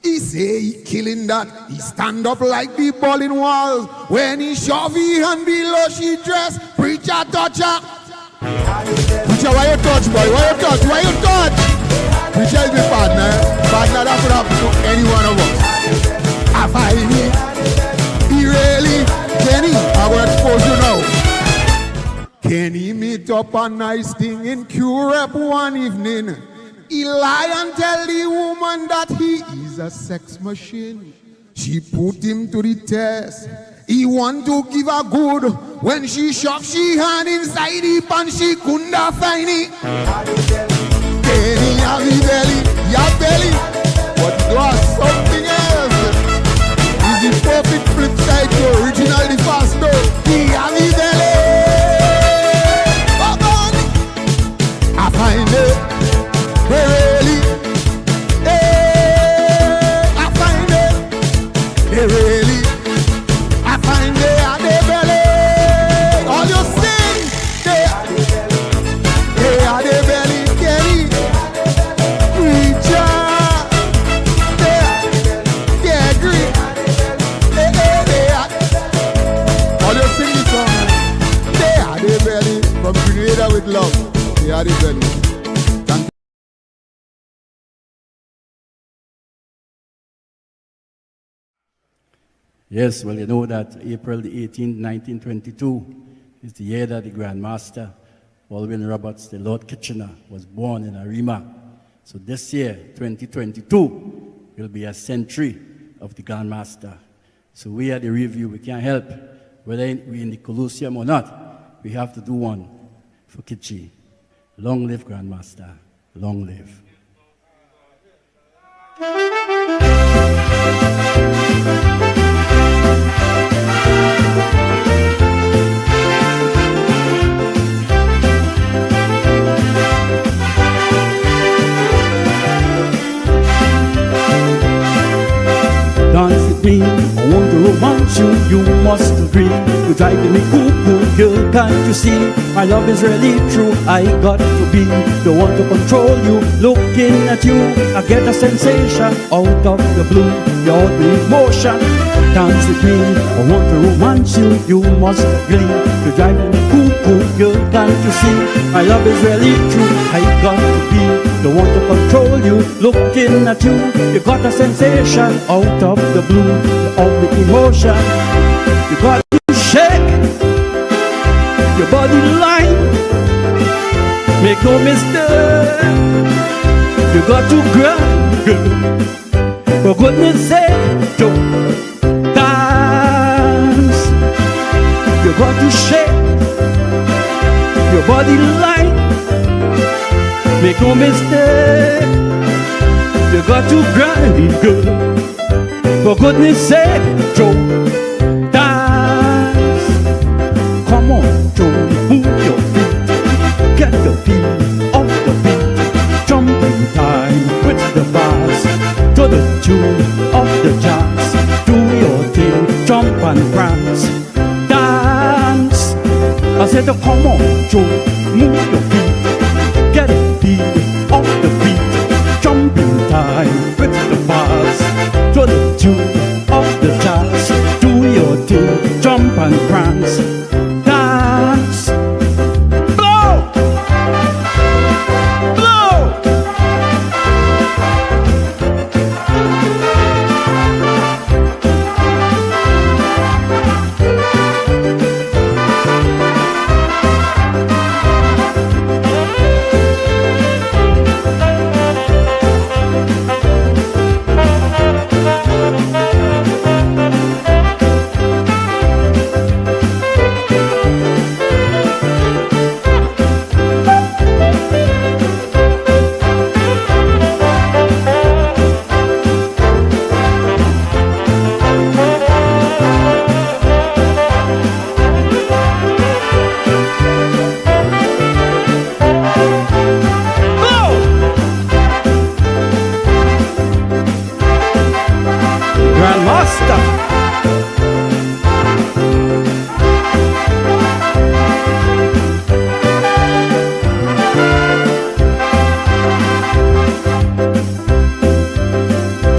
He say he killing that. He stand up like the bowling walls. When he shove he hand below she dress. Preacher touch her. Preacher, why you touch, boy? Why you touch? Why you touch? Preacher is the partner. Partner that could happen to any one of us. I find it. He really, Kenny, I will expose you now. Kenny meet up a nice thing in Q-Rep one evening. He lie and tell the woman that he is a sex machine. She put him to the test. He want to give her good. When she shove she hand inside the pan, she couldn't find it. Kenny have the belly, your belly, but it was something else. The perfect flip side to original the fast though. He have the belly. Oh God, I find it. They really. Hey, I find it. They really. I find they are the belly. All you sing. They are the belly. Kenny. Preacher. They agree. From Trinidad with love, they are the belly. Yes, well, you know that April the 18th, 1922 is the year that the Grandmaster, Alwyn Roberts, the Lord Kitchener, was born in Arima. So this year, 2022, will be a century of the Grandmaster. So we at the review, we can't help, whether we're in the Colosseum or not, we have to do one for Kitchi. Long live Grandmaster. Long live. Dance with me, I want to romance you, you must agree. You're driving me cuckoo, girl, can't you see? My love is really true, I got to be the one to control you. Looking at you, I get a sensation out of the blue. You're the emotion, dance with me, I want to romance you, you must agree. You're driving me cuckoo, girl, can't you see? My love is really true, I got to be the one to control you. Looking at you, you got a sensation out of the blue, of the emotion. You got to shake your body line, make no mistake. You got to grind, for goodness sake, don't dance. You your body light. Make no mistake, you got to grind it good. For goodness sake, Joe, dance. Come on, Joe, move your feet. Get the beat off the beat. Jump in time with the bars to the tune of the jazz. Do your thing, jump and prance. Dance. I said, come on, Joe, move your feet. Get a beat off the beat. Jump in time with the bars to the tune of the jazz. Do your thing, jump and prance. Dance. Blow! Blow!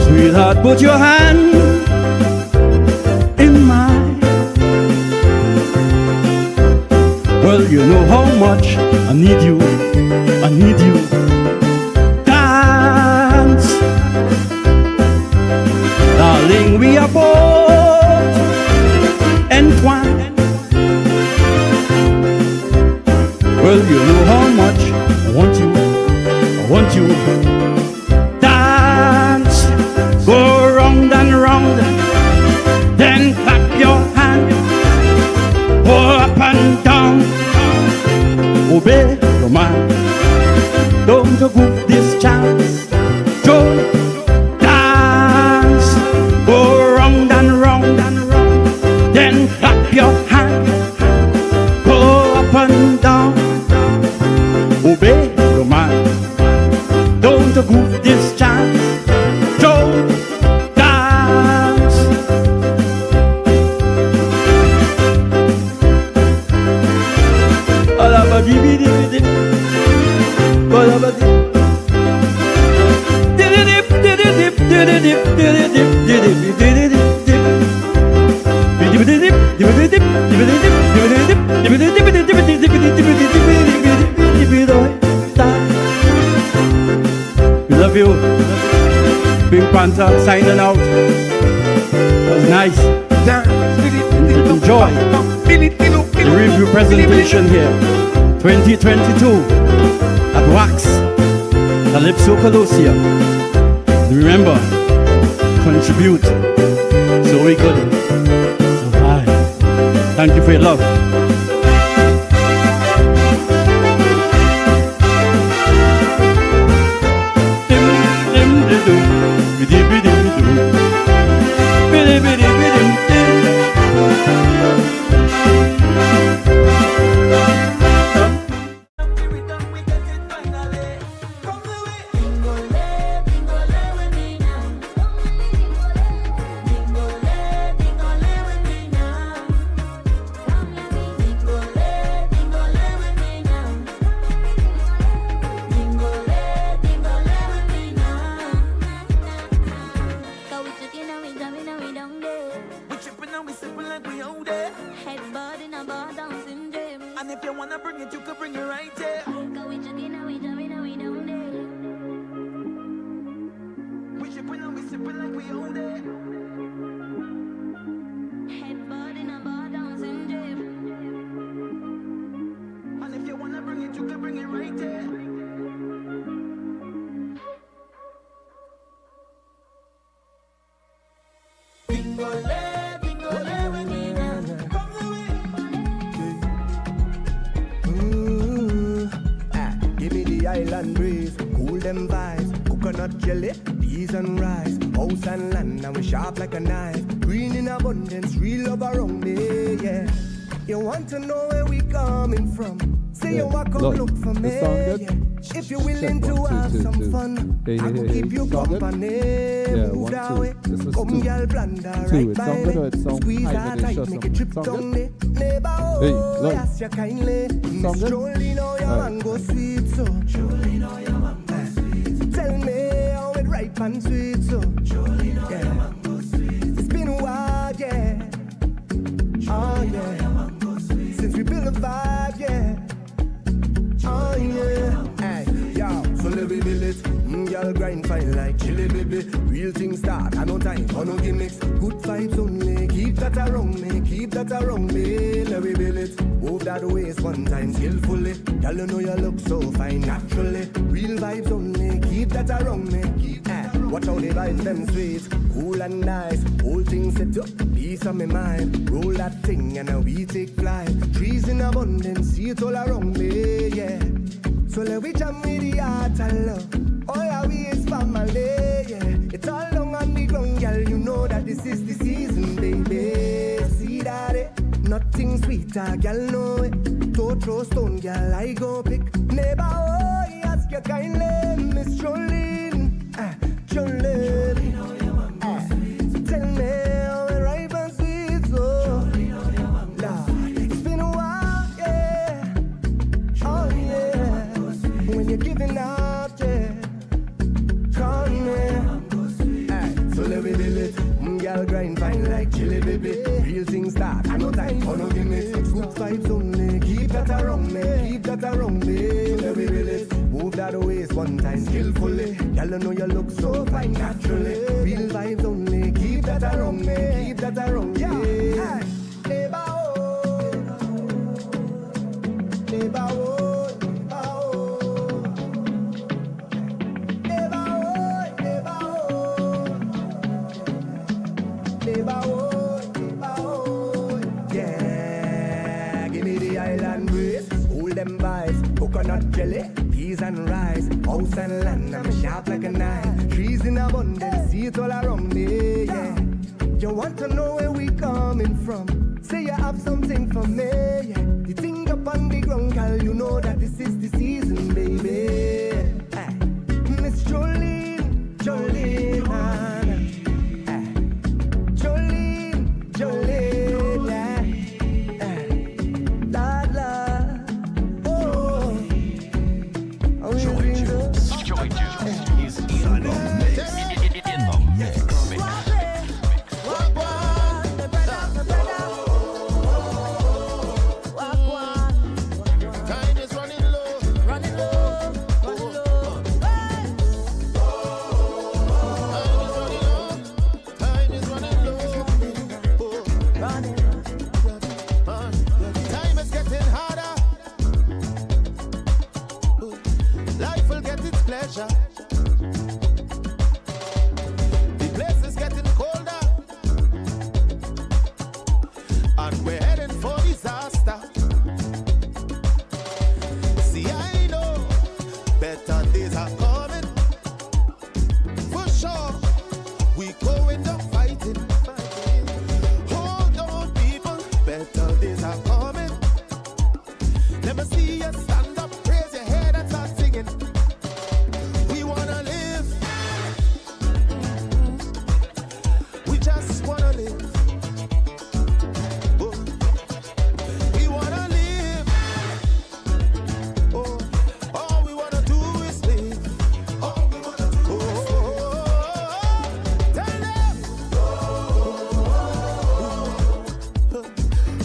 Sweetheart, put your hand in mine. Well, you know how much I need you, I need you. Dance, darling, we are both entwined. Well, you know how much I want you, I want you. Go round and round, then clap your hand. Go up and down, obey your man. Don't you goof this chance, Joe. Dance, go round and round, then clap your hand. Go up and down, obey your man. Don't you goof this chance, Joe. We love you. Pink Panther signing out. That was nice. Enjoy the review presentation here. 2022 at WACK Calypso Colosseum. Remember, contribute so we could survive. Thank you for your love. island breeze, cool them vibes. Coconut jelly, peas and rice, house and land, and we sharp like a knife. Green in abundance, real love around me, yeah. You want to know where we coming from? Say you walk up, look for me, yeah. If you're willing to have some fun, I will keep you company. Move that way, come girl, blunder right by me. Squeeze that tight, make it trip down the neighbor. Oh, ask you kindly. Miss Jolie, know your mango sweet, so Jolie, know your mango sweet. Tell me how it ripe and sweet, so Jolie, know your mango sweet. It's been a while, yeah. Oh yeah. Since we built a vibe, yeah. Oh yeah. Hey, yo, so let me build it. Y'all grind fine like chili, baby. Real things start, I no time for no gimmicks. Good vibes only, keep that around me, keep that around me. Let me build it. Move that waist one time skillfully. Y'all you know you look so fine naturally. Real vibes only, keep that around me. Keep watch how the vibes them sweet, cool and nice. Whole thing set up, peace on my mind. Roll that thing and now we take flight. Trees in abundance, see it all around me, yeah. So let we jam with the heart and love. All our we is family, yeah. It's all long on the ground, girl. You know that this is the season, baby. See that it? Nothing sweeter, girl, know it. Don't throw stone, girl, I go pick. Neighbor, oh, ask you kindly, Miss Jolene, Jolene. Tell me how it ripe and sweet, so Lord, it's been a while, yeah. Oh yeah, when you're giving up, yeah. Come here, so let me build it. Girl grind fine like chili, baby. Real things start, I no time for no gimmicks. Good vibes only, keep that around me, keep that around me. Let me build it. Move that waist one time skillfully. Girl, you know you look so fine naturally. Real vibes only, keep that around me, keep that around me. Yeah. Neighbor, oh, neighbor, oh. Yeah, give me the island breeze, hold them vibes, coconut jelly, peas and rice, house and land, I'm sharp like a knife. Trees in abundance, see it all around me, yeah. You want to know where we coming from? Say you have something for me, yeah. The thing up on the ground, girl, you know that this is the season, baby. Hey. Miss Jolene, Jolene, Jolene, yeah. La la, oh. Joy Juice is in the mix. In the mix. Time is running low. Running low. Running low. Time is running low. Time is getting harder. Life will get its pleasure. The place is getting colder, and we're heading for disaster. See, I know better days are coming. For sure, we going to fighting. Hold on, people, better days are coming. Let me see you stand up, raise your head and start singing. We wanna live. We just wanna live. Oh. We wanna live. Oh. All we wanna do is live. All we wanna do is live. Tell them.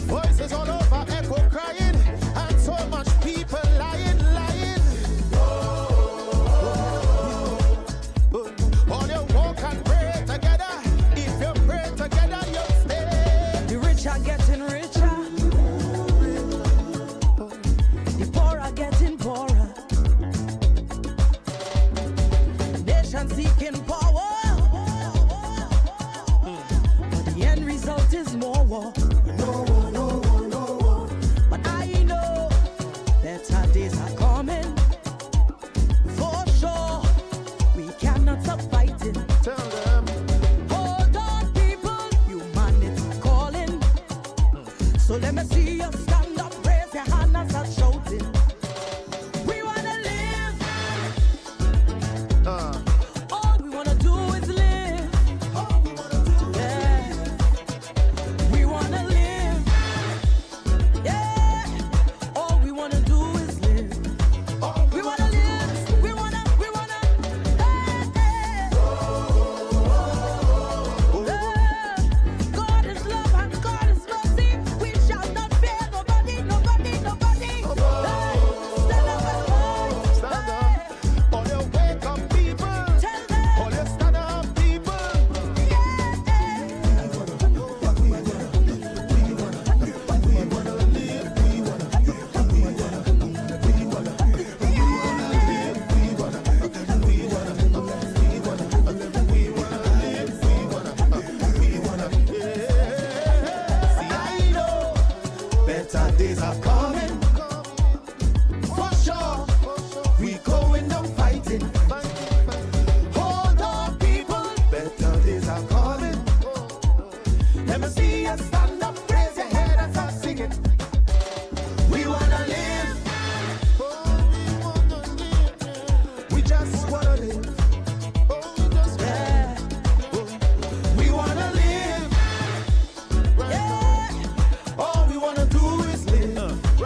Voices all over, echo crying, and so much people lying, lying. All you walk and pray together. If you pray together, you'll stay. The rich are getting richer. The poor are getting poorer. Nation seeking power. But the end result is more war. No war, no war, no war. But I know better days are coming. So let me see you stand up, raise your hand and start shouting. We wanna live. All we wanna do is live. All we wanna do is live. We wanna live. Yeah. All we wanna do is live. We wanna live. We wanna. God is love and God is mercy. We shall not fear nobody. Stand up and fight. Stand up. All you wake up people. Tell them. All you stand up people. See, I know better days are coming. For sure, we going down fighting. Hold on, people, better days are coming. Let me see you stand up, raise your head and start singing. We wanna live. We just wanna live. Yeah. We wanna live. Yeah. All we wanna do is live.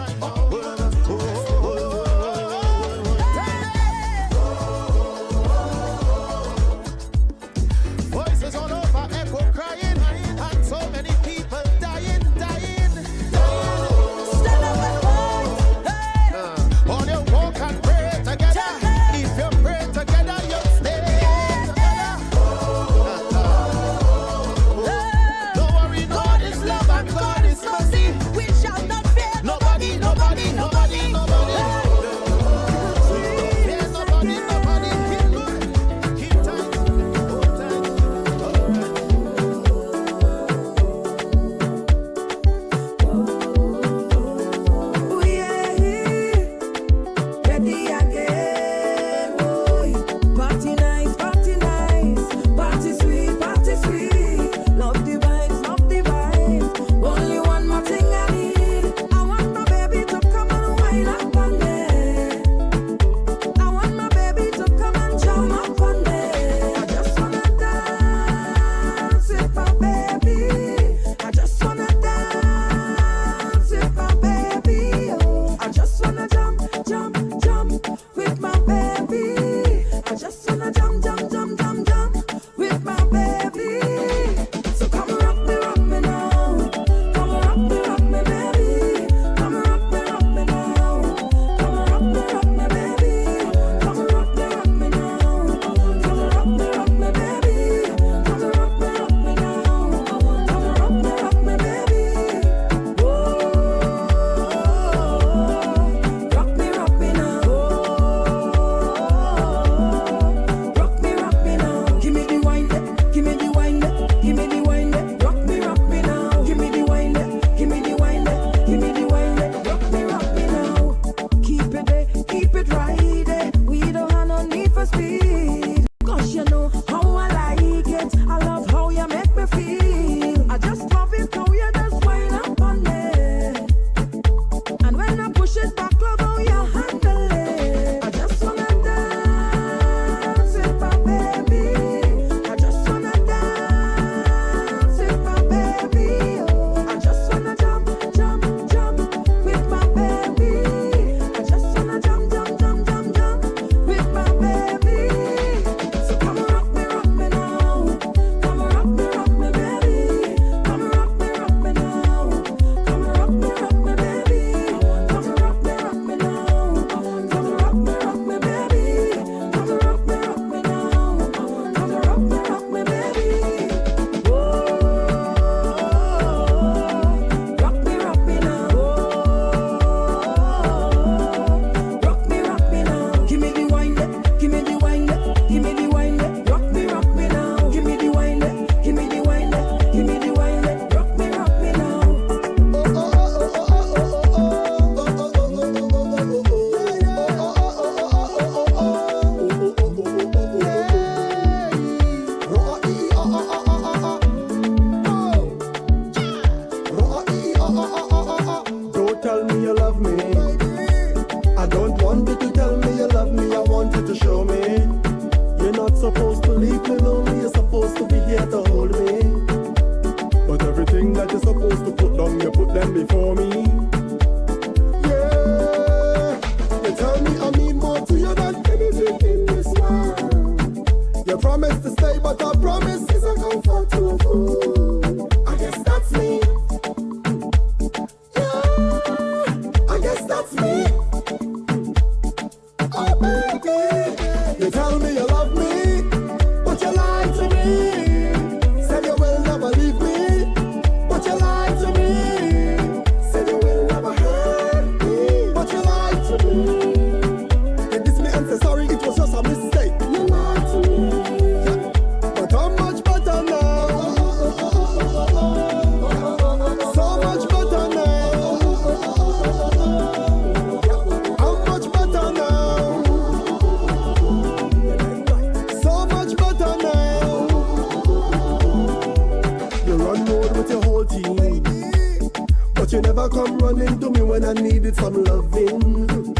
never come running to me when I needed some loving.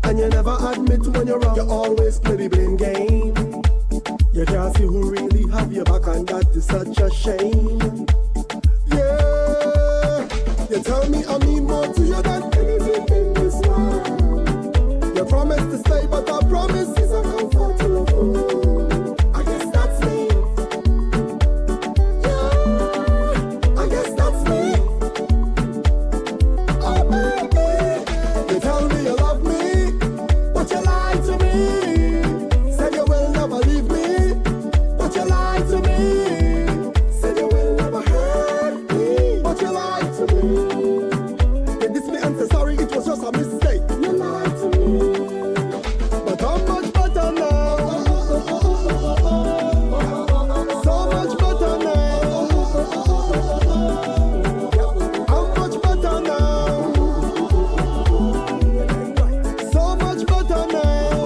And you never admit when you're wrong. You always play the blame game. You can't see who really have your back, and that is such a shame. Yeah, you tell me I mean more to you than anything in this world. You promise to stay, but I promise is a comfort to a fool. I guess that's me. Yeah, I guess that's me. Oh baby, you tell me you love me, but you lied to me. Said you will never leave me, but you lied to me. Said you will never hurt me, but you lied to me. You diss me and say sorry, it was just a mistake. You lied to me, but how much better now? So much better now. How much better now? So much better now.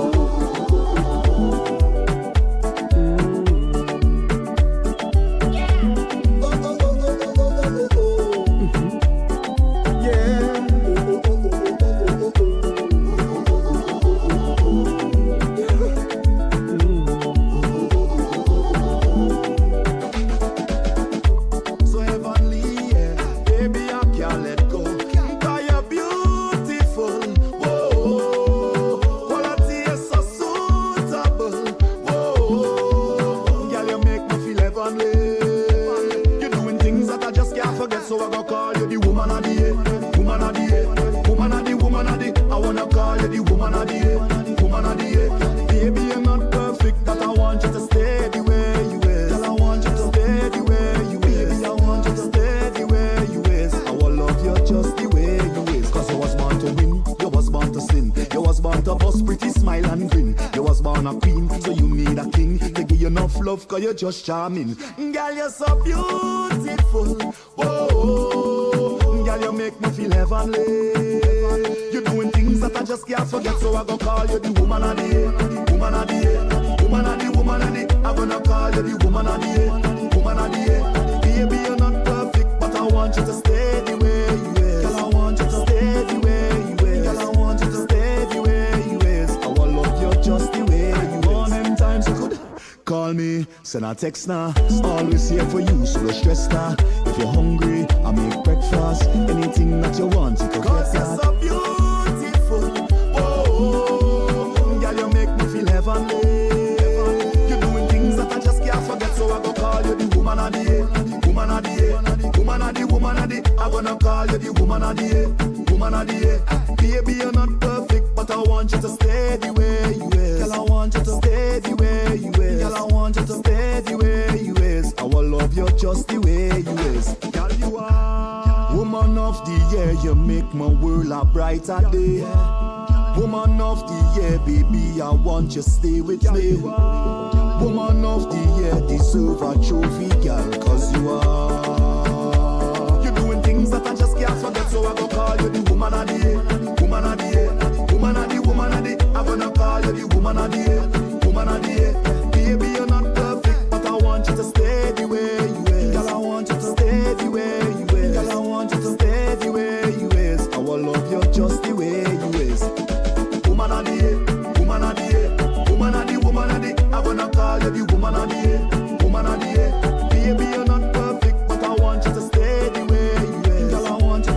So heavenly, yeah. Baby, I can't let go. 'Cause you're beautiful. Whoa, quality is so suitable. Whoa, girl, you make me feel heavenly. You're doing things that I just can't forget, so I gonna call you the woman of the year. Woman of the year. Woman of the, woman of the. I wanna call you the woman of the year. Woman of the year. Baby, you're not perfect, but I want you to stay the way you is. Girl, I want you to stay the way you is. Baby, I want you to stay the way you is. I will love you just the way you is. 'Cause you was born to win, you was born to sin. You was born to bust pretty smile and grin. You was born a queen, so you need a king. To give you enough love, 'cause you're just charming. Girl, you're so beautiful. Whoa, girl, you make me feel heavenly. You're doing things that I just can't forget, so I gonna call you the woman of the year. Woman of the year. Woman of the, woman of the. I'm gonna call you the woman of the year. Woman of the year. Baby, you're not perfect, but I want you to stay the way you is. Girl, I want you to stay the way you is. Girl, I want you to stay the way you is. I will love you just the way you is. All them times you could call me, send a text now. Always here for you, so don't stress now. If you're hungry, I make breakfast. Anything that you want, you can get. 'Cause you're so beautiful. Whoa, girl, you make me feel heavenly. You're doing things that I just can't forget, so I go call you the woman of the year. Woman of the year. Woman of the, woman of the. I'm gonna call you the woman of the year. Woman of the year. Baby, you're not perfect, but I want you to stay the way you is. Girl, I want you to stay the way you is. Girl, I want you to stay the way you is. I will love you just the way you is. Girl, you are woman of the year. You make my world a brighter day. Woman of the year, baby, I want you stay with me. Woman of the year, deserve a trophy, girl, 'cause you are. You're doing things that I just can't forget, so I go call you the woman of the year. Woman of the year. Woman of the, woman of the. I'm gonna call you the woman of the year. Woman of the year. Baby, you're not perfect, but I want you to stay the way you is. Girl, I want you to stay the way you is. Girl, I want you to stay the way you is. I will love you just the way you is. Woman of the year. Woman of the year. Woman of the, woman of the. I'm gonna call you the woman of the year. Woman of the year. Baby, you're not perfect, but I want you to stay the way you is. Girl, I want you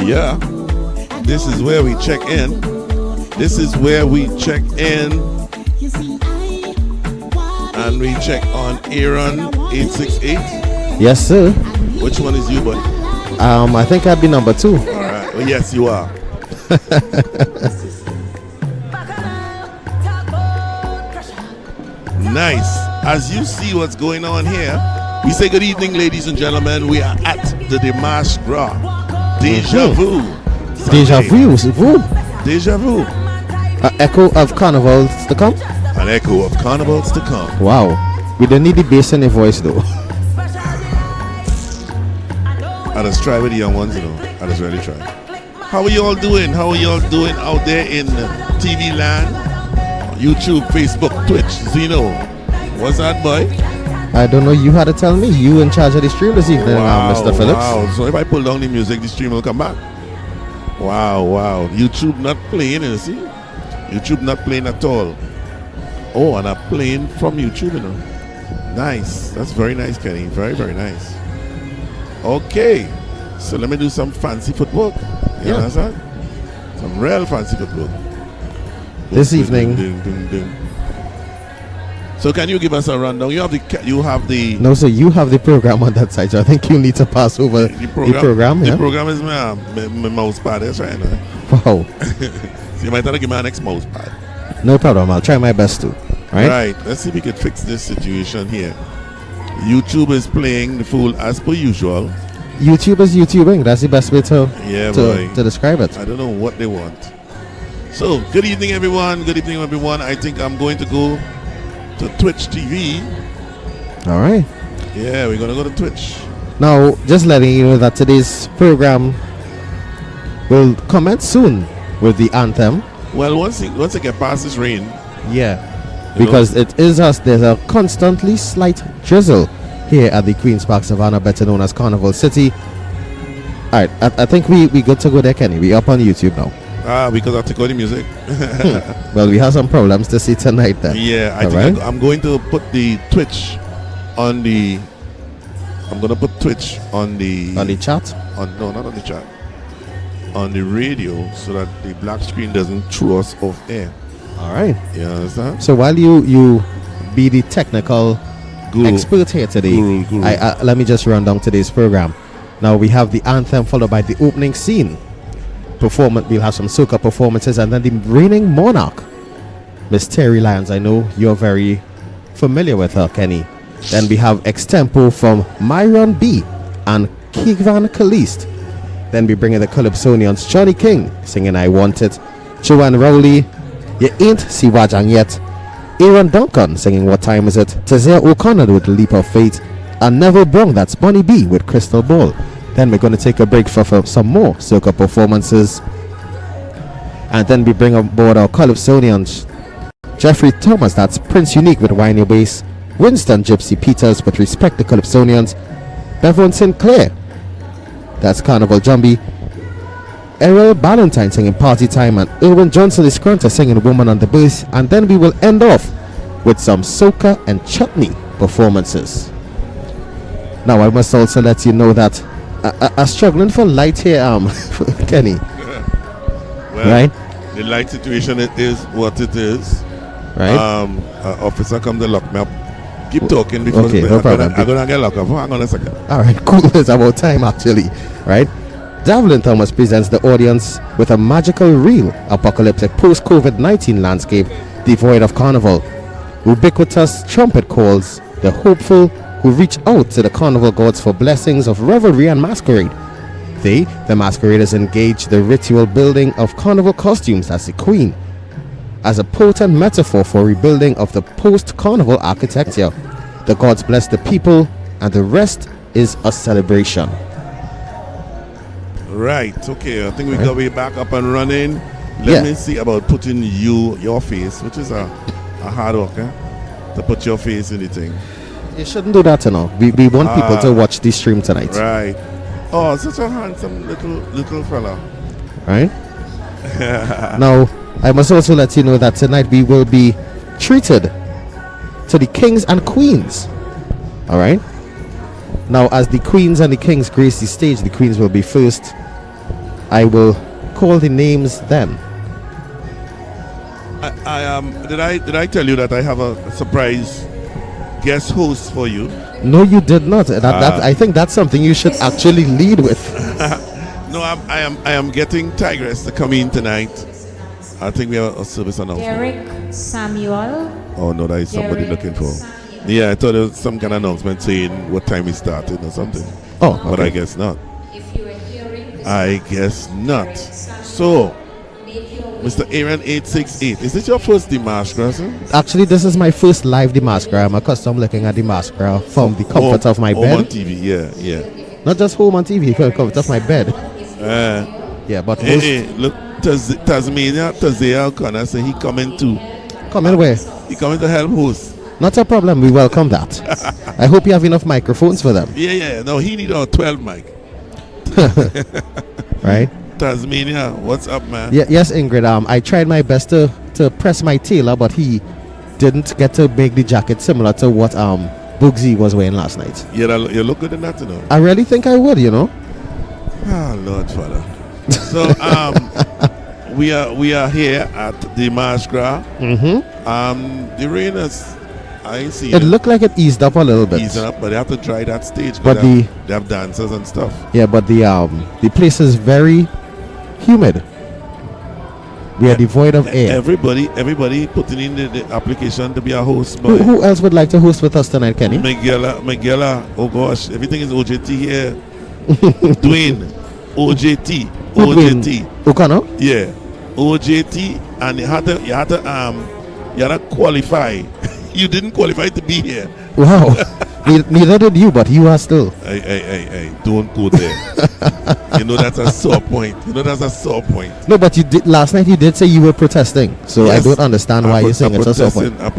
Yeah. This is where we check in. This is where we check in. And we check on Aaron 868. Yes, sir. Which one is you, buddy? I think I'd be number 2. All right. Well, yes, you are. Nice. As you see what's going on here, we say good evening, ladies and gentlemen. We are at the Dimash Gras. Deja vu. Deja vu, c'est vous? Deja vu. An echo of carnivals to come? An echo of carnivals to come. Wow. We don't need the bass in the voice though. I just try with the young ones, you know. I just really try. How are you all doing? How are you all doing out there in TV land? YouTube, Facebook, Twitch, Zeno. What's that, boy? I don't know. You had to tell me. You in charge of the stream this evening, Mr. Phillips. Wow. So if I pull down the music, the stream will come back. Wow. YouTube not playing, you see? YouTube not playing at all. Oh, and I'm playing from YouTube, you know. Nice. That's very nice, Kenny. Very, very nice. Okay. So let me do some fancy footwork. You understand? Some real fancy footwork. This evening. So can you give us a rundown? You have the No, sir, you have the program on that side, so I think you need to pass over the program. The program is my mouse pad. That's right now. Wow. So you might have to give me an next mouse pad. No problem. I'll try my best to. Right. Let's see if we can fix this situation here. YouTube is playing the fool as per usual. YouTube is YouTubing. That's the best way to describe it. I don't know what they want. So, good evening, everyone. Good evening, everyone. I think I'm going to go to Twitch TV. All right. Yeah, we're going to go to Twitch. Now, just letting you know that today's program will commence soon with the anthem. Well, once it get past this rain. Yeah. Because it is us. There's a constantly slight drizzle here at the Queen's Park Savannah, better known as Carnival City. All right. I think we good to go there, Kenny. We up on YouTube now. Because I take all the music. Well, we have some problems to see tonight then. Yeah, I think I'm going to put the Twitch on the. I'm going to put Twitch on the chat. No, not on the chat. On the radio, so that the black screen doesn't throw us off air. All right. You understand? So while you be the technical expert here today, Guru. let me just run down today's program. Now we have the anthem followed by the opening scene. We'll have some soca performances, and then the reigning monarch, Miss Terry Lyons. I know you're very familiar with her, Kenny. Then we have extempo from Myron B and Kigvan Kalist. Then we bring in the Calypsonians, Johnny King singing I Want It, Joanne Rowley, You Ain't See Wajang Yet, Aaron Duncan singing What Time Is It, Tazea O'Connor with Leap of Faith, and Neville Brown, that's Bonnie B with Crystal Ball. Then we're going to take a break for some more soca performances. And then we bring on board our Calypsonians, Jeffrey Thomas, that's Prince Unique with Wine Your Bass, Winston Gypsy Peters with Respect the Calypsonians, Bevan Sinclair, that's Carnival Jumbie, Errol Ballantyne singing Party Time, and Irwin Johnson is Scrunter singing Woman on the Bass. And then we will end off with some soca and chutney performances. Now I must also let you know that I'm struggling for light here, Kenny. Well, right? The light situation is what it is. Right. Officer come to lock me up. Keep talking because okay, no problem. I'm gonna get locked up. Hang on a second. All right, cool. It's about time actually, right? Davlin Thomas presents the audience with a magical, real, apocalyptic post-COVID-19 landscape devoid of carnival. Ubiquitous trumpet calls the hopeful who reach out to the carnival gods for blessings of revelry and masquerade. They, the masqueraders, engage the ritual building of carnival costumes as the queen, as a potent metaphor for rebuilding of the post-carnival architecture. The gods bless the people, and the rest is a celebration. Right, okay, I think we got way back up and running. Let me see about putting your face, which is a hard work, to put your face in the thing. You shouldn't do that, you know. We want people to watch this stream tonight. Right. Oh, such a handsome little fella. Right? Now, I must also let you know that tonight we will be treated to the kings and queens. All right? Now, as the queens and the kings grace the stage, the queens will be first. I will call the names then. Did I tell you that I have a surprise guest host for you? No, you did not. That I think that's something you should actually lead with. No, I am getting Tigress to come in tonight. I think we have a service announcement. Derek Samuel. Oh no, that is somebody looking for. Yeah, I thought there was some kind of announcement saying what time we started or something. Oh, okay. But I guess not. I guess not. So, Mr. Aaron 868, is this your first Demascara, sir? Actually, this is my first live Demascara. I'm accustomed looking at Demascara from the comfort of my home bed. on TV, yeah. Not just home on TV, from the comfort of my bed. Yeah, but hey, look, Tasmania, Tazea O'Connor say he coming too. Coming where? He coming to help host. Not a problem, we welcome that. I hope you have enough microphones for them. Yeah. No, he need a 12 mic. Right? Tasmania, what's up, man? Yes, Ingrid. I tried my best to press my tailor, but he didn't get to make the jacket similar to what Bugsy was wearing last night. Yeah, you look good in that, you know. I really think I would, you know. Ah, Lord Father. So we are here at the Demascara. The rain is, I ain't seen it. Looked like it eased up a little bit. Easing up, but they have to dry that stage. But they have dancers and stuff. Yeah, but the place is very humid. We are devoid of air. Everybody putting in the application to be a host. Boy. Who else would like to host with us tonight, Kenny? Miguela. Oh gosh, everything is OJT here. Dwayne, OJT. O'Connor? Yeah, OJT, and you had to qualify. You didn't qualify to be here. Wow. Neither did you, but you are still. Hey, don't go there. You know that's a sore point. No, but you did last night. You did say you were protesting, so yes, I don't understand why you're saying it's a sore point. I'm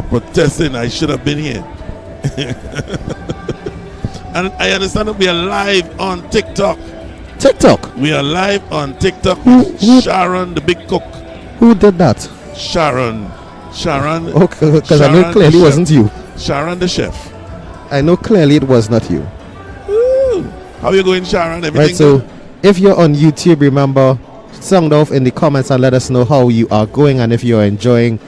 protesting. I should have been here. And I understand that we are live on TikTok. We are live on TikTok. Sharon, the big cook. Who did that? Sharon. Okay, because I know clearly it wasn't you. Sharon the chef. I know clearly it was not you. Ooh. How you going, Sharon? Everything right, so good? If you're on YouTube, remember, sound off in the comments and let us know how you are going and if you're enjoying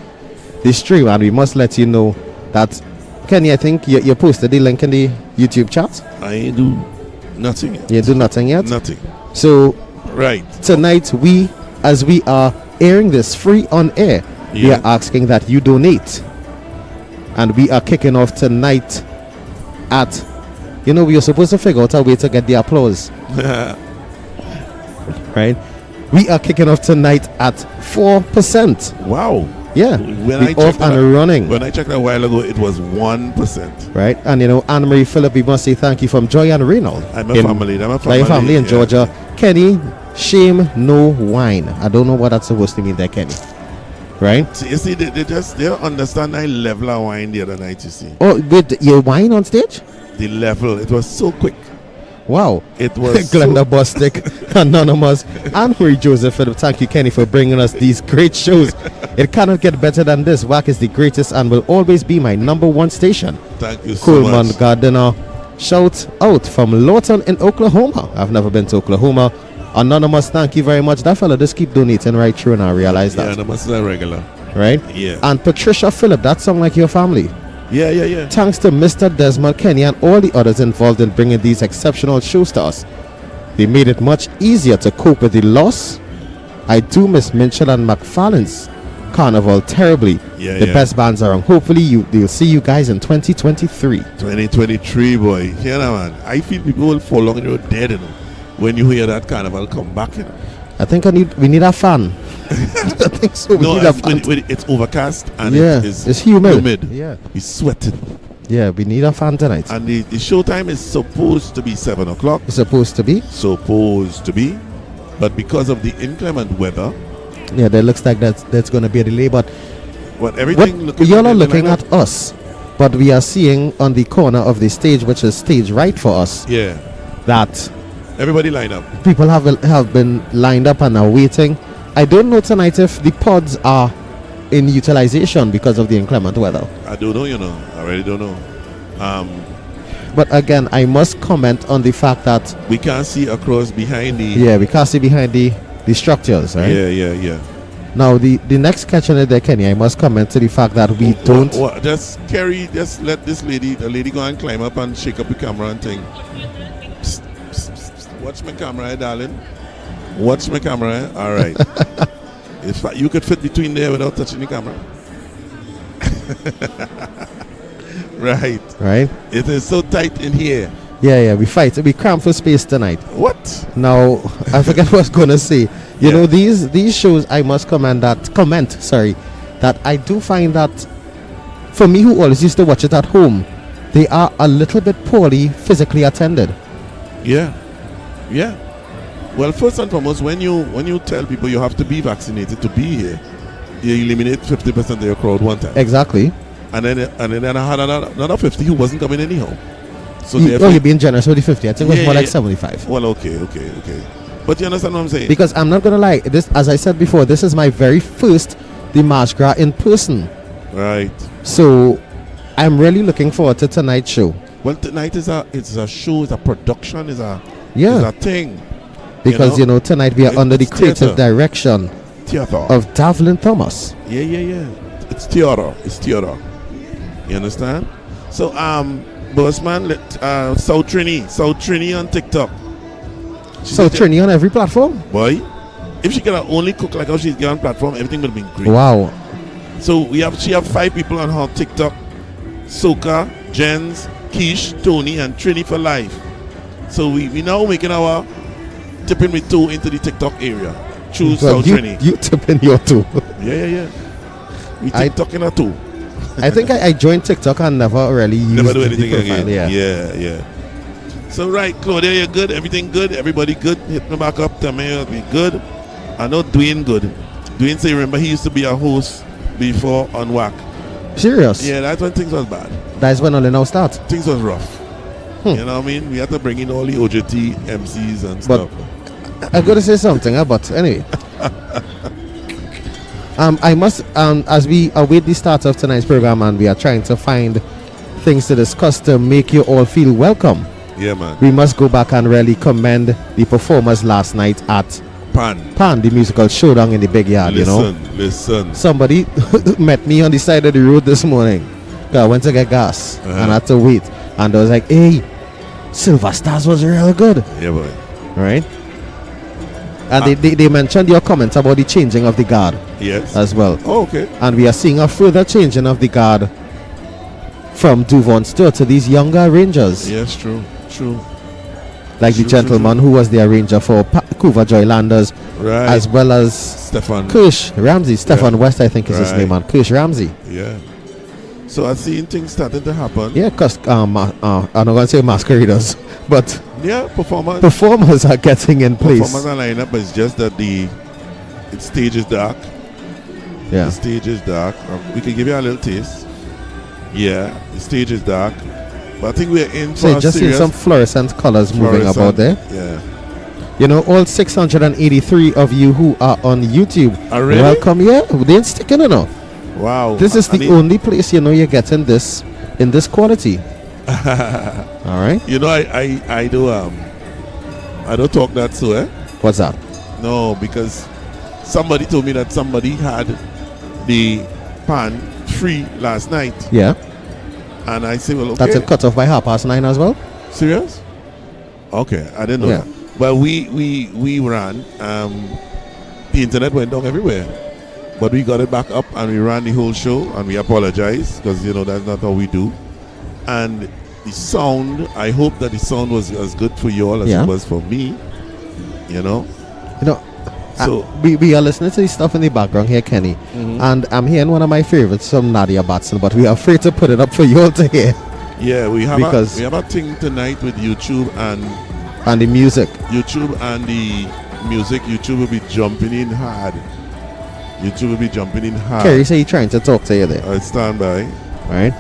the stream. And we must let you know that, Kenny, I think you posted the link in the YouTube chat. I do nothing yet. You do nothing yet? Nothing. So, right. Tonight, as we are airing this free on air, we are asking that you donate. And we are kicking off tonight at, we are supposed to figure out a way to get the applause. Right? We are kicking off tonight at 4%. Wow. Yeah. Off and running. When I checked a while ago, it was 1%. Right. And Anne-Marie Phillip, we must say thank you from Joy and Reynold. I'm a family in Georgia. Kenny, shame no wine. I don't know what that's supposed to mean there, Kenny. Right? You see, they don't understand I level of wine the other night, you see. Oh, with your wine on stage? The level, it was so quick. Wow. It was Glenda Bostic, Anonymous, and Marie Joseph Phillip. Thank you, Kenny, for bringing us these great shows. It cannot get better than this. WACK is the greatest and will always be my #1 station. Thank you so Coleman much. Gardiner. Shout out from Lawton in Oklahoma. I've never been to Oklahoma. Anonymous, thank you very much. That fella just keep donating right through, and I realize that. Yeah, Anonymous is a regular. Right? Yeah. And Patricia Phillip, that sound like your family. Yeah. Thanks to Mr. Desmond Kenny and all the others involved in bringing these exceptional shows to us. They made it much easier to cope with the loss. I do miss Minchell and McFarlane's Carnival terribly. The best bands around. Hopefully they'll see you guys in 2023. 2023, boy. Yeah, man. I feel people will fall on your dead, when you hear that Carnival come back. I think we need a fan. I think so. We need a fan. It's overcast and it's humid. Yeah. We're sweating. Yeah, we need a fan tonight. And the showtime is supposed to be 7 o'clock. It's supposed to be? Supposed to be. But because of the inclement weather. Yeah, there looks like that's going to be a delay. But y'all are looking at us. But we are seeing on the corner of the stage, which is stage right for us. Yeah. That everybody lined up. People have been lined up and are waiting. I don't know tonight if the pods are in utilization because of the inclement weather. I don't know, I really don't know. But again, I must comment on the fact that we can't see across behind the. Yeah, we can't see behind the structures, right? Yeah. Now the next catch on there, Kenny, I must comment to the fact that we don't. Just Kerry, just let the lady go and climb up and shake up the camera and thing. Psst, psst, psst. Watch my camera, darling. Watch my camera. All right. If you could fit between there without touching the camera. Right. It is so tight in here. Yeah, we fight. We cramp for space tonight. What? Now, I forget what I was going to say. You know, these shows, I must comment that I do find that, for me who always used to watch it at home, they are a little bit poorly physically attended. Yeah. Well, first and foremost, when you tell people you have to be vaccinated to be here, you eliminate 50% of your crowd one time. Exactly. And then I had another 50 who wasn't coming anyhow. So you're being generous with the 50. I think it was more like 75. Well, okay. But you understand what I'm saying? Because I'm not going to lie, this, as I said before, this is my very first the March Gras in person. Right. So I'm really looking forward to tonight's show. Well, tonight is a show, it's a production, it's a thing. Because tonight we are under the creative direction of Davlin Thomas. Yeah. It's theater. You understand? So Bossman, South Trini on TikTok. South Trini on every platform? Boy, if she can only cook like how she's on platform, everything would have been great. Wow. So she have 5 people on her TikTok: Soka, Jens, Keish, Tony, and Trini for life. So we now making our tipping with toe into the TikTok area. Choose South Trini. You tipping your toe. Yeah. We TikTok in our toe. I think I joined TikTok and never really used Never do anything again. Yeah. So right, Claudia, you're good. Everything good. Everybody good. Hit me back up. Tell me you'll be good. I know Dwayne good. Dwayne say, remember he used to be a host before on WACK. Serious? Yeah, that's when things was bad. That's when all the now start. Things was rough. You know what I mean? We had to bring in all the OJT MCs and stuff. I got to say something, but anyway. I must, as we await the start of tonight's program and we are trying to find things to discuss to make you all feel welcome. Yeah, man. We must go back and really commend the performers last night at Pan, the musical showdown in the big yard. Listen. Somebody met me on the side of the road this morning. I went to get gas and I had to wait. And I was like, hey, Silver Stars was real good. Yeah, boy. Right? And they mentioned your comments about the changing of the guard. Yes. As well. Oh, okay. And we are seeing a further changing of the guard from Duvon Stewart to these younger arrangers. Yes, true. Like the gentleman who was the arranger for Couva Joylanders, right, as well as Stefan Ramsey. Stefan West, I think is his name, and Kirsch Ramsey. Yeah. So I've seen things starting to happen. Yeah, because I'm not going to say masqueraders, but yeah, performers are getting in place. Performers are lining up, but it's just that the stage is dark. Yeah. The stage is dark. We can give you a little taste. Yeah, the stage is dark. But I think we're in for just see some fluorescent colors moving about there. Yeah. All 683 of you who are on YouTube. Really? Welcome. Yeah, they ain't sticking enough. Wow. This is the only place you're getting this in this quality. All right. I don't talk that so, eh? What's that? No, because somebody told me that somebody had the pan free last night. Yeah. And I say, well, okay. That's a cut off by 9:30 as well. Serious? Okay, I didn't know that. But we ran. The internet went down everywhere, but we got it back up and we ran the whole show. And we apologize because that's not how we do. And the sound, I hope that the sound was as good for you all as it was for me. So we are listening to the stuff in the background here, Kenny, and I'm hearing one of my favorites from Nadia Batson, but we are afraid to put it up for you all to hear. Yeah, we have a thing tonight with YouTube and the music. YouTube and the music. YouTube will be jumping in hard. Kerry say he's trying to talk to you there. I stand by. Right.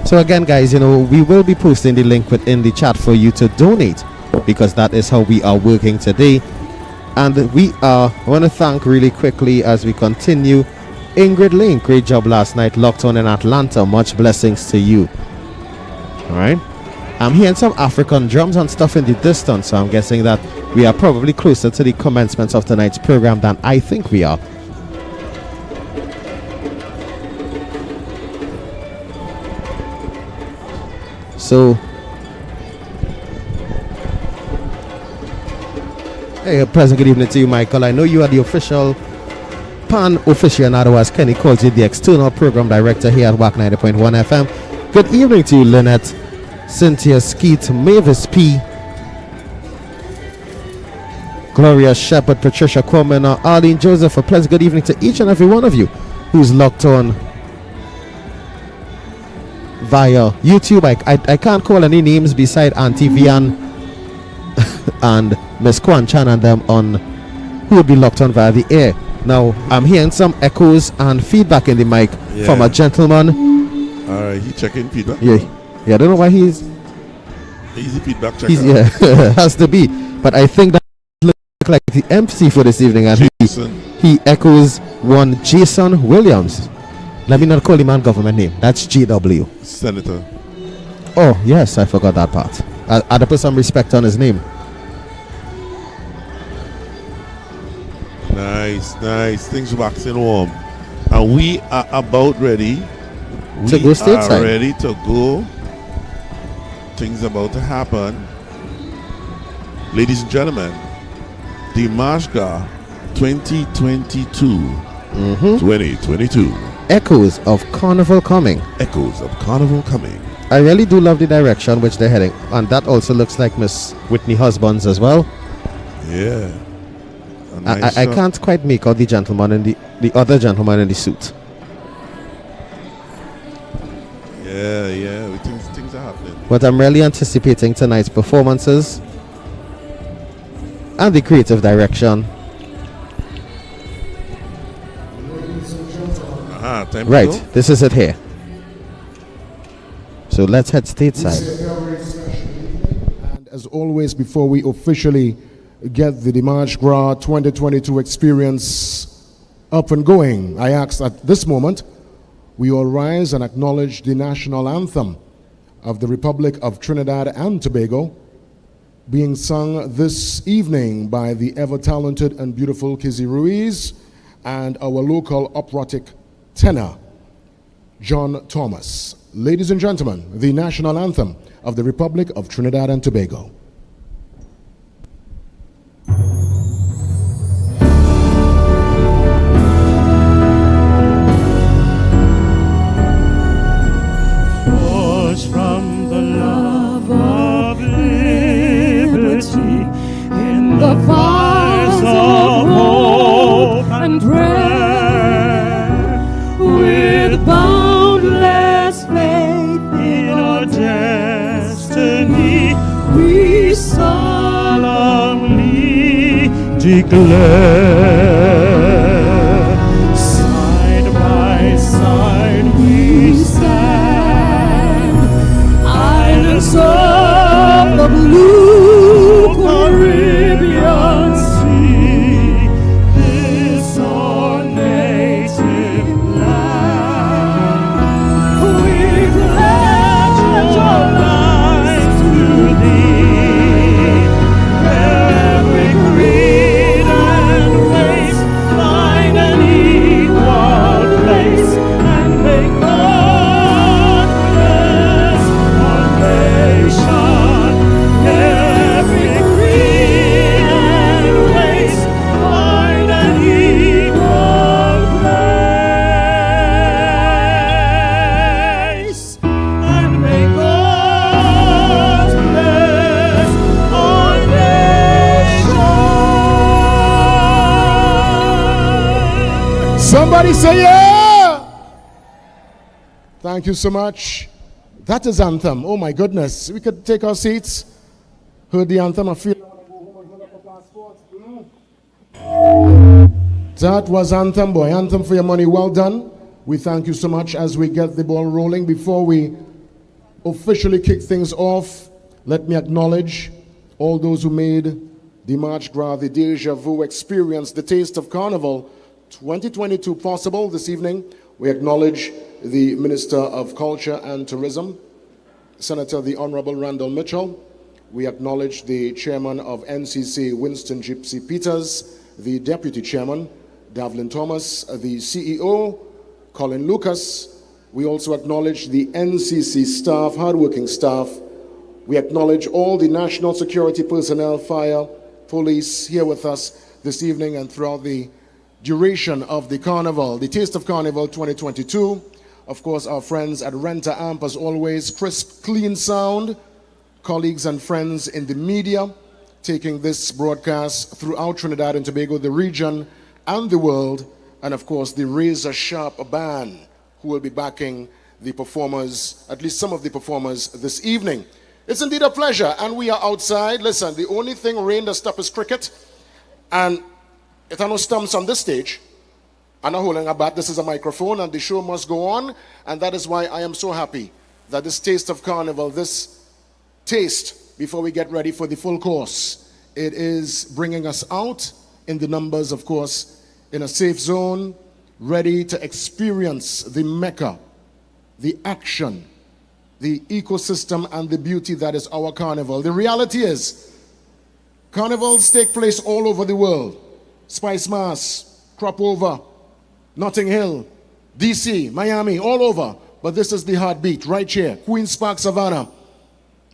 So again, guys, we will be posting the link within the chat for you to donate, because that is how we are working today. And I want to thank really quickly as we continue Ingrid Lane. Great job last night, locked on in Atlanta. Much blessings to you. All right. I'm hearing some African drums and stuff in the distance, so I'm guessing that we are probably closer to the commencement of tonight's program than I think we are. So, hey, a pleasant good evening to you, Michael. I know you are the official pan aficionado, as Kenny calls you, the external program director here at WACK 90.1 FM. Good evening to you, Lynette, Cynthia Skeet, Mavis P, Gloria Shepherd, Patricia Kwame, Arlene Joseph. A pleasant good evening to each and every one of you who's locked on via YouTube. I can't call any names beside Auntie Vian and Miss Kwan Chan and them on who would be locked on via the air. Now I'm hearing some echoes and feedback in the mic from a gentleman. Alright, he checking feedback. Yeah, I don't know why he's easy feedback checker. Yeah, has to be. But I think that looks like the MC for this evening, and he echoes one Jason Williams. Let me not call him on government name. That's GW. Senator. Oh, yes, I forgot that part. I had to put some respect on his name. Nice. Things waxing warm. And we are about ready. To go stateside. Ready to go. Things about to happen. Ladies and gentlemen, the Mashka 2022. 2022. Echoes of Carnival coming. I really do love the direction which they're heading, and that also looks like Miss Whitney Husbands as well. Yeah. I can't quite make out the gentleman in the other gentleman in the suit. Yeah. Things are happening. But I'm really anticipating tonight's performances and the creative direction. Right, this is it here. So let's head stateside. And as always, before we officially get the Mardi Gras 2022 experience up and going, I ask at this moment we all rise and acknowledge the national anthem of the Republic of Trinidad and Tobago, being sung this evening by the ever-talented and beautiful Kizzy Ruiz and our local operatic tenor, John Thomas. Ladies and gentlemen, the national anthem of the Republic of Trinidad and Tobago. Forged from the love of liberty in the fires of hope and prayer, with boundless faith in our destiny, we solemnly declare. Side by side we stand, islands of the blue Caribbean Sea, this our native land. We pledge our lives to thee, where every creed and race find an equal place, and make God bless our nation. Every creed and race find an equal place, and may God bless our nation. Somebody say yeah! Thank you so much. That is anthem. Oh my goodness. We could take our seats. Heard the anthem. I feel that was anthem, boy. Anthem for your money. Well done. We thank you so much as we get the ball rolling. Before we officially kick things off, let me acknowledge all those who made the Mardi Gras, the Deja Vu experience, the taste of Carnival 2022 possible. This evening, we acknowledge the Minister of Culture and Tourism, Senator the Honorable Randall Mitchell. We acknowledge the Chairman of NCC, Winston Gypsy Peters, the Deputy Chairman, Davlin Thomas, the CEO, Colin Lucas. We also acknowledge the NCC staff, hardworking staff. We acknowledge all the national security personnel, fire, police here with us this evening and throughout the duration of the Carnival, the Taste of Carnival 2022. Of course, our friends at Renta Amp, as always, crisp, clean sound. Colleagues and friends in the media, taking this broadcast throughout Trinidad and Tobago, the region, and the world, and of course the razor sharp band who will be backing the performers, at least some of the performers this evening. It's indeed a pleasure, and we are outside. Listen, the only thing rain does stop is cricket, and it are no stumps on this stage. I'm not holding a bat, this is a microphone, and the show must go on, and that is why I am so happy that this Taste of Carnival, this taste, before we get ready for the full course, it is bringing us out in the numbers, of course, in a safe zone, ready to experience the Mecca, the action, the ecosystem, and the beauty that is our carnival. The reality is, carnivals take place all over the world. Spice Mass, Crop Over, Notting Hill, DC, Miami, all over. But this is the heartbeat, right here, Queen's Park, Savannah,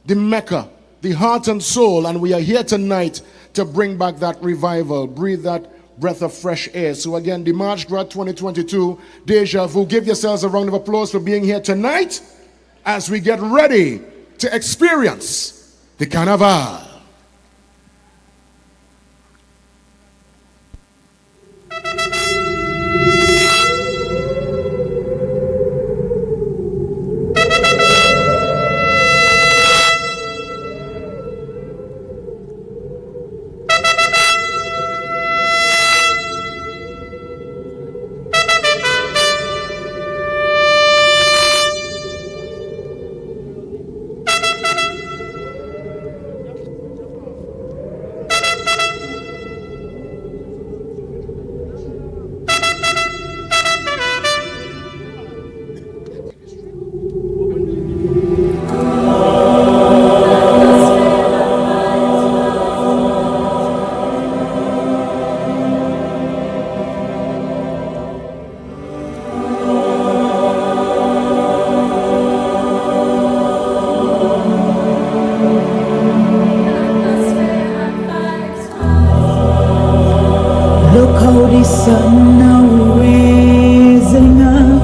the Mecca, the heart and soul, and we are here tonight to bring back that revival, breathe that breath of fresh air. So again, the March Gras 2022 Deja Vu. Give yourselves a round of applause for being here tonight as we get ready to experience the Carnival. sun now raising up,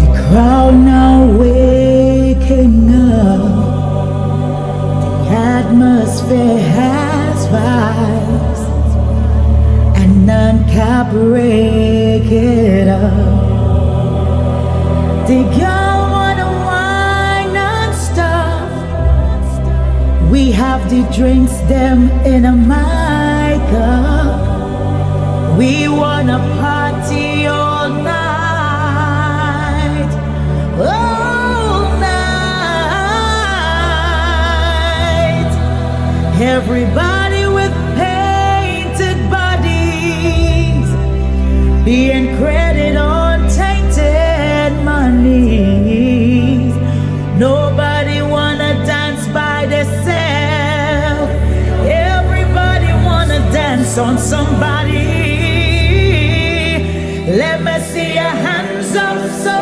the crowd now waking up, the atmosphere has vibes, and none can break it up. The girl wanna wine and stuff. We have the drinks them in a my cup. We wanna party all night, all night. Everybody with painted bodies, being credit on tainted monies. Nobody wanna dance by themselves. Everybody wanna dance on somebody. Let me see your hands up, so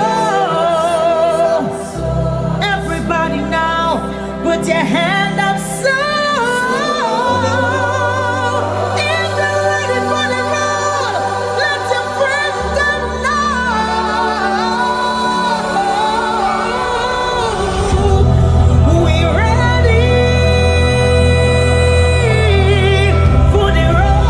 everybody now, put your hand up, so if you're ready for the road, let your friends them know. We ready for the road.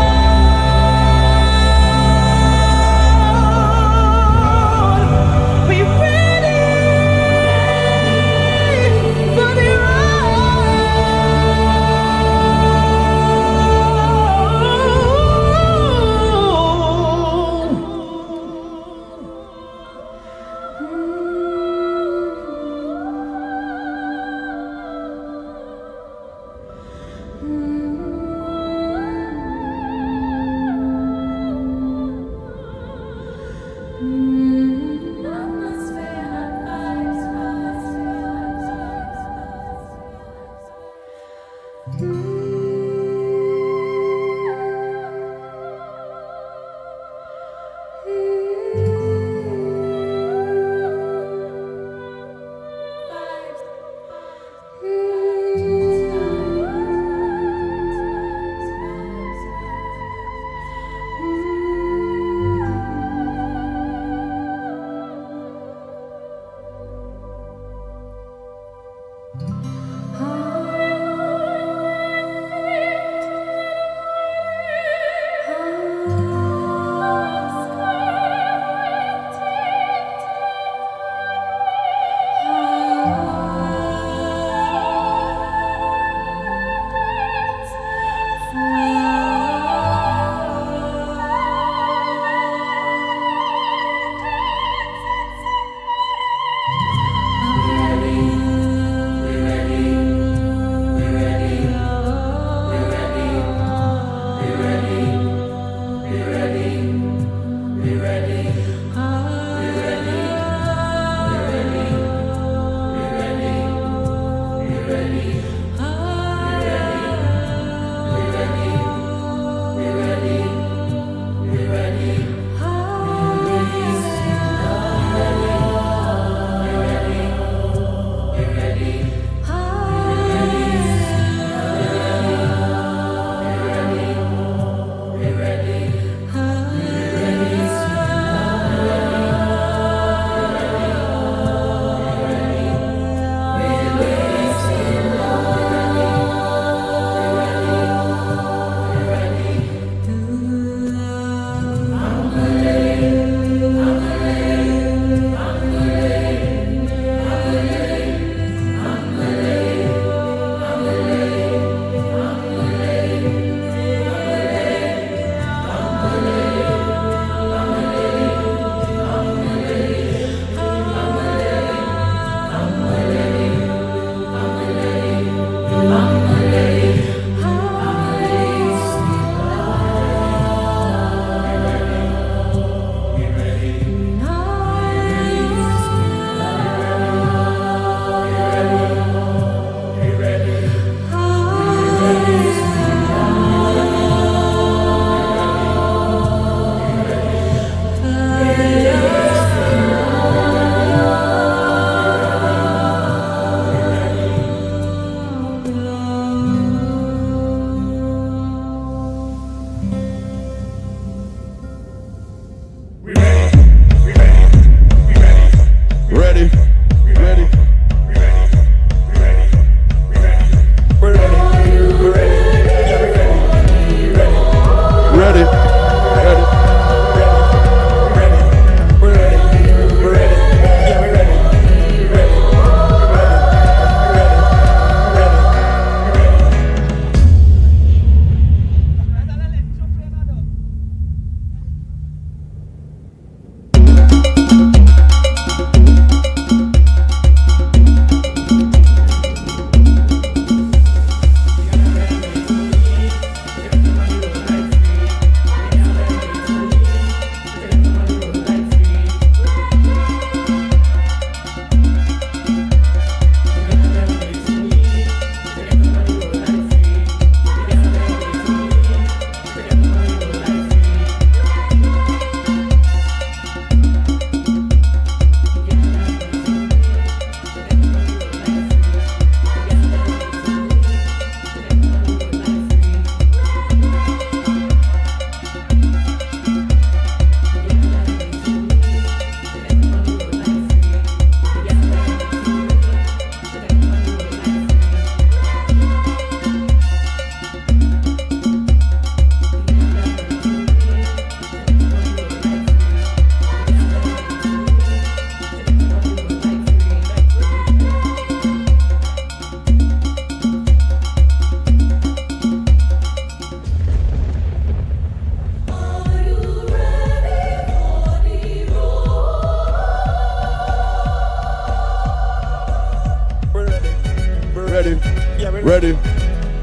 ready,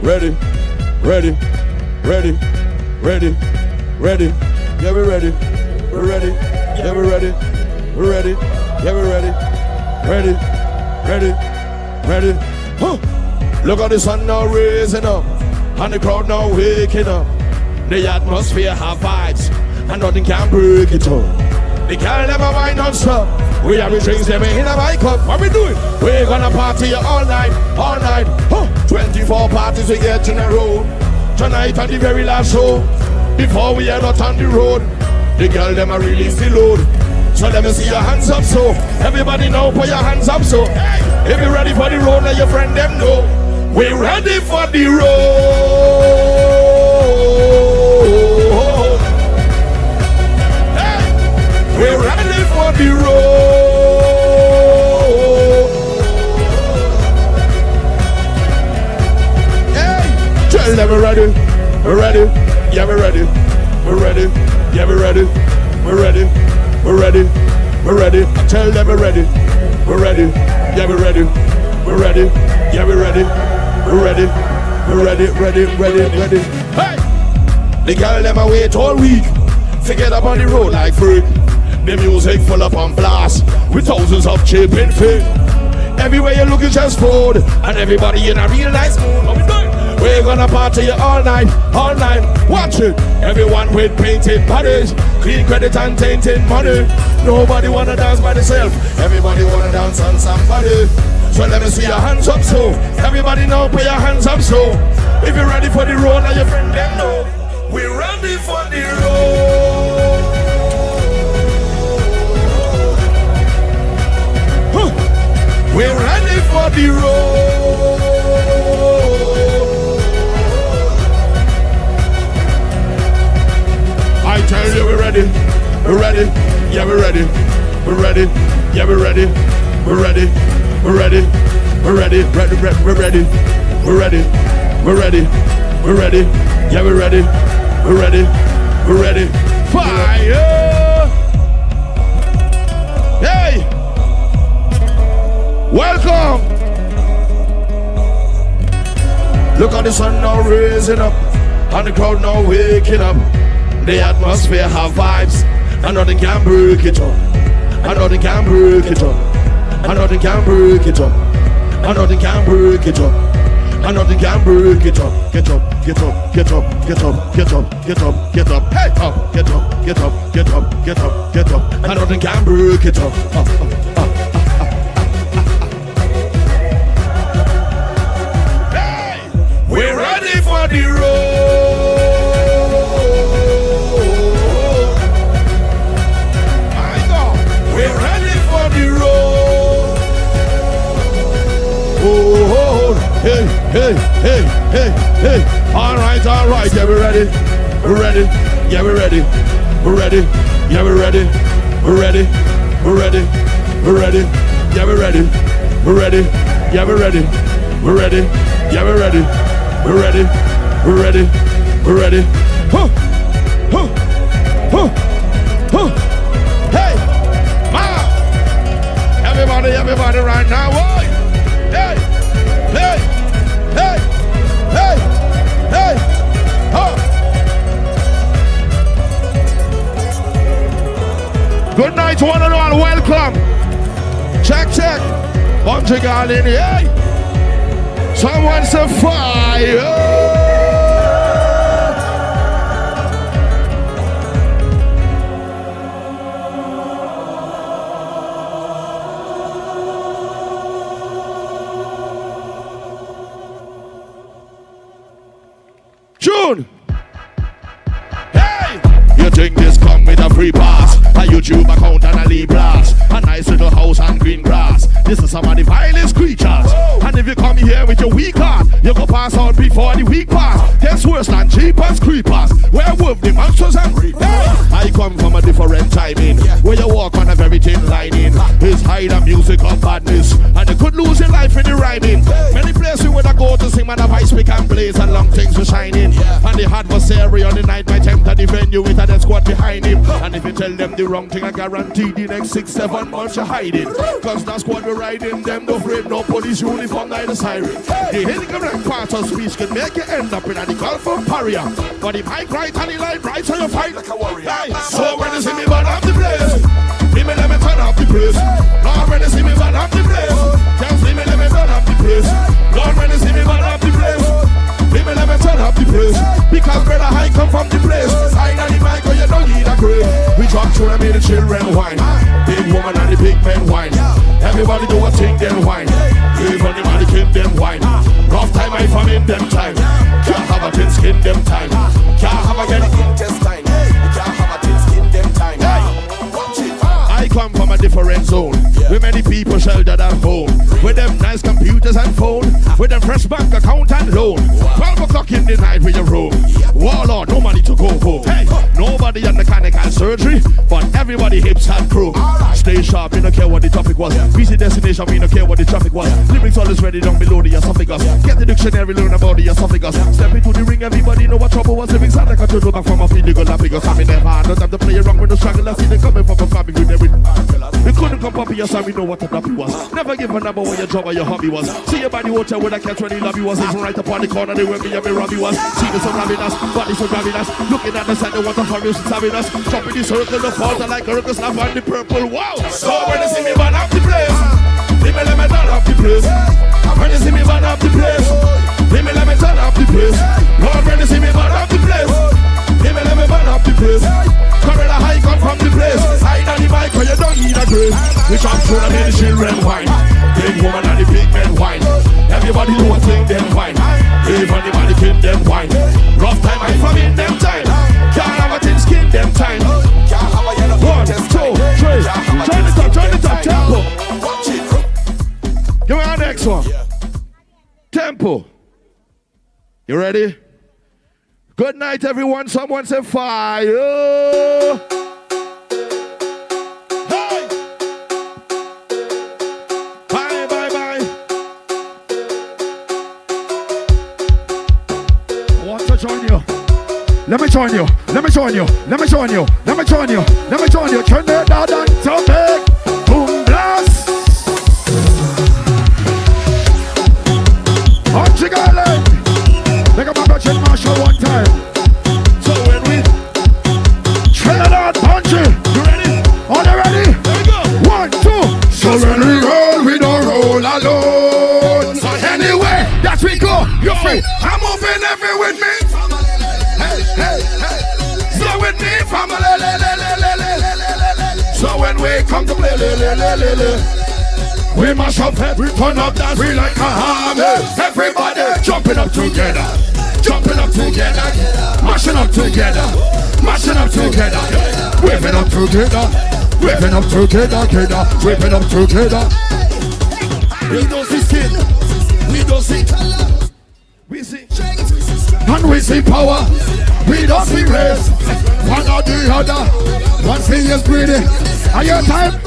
ready, ready, ready, ready, ready. Yeah, we're ready. We're ready. Yeah, we're ready. We're ready. Yeah, we're ready. Ready, ready, ready. Huh. Look at the sun now raising up, and the crowd now waking up. The atmosphere have vibes, and nothing can break it up. The girl never mind non-stop. We have the drinks, them in a my cup. What we doing? We're gonna party all night, all night. Huh. 24 parties we get in a row. Tonight on the very last show. Before we head out on the road, the girl them a release the load. So let me see your hands up, so everybody know, put your hands up, so hey, if you're ready for the road, let your friend them know. We're ready for the road. Hey, we're ready for the road. Hey, tell them we're ready, we're ready, yeah we're ready, we're ready, yeah we're ready, we're ready. We're ready, we're ready. Tell them we're ready, we're ready, yeah we're ready, we're ready, yeah we're ready, we're ready, we're ready, ready, ready, ready. Hey! The girl them a wait all week, forget up on the road like freak. The music full up on blast, with thousands of chipping feet. Everywhere you look is just food, and everybody in a real nice mood. What we doing? We're gonna party all night, all night. Watch it. Everyone with painted bodies, clean credit and tainted money. Nobody wanna dance by themselves. Everybody wanna dance on somebody. So let me see your hands up, so everybody know, put your hands up, so if you're ready for the road, now your friend them know. We're ready for the road. Huh. We're ready for the road. I tell you we're ready, yeah we're ready, we're ready, yeah we're ready, we're ready, we're ready, we're ready, ready, we're ready, we're ready, we're ready, we're ready, yeah we're ready, we're ready, we're ready. Fire! Hey! Welcome! Look at the sun now raising up, and the crowd now waking up. The atmosphere have vibes, and nothing can break it up. And nothing can break it up. And nothing can break it up. And nothing can break it up. And nothing can break it up. Get up, get up, get up, get up, get up, get up, get up. Hey, up, get up, get up, get up, get up, get up. And nothing can break it up. Hey, we're ready for the road. Hey, hey, hey, hey, hey. All right, yeah, we're ready. We're ready. Yeah, we're ready. We're ready. Yeah, we're ready. We're ready. We're ready. We're ready. Yeah, we're ready. We're ready. Yeah, we're ready. We're ready. Yeah, we're ready. We're ready. We're ready. We're ready. Huh. Huh. Huh. Huh. Hey. Ma. Everybody right now. Boy. Hey. Hey. Hey. Hey. Hey. Huh. Good night, one and all. Welcome. Check. Bunch of girl in here. Hey. Someone say fire. June. Hey! You think this come with a free pass? A YouTube account and a lead blast. A nice little house and green grass. This is some of the vilest creatures. And if you come here with your weak heart, you go pass out before the week pass. That's worse than jeepers creepers. Werewolf, the monsters and reapers. I come from a different timing, where you walk on a very thin lining. It's high the music of badness, and you could lose your life in the rhyming. Many places where I go to sing, man, a voice we can blaze, and long things were shining. And the adversary on the night might tempt the venue with a death squad behind him. And if you tell them the wrong thing, I guarantee the next 6-7 months you hide it. Cause that squad we riding, them no afraid, no police uniform, neither siren. The incorrect part of speech can make you end up in the Gulf of Paria. But the mic right and the light right, so you fight like a warrior. So when you see me burn up the place, let me turn up the place. Lord, when you see me burn up the place, can't see me, let me burn up the place. Lord, when you see me burn up the place, let me turn up the place. Because brother, I come from the place. I know the mic, you don't need a grave. We drop through and make the children whine. Big woman and the big men whine. Everybody do a thing, then whine. Even the mannequin, them whine. Rough time, I from in them time. Can't have a thin skin, them time. Can't have a get intestine. Can't have a thin skin, them time. I come from a different zone, where many people sheltered at home, with them nice computers and phone, with them fresh bank account and loan. 12 o'clock in the night with your room. Warlord, no money to go home. Hey, nobody on mechanical surgery, but everybody hips and crew. Stay sharp, we don't care what the topic was. Visit destination, we don't care what the traffic was. Lyrics always ready down below the esophagus. Get the dictionary, learn about the esophagus. Step into the ring, everybody know what trouble was. Lyrics sound like a turtle back from a illegal lapicus. I mean, never had no time to play around with the struggle. I see them coming from a family with every. You couldn't come up here, so we know what a nappy was. Never give a number what your job or your hobby was. See you by the hotel with a catch when the lobby was. Even right up on the corner, they were me and me Robbie was. See me so grabbing us, body so grabbing us. Looking at the side, they want to for music having us. Jumping the circle, the fault, like a circus, snap on the purple. Wow! So when you see me burn up the place, let me turn up the place. When you see me burn up the place, let me turn up the place. Lord, when you see me burn up the place, let me burn up the place. Come in a high, come from the place. I know the mic, but you don't need a grave. We jump through and make the children whine. Big woman and the big men whine. Everybody do a thing, them whine. Even the mannequin, them whine. Rough time, I from in them time. Can't have a thin skin, them time. Can't have a yellow 1, 2, 3. Join the top, tempo. Give me our next one. Tempo. You ready? Good night, everyone. Someone say fire. Hey! Bye, bye, bye. I want to join you. Let me join you. Let me join you. Let me join you. Let me join you. Let me join you. Trinidad and Tobago. Boom blast. Country Garland. Make a Baptist Marshall one time. So when we Trinidad country, you ready? Are you ready? There we go. 1, 2. So when we roll, we don't roll alone. So anyway, that we go. You're free. I'm moving every with me. Hey, hey, hey. So with me, family. So when we come to play, we mash up head, we turn up dance, we like a army. Everybody jumping up together, jumping up together, mashing up together, mashing up together, waving up together, waving up together, waving up together. We don't see skin, we don't see color, we see and we see power, we don't see race. One or the other, one thing is greedy. Are you time?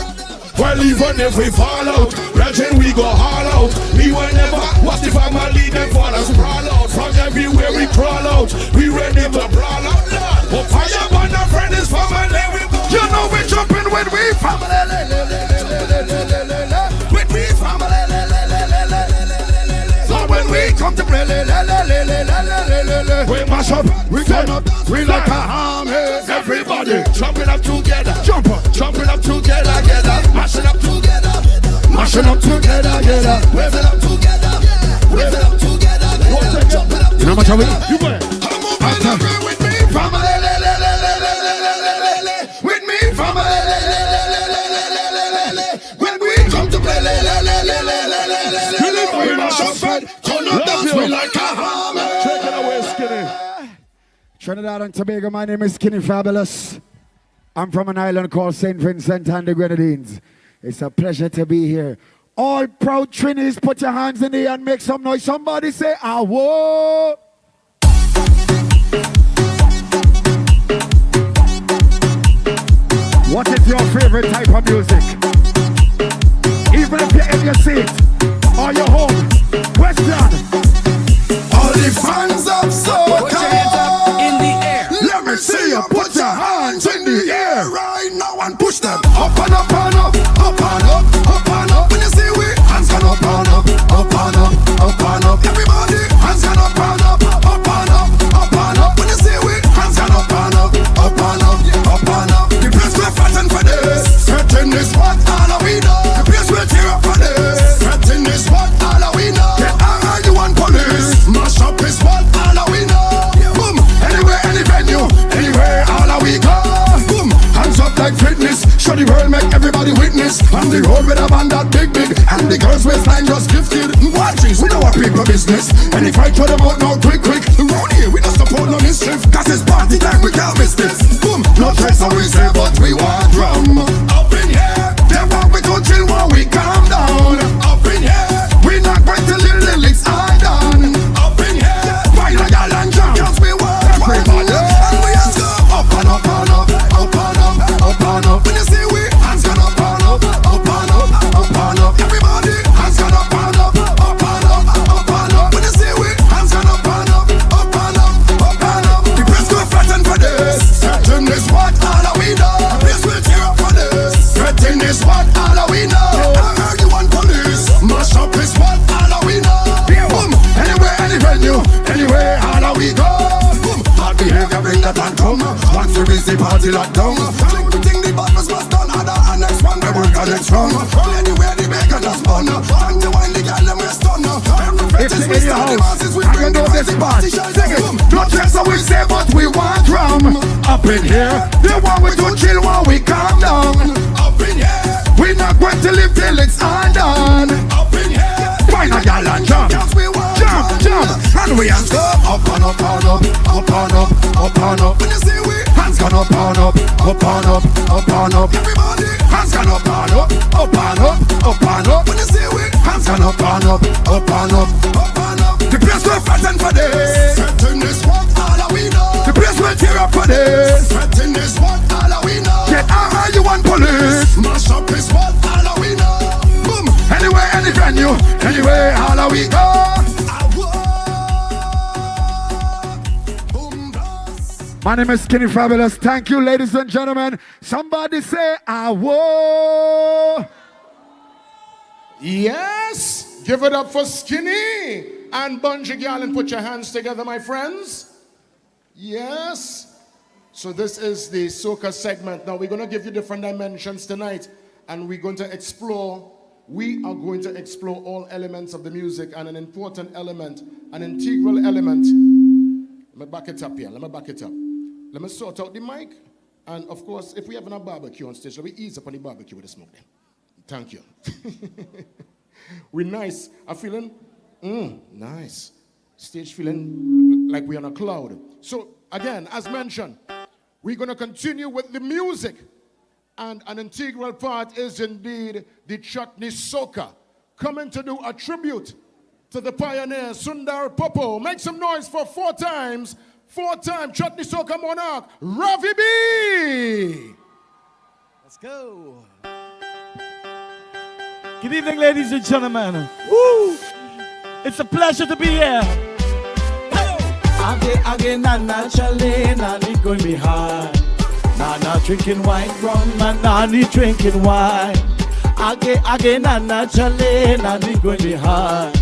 Well, even if we fall out, Regin, we go all out. We will never watch the family, them fall and sprawl out. From everywhere we crawl out, we ready to brawl out. Oh, fire burn, our friend is family. You know we jumping when we family. When we family. So when we come to play, we mash up, we turn up, we like a army. Everybody jumping up together, jumping up together, mashing up together, mashing up together, waving up together, waving up together, jumping up together. You know what I'm saying? You go. With me, family, with me, family. When we come to play, we mash up, turn up dance, we like a hammer. Check it away, Skinny. Trinidad and Tobago, my name is Skinny Fabulous. I'm from an island called St. Vincent and the Grenadines. It's a pleasure to be here. All proud Trinis, put your hands in the air and make some noise. Somebody say, "Awo!" What is your favorite type of music? Even if you're in your seat or you're home, question. All the fans of soca, put your hands up in the air. Let me see you put your hands in the air right now and push them up and up and up, up and up, up and up. When you see we hands gone up and up, up and up, up and up. Everybody hands gone up and up, up and up, up and up. When you see we hands gone up and up, up and up, up and up. The place we're fighting for this, certain is what all we know. The place we're tear up for this, certain is what all we know. Get you and police, mash up is what all we know. Boom, anywhere, any venue, anywhere, all we go. Boom, hands up like fitness, show the world, make everybody witness. On the road with a band that big, and the girls waistline just gifted. Watch this, we know our people business. And if I try them out now, quick, around here we don't support no mischief. Cause it's party time, we can't miss this. Boom, no trace how we say, but we want drum. Up in here, they want we to chill while we calm down. Up in here, we not going to little lyrics I done. Up in here, why not y'all and jam? Cause we want everybody. And we have to up and up and up, up and up, up and up. When you see we hands gone up and up, up and up, up and up. Everybody hands gone up and up, up and up, up and up. When you see we hands gone up and up, up and up, up and up. The press go flatten for this. Certain is what all we know. The place will tear up for this. Certain is what all we know. I heard you want police. Mash up is what all we know. Boom, anywhere, any venue, anywhere, all we go. Boom, hard behavior bring that and come. Once we busy party locked down. We think the badness must done. Other and next one, we work on it strong. Anywhere the bacon just spun. And the wine, the gal, them rest on. Every fetish we start the masses, we bring the party party. No chance how we say, but we want rum. Up in here, they want we to chill while we calm down. Up in here, we not going to live till it's undone. Up in here, find a gal and jump. Jump, and we hands go up and up and up, up and up, up and up. When you see we hands gone up and up, up and up, up and up. Everybody hands gone up and up, up and up, up and up. When you see we hands gone up and up, up and up, up and up. The place we're fighting for this. Certain is what all we know. The place we're tear up for this. Certain is what all we know. Get out you want police. Mash up is what all we know. Boom, anywhere, any venue, anywhere, all we go. My name is Skinny Fabulous. Thank you, ladies and gentlemen. Somebody say, "Awo." Yes, give it up for Skinny and Bungie Girl and put your hands together, my friends. Yes. So this is the soca segment. Now we're going to give you different dimensions tonight, and we're going to explore. We are going to explore all elements of the music, and an important element, an integral element. Let me back it up here. Let me sort out the mic. And of course, if we have a barbecue on stage, let me ease up on the barbecue with the smoke then. Thank you. We're nice. I'm feeling nice. Stage feeling like we're on a cloud. So again, as mentioned, we're going to continue with the music. And an integral part is indeed the Chutney Soca, coming to do a tribute to the pioneer Sundar Popo. Make some noise for four-time Chutney Soca monarch, Ravi B. Let's go. Good evening, ladies and gentlemen. Woo! It's a pleasure to be here. Again, Nana Chale, Nani going be hard. Nana drinking white rum, and Nani drinking wine. Again, Nana Chale, Nani going be hard.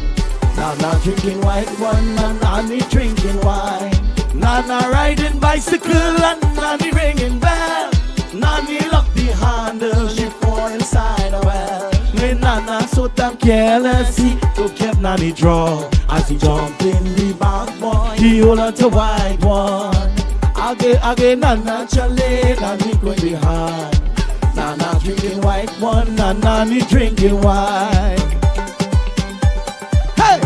Nana drinking white rum, and Nani drinking wine. Nana riding bicycle, and Nani ringing bell. Nani lock the handle, she fall inside a well. When Nana so damn careless, he took kept Nani draw. As he jumped in the back, boy, he hold on to white one. Again, Nana Chale, Nani going be hard. Nana drinking white one, and Nani drinking wine. Hey!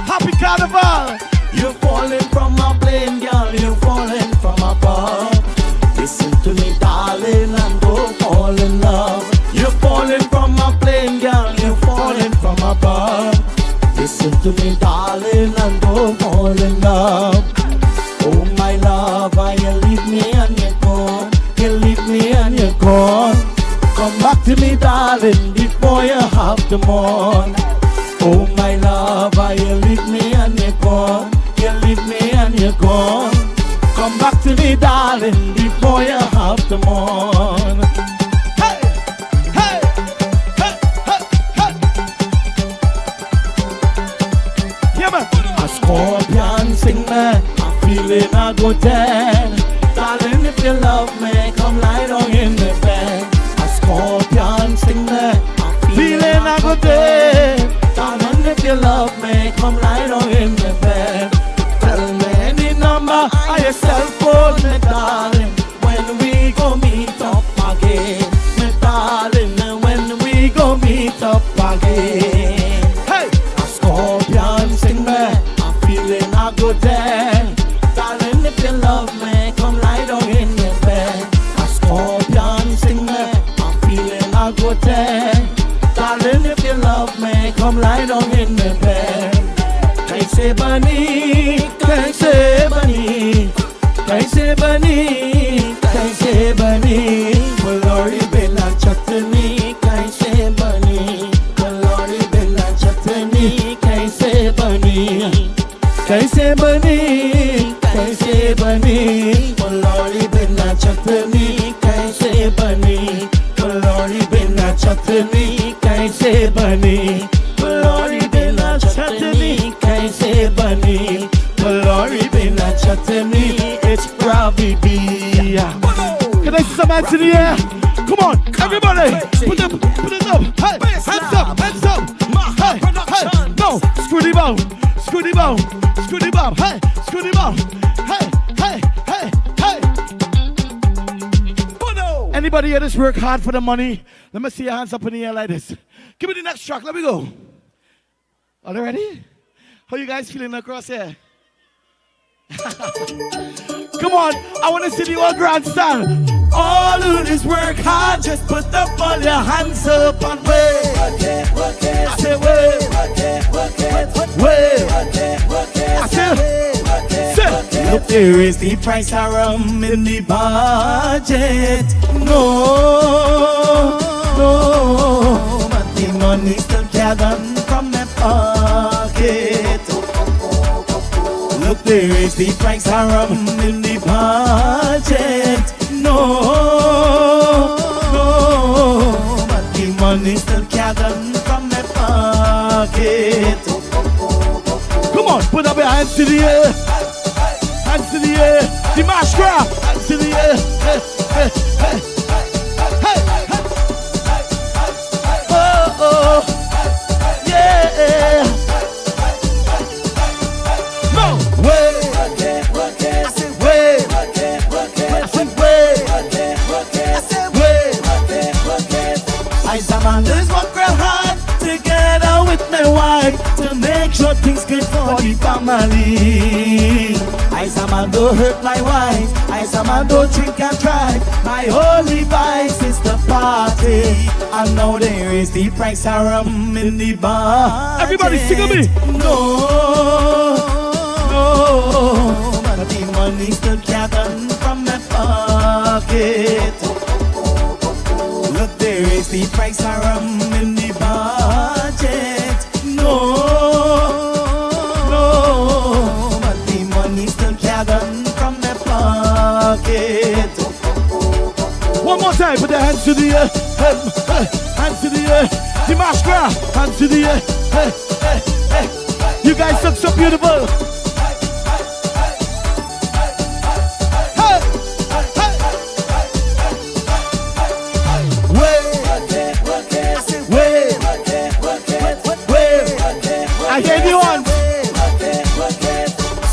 Happy Carnival! You're falling from a plane, girl, you're falling from above. Listen to me, darling, and don't fall in love. You're falling from a plane, girl, you're falling from above. Listen to me, darling, and don't fall in love. Oh, my love, why you leave me and you're gone? You leave me and you're gone. Come back to me, darling, before you have to mourn. Oh, my love, why you leave me and you're gone? You leave you're gone. Come back to me, darling, before you have to mourn. Hey, hey, hey, hey, hey. Yeah, man. A scorpion sing me, I'm feeling a good day. Darling, if you love me, come lie down in the bed. A scorpion sing me, I'm feeling a good day. Darling, if you love me, come lie down in the bed. Tell me any number of your cell phone, me darling, when we go meet up again. Me darling, when we go meet up again. Hey! A scorpion sing me, I'm feeling a good day. Darling, if you love me, come lie down in the bed. A scorpion sing me, I'm feeling a good day. Darling, if you love me, come lie down in the bed. Kaise bani, kaise bani, kaise bani, kaise bani. Malori bela chatni, kaise bani. Malori bela chatni, kaise bani. Kaise bani, kaise bani. Malori bela chatni, kaise bani. Malori bela chatni, kaise bani. Malori bela chatni, kaise bani. Malori bela chatni, it's Ravi B. Can I see some hands in the air? Come on, everybody, put it up, hey, hands up, hands up, hey, hey, no, screw the bow, screw the bow, screw the bow, hey, screw the bow, hey, hey, hey, hey. Anybody here that's work hard for the money? Let me see your hands up in the air like this. Give me the next track, let me go. Are they ready? How you guys feeling across here? Come on, I want to see the old grandstand. All who this work hard, just put up all your hands up and wave. I say wave, wave. I say, look, there is the price of rum in the budget. No, no, but the money still gathered from the pocket. Look, there is the price of rum in the budget. No, no, but the money still gathered from the pocket. Come on, put up your hands to the air. Hands to the air. The march crowd. Hands to the air. Hey, hey, hey. Hey, hey. Oh, oh. Yeah. No. Wait. I said wait. I said wait. I said wait. I Samantha's work real hard together with my wife to make sure things good for the family. I Samantha hurt my wife. I Samantha drink and drive. My only vice is the party. And now there is the price of rum in the bar. Everybody sing with me. No, no, but the money still gathered from my pocket. Look, there is the price of rum in the budget. No, no, but the money still gathered from my pocket. One more time, put the hands to the air. Hands to the air. The mascara, hands to the air. Hey, hey, hey. You guys look so beautiful.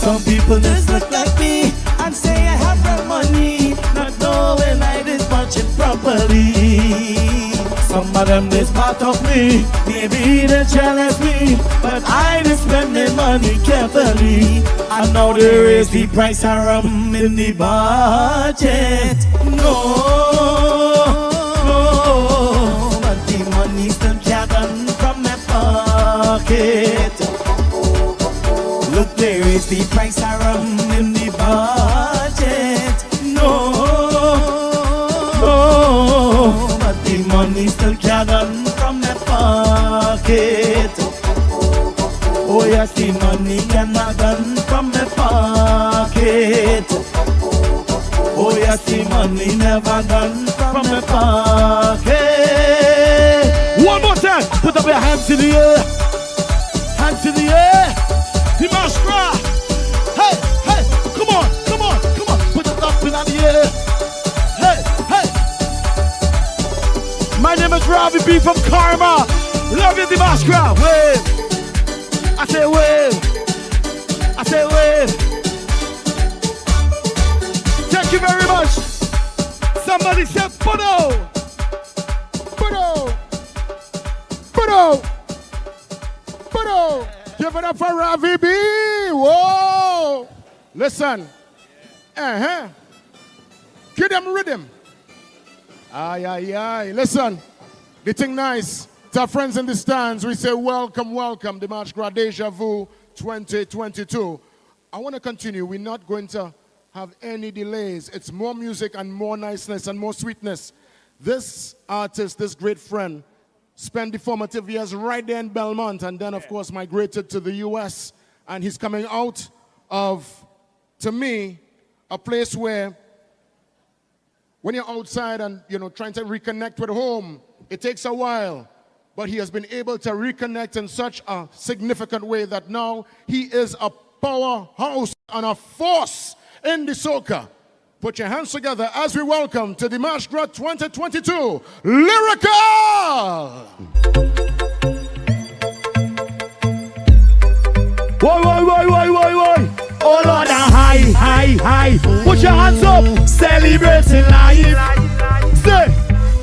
Some people just look like me and say I have real money, not knowing I did budget properly. Some of them is part of me, maybe they jealous me, but I just spend my money carefully. I know there is the price of rum in the budget. No, no, but the money still gathered from my pocket. Look, there is the price of rum in the budget. No, no, but the money still gathered from the pocket. Oh yes, the money gathered from the pocket. I see money never gone from my pocket. One more time, put up your hands in the air. Hands in the air. Dimash Gra. Hey, hey, come on, come on, come on. Put it up in the air. Hey, hey. My name is Ravi B from Karma. Love you, Dimash Gra. Wave. I say wave. I say wave. Thank you very much. Somebody said Bono. Bono. Bono. Bono. Give it up for Ravi B. Whoa. Listen. Give them rhythm. Aye, aye, aye. Listen. The thing nice. To our friends in the stands, we say welcome, welcome. Dimash Gra Deja Vu 2022. I want to continue. We're not going to have any delays. It's more music and more niceness and more sweetness. This artist, this great friend, spent the formative years right there in Belmont and then, of course, migrated to the U.S. And he's coming out of, to me, a place where when you're outside and, trying to reconnect with home, it takes a while. But he has been able to reconnect in such a significant way that now he is a powerhouse and a force in the soca. Put your hands together as we welcome to Dimash Gra 2022 Lyrical! Why? Oh Lord, high. Put your hands up, celebrating life. Say,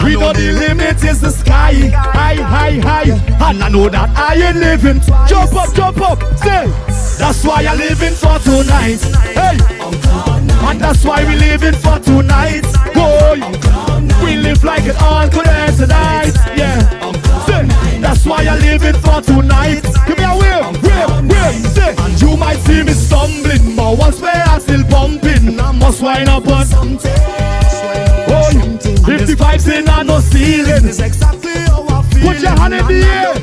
we know the limit is the sky. High. And I know that I ain't living. Jump up. Say, that's why I'm living for tonight. Hey, and that's why we living for tonight. Boy, we live like it all could end tonight. Yeah, say, that's why I'm living for tonight. Give me a wave. Say, you might see me stumbling, but once where I'm still bumping, I must wind up on something. If the vibes in on no ceiling, put your hand in the air.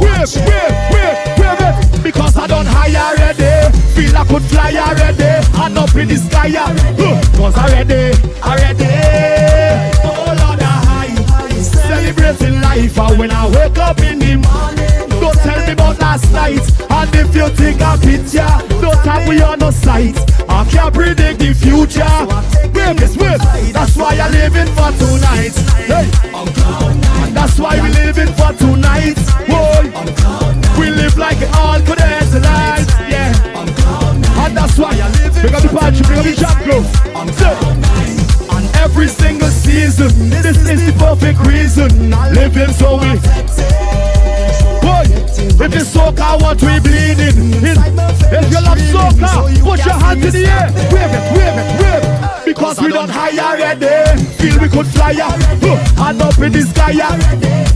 Wave it. Because I don't high already. Feel I could fly already. And up in the sky already. Cause already. Oh Lord, high. Celebrating life. And when I wake up in the morning, don't tell me about last night. And if you take a picture, don't tag me on no site. I can't predict the future. Wave. That's why I'm living for tonight. Hey. And that's why we living for tonight. Boy, we live like it all could end tonight. Yeah. And that's why I'm living. Bring up the punch, bring up the jump close. And every single season, this is the perfect reason. Living so we. Boy, if it's soca, what we bleeding. If you love soca, put your hands in the air. Wave it. Because we don't high already. Feel we could fly and up in the sky.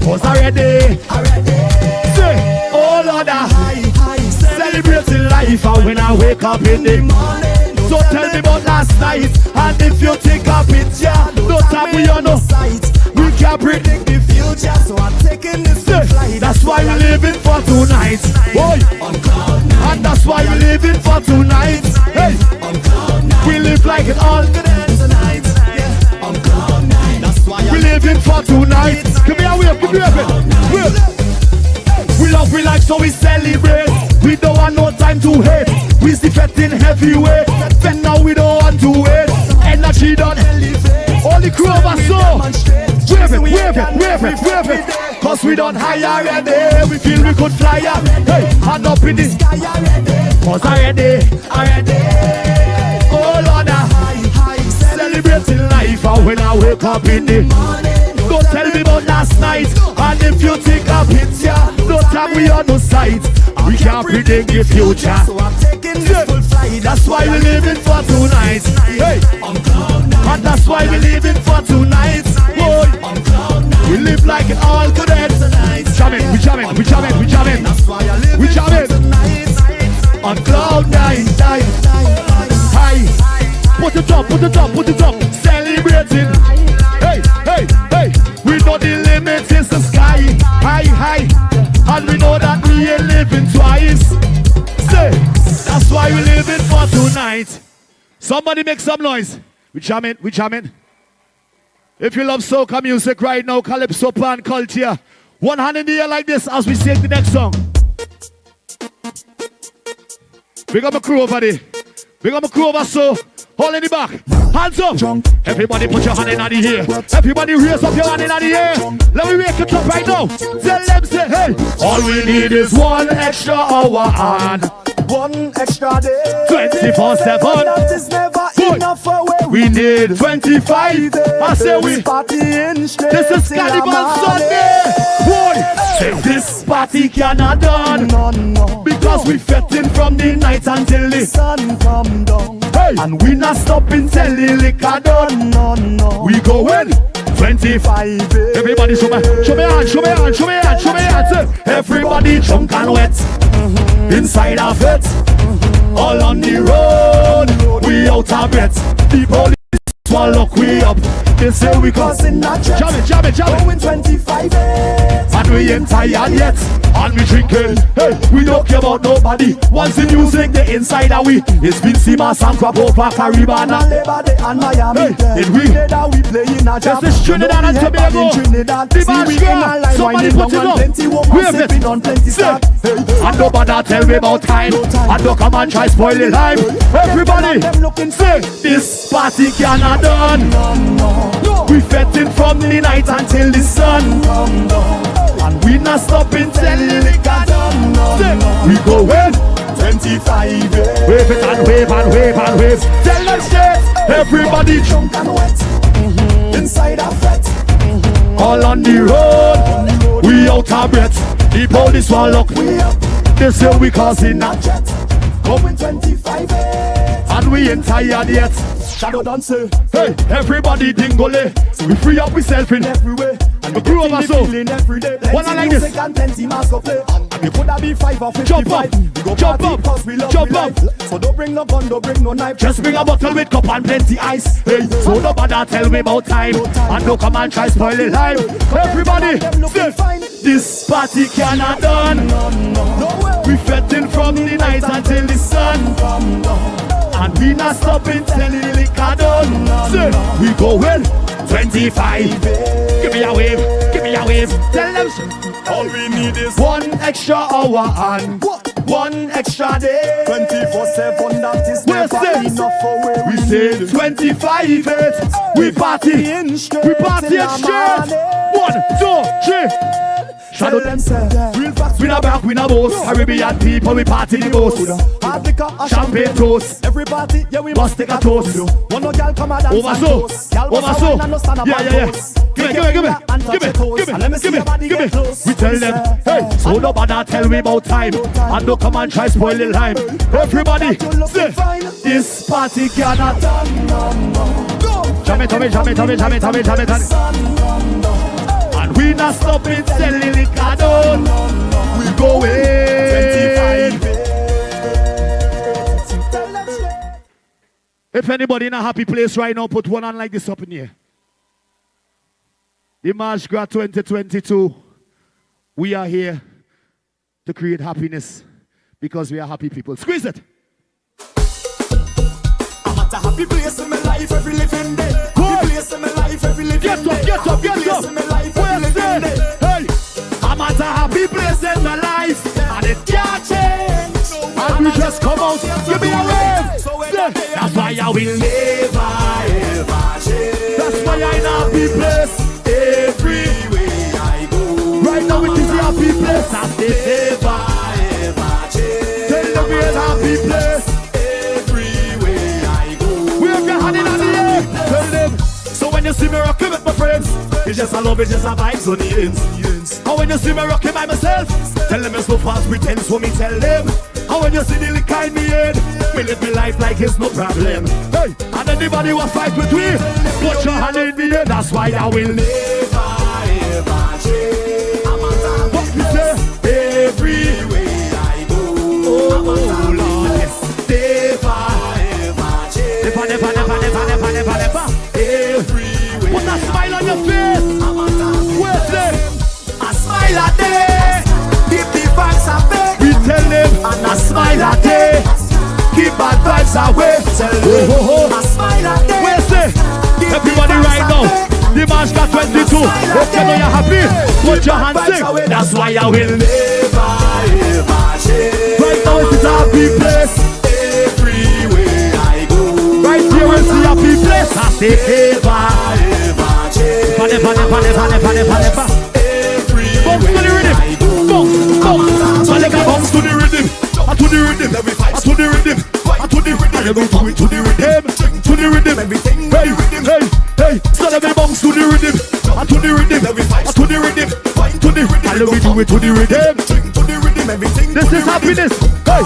Cause already. Say, oh Lord, high. Celebrating life. And when I wake up in the morning, don't tell me about last night. And if you take a picture, don't tell me on no sight. We can't predict the future, so I'm taking this flight. That's why we're living for tonight. Boy, and that's why we're living for tonight. Hey, we live like it all could end tonight. That's why we're living for tonight. Give me a wave. We love we life, so we celebrate. We don't want no time to hate. We defecting heavyweight. Then now we don't want to wait. Energy done elevate. All the crew of us so wave it. Cause we don't high already. We feel we could fly up. Hey, and up in the sky already. Cause already. Oh Lord, high. Celebrating life. And when I wake up in the morning, don't tell me about last night. And if you take a picture, don't tag me on no site. We can't predict the future, so I'm taking this full flight. That's why we're living for tonight. Hey, and that's why we're living for tonight. Boy, we live like it all could end tonight. We jamming. We jamming on cloud nine. High, put it up. Celebrating. Hey. We know the limit is the sky. High. And we know that we ain't living twice. Say, that's why we're living for tonight. Somebody make some noise. We jamming. If you love soca music right now, calypso pan culture, one hand in the air like this as we sing the next song. Big up my crew over there. Big up my crew over so. All in the back. Hands up. Everybody put your hand in the air. Everybody raise up your hand in the air. Let me wake it up right now. Tell them say, hey. All we need is one extra hour and one extra day. 24/7. That is never enough for where we need 25. I say we partying straight. This is Carnival Sunday. Boy, say this party cannot done. No. Because we fetting from the night until the sun come down. Hey. And we not stopping till the liquor done. No. We going 25. Everybody show me hand. Everybody drunk and wet. Inside of it. All on the road. We out of it. The police will lock we up. They say we causing that jet. Jam it. Going 25. And we ain't tired yet. And we drinking. Hey, we don't care about nobody. Once the music, the inside of we. It's been Simas and Krapopa, Caribana, and Miami. Hey, and we playing a jam. This is Trinidad and Tobago. The Bashka. Somebody put it up. Wave it. And nobody tell me about time. And don't come and try spoil the life. Everybody, say this party cannot done. We fetting from the night until the sun come down. And we not stopping till the liquor done. We going 25. Wave it and wave. Tell them straight. Everybody drunk and wet. Inside a fret. All on the road. We out of breath. The police will lock we up. They say we causing a jet. Going 25. And we ain't tired yet. Shadow dancer. Hey, everybody dingole. So we free up ourselves in everywhere. And we grew over so. Every day. One like this. And plenty mask of play. And we could have be 5 or 55. Jump up. We go Jump party up. Cause we love Jump we up. life. So don't bring no gun, don't bring no knife. Just bring a bottle with cup and plenty ice. Hey, so nobody tell me about time. And don't come and try spoil the life. Everybody, say, this party cannot done. We fetting from the night until the sun come down. And we not stopping till the liquor done. Say, we going 25. Give me a wave. Tell them all we need is one extra hour and one extra day. 24/7, that is never enough for where we say 25. We party straight. 1, 2, 3. Shadow them say, we not back, we not boast. Caribbean people, we party the most. Champagne toast. Everybody, yeah, we must take a toast. One no girl come and dance over so. Yeah. Give me. We tell them, hey, so nobody tell me about time. And don't come and try spoil the lime. Everybody, say, this party cannot done. Jam it. And we not stopping till the liquor done. We going 25. If anybody in a happy place right now, put one hand like this up in here. The March Gras 2022, we are here to create happiness because we are happy people. Squeeze it. I'm at a happy place in my life every living day. Happy place in my life every living day. Get up. Hey, I'm at a happy place in my life and it can't change. And we just come out, give me a wave. That's why I will never ever change. That's why I'm in a happy place. Everywhere I go. Right now it is a happy place. That's the never ever change. Tell them we're a happy place. Everywhere I go. We have your hand in the air. Tell them. So when you see me rocking with my friends, it's just a love, it's just a vibes on the ends. And when you see me rocking by myself, tell them it's no false pretense, so me tell them. And when you see the liquor in me head, me live my life like it's no problem. Hey, and anybody will fight with me, put your hand in the air, that's why I will never ever change. What you say? Everywhere I go, oh Lord, yes. Never ever change. Never. Everywhere. Put a smile on your face. Where's them? A smile a day. Keep the vibes away. We tell them. And a smile a day. Keep bad vibes away. Tell them. Oh. A smile a day. Where's them? everybody right now. The march got 22. Okay, now you're happy. Put your hands in. That's why I will never ever change. Right now it's a happy place. Everywhere I go. Right here is the happy place. I say ever change. Everywhere I go. Bounce to the rhythm. To the rhythm. To the rhythm. To the rhythm. To the rhythm. To the rhythm. To the rhythm. Everything. Hey, hey, hey. So let me bounce to the rhythm. To the rhythm. To the rhythm. To the rhythm. Let me do it to the rhythm. To the rhythm. Everything. This is happiness. Hey,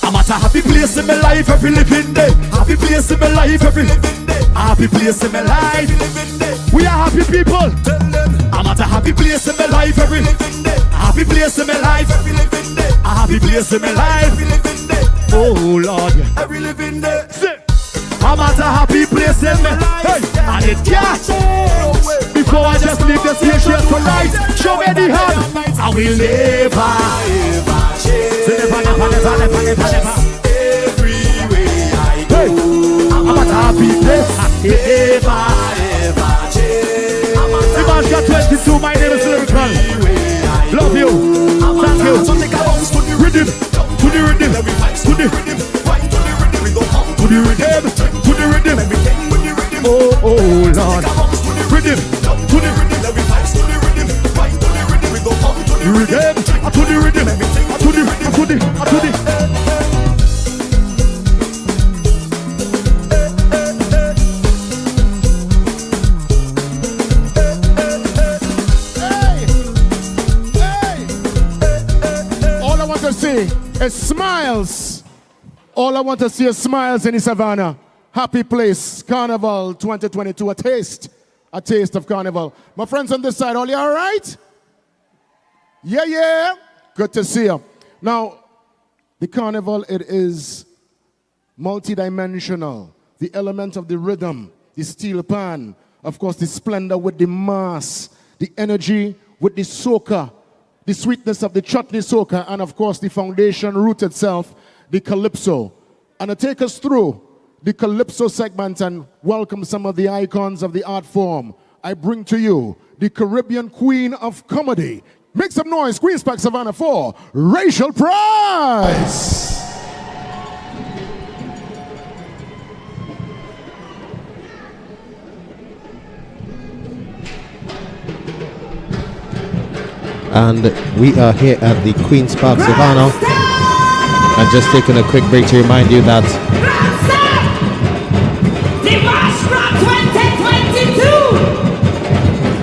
I'm at a happy place in my life every living day. Happy place in my life every living day. Happy place in my life. We are happy people. I'm at a happy place in my life every living day. Happy place in my life every living day. A happy place in my life every living day. Oh Lord, every living day. I'm at a happy place in my life, and it can't change. Before I just leave the stage here tonight, show me the hand. I will never ever change. Never. Everywhere I go, I'm at a happy place. Never ever change. The man's got 22. My name is Lyrical. Love you. Thank you. So take a bounce to the rhythm. To the rhythm. To the rhythm. We go home to the rhythm. To the rhythm. Everything with the rhythm. Oh Lord. Rhythm. To the rhythm. To the rhythm. To the rhythm. We go home to the rhythm. To the rhythm. Everything to the rhythm. To the. See is smiles. All I want to see is smiles in the savannah. Happy place, Carnival 2022, a taste of Carnival. My friends on this side, all you all right? Yeah. Good to see you. Now, the Carnival, it is multidimensional. The element of the rhythm, the steel pan, of course, the splendor with the mass, the energy with the soca, the sweetness of the chutney soca, and of course the foundation root itself, the calypso. And to take us through the calypso segment and welcome some of the icons of the art form, I bring to you the Caribbean Queen of Comedy. Make some noise, Queen's Park Savannah for Rachel Price. And we are here at the Queen's Park Savannah. And just taking a quick break to remind you that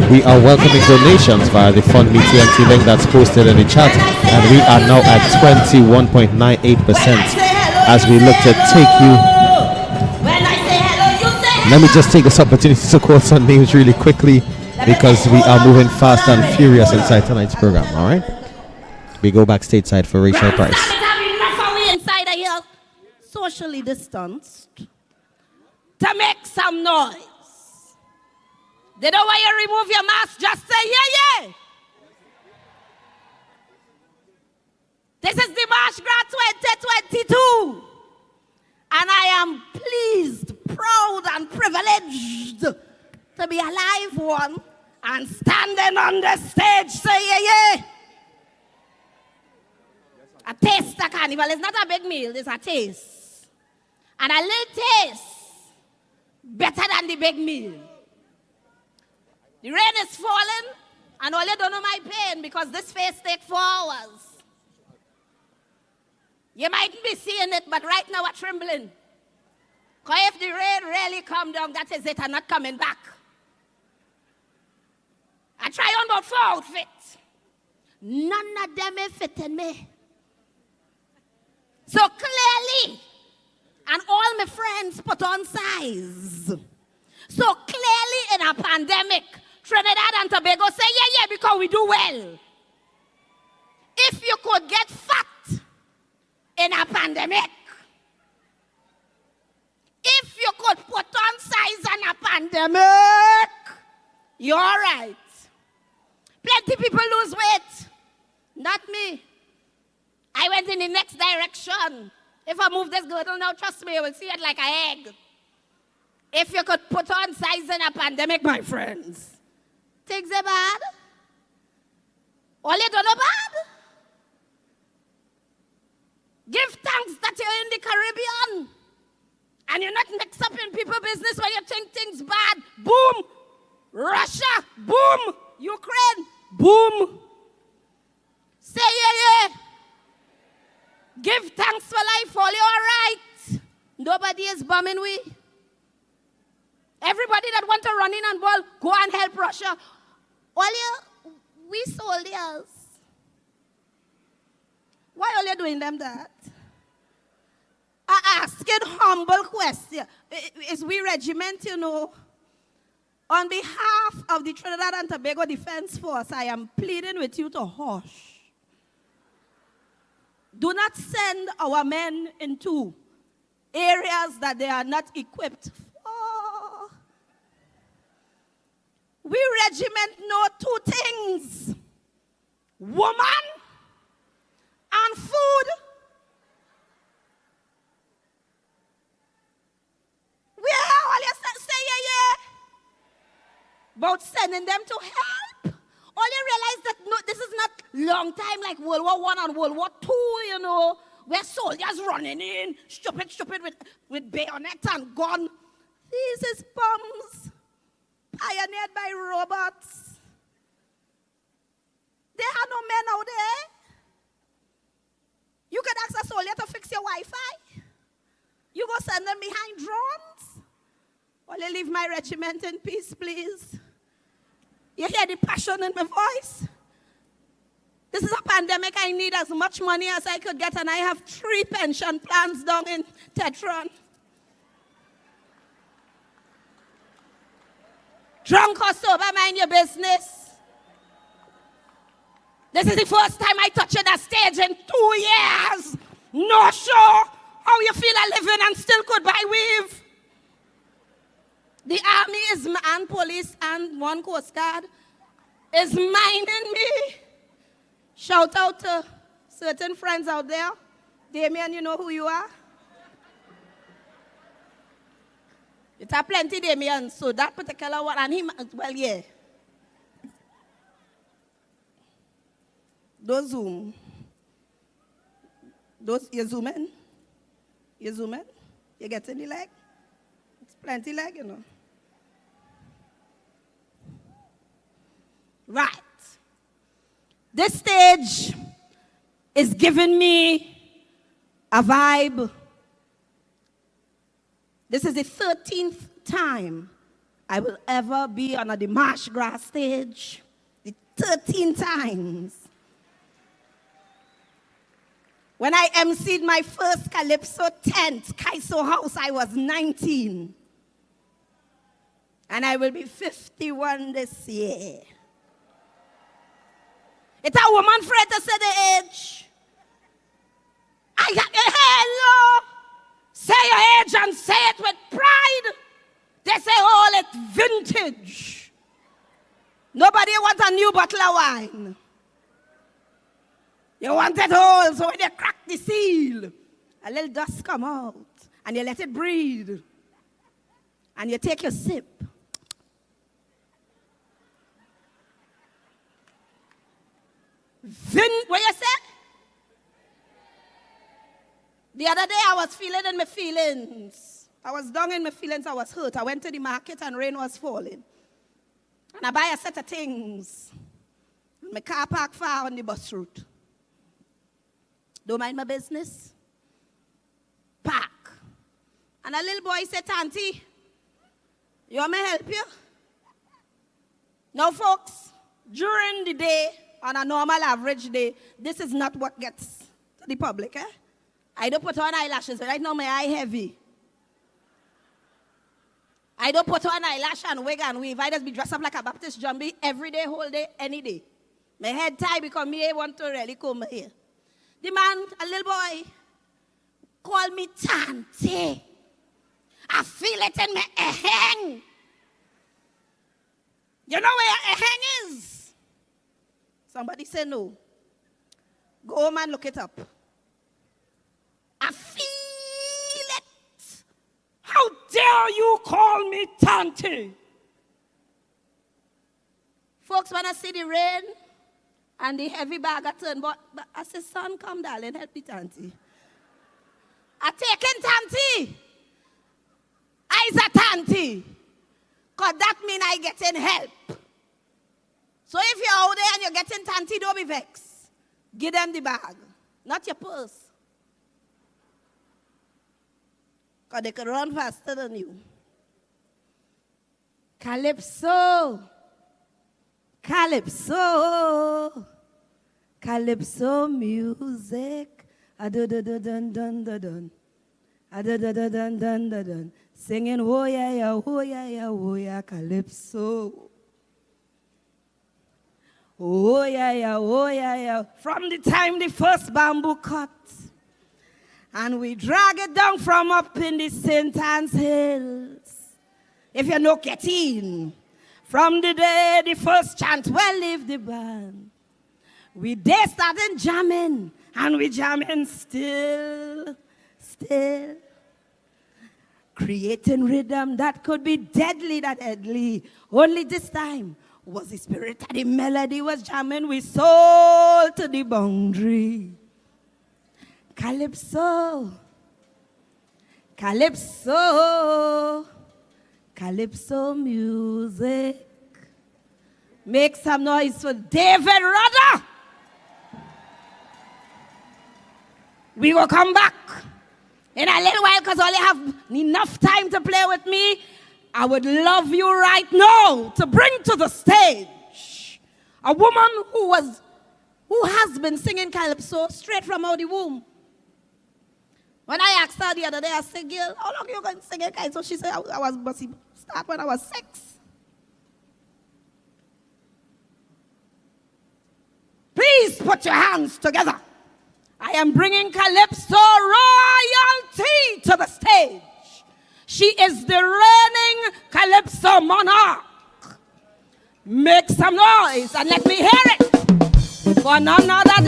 we are welcoming donations via the Fund Me TNT link that's posted in the chat. And we are now at 21.98% as we look to take you. Let me just take this opportunity to call some names really quickly, because we are moving fast and furious inside tonight's program, all right? We go back stateside for Rachel Price. Inside of here, socially distanced, to make some noise. They don't want you to remove your mask, just say yeah. This is the March Gras 2022. And I am pleased, proud, and privileged to be a live one and standing on the stage, say yeah. A taste of Carnival. It's not a big meal, it's a taste. And a little taste better than the big meal. The rain is falling, and all you don't know my pain because this face takes 4 hours. You mightn't be seeing it, but right now we're trembling. Because if the rain really come down, that is it, I'm not coming back. I try on about 4 outfits. None of them are fitting me. So clearly, and all my friends put on size. So clearly in a pandemic, Trinidad and Tobago say, yeah, because we do well. If you could get fat in a pandemic, if you could put on size in a pandemic, you're all right. Plenty people lose weight. Not me. I went in the next direction. If I move this girdle now, trust me, you will see it like an egg. If you could put on size in a pandemic, my friends, things are bad. All you don't know bad. Give thanks that you're in the Caribbean. And you're not mixed up in people's business when you think things bad. Boom! Russia! Boom! Ukraine! Boom! Say yeah, yeah. Give thanks for life. All you all right. Nobody is bombing we. Everybody that want to run in and ball, go and help Russia. All you, we soldiers. Why are you doing them that? I asking humble question. Is we regiment, you know? On behalf of the Trinidad and Tobago Defense Force, I am pleading with you to hush. Do not send our men into areas that they are not equipped for. We regiment know two things: woman and food. We are all you say yeah. About sending them to help. All you realize that no, this is not long time like World War I and World War II, you know, where soldiers running in, stupid with bayonets and gun. These is bombs pioneered by robots. There are no men out there. You could ask a soldier to fix your Wi-Fi. You go send them behind drones. Only leave my regiment in peace, please. You hear the passion in my voice? This is a pandemic. I need as much money as I could get, and I have 3 pension plans down in Tetron. Drunk or sober, mind your business. This is the first time I touch the stage in 2 years. No sure how you feel a living and still could buy weave. The army is and police and one Coast Guard is minding me. Shout out to certain friends out there. Damien, you know who you are? It are plenty, Damien, so that particular one, and him as well, yeah. Those Zoom. Those, you zoom in? You zoom in? You get any leg? It's plenty leg, you know. Right. This stage is giving me a vibe. This is the 13th time I will ever be on the Marsh Grass stage. The 13 times. When I emceed my first Calypso tent, Kaiso House, I was 19. And I will be 51 this year. It's a woman afraid to say the age. I got hello. Say your age and say it with pride. They say, oh, it's vintage. Nobody wants a new bottle of wine. You want it old, so when you crack the seal, a little dust come out, and you let it breathe. And you take your sip. What you say? The other day I was feeling in my feelings. I was down in my feelings, I was hurt. I went to the market and rain was falling. And I buy a set of things. My car parked far on the bus route. Don't mind my business. Park. And a little boy said, Auntie, you want me to help you? Now folks, during the day, on a normal average day, this is not what gets to the public, eh? I don't put on eyelashes. Right now, my eye heavy. I don't put on eyelash and wig and weave. I just be dressed up like a Baptist jumbie every day, whole day, any day. My head tie because me want to really come here. The man, a little boy, called me Tante. I feel it in my eheng. You know where your eheng is? Somebody say no. Go home and look it up. I feel it. How dare now you call me Tanty. Folks, when I see the rain and the heavy bag, I turn, but I say, son, come, darling, help me, Tanty. I take in Tanty. I's a Tanty. Because that means I getting help. So if you're out there and you're getting Tanty, don't be vexed. Give them the bag, not your purse. Because they can run faster than you. Calypso. Calypso. Calypso music. A-dun-dun-dun-dun-dun-dun. A-dun-dun-dun-dun-dun-dun. Singing, oh yeah, yeah, oh yeah, yeah, oh yeah, calypso. Oh yeah, yeah, oh yeah, yeah. From the time the first bamboo cut, and we drag it down from up in the St. Anne's Hills. If you know getting, from the day the first chant, well, leave the band. We day started jamming, and we jamming still. Creating rhythm that could be deadly, that deadly. Only this time was the spirit of the melody was jamming. We soul to the boundary. Calypso. Calypso. Calypso music. Make some noise for David Rudder. We will come back in a little while because I only have enough time to play with me. I would love you right now to bring to the stage a woman who has been singing calypso straight from out the womb. When I asked her the other day, I said, girl, how long are you going to sing calypso? She said, I was start when I was 6. Please put your hands together. I am bringing Calypso royalty to the stage. She is the reigning Calypso monarch. Make some noise and let me hear it for none other than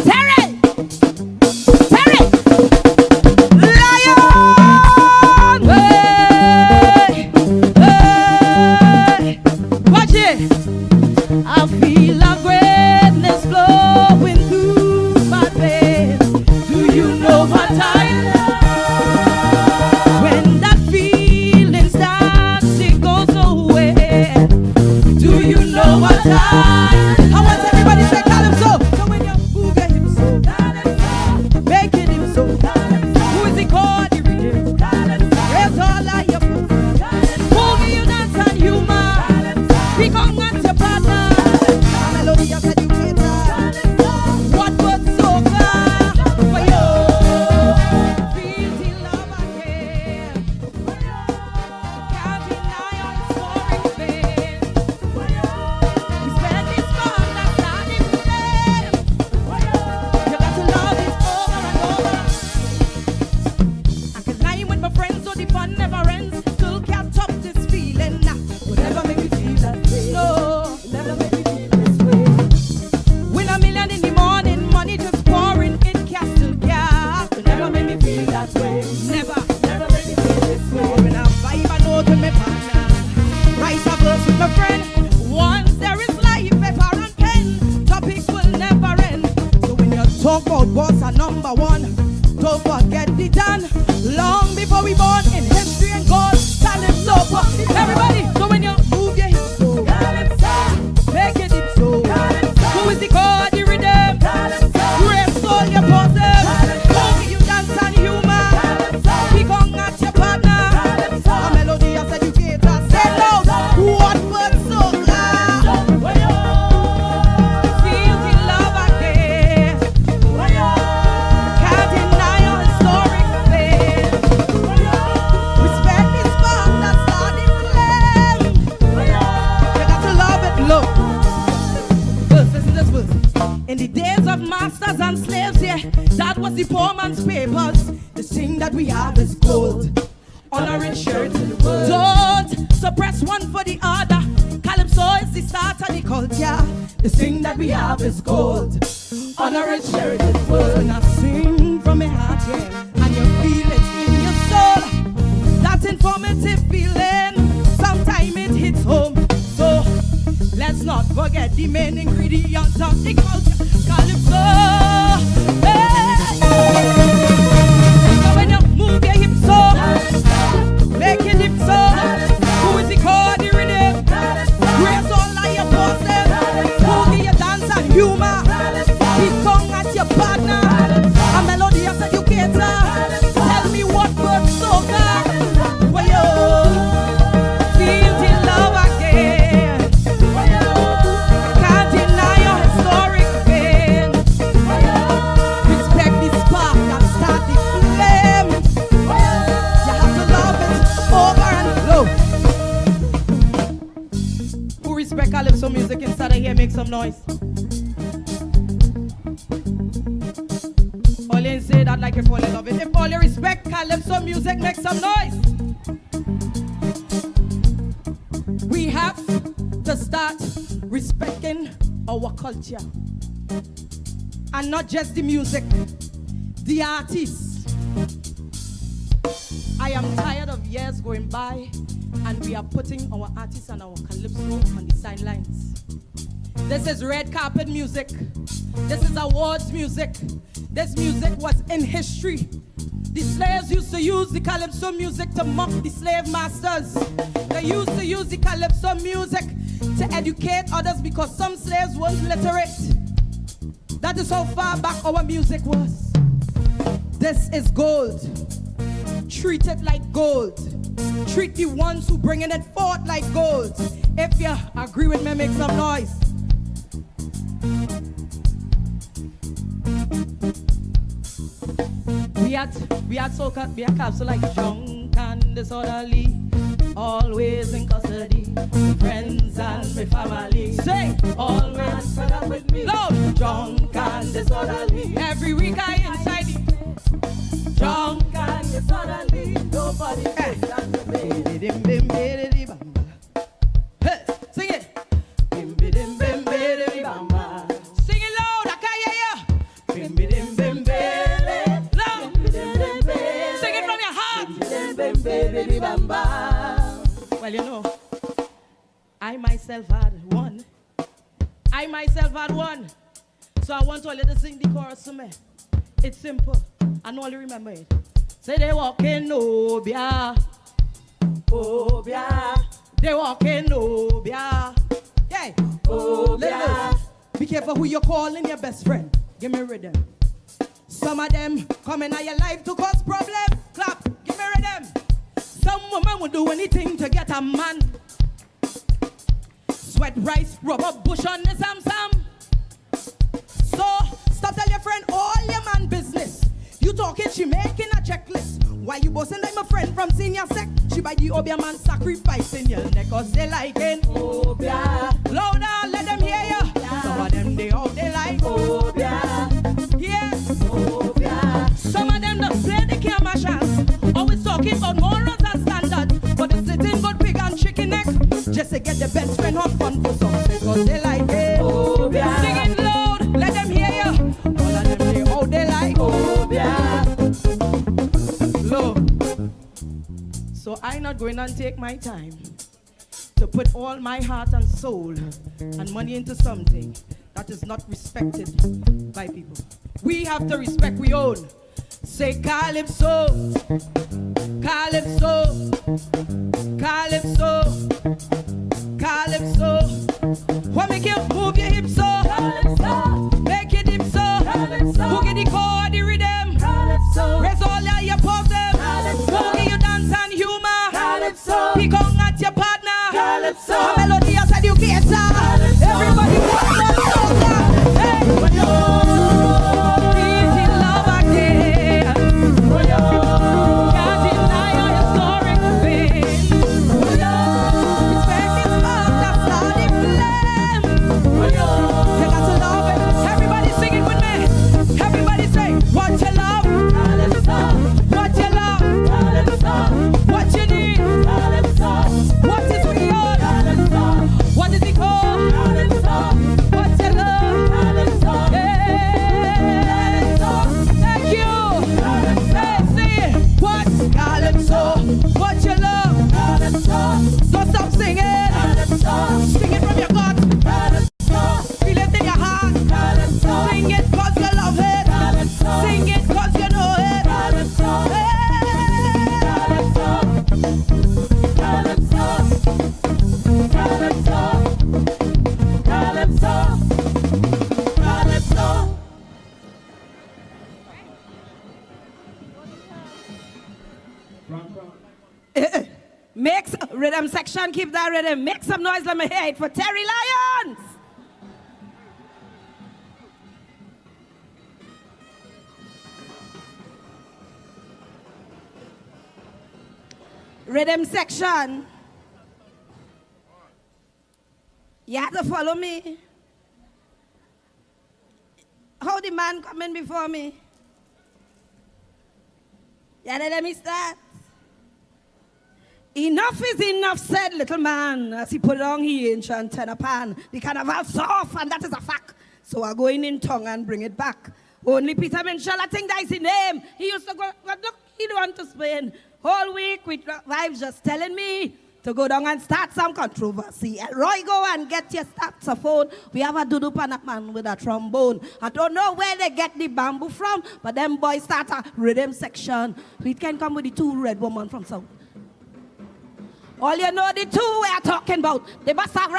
Terry. Lion. Hey. Watch it. I feel a greatness flowing through my veins. Do you know what I love? When that feeling starts, it goes away. Do you know what I want everybody to say calypso. So when you move your hips so, make it him so. Who is it called? The rhythm. Raise all of your foot. Move you dance and humor. Pick on at your partner. Melodious educator. What but so far for you? Feel the love again. Can't deny your historic fame. We spend this fun that's not in flame. You got to love it over and over. I can lie with my friends so the fun never ends. Still can't top this feeling. Will never make me feel that way. No, never make me feel this way. Win $1 million in the morning, money just pouring in cash to cash. Will never make me feel that way. Never make me feel this way. When I vibe a note with my partner, write a verse with my friend. Once there is life, paper and pen, topics will never end. So when you talk about bossa number 1, don't forget the done. Long before we born in history and God, calypso. Everybody, so when you move your hips so, make it dip so. Who is the called the rhythm? Raise all your poses. Move you dance and humor. Pick on at your partner. A melodious educator. Say loud. What but so glad? Feel the love again. Can't deny your historic fame. Respect this fun that's not in flame. You got to love it, look. Verse, listen to this verse. In the days of masters and slaves, yeah, that was the poor man's papers. The thing that we have is gold. Honor and share to the world. Don't suppress one for the other. Calypso is the start of the culture. The thing that we have is gold. Honor and share to the world. When I sing from my heart, yeah, and you feel it. the main ingredients of the culture. Calypso. Hey. So when you move your hips so, make your hips so. Who is the chord, the rhythm? Raise all of your forces. Boogie your dance and humor. Big tongue at your partner. A melodious educator. Tell me what words so good. Well, you feel the love again. Can't deny your historic pain. Respect the spark that start the flame. You have to love it over and low. Who respect calypso music inside of here? Make some noise. All in say that like if all you love it. If all you respect calypso music, make some noise. We have to start respecting our culture. And not just the music, the artists. I am tired of years going by and we are putting our artists and our calypso on the sidelines. This is red carpet music. This is awards music. This music was in history. The slaves used to use the calypso music to mock the slave masters. They used to use the calypso music to educate others because some slaves weren't literate. That is how far back our music was. This is gold. Treat it like gold. Treat the ones who bringing it forth like gold. If you agree with me, make some noise. We had soca, we had capsule like drunk and disorderly, always in custody, friends and my family. Say, always fed up with me. Loud, drunk and disorderly. Every week I inside the drunk and disorderly. Nobody can stand with me. Hey, sing it. Sing it loud, I can't hear you. Sing it from your heart. Well, you know, I myself had one. So I want all you to sing the chorus to me. It's simple. I know you remember it. Say they walk in Obia. They walk in Obia. Yeah. Obia. Be careful who you're calling your best friend. Give me rhythm. Some of them come in your life to cause problem. Clap. Give me rhythm. Some woman will do anything to get a man. Sweat rice, rubber bush on the Sam. So stop telling your friend all your man business. You talking, she making a checklist. Why you bossing like my friend from senior sec? She buy the Obia man sacrificing your neck cause they like it. Obia. Louder, let them hear you. Obia. Some of them they all they like. Obia. Yeah. Obia. Some of them don't play the camera shots. Always talking about morals and standards. But it's sitting good pig and chicken neck. Just to get the best friend on fun for some because they like it. Obia. Sing it loud, let them hear you. All of them they all they like. Obia. Low. So I'm not going to take my time to put all my heart and soul and money into something that is not respected by people. We have to respect we own. Say calypso, calypso, calypso, calypso. What make you move your hips so? Calypso. Make your dip so. Calypso. Boogie the chord, the rhythm. Calypso. Raise all your pose them. Calypso. Boogie you dance and humor. Calypso. Pick on at your partner. Calypso. A melodious educator. Calypso. Everybody wants that soca. Hey. Make rhythm section, keep that rhythm. Make some noise, let me hear it for Terry Lyons. Rhythm section. You have to follow me. How the man coming before me? Yeah, let me start. Enough is enough, said little man, as he put on his ancient tenor pan. The carnival's off, and that is a fact. So I go in tongue and bring it back. Only Peter Minshall, I think that's his name. He used to go, look, he don't want to Spain. Whole week with wives just telling me to go down and start some controversy. Roy, go and get your saxophone. We have a doodoo pan up man with a trombone. I don't know where they get the bamboo from, but them boys start a rhythm section. We can come with the two red women from South. All you know the two we are talking about. They must have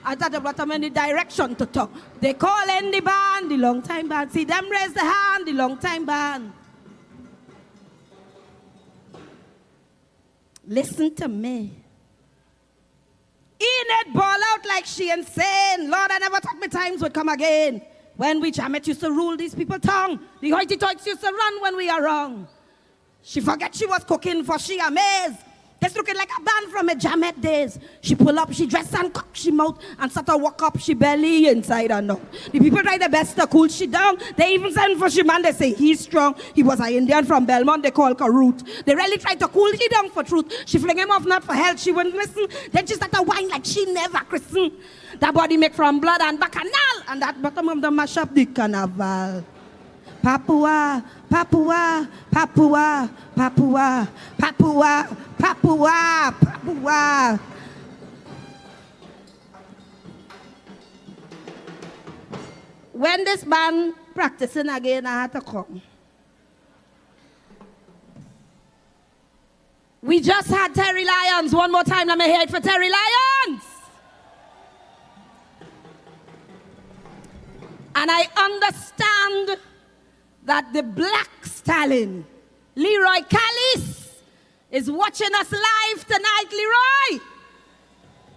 I thought about them in the direction to talk. They call in the band, the long time band. See them raise the hand, the long time band. Listen to me. Enid ball out like she insane. Lord, I never thought my times would come again. When we jam it used to rule these people's tongue. The hoity-toits used to run when we are wrong. She forget she was cooking for she amazed. Just looking like a band from a Jamet days. She pull up, she dress and cock, she mouth, and start to walk up, she belly inside and out. The people try their best to cool she down. They even send for she man, they say he's strong. He was an Indian from Belmont, they call Karut. They really try to cool he down for truth. She fling him off not for health, she wouldn't listen. Then she start to whine like she never christened. That body make from blood and bacchanal, and that bottom of the mash up the carnival. Papua, Papua, Papua, Papua, Papua, Papua, Papua. When this man practicing again, I had to come. We just had Terry Lyons. One more time, let me hear it for Terry Lyons. And I understand that the black stallion, Leroy Callis, is watching us live tonight. Leroy,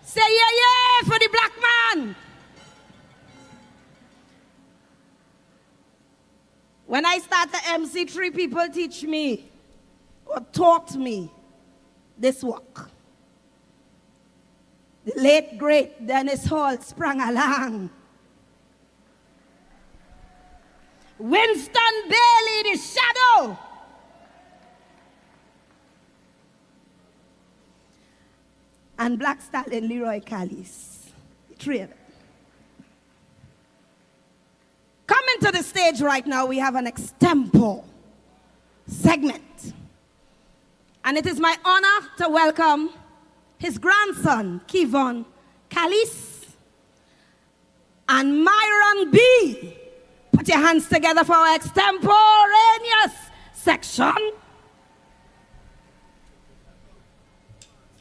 say yeah for the black man. When I started MC, 3 people teach me or taught me this work. The late great Dennis Hall sprang along. Winston Bailey, the shadow. And Black Stallion, Leroy Callis. 3 of them. Coming to the stage right now, we have an extempo segment. And it is my honor to welcome his grandson, Kevon Callis, and Myron B. Put your hands together for our extemporaneous section.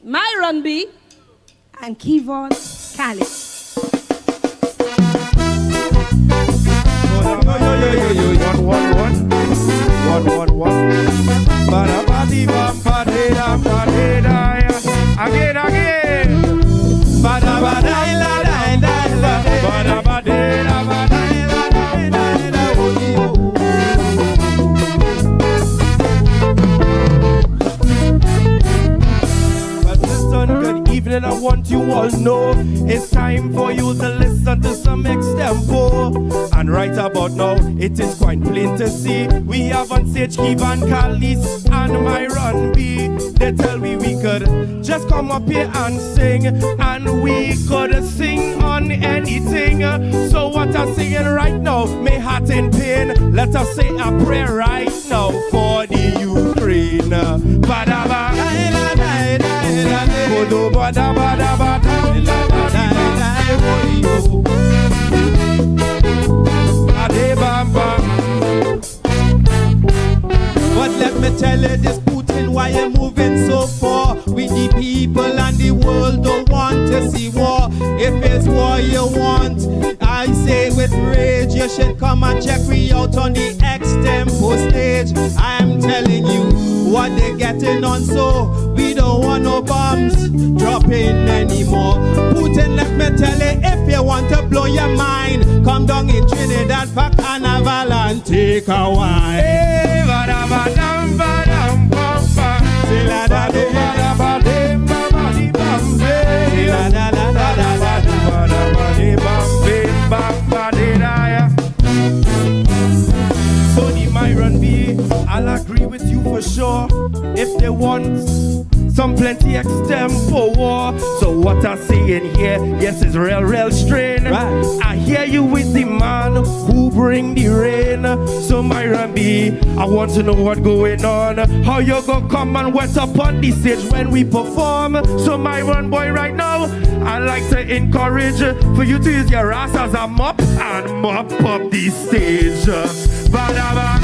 Myron B. and Kevon Callis. And I want you all know it's time for you to listen to some extempo. And right about now, it is quite plain to see we have on stage Kevon Callis and Myron B. They tell me we could just come up here and sing, and we could sing on anything. So what I'm singing right now, my heart in pain. Let us say a prayer right now for the Ukraine. Ba-da-ba. But let me tell you this, Putin, why you're moving so far. We the people and the world don't want to see war. If it's war you want, I say with rage, you should come and check me out on the extempo stage. I'm telling you what they putting on, so we don't want no bombs dropping anymore. Putin, let me tell you, if you want to blow your mind, come down in Trinidad for carnival and take a wine. Hey, ba-da-ba-dum, ba-dum, bum-bum. Say la da da da ba de ba ba di bum be. Say la da da da da ba da ba da ba di bum be bum ba di da ya. So the Myron B, I'll agree with you for sure. If they want some plenty extempo war. So what I see in here, yes, is real strain. Right. I hear you with the man who bring the rain. So Myron B, I want to know what going on. How you gonna come and wet up on the stage when we perform? So Myron boy, right now, I like to encourage for you to use your ass as a mop and mop up the stage. Ba-da-ba.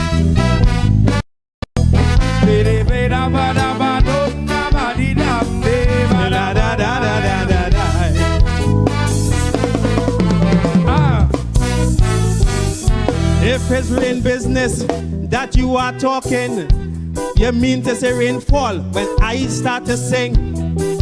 If it's rain business that you are talking, you mean to say rainfall when I start to sing.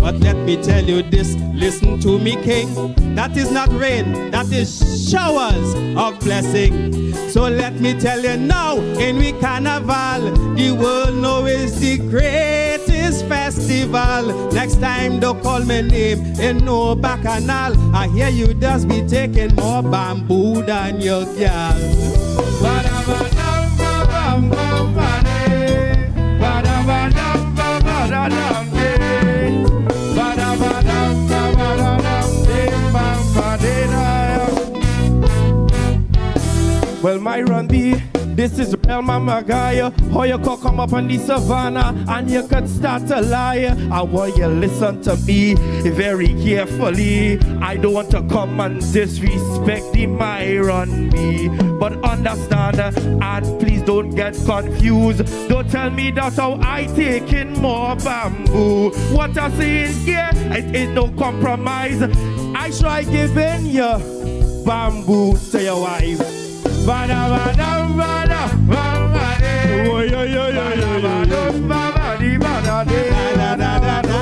But let me tell you this, listen to me, king. That is not rain, that is showers of blessing. So let me tell you now, in we carnival, the world knows it's the greatest festival. Next time don't call me name in no bacchanal. I hear you just be taking more bamboo than your girl. Well, Myron B, this is real mama guy. How you could come up on the savannah and you could start to lie. I want you listen to me very carefully. I don't want to come and disrespect the Myron B, but understand and please don't get confused. Don't tell me that's how I take in more bamboo. What I say is yeah, it is no compromise. I try giving you bamboo to your wife. Bada bada bada bada oh yo yo yo yo yo bada di bada di da da da da da.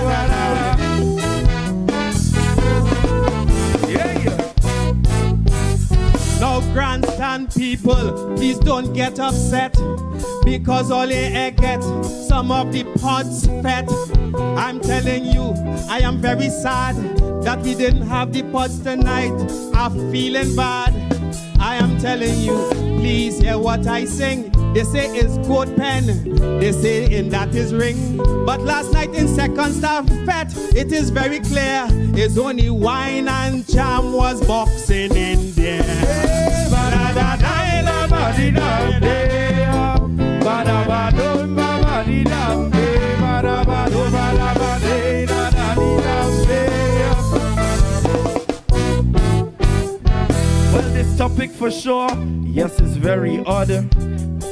Yeah yeah. Now grandstand people, please don't get upset because all you get some of the pods fed. I'm telling you, I am very sad that we didn't have the pods tonight. I'm feeling bad. I am telling you, please hear what I sing. They say it's goat pen, they say in that is ring. But last night in second staff fete, it is very clear, it's only wine and jam was boxing in there. Well, this topic for sure, yes, it's very odd.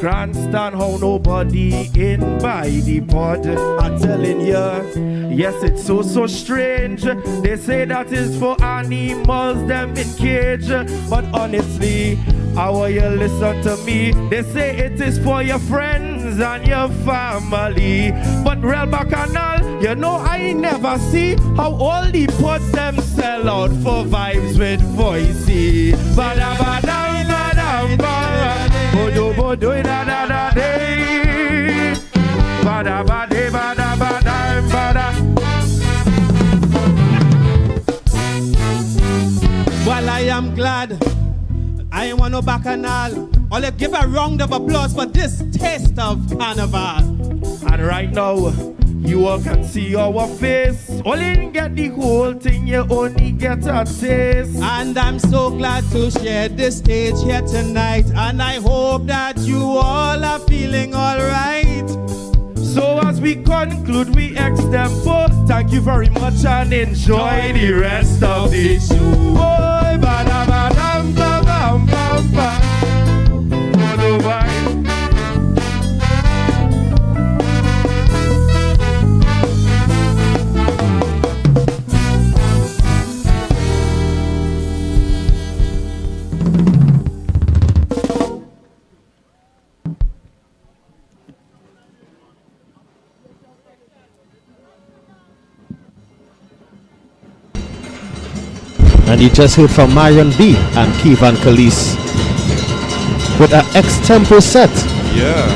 Grandstand how nobody in by the pod. I'm telling ya, yes, it's so strange. They say that is for animals, them in cage. But honestly, how you listen to me? They say it is for your friends and your family. But real bacchanal, you know I never see how all the pods them sell out for vibes with voicey. Bada bada bada bada. Bodo bodo da da da day. Bada bada bada bada bada. Well, I am glad I ain't want no bacchanal. Only give a round of applause for this taste of carnival. And right now, you all can see our face. Only get the whole thing, you only get a taste. And I'm so glad to share this stage here tonight. And I hope that you all are feeling alright. So as we conclude, we extempo. Thank you very much and enjoy the rest of the show. Boy, bada bada bam bam bam. And you just heard from Marion B and Kevin Khalees with an extempo set. Yeah.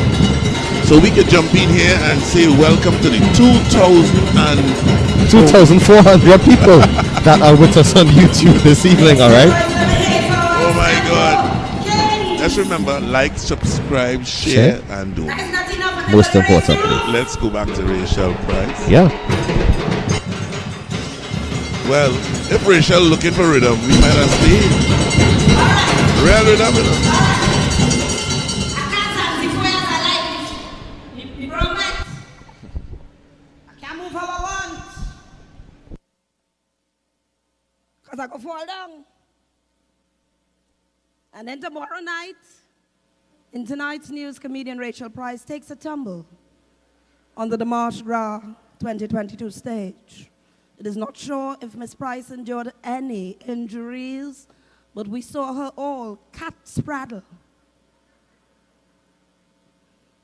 So we could jump in here and say welcome to the 2,400 people that are with us on YouTube this evening, all right? Oh my God. Let's remember, like, subscribe, share, and donate. Most importantly. Let's go back to Rachel Price. Yeah. Well, if Rachel looking for rhythm, we might have stayed. Real rhythm, you know. I go fall down. And then tomorrow night, in tonight's news, comedian Rachel Price takes a tumble on the Mardi Gras 2022 stage. It is not sure if Miss Price endured any injuries, but we saw her all cat spraddle.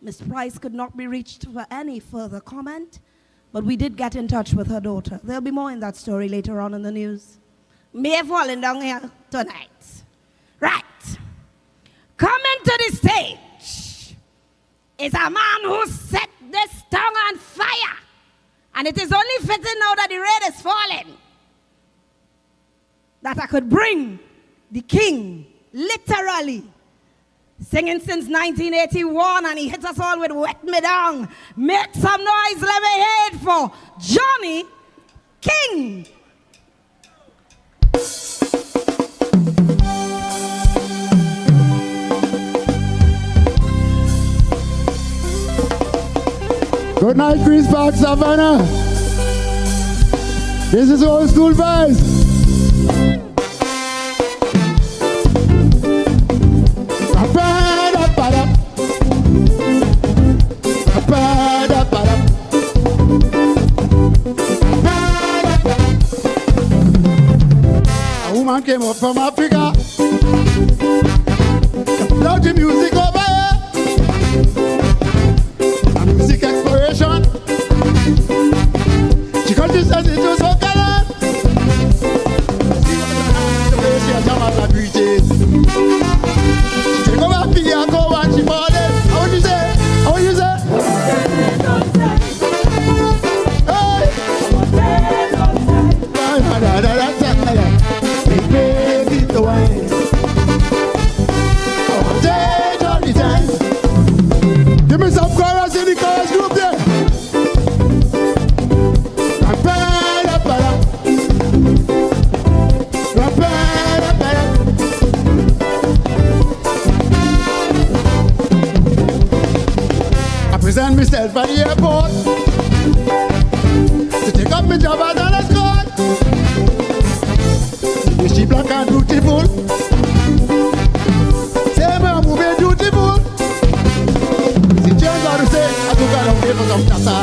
Miss Price could not be reached for any further comment, but we did get in touch with her daughter. There'll be more in that story later on in the news. May falling down here tonight. Right. Coming to the stage is a man who set this tongue on fire. And it is only fitting now that the rain is falling that I could bring the king, literally, singing since 1981, and he hit us all with Wet Me Down. Make some noise, let me hear it for Johnny King. Good night, Chris Park, Savannah. This is old school vibes. A woman came up from Africa. Love the music over here. Music exploration. She got this as it was so gallant. The way she has come as a greeting. She take over Philly and go and she bought it. How would you say? How would you say? Hey! Big baby, the wine. I want it all the time. Give me some chorus in the chorus group there. I present myself at the airport to take up my job as an escort. Is she black and beautiful? Say me I'm moving beautiful. To say, I took her away for some tata.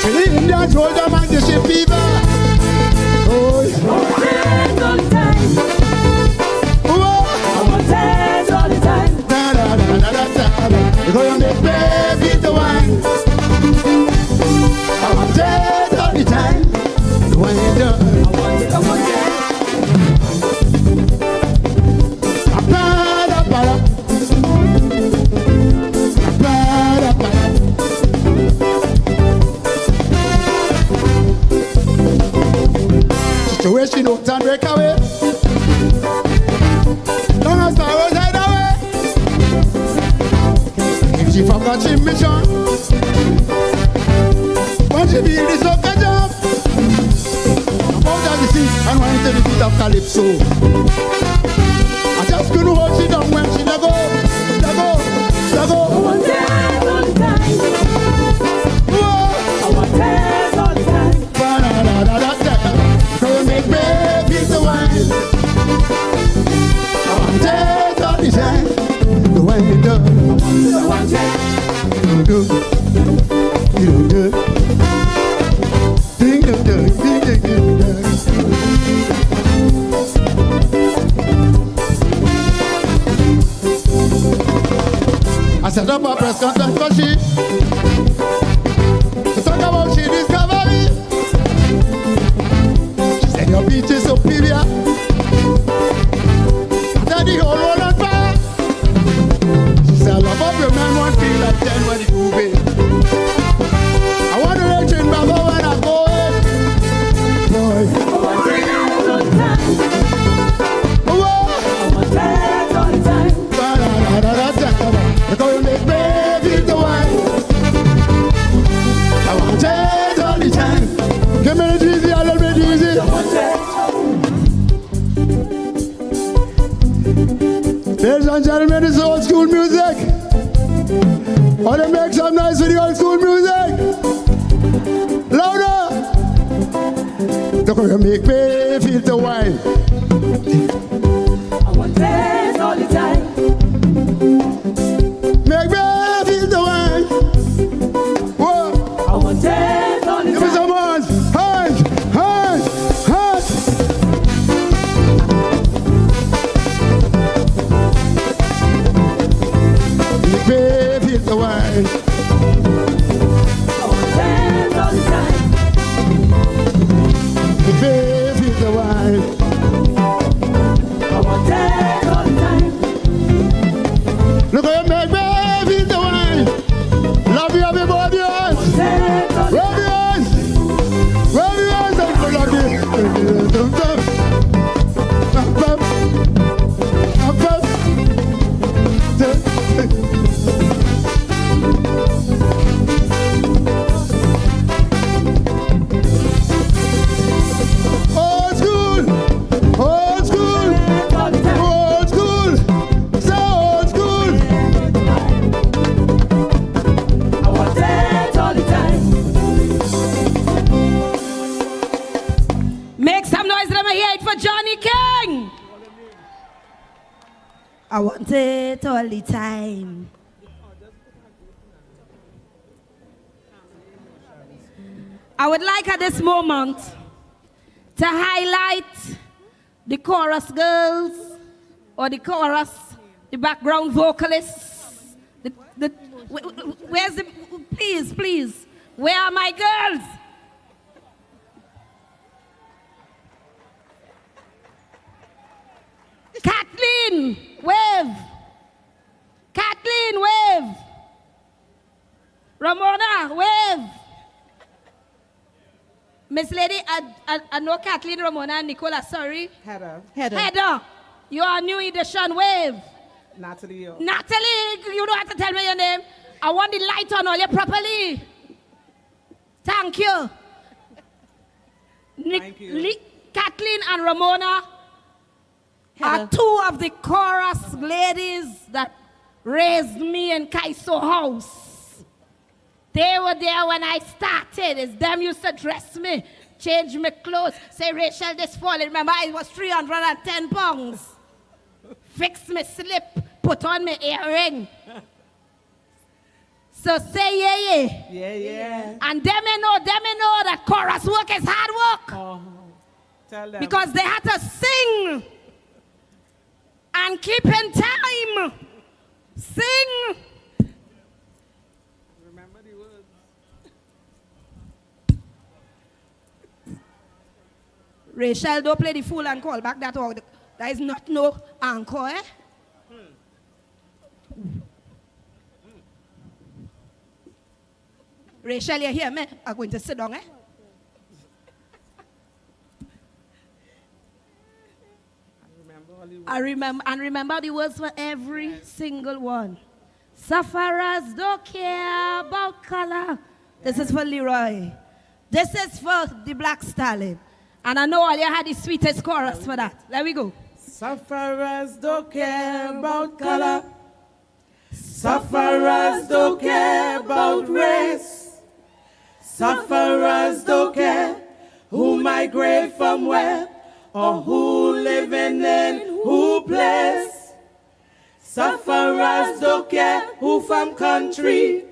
She the Indians hold them and they ship fever. Oh, yeah. I want it all the time. I want it all the time. Da da da da da da. You're going to make baby the wine. I want it all the time. The wine you done. I want it, I want it. Situation don't turn break away. Long as I was head away. If she forgot she mission, when she feel this up the job, I'm out of the sea and went to the beat of Calypso. I just couldn't hold she down when she let go, let go, let go. I want it all the time. I want it all the time. Make baby the wine. I want it all the time. The wine you done. I want it. You do. You do. Ding ding ding ding ding ding ding. I set up a press conference for she to talk about she discovery. Your beach is so pure. noise for the old school music. Louder. Look how you make me feel the wine. I want this all the time. Make me feel the wine. Whoa. I want this all the time. Give me some hands. Hands. Hands. Hands. Make me feel the wine. I want this all the time. Make me feel the wine. I want this all the time. Look how you make me feel the wine. Love you, everybody. Hands. Wave your hands. Wave your hands. And pull up this. Up, up. Up, up. Old school. Old school. Old school. So old school. I want this all the time. Make some noise, let me hear it for Johnny King. I want it all the time. I would like at this moment to highlight the chorus girls or the chorus, the background vocalists. Where's the, please, where are my girls? Kathleen, wave. Kathleen, wave. Ramona, wave. Miss Lady, I know Kathleen, Ramona, and Nicola, sorry. Heather. You are new edition, wave. Natalie, you don't have to tell me your name. I want the light on all you properly. Thank you. Thank you. Kathleen and Ramona are two of the chorus ladies that raised me in Kaiso house. They were there when I started. It's them used to dress me, change my clothes, say, Rachel, this fall. Remember, I was 310 pounds. Fix my slip, put on my earring. So say yeah. Yeah. And them may know that chorus work is hard work. Tell them. Because they had to sing and keep in time. Sing. Remember the words. Rachel, don't play the fool and call back that order. That is not no encore, eh? Rachel, you hear me? I'm going to sit down, eh? I remember the words for every single one. Sufferers don't care about color. This is for Leroy. This is for the Black Stallion. And I know all you had the sweetest chorus for that. There we go. Sufferers don't care about color. Sufferers don't care about race. Sufferers don't care who migrate from where or who living in who place. Sufferers don't care who from country.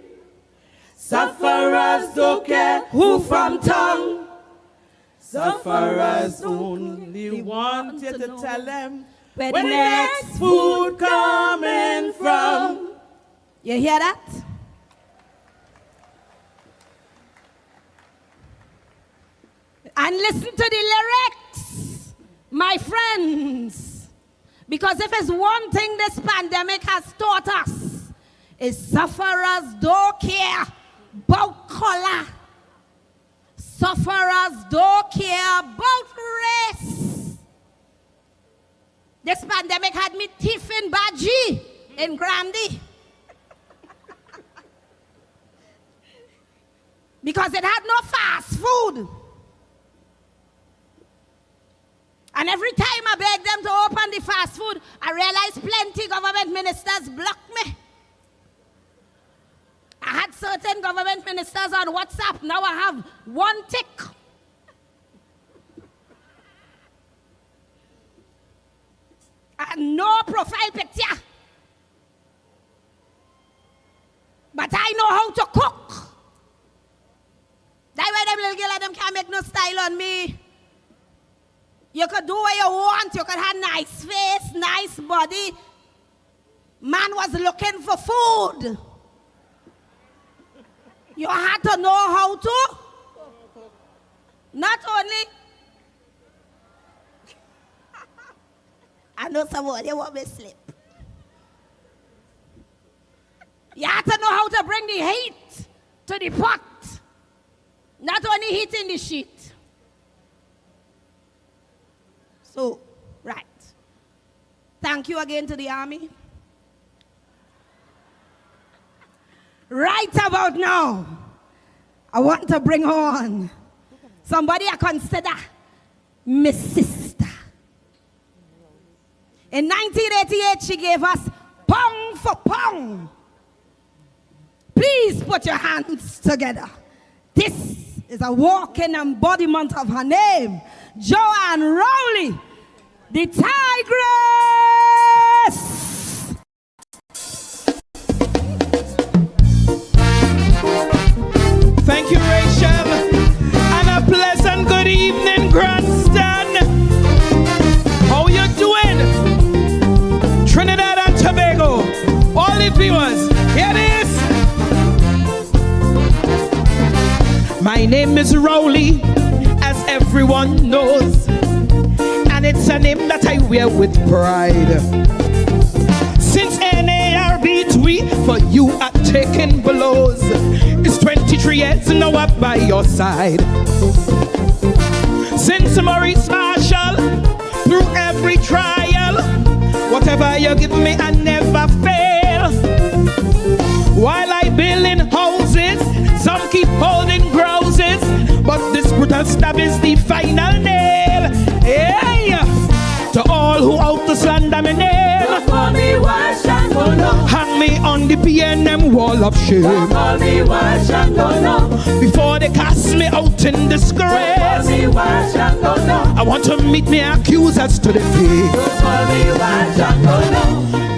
Sufferers don't care who from town. Sufferers only want you to tell them where the next food coming from. You hear that? And listen to the lyrics, my friends. Because if it's one thing this pandemic has taught us, is sufferers don't care about color. Sufferers don't care about race. This pandemic had me tiffin bhaji in Grandy. Because it had no fast food. And every time I begged them to open the fast food, I realized plenty government ministers blocked me. I had certain government ministers on WhatsApp. Now I have one tick. And no profile picture. But I know how to cook. That's why them little girl them can't make no style on me. You could do what you want. You could have nice face, nice body. Man was looking for food. You had to know how to. Not only. I know someone, you want me to sleep. You have to know how to bring the heat to the pot. Not only heating the sheet. So, right. Thank you again to the army. Right about now, I want to bring on somebody I consider my sister. In 1988, she gave us pound for pound. Please put your hands together. This is a walking embodiment of her name, Joanne Rowley, the Tigress. Thank you, Rachel, and a pleasant good evening, grandstand. How you doing? Trinidad and Tobago, all the viewers, here it is. My name is Rowley, as everyone knows, and it's a name that I wear with pride. Since NARB tweet for you are taking blows, it's 23 years now I'm by your side. Since Maurice Marshall, through every trial, whatever you give me I never fail. While I build in houses, some keep holding grouses, but this brutal stab is the final nail. Hey, to all who out to slander me name, hang me on the PNM wall of shame. Before they cast me out in disgrace, I want to meet me accusers to the face.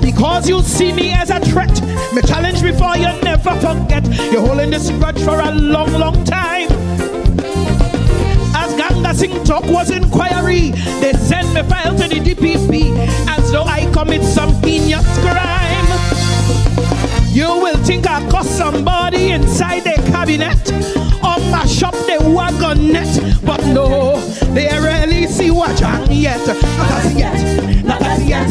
Because you see me as a threat, me challenge before you never forget. You're holding this grudge for a long, long time. As Ganga Singh talk was inquiry, they send me file to the DPP as though I commit some heinous crime. You will think I cost somebody inside the cabinet or mash up the wagonette, but no, they rarely see what I'm yet. Not as yet, not as yet.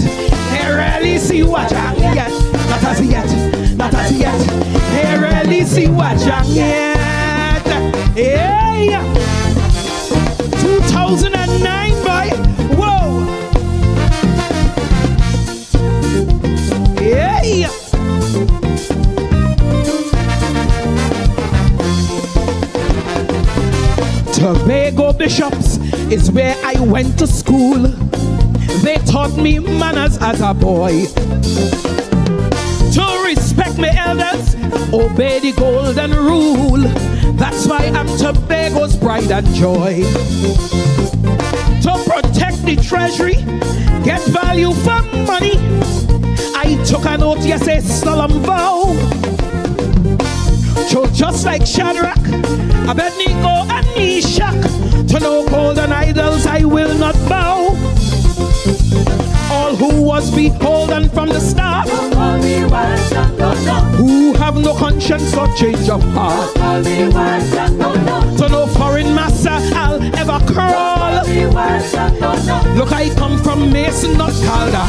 They rarely see what I'm yet. Not as yet, not as yet. They rarely see what I'm yet. Hey, 2009, boy. Whoa. Hey. Tobago Bishops is where I went to school. They taught me manners as a boy. To respect my elders, obey the golden rule. That's why I'm Tobago's pride and joy. To protect the treasury, get value for money, I took an oath, yes, a solemn vow. So just like Shadrach, Abednego and Meshach, to no golden idols I will not bow. All who was beholden from the start, who have no conscience or change of heart, to no foreign master I'll ever crawl. Look, I come from Mason, not Calder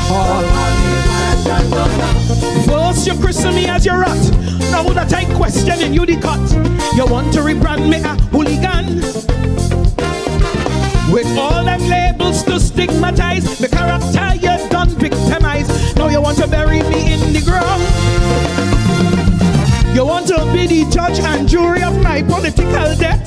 First you christen me as your rat, now that I question in you the cut, you want to rebrand me a hooligan. With all them labels to stigmatize the character you done victimize. Now you want to bury me in the ground. You want to be the judge and jury of my political death,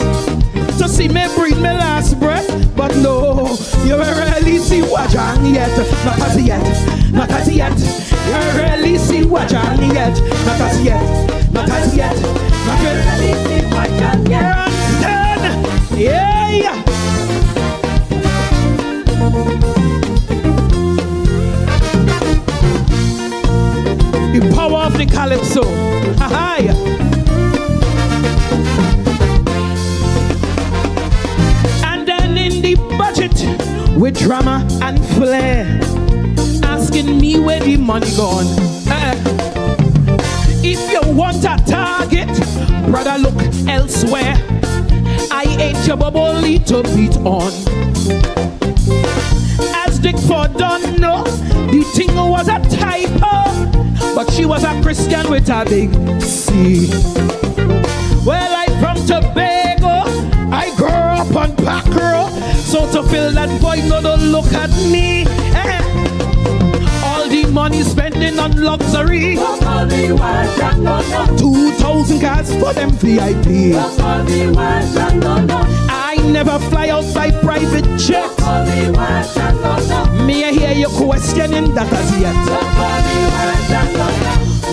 to see me breathe my last breath. But no, you rarely see what I I need yet. Not as yet, not as yet. You really see what I need yet. Not as yet, not as yet. Not really see what I need yet. Yeah. The power of the calypso. Hi. And then in the budget with drama and flair, asking me where the money gone. If you want a target, brother, look elsewhere. I ain't your bubble to beat on. As Dick Ford don't know, the thing was a typo, but she was a Christian with a big C. Well, I'm from Tobago, I grew up on Pack Row, so to fill that void, no, don't look at me. All the money spending on luxury, 2,000 cars for them VIP. I never fly out by private jet. May I hear you questioning that as yet?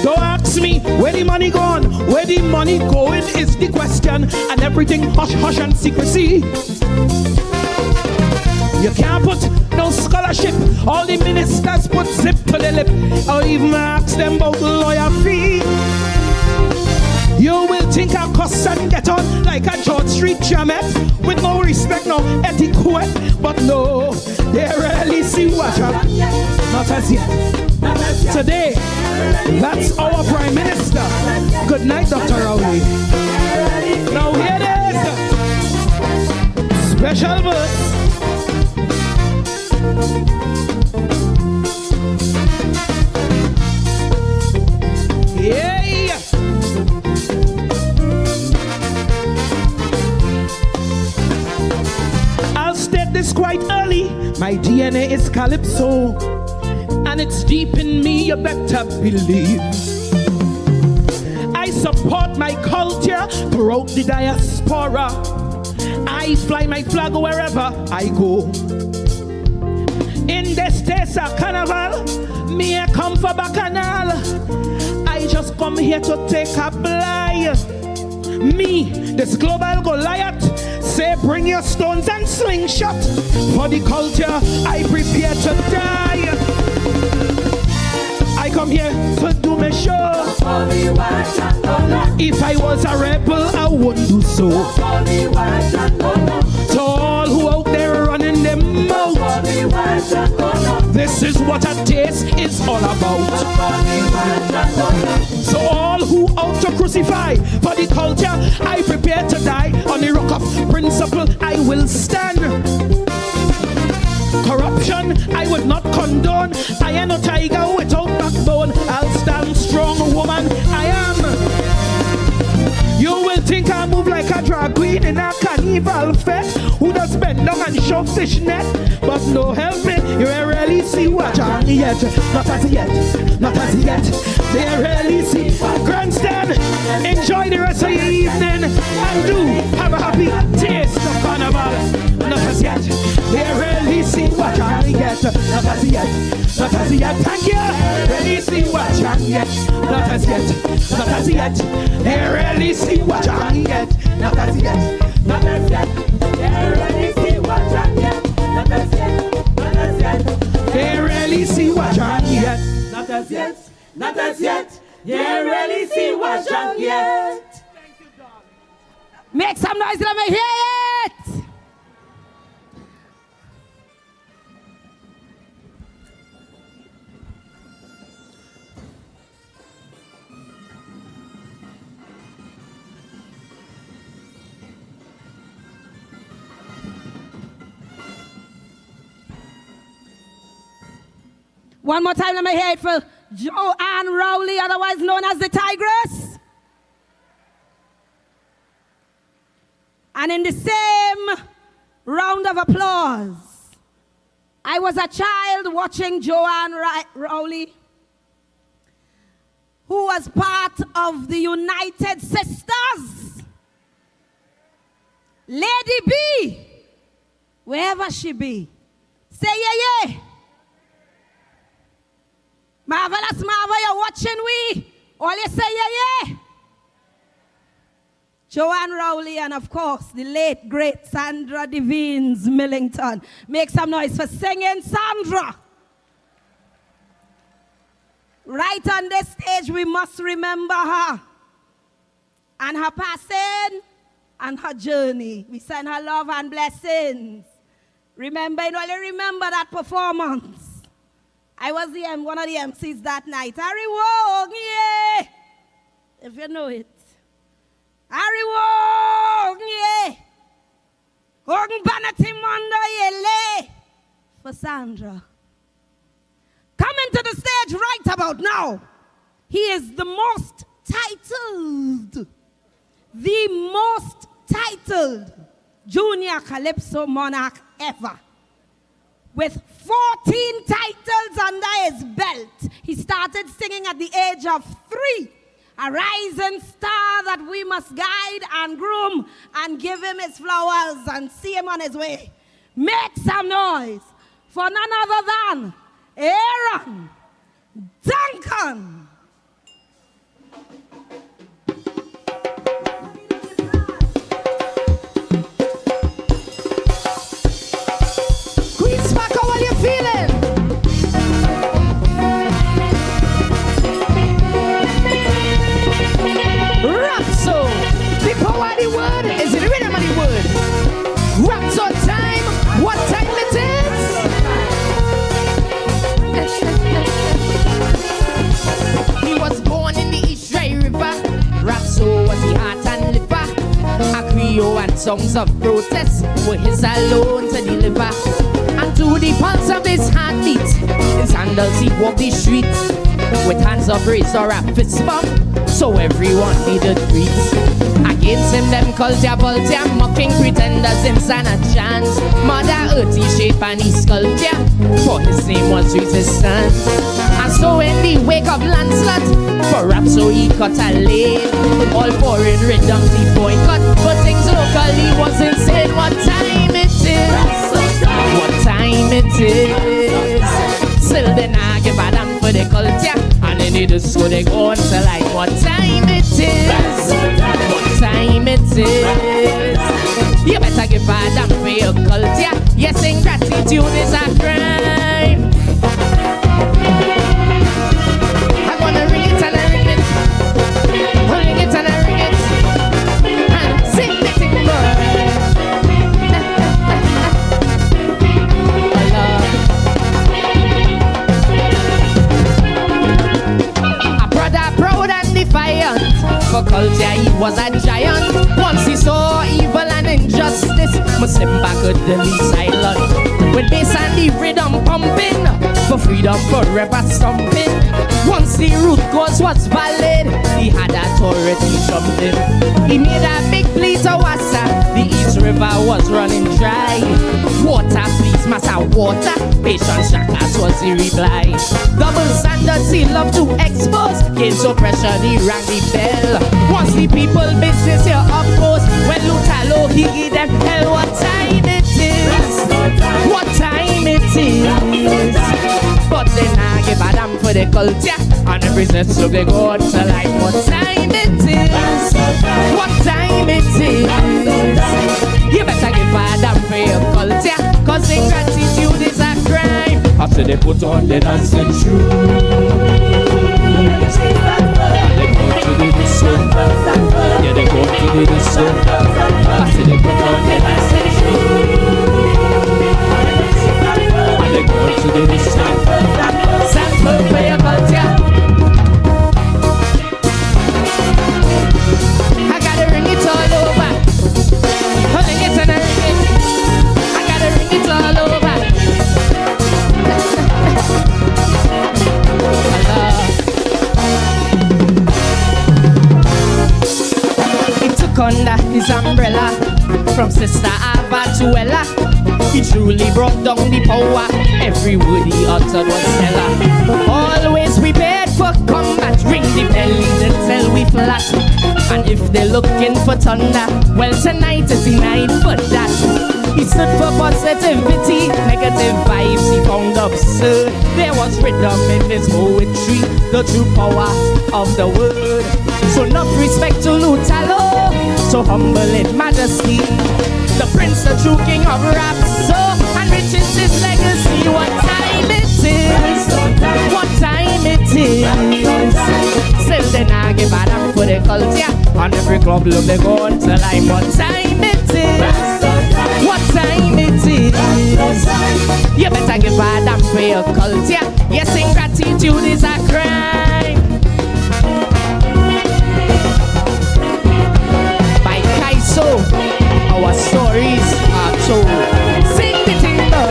Don't ask me where the money gone, where the money going is the question, and everything hush hush and secrecy. You can't put no scholarship. All the ministers put zip to the lip, or even ask them about lawyer fee. You will think I cuss and get on like a George Street Jamet, with no respect, no etiquette. But no, they rarely see what I'm. Not as yet. Today, that's our Prime Minister. Good night, Dr. Rowley. Now here it is. Special verse. Yeah. I'll state this quite early. My DNA is calypso, and it's deep in me, you better believe. I support my culture throughout the diaspora. I fly my flag wherever I go. In this days of carnival, me I come for bacchanal. I just come here to take a blind. Me, this global Goliath, say bring your stones and slingshot. For the culture, I prepare to die. I come here to do my show. If I was a rebel, I wouldn't do so. To all who out there running their mouth, this is what a taste is all about. So all who out to crucify for the culture, I prepare to die. On the rock of principle, I will stand. Corruption, I would not condone. I am a tiger without backbone. I'll stand strong, woman, I am. You will think I move like a drag queen in a carnival fest, who does bend down and show fish net. But no help me, you rarely see what I need yet. Not as yet, not as yet. They rarely see grandstand. Enjoy the rest of your evening and do have a happy taste of carnival. Not as yet, they rarely see what I need yet. Not as yet, not as yet. Thank you. Rarely see what I need yet. Not as yet, not as yet. They rarely see what I need yet. Not as yet, not as yet. They rarely see what I need yet. Not as yet, not as yet. They rarely see what I need yet. Not as yet, not as yet. They rarely see what I need yet. Make some noise, let me hear it. One more time, let me hear it for Joanne Rowley, otherwise known as the Tigress. And in the same round of applause, I was a child watching Joanne Rowley, who was part of the United Sisters. Lady B, wherever she be, say yeah, yeah. Marvelous Marvel, you're watching we. All you say, yeah. Joanne Rowley and, of course, the late, great Sandra Devines Millington. Make some noise for singing Sandra. Right on this stage, we must remember her and her passing and her journey. We send her love and blessings. Remember, you only remember that performance. I was one of the MCs that night. Harry Wong, yeah. If you know it. Harry Wong, yeah. Wong Banati Mondo, yeah. For Sandra. Coming to the stage right about now. He is the most titled junior calypso monarch ever. With 14 titles under his belt. He started singing at the age of 3. A rising star that we must guide and groom and give him his flowers and see him on his way. Make some noise for none other than Aaron Duncan. Queen's Paco, what are you feeling? Rapso, the power of the word is in the rhythm of the word. Rapso time, what time it is? He was born in the East Dry River. Rapso was the heart and liver. A Creole and songs of protest were his alone to deliver. And to the pulse of his heartbeat, his sandals he walked the streets with hands upraised or a fist bump, so everyone needed greets. Against him, them culture, vulture, mocking pretenders in Sana chance. Mother Earth he shape and he sculpture, for his name was resistance. And so in the wake of Lancelot, for rap so he cut a lane. All foreign rhythms he boycott, but things locally was insane. What time it is? What time it is? Still they not give a damn for the culture, and in the disco they go on to like what time it is? What time it is? You better give a damn for your culture. Yes, ingratitude is a crime. I'm gonna ring it and I ring it, ring it and I ring it, and sing the thing more. Proud and defiant, for culture he was a giant. Once he saw evil and injustice, Muslim back could be silent. With bass and the rhythm pumping, for freedom forever stomping. Once the root cause was valid, he had authority jumped in. He made a big plea to Wassa, the East River was running dry. Water, please, massa water, patience shackles was the reply. Double standards he loved to expose, against oppression he rang the bell. Once the people business here opposed, when Lutalo he give them hell. What time it is? What time it is? But they not give a damn for the culture, and the business so they go on to like what time it is? What time it is? You better give a damn for your culture, cause ingratitude is a crime. After they put on the dancing shoes, they go to the disco. Yeah, they go to the disco. After they put on the dancing shoes, and they go to the disco. Sample for your culture. I gotta ring it all over. Ring it and I ring it. I gotta ring it all over. He took under his umbrella from Sister Ava to Ella. He truly brought down the power. Every word he uttered was stellar. Always prepared for combat. Ring the bells until we flat. And if they're looking for thunder, well, tonight is the night for that. He stood for positivity, negative vibes he found absurd. There was rhythm in his poetry, the true power of the word. So enough respect to Lutalo, so humble in majesty. The prince, the true king of rap, so enriches his legacy. What time it is, what time it is. Still then I give a damn for the culture. On every club look they go until I'm what time it is. What time it is. You better give a damn for your culture. Yes, ingratitude is a crime. By Kaiso, our stories are told. Sing the timber.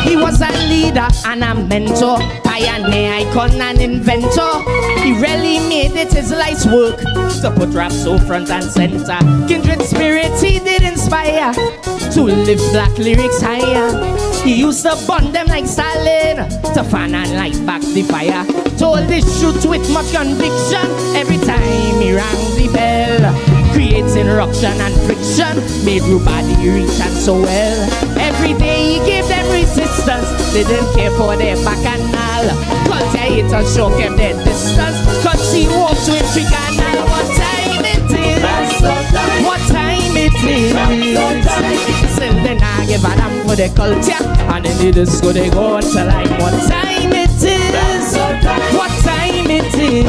He was a leader and a mentor, pioneer, icon and inventor. He really made it his life's work to put rap so front and center. Kindred spirits he did inspire to lift black lyrics higher. He used to burn them like Stalin to fan and light back the fire. Told his truth with much conviction every time he rang the bell. Creating ruction and friction, made everybody reach and so well. Every day he gave them resistance, they didn't care for their bacchanal. Cause their haters show kept their distance, cause he walks with tricanal. What time it is, what time it is. Still then I give a damn for the culture, and in the disco they go until like what time it is, what time it is.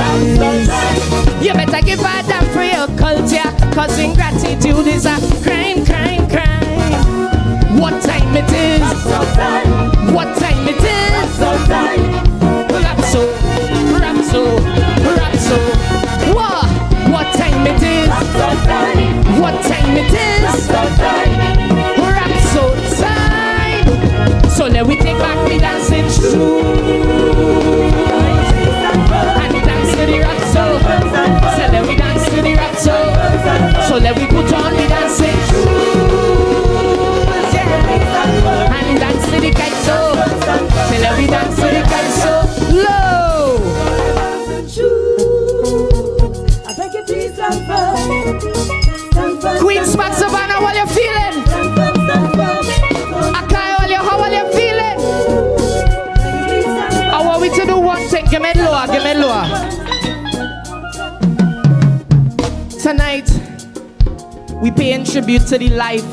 You better give a damn for your culture, cause ingratitude is a crime, crime, crime. What time it is, what time it is. Rap so, rap so, rap so. What time it is, what time it is. Rap so time. So let we take back the dancing shoes and dance to the rap so. So let we dance to the rap so let we put on the dancing shoes, yeah. And dance to the kite so let we dance to the kite so low. I beg you please stand firm. Queen Spot Savannah, what you feeling? Akai, how are you feeling? I want we to do one thing. Give me lower, give me lower. Tonight, we paying tribute to the life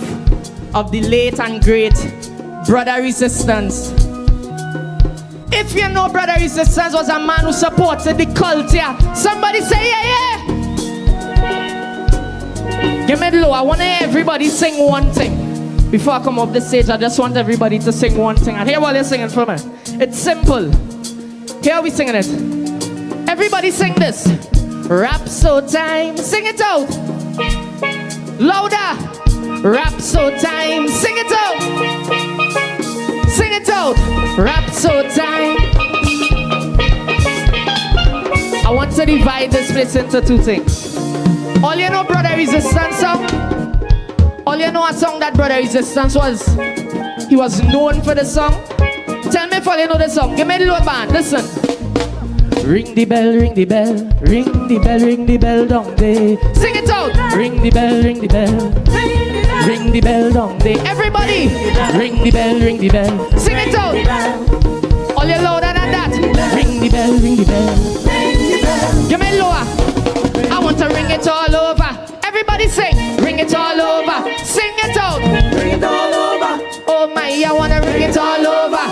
of the late and great Brother Resistance. If you know Brother Resistance was a man who supported the culture, somebody say yeah, yeah. Give me the low. I want everybody sing one thing. Before I come up the stage, I just want everybody to sing one thing. And hear what they're singing for me. It's simple. Here we singing it. Everybody sing this. Rap so time, sing it out. Louder. Rap so time, sing it out. Sing it out. Rap so time. I want to divide this place into two things. All you know Brother Resistance song? All you know a song that Brother Resistance was? He was known for the song. Tell me if all you know the song. Give me the low band, listen. Ring the bell, ring the bell, ring the bell, ring the bell down there. Sing it out. Ring the bell, ring the bell, ring the bell down there. Everybody, ring the bell, ring the bell. Sing it out. All you louder than that. Ring the bell, ring the bell. Give me lower. I want to ring it all over. Everybody sing. Ring it all over. Sing it out. Ring it all over. Oh my, I want to ring it all over.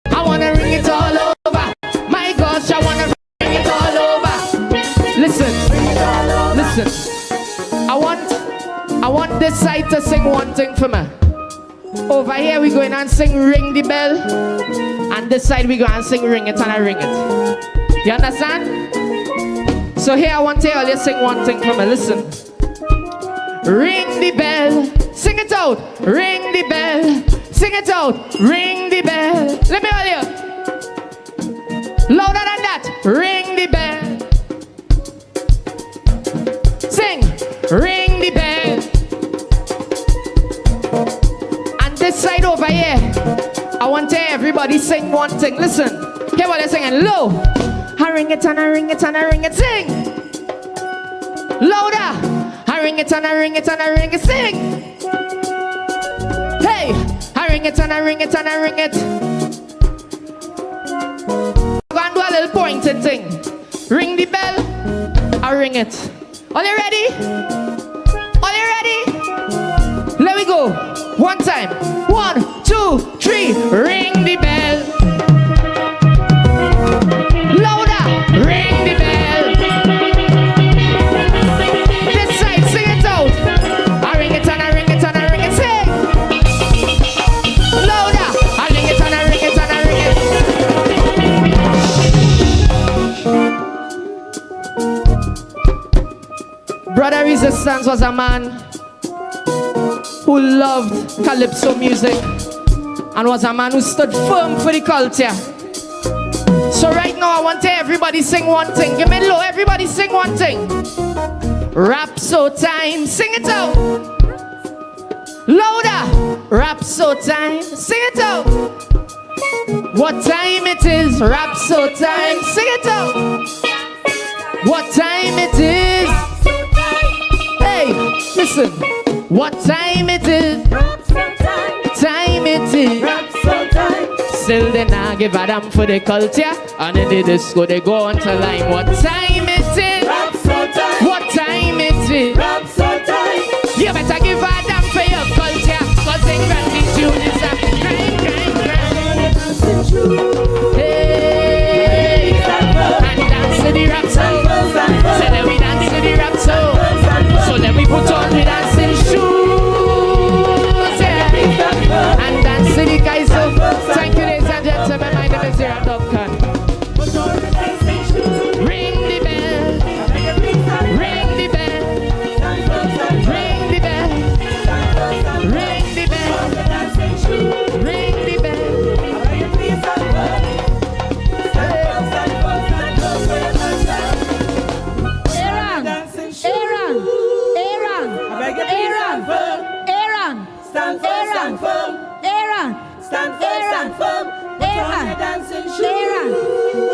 I want to ring it all over. My gosh, I want to ring it all over. Listen. Listen. I want this side to sing one thing for me. Over here we going and sing ring the bell. And this side we go and sing ring it and I ring it. You understand? So here I want to all you sing one thing for me. Listen. Ring the bell. Sing it out. Ring the bell. Sing it out. Ring the bell. Let me hear you. Louder than that. Ring the bell. Sing. Ring the bell. And this side over here, I want to hear everybody sing one thing. Listen. Hear what they're singing. Low. I ring it and I ring it and I ring it, sing. Louder. I ring it and I ring it and I ring it, sing. Hey, I ring it and I ring it and I ring it. I'm gonna do a little pointed thing. Ring the bell, I ring it. Are you ready? Are you ready? Let me go. One time. 1, 2, 3. Ring the bell. Louder. Ring the bell. This side, sing it out. I ring it and I ring it and I ring it. Sing. Louder. I ring it and I ring it and I ring it. Brother Resistance was a man who loved calypso music and was a man who stood firm for the culture. So right now I want to everybody sing one thing. Give me low, everybody sing one thing. Rhapso time, sing it out. Louder. Rhapso time, sing it out. What time it is? Rhapso time, sing it out. What time it is? Hey, listen. What time it is? Time it is. Still they not give a damn for the culture. And in the disco they go on to line. What time it is? What time it is? You better give a damn for your culture. Cause in gratitude is a crime. Hey, and dance to the rap song. So then we dance to the rap song. So then we put on the dancing shoes, yeah. And dance to the guys. So thank you, ladies and gentlemen. My name is Zira Duncan. Ring the bell. Ring the bell. Ring the bell. Ring the bell. Ring the bell.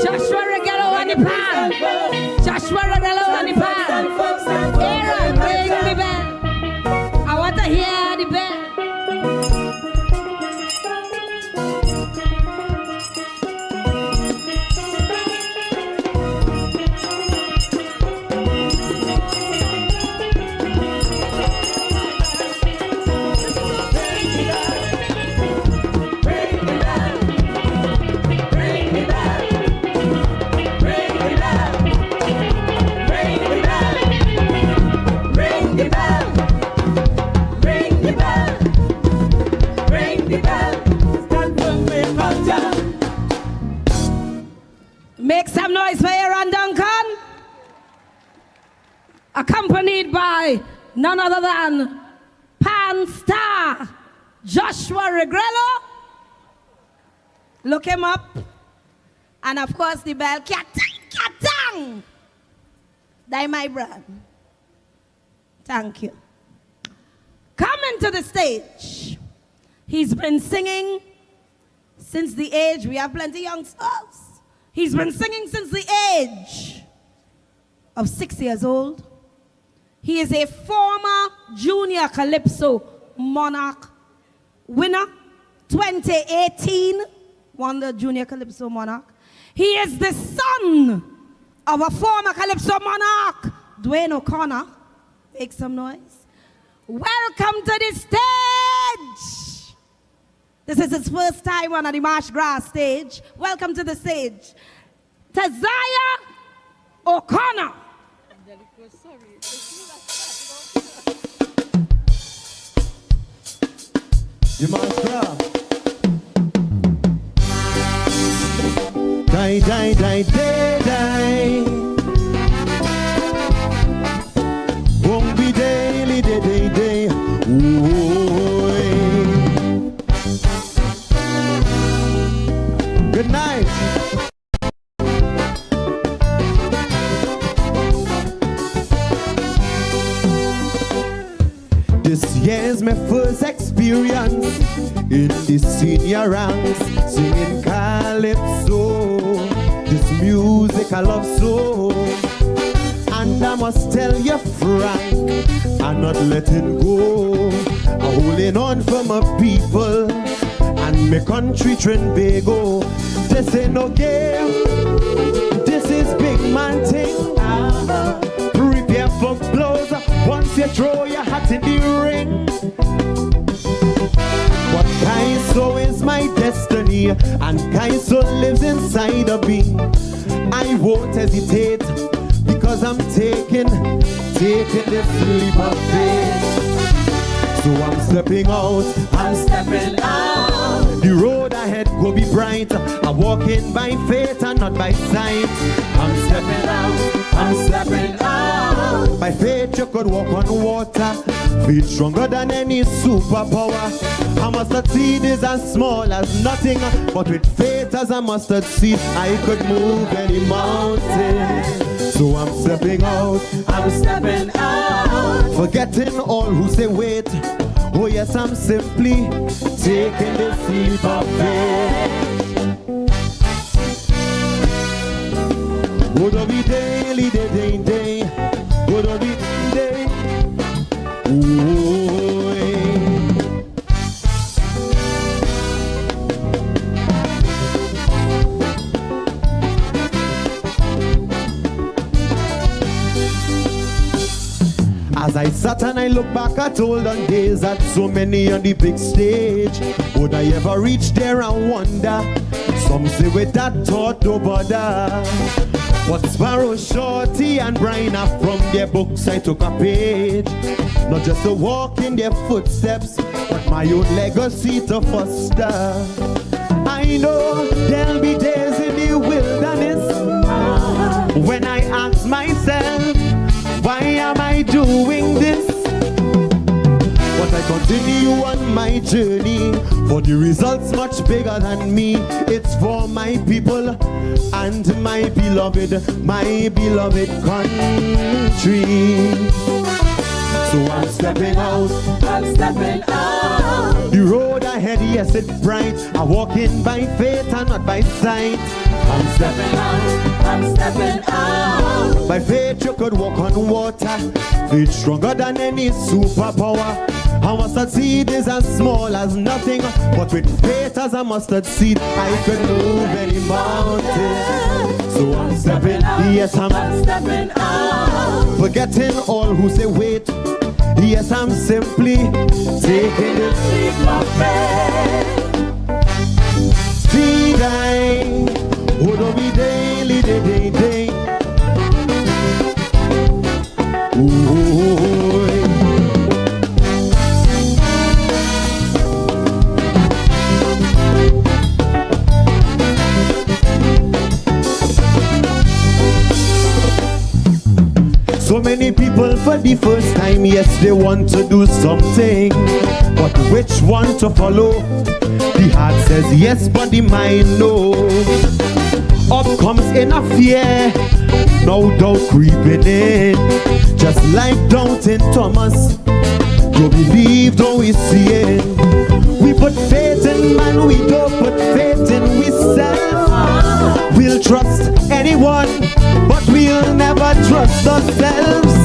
Joshua Regalo on the pan. Joshua Regalo on the pan. Aaron, ring the bell. I want to hear the bell. Make some noise for Aaron Duncan. Accompanied by none other than Pan Star Joshua Regrello. Look him up. And of course the bell. Katang, katang. That's my brand. Thank you. Coming to the stage. He's been singing since the age, we have plenty of youngsters. He's been singing since the age of 6 years old. He is a former Junior Calypso Monarch winner, 2018, won the Junior Calypso Monarch. He is the son of a former Calypso Monarch, Dwayne O'Connor. Make some noise. Welcome to the stage. This is his first time on the Marsh Grass stage. Welcome to the stage, Tazaya O'Connor. The Marsh Grass. Die, die, die, die, die. Won't be daily, day, day, day. Good night. This year's my first experience in the senior ranks, singing calypso. This music I love so. And I must tell you frank, I'm not letting go. I'm holding on for my people and my country Trinidad. This ain't no game, this is big man thing. Prepare for blows once you throw your hat in the ring. What kind so is my destiny, and kind so lives inside of me. I won't hesitate, because I'm taking this leap of faith. So I'm stepping out, the road ahead will be bright. I'm walking by faith and not by sight. I'm stepping out, by faith you could walk on water. Faith stronger than any superpower. A mustard seed is as small as nothing, but with faith as a mustard seed, I could move any mountain. So I'm stepping out, forgetting all who say wait. Oh yes, I'm simply taking the leap of faith. Would I be daily, day, would I be day? As I sat and I look back at olden days, at so many on the big stage, would I ever reach there and wonder? Some say with that thought no bother. But Sparrow, Shorty and Bryna, from their books I took a page. Not just to walk in their footsteps, but my own legacy to foster. I know there'll be days in the wilderness when I ask myself, why am I doing this? But I continue on my journey, for the results much bigger than me. It's for my people and my beloved country. So I'm stepping out, the road ahead, yes, it's bright. I'm walking by faith and not by sight. I'm stepping out, by faith you could walk on water. Faith stronger than any superpower. A mustard seed is as small as nothing, but with faith as a mustard seed, I could move any mountain. So I'm stepping, yes, I'm stepping out, forgetting all who say wait. Yes, I'm simply taking the leap of faith. See, I would be daily, day. So many people for the first time, yes, they want to do something, but which one to follow? The heart says yes, but the mind no. Up comes in a fear, no doubt creeping in, just like doubting Thomas. You believe, don't we see it? We put faith in man, we don't put faith in ourselves. We'll trust anyone, but we'll never trust ourselves.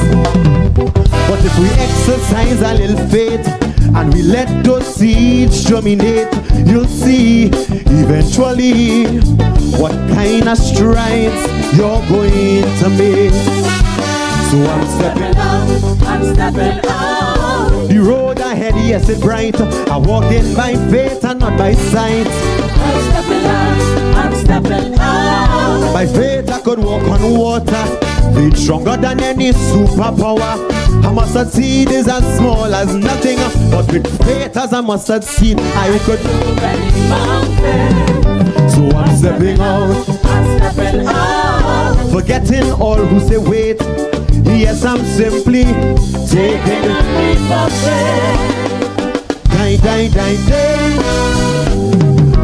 But if we exercise a little faith and we let those seeds germinate, you'll see eventually what kind of strides you're going to make. So I'm stepping out, the road ahead, yes, it's bright. I'm walking by faith and not by sight. I'm stepping out, by faith I could walk on water. Faith stronger than any superpower. A mustard seed is as small as nothing, but with faith as a mustard seed, I could move any mountain. So I'm stepping out, forgetting all who say wait. Yes, I'm simply taking the leap of faith. Die.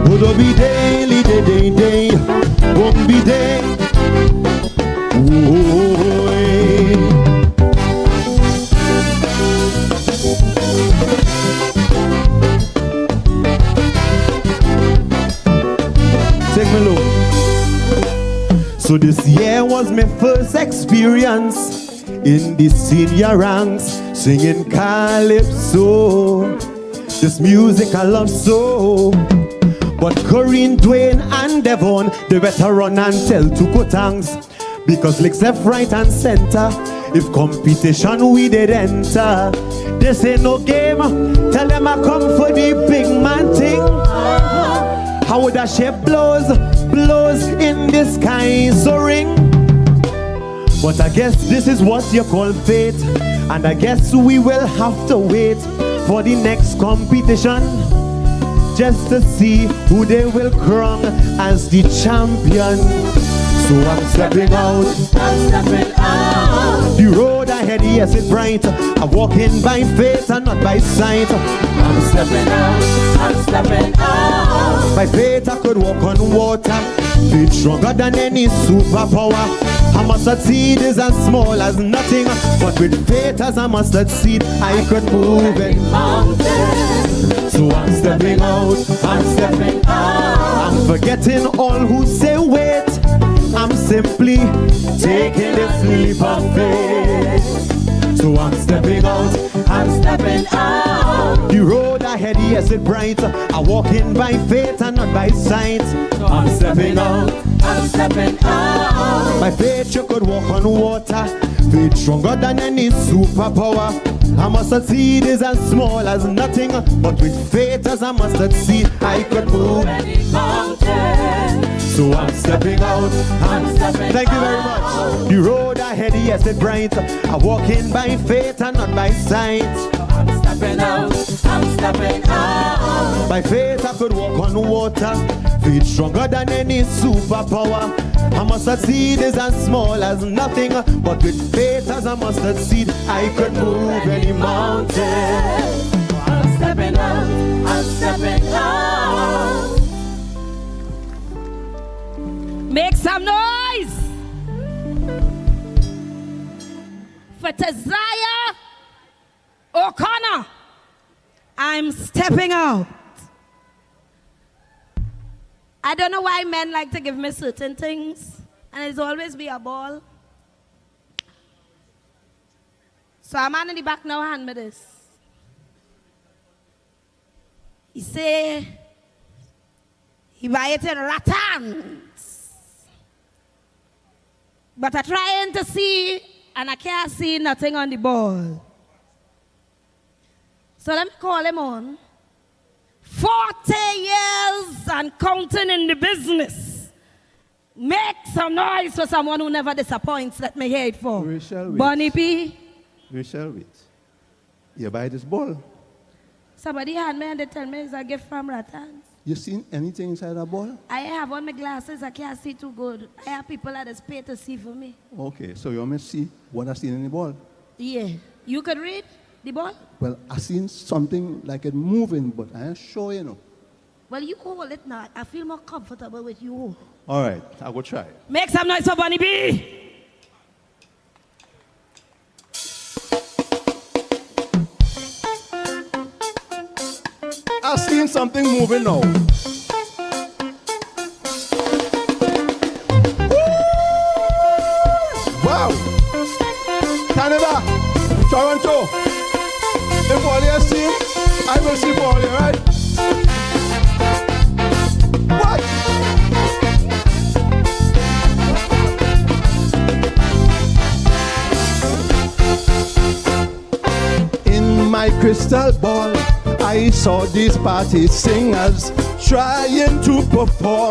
Would be daily, day. Won't be day. Take me low. So this year was my first experience in the senior ranks, singing calypso. This music I love so. But Corinne, Dwayne and Devon, they better run and tell to Kotangs, because licks left, right and center. If competition we did enter, this ain't no game. Tell them I come for the big man thing. How would that shape blows in the sky so ring? But I guess this is what you call fate, and I guess we will have to wait for the next competition, just to see who they will crown as the champion. So I'm stepping out, The road ahead, yes, it's bright. I'm walking by faith and not by sight. I'm stepping out, By faith I could walk on water. Faith stronger than any superpower. A mustard seed is as small as nothing, but with faith as a mustard seed, I could move any mountain. So I'm stepping out, I'm forgetting all who say wait. I'm simply taking this leap of faith. So I'm stepping out, The road ahead, yes, it's bright. I'm walking by faith and not by sight. So I'm stepping out, By faith you could walk on water. Faith stronger than any superpower. A mustard seed is as small as nothing, but with faith as a mustard seed, I could move any mountain. So I'm stepping out, Thank you very much. The road ahead, yes, it's bright. I'm walking by faith and not by sight. I'm stepping out, By faith I could walk on water. Faith stronger than any superpower. A mustard seed is as small as nothing, but with faith as a mustard seed, I could move any mountain. I'm stepping out, Make some noise for Tazaya O'Connor. I'm stepping out. I don't know why men like to give me certain things, and it's always be a ball. So a man in the back now hand me this. He say he buy it in Ratans. But I'm trying to see, and I can't see nothing on the ball. So let me call him on. 40 years and counting in the business. Make some noise for someone who never disappoints. Let me hear it for We shall wait. Bonnie P. We shall wait. You buy this ball. Somebody had me and they tell me it's a gift from Ratans. You seen anything inside a ball? I have on my glasses, I can't see too good. I have people that is paid to see for me. Okay, so you want me to see what I seen in the ball? Yeah. You could read the ball? Well, I seen something like it moving, but I ain't sure, you know. Well, you hold it now. I feel more comfortable with you. All right, I will try. Make some noise for Bonnie B. I seen something moving now. Wow! Canada, Toronto. If all you see, I will see all you, right? What? In my crystal ball, I saw these party singers trying to perform.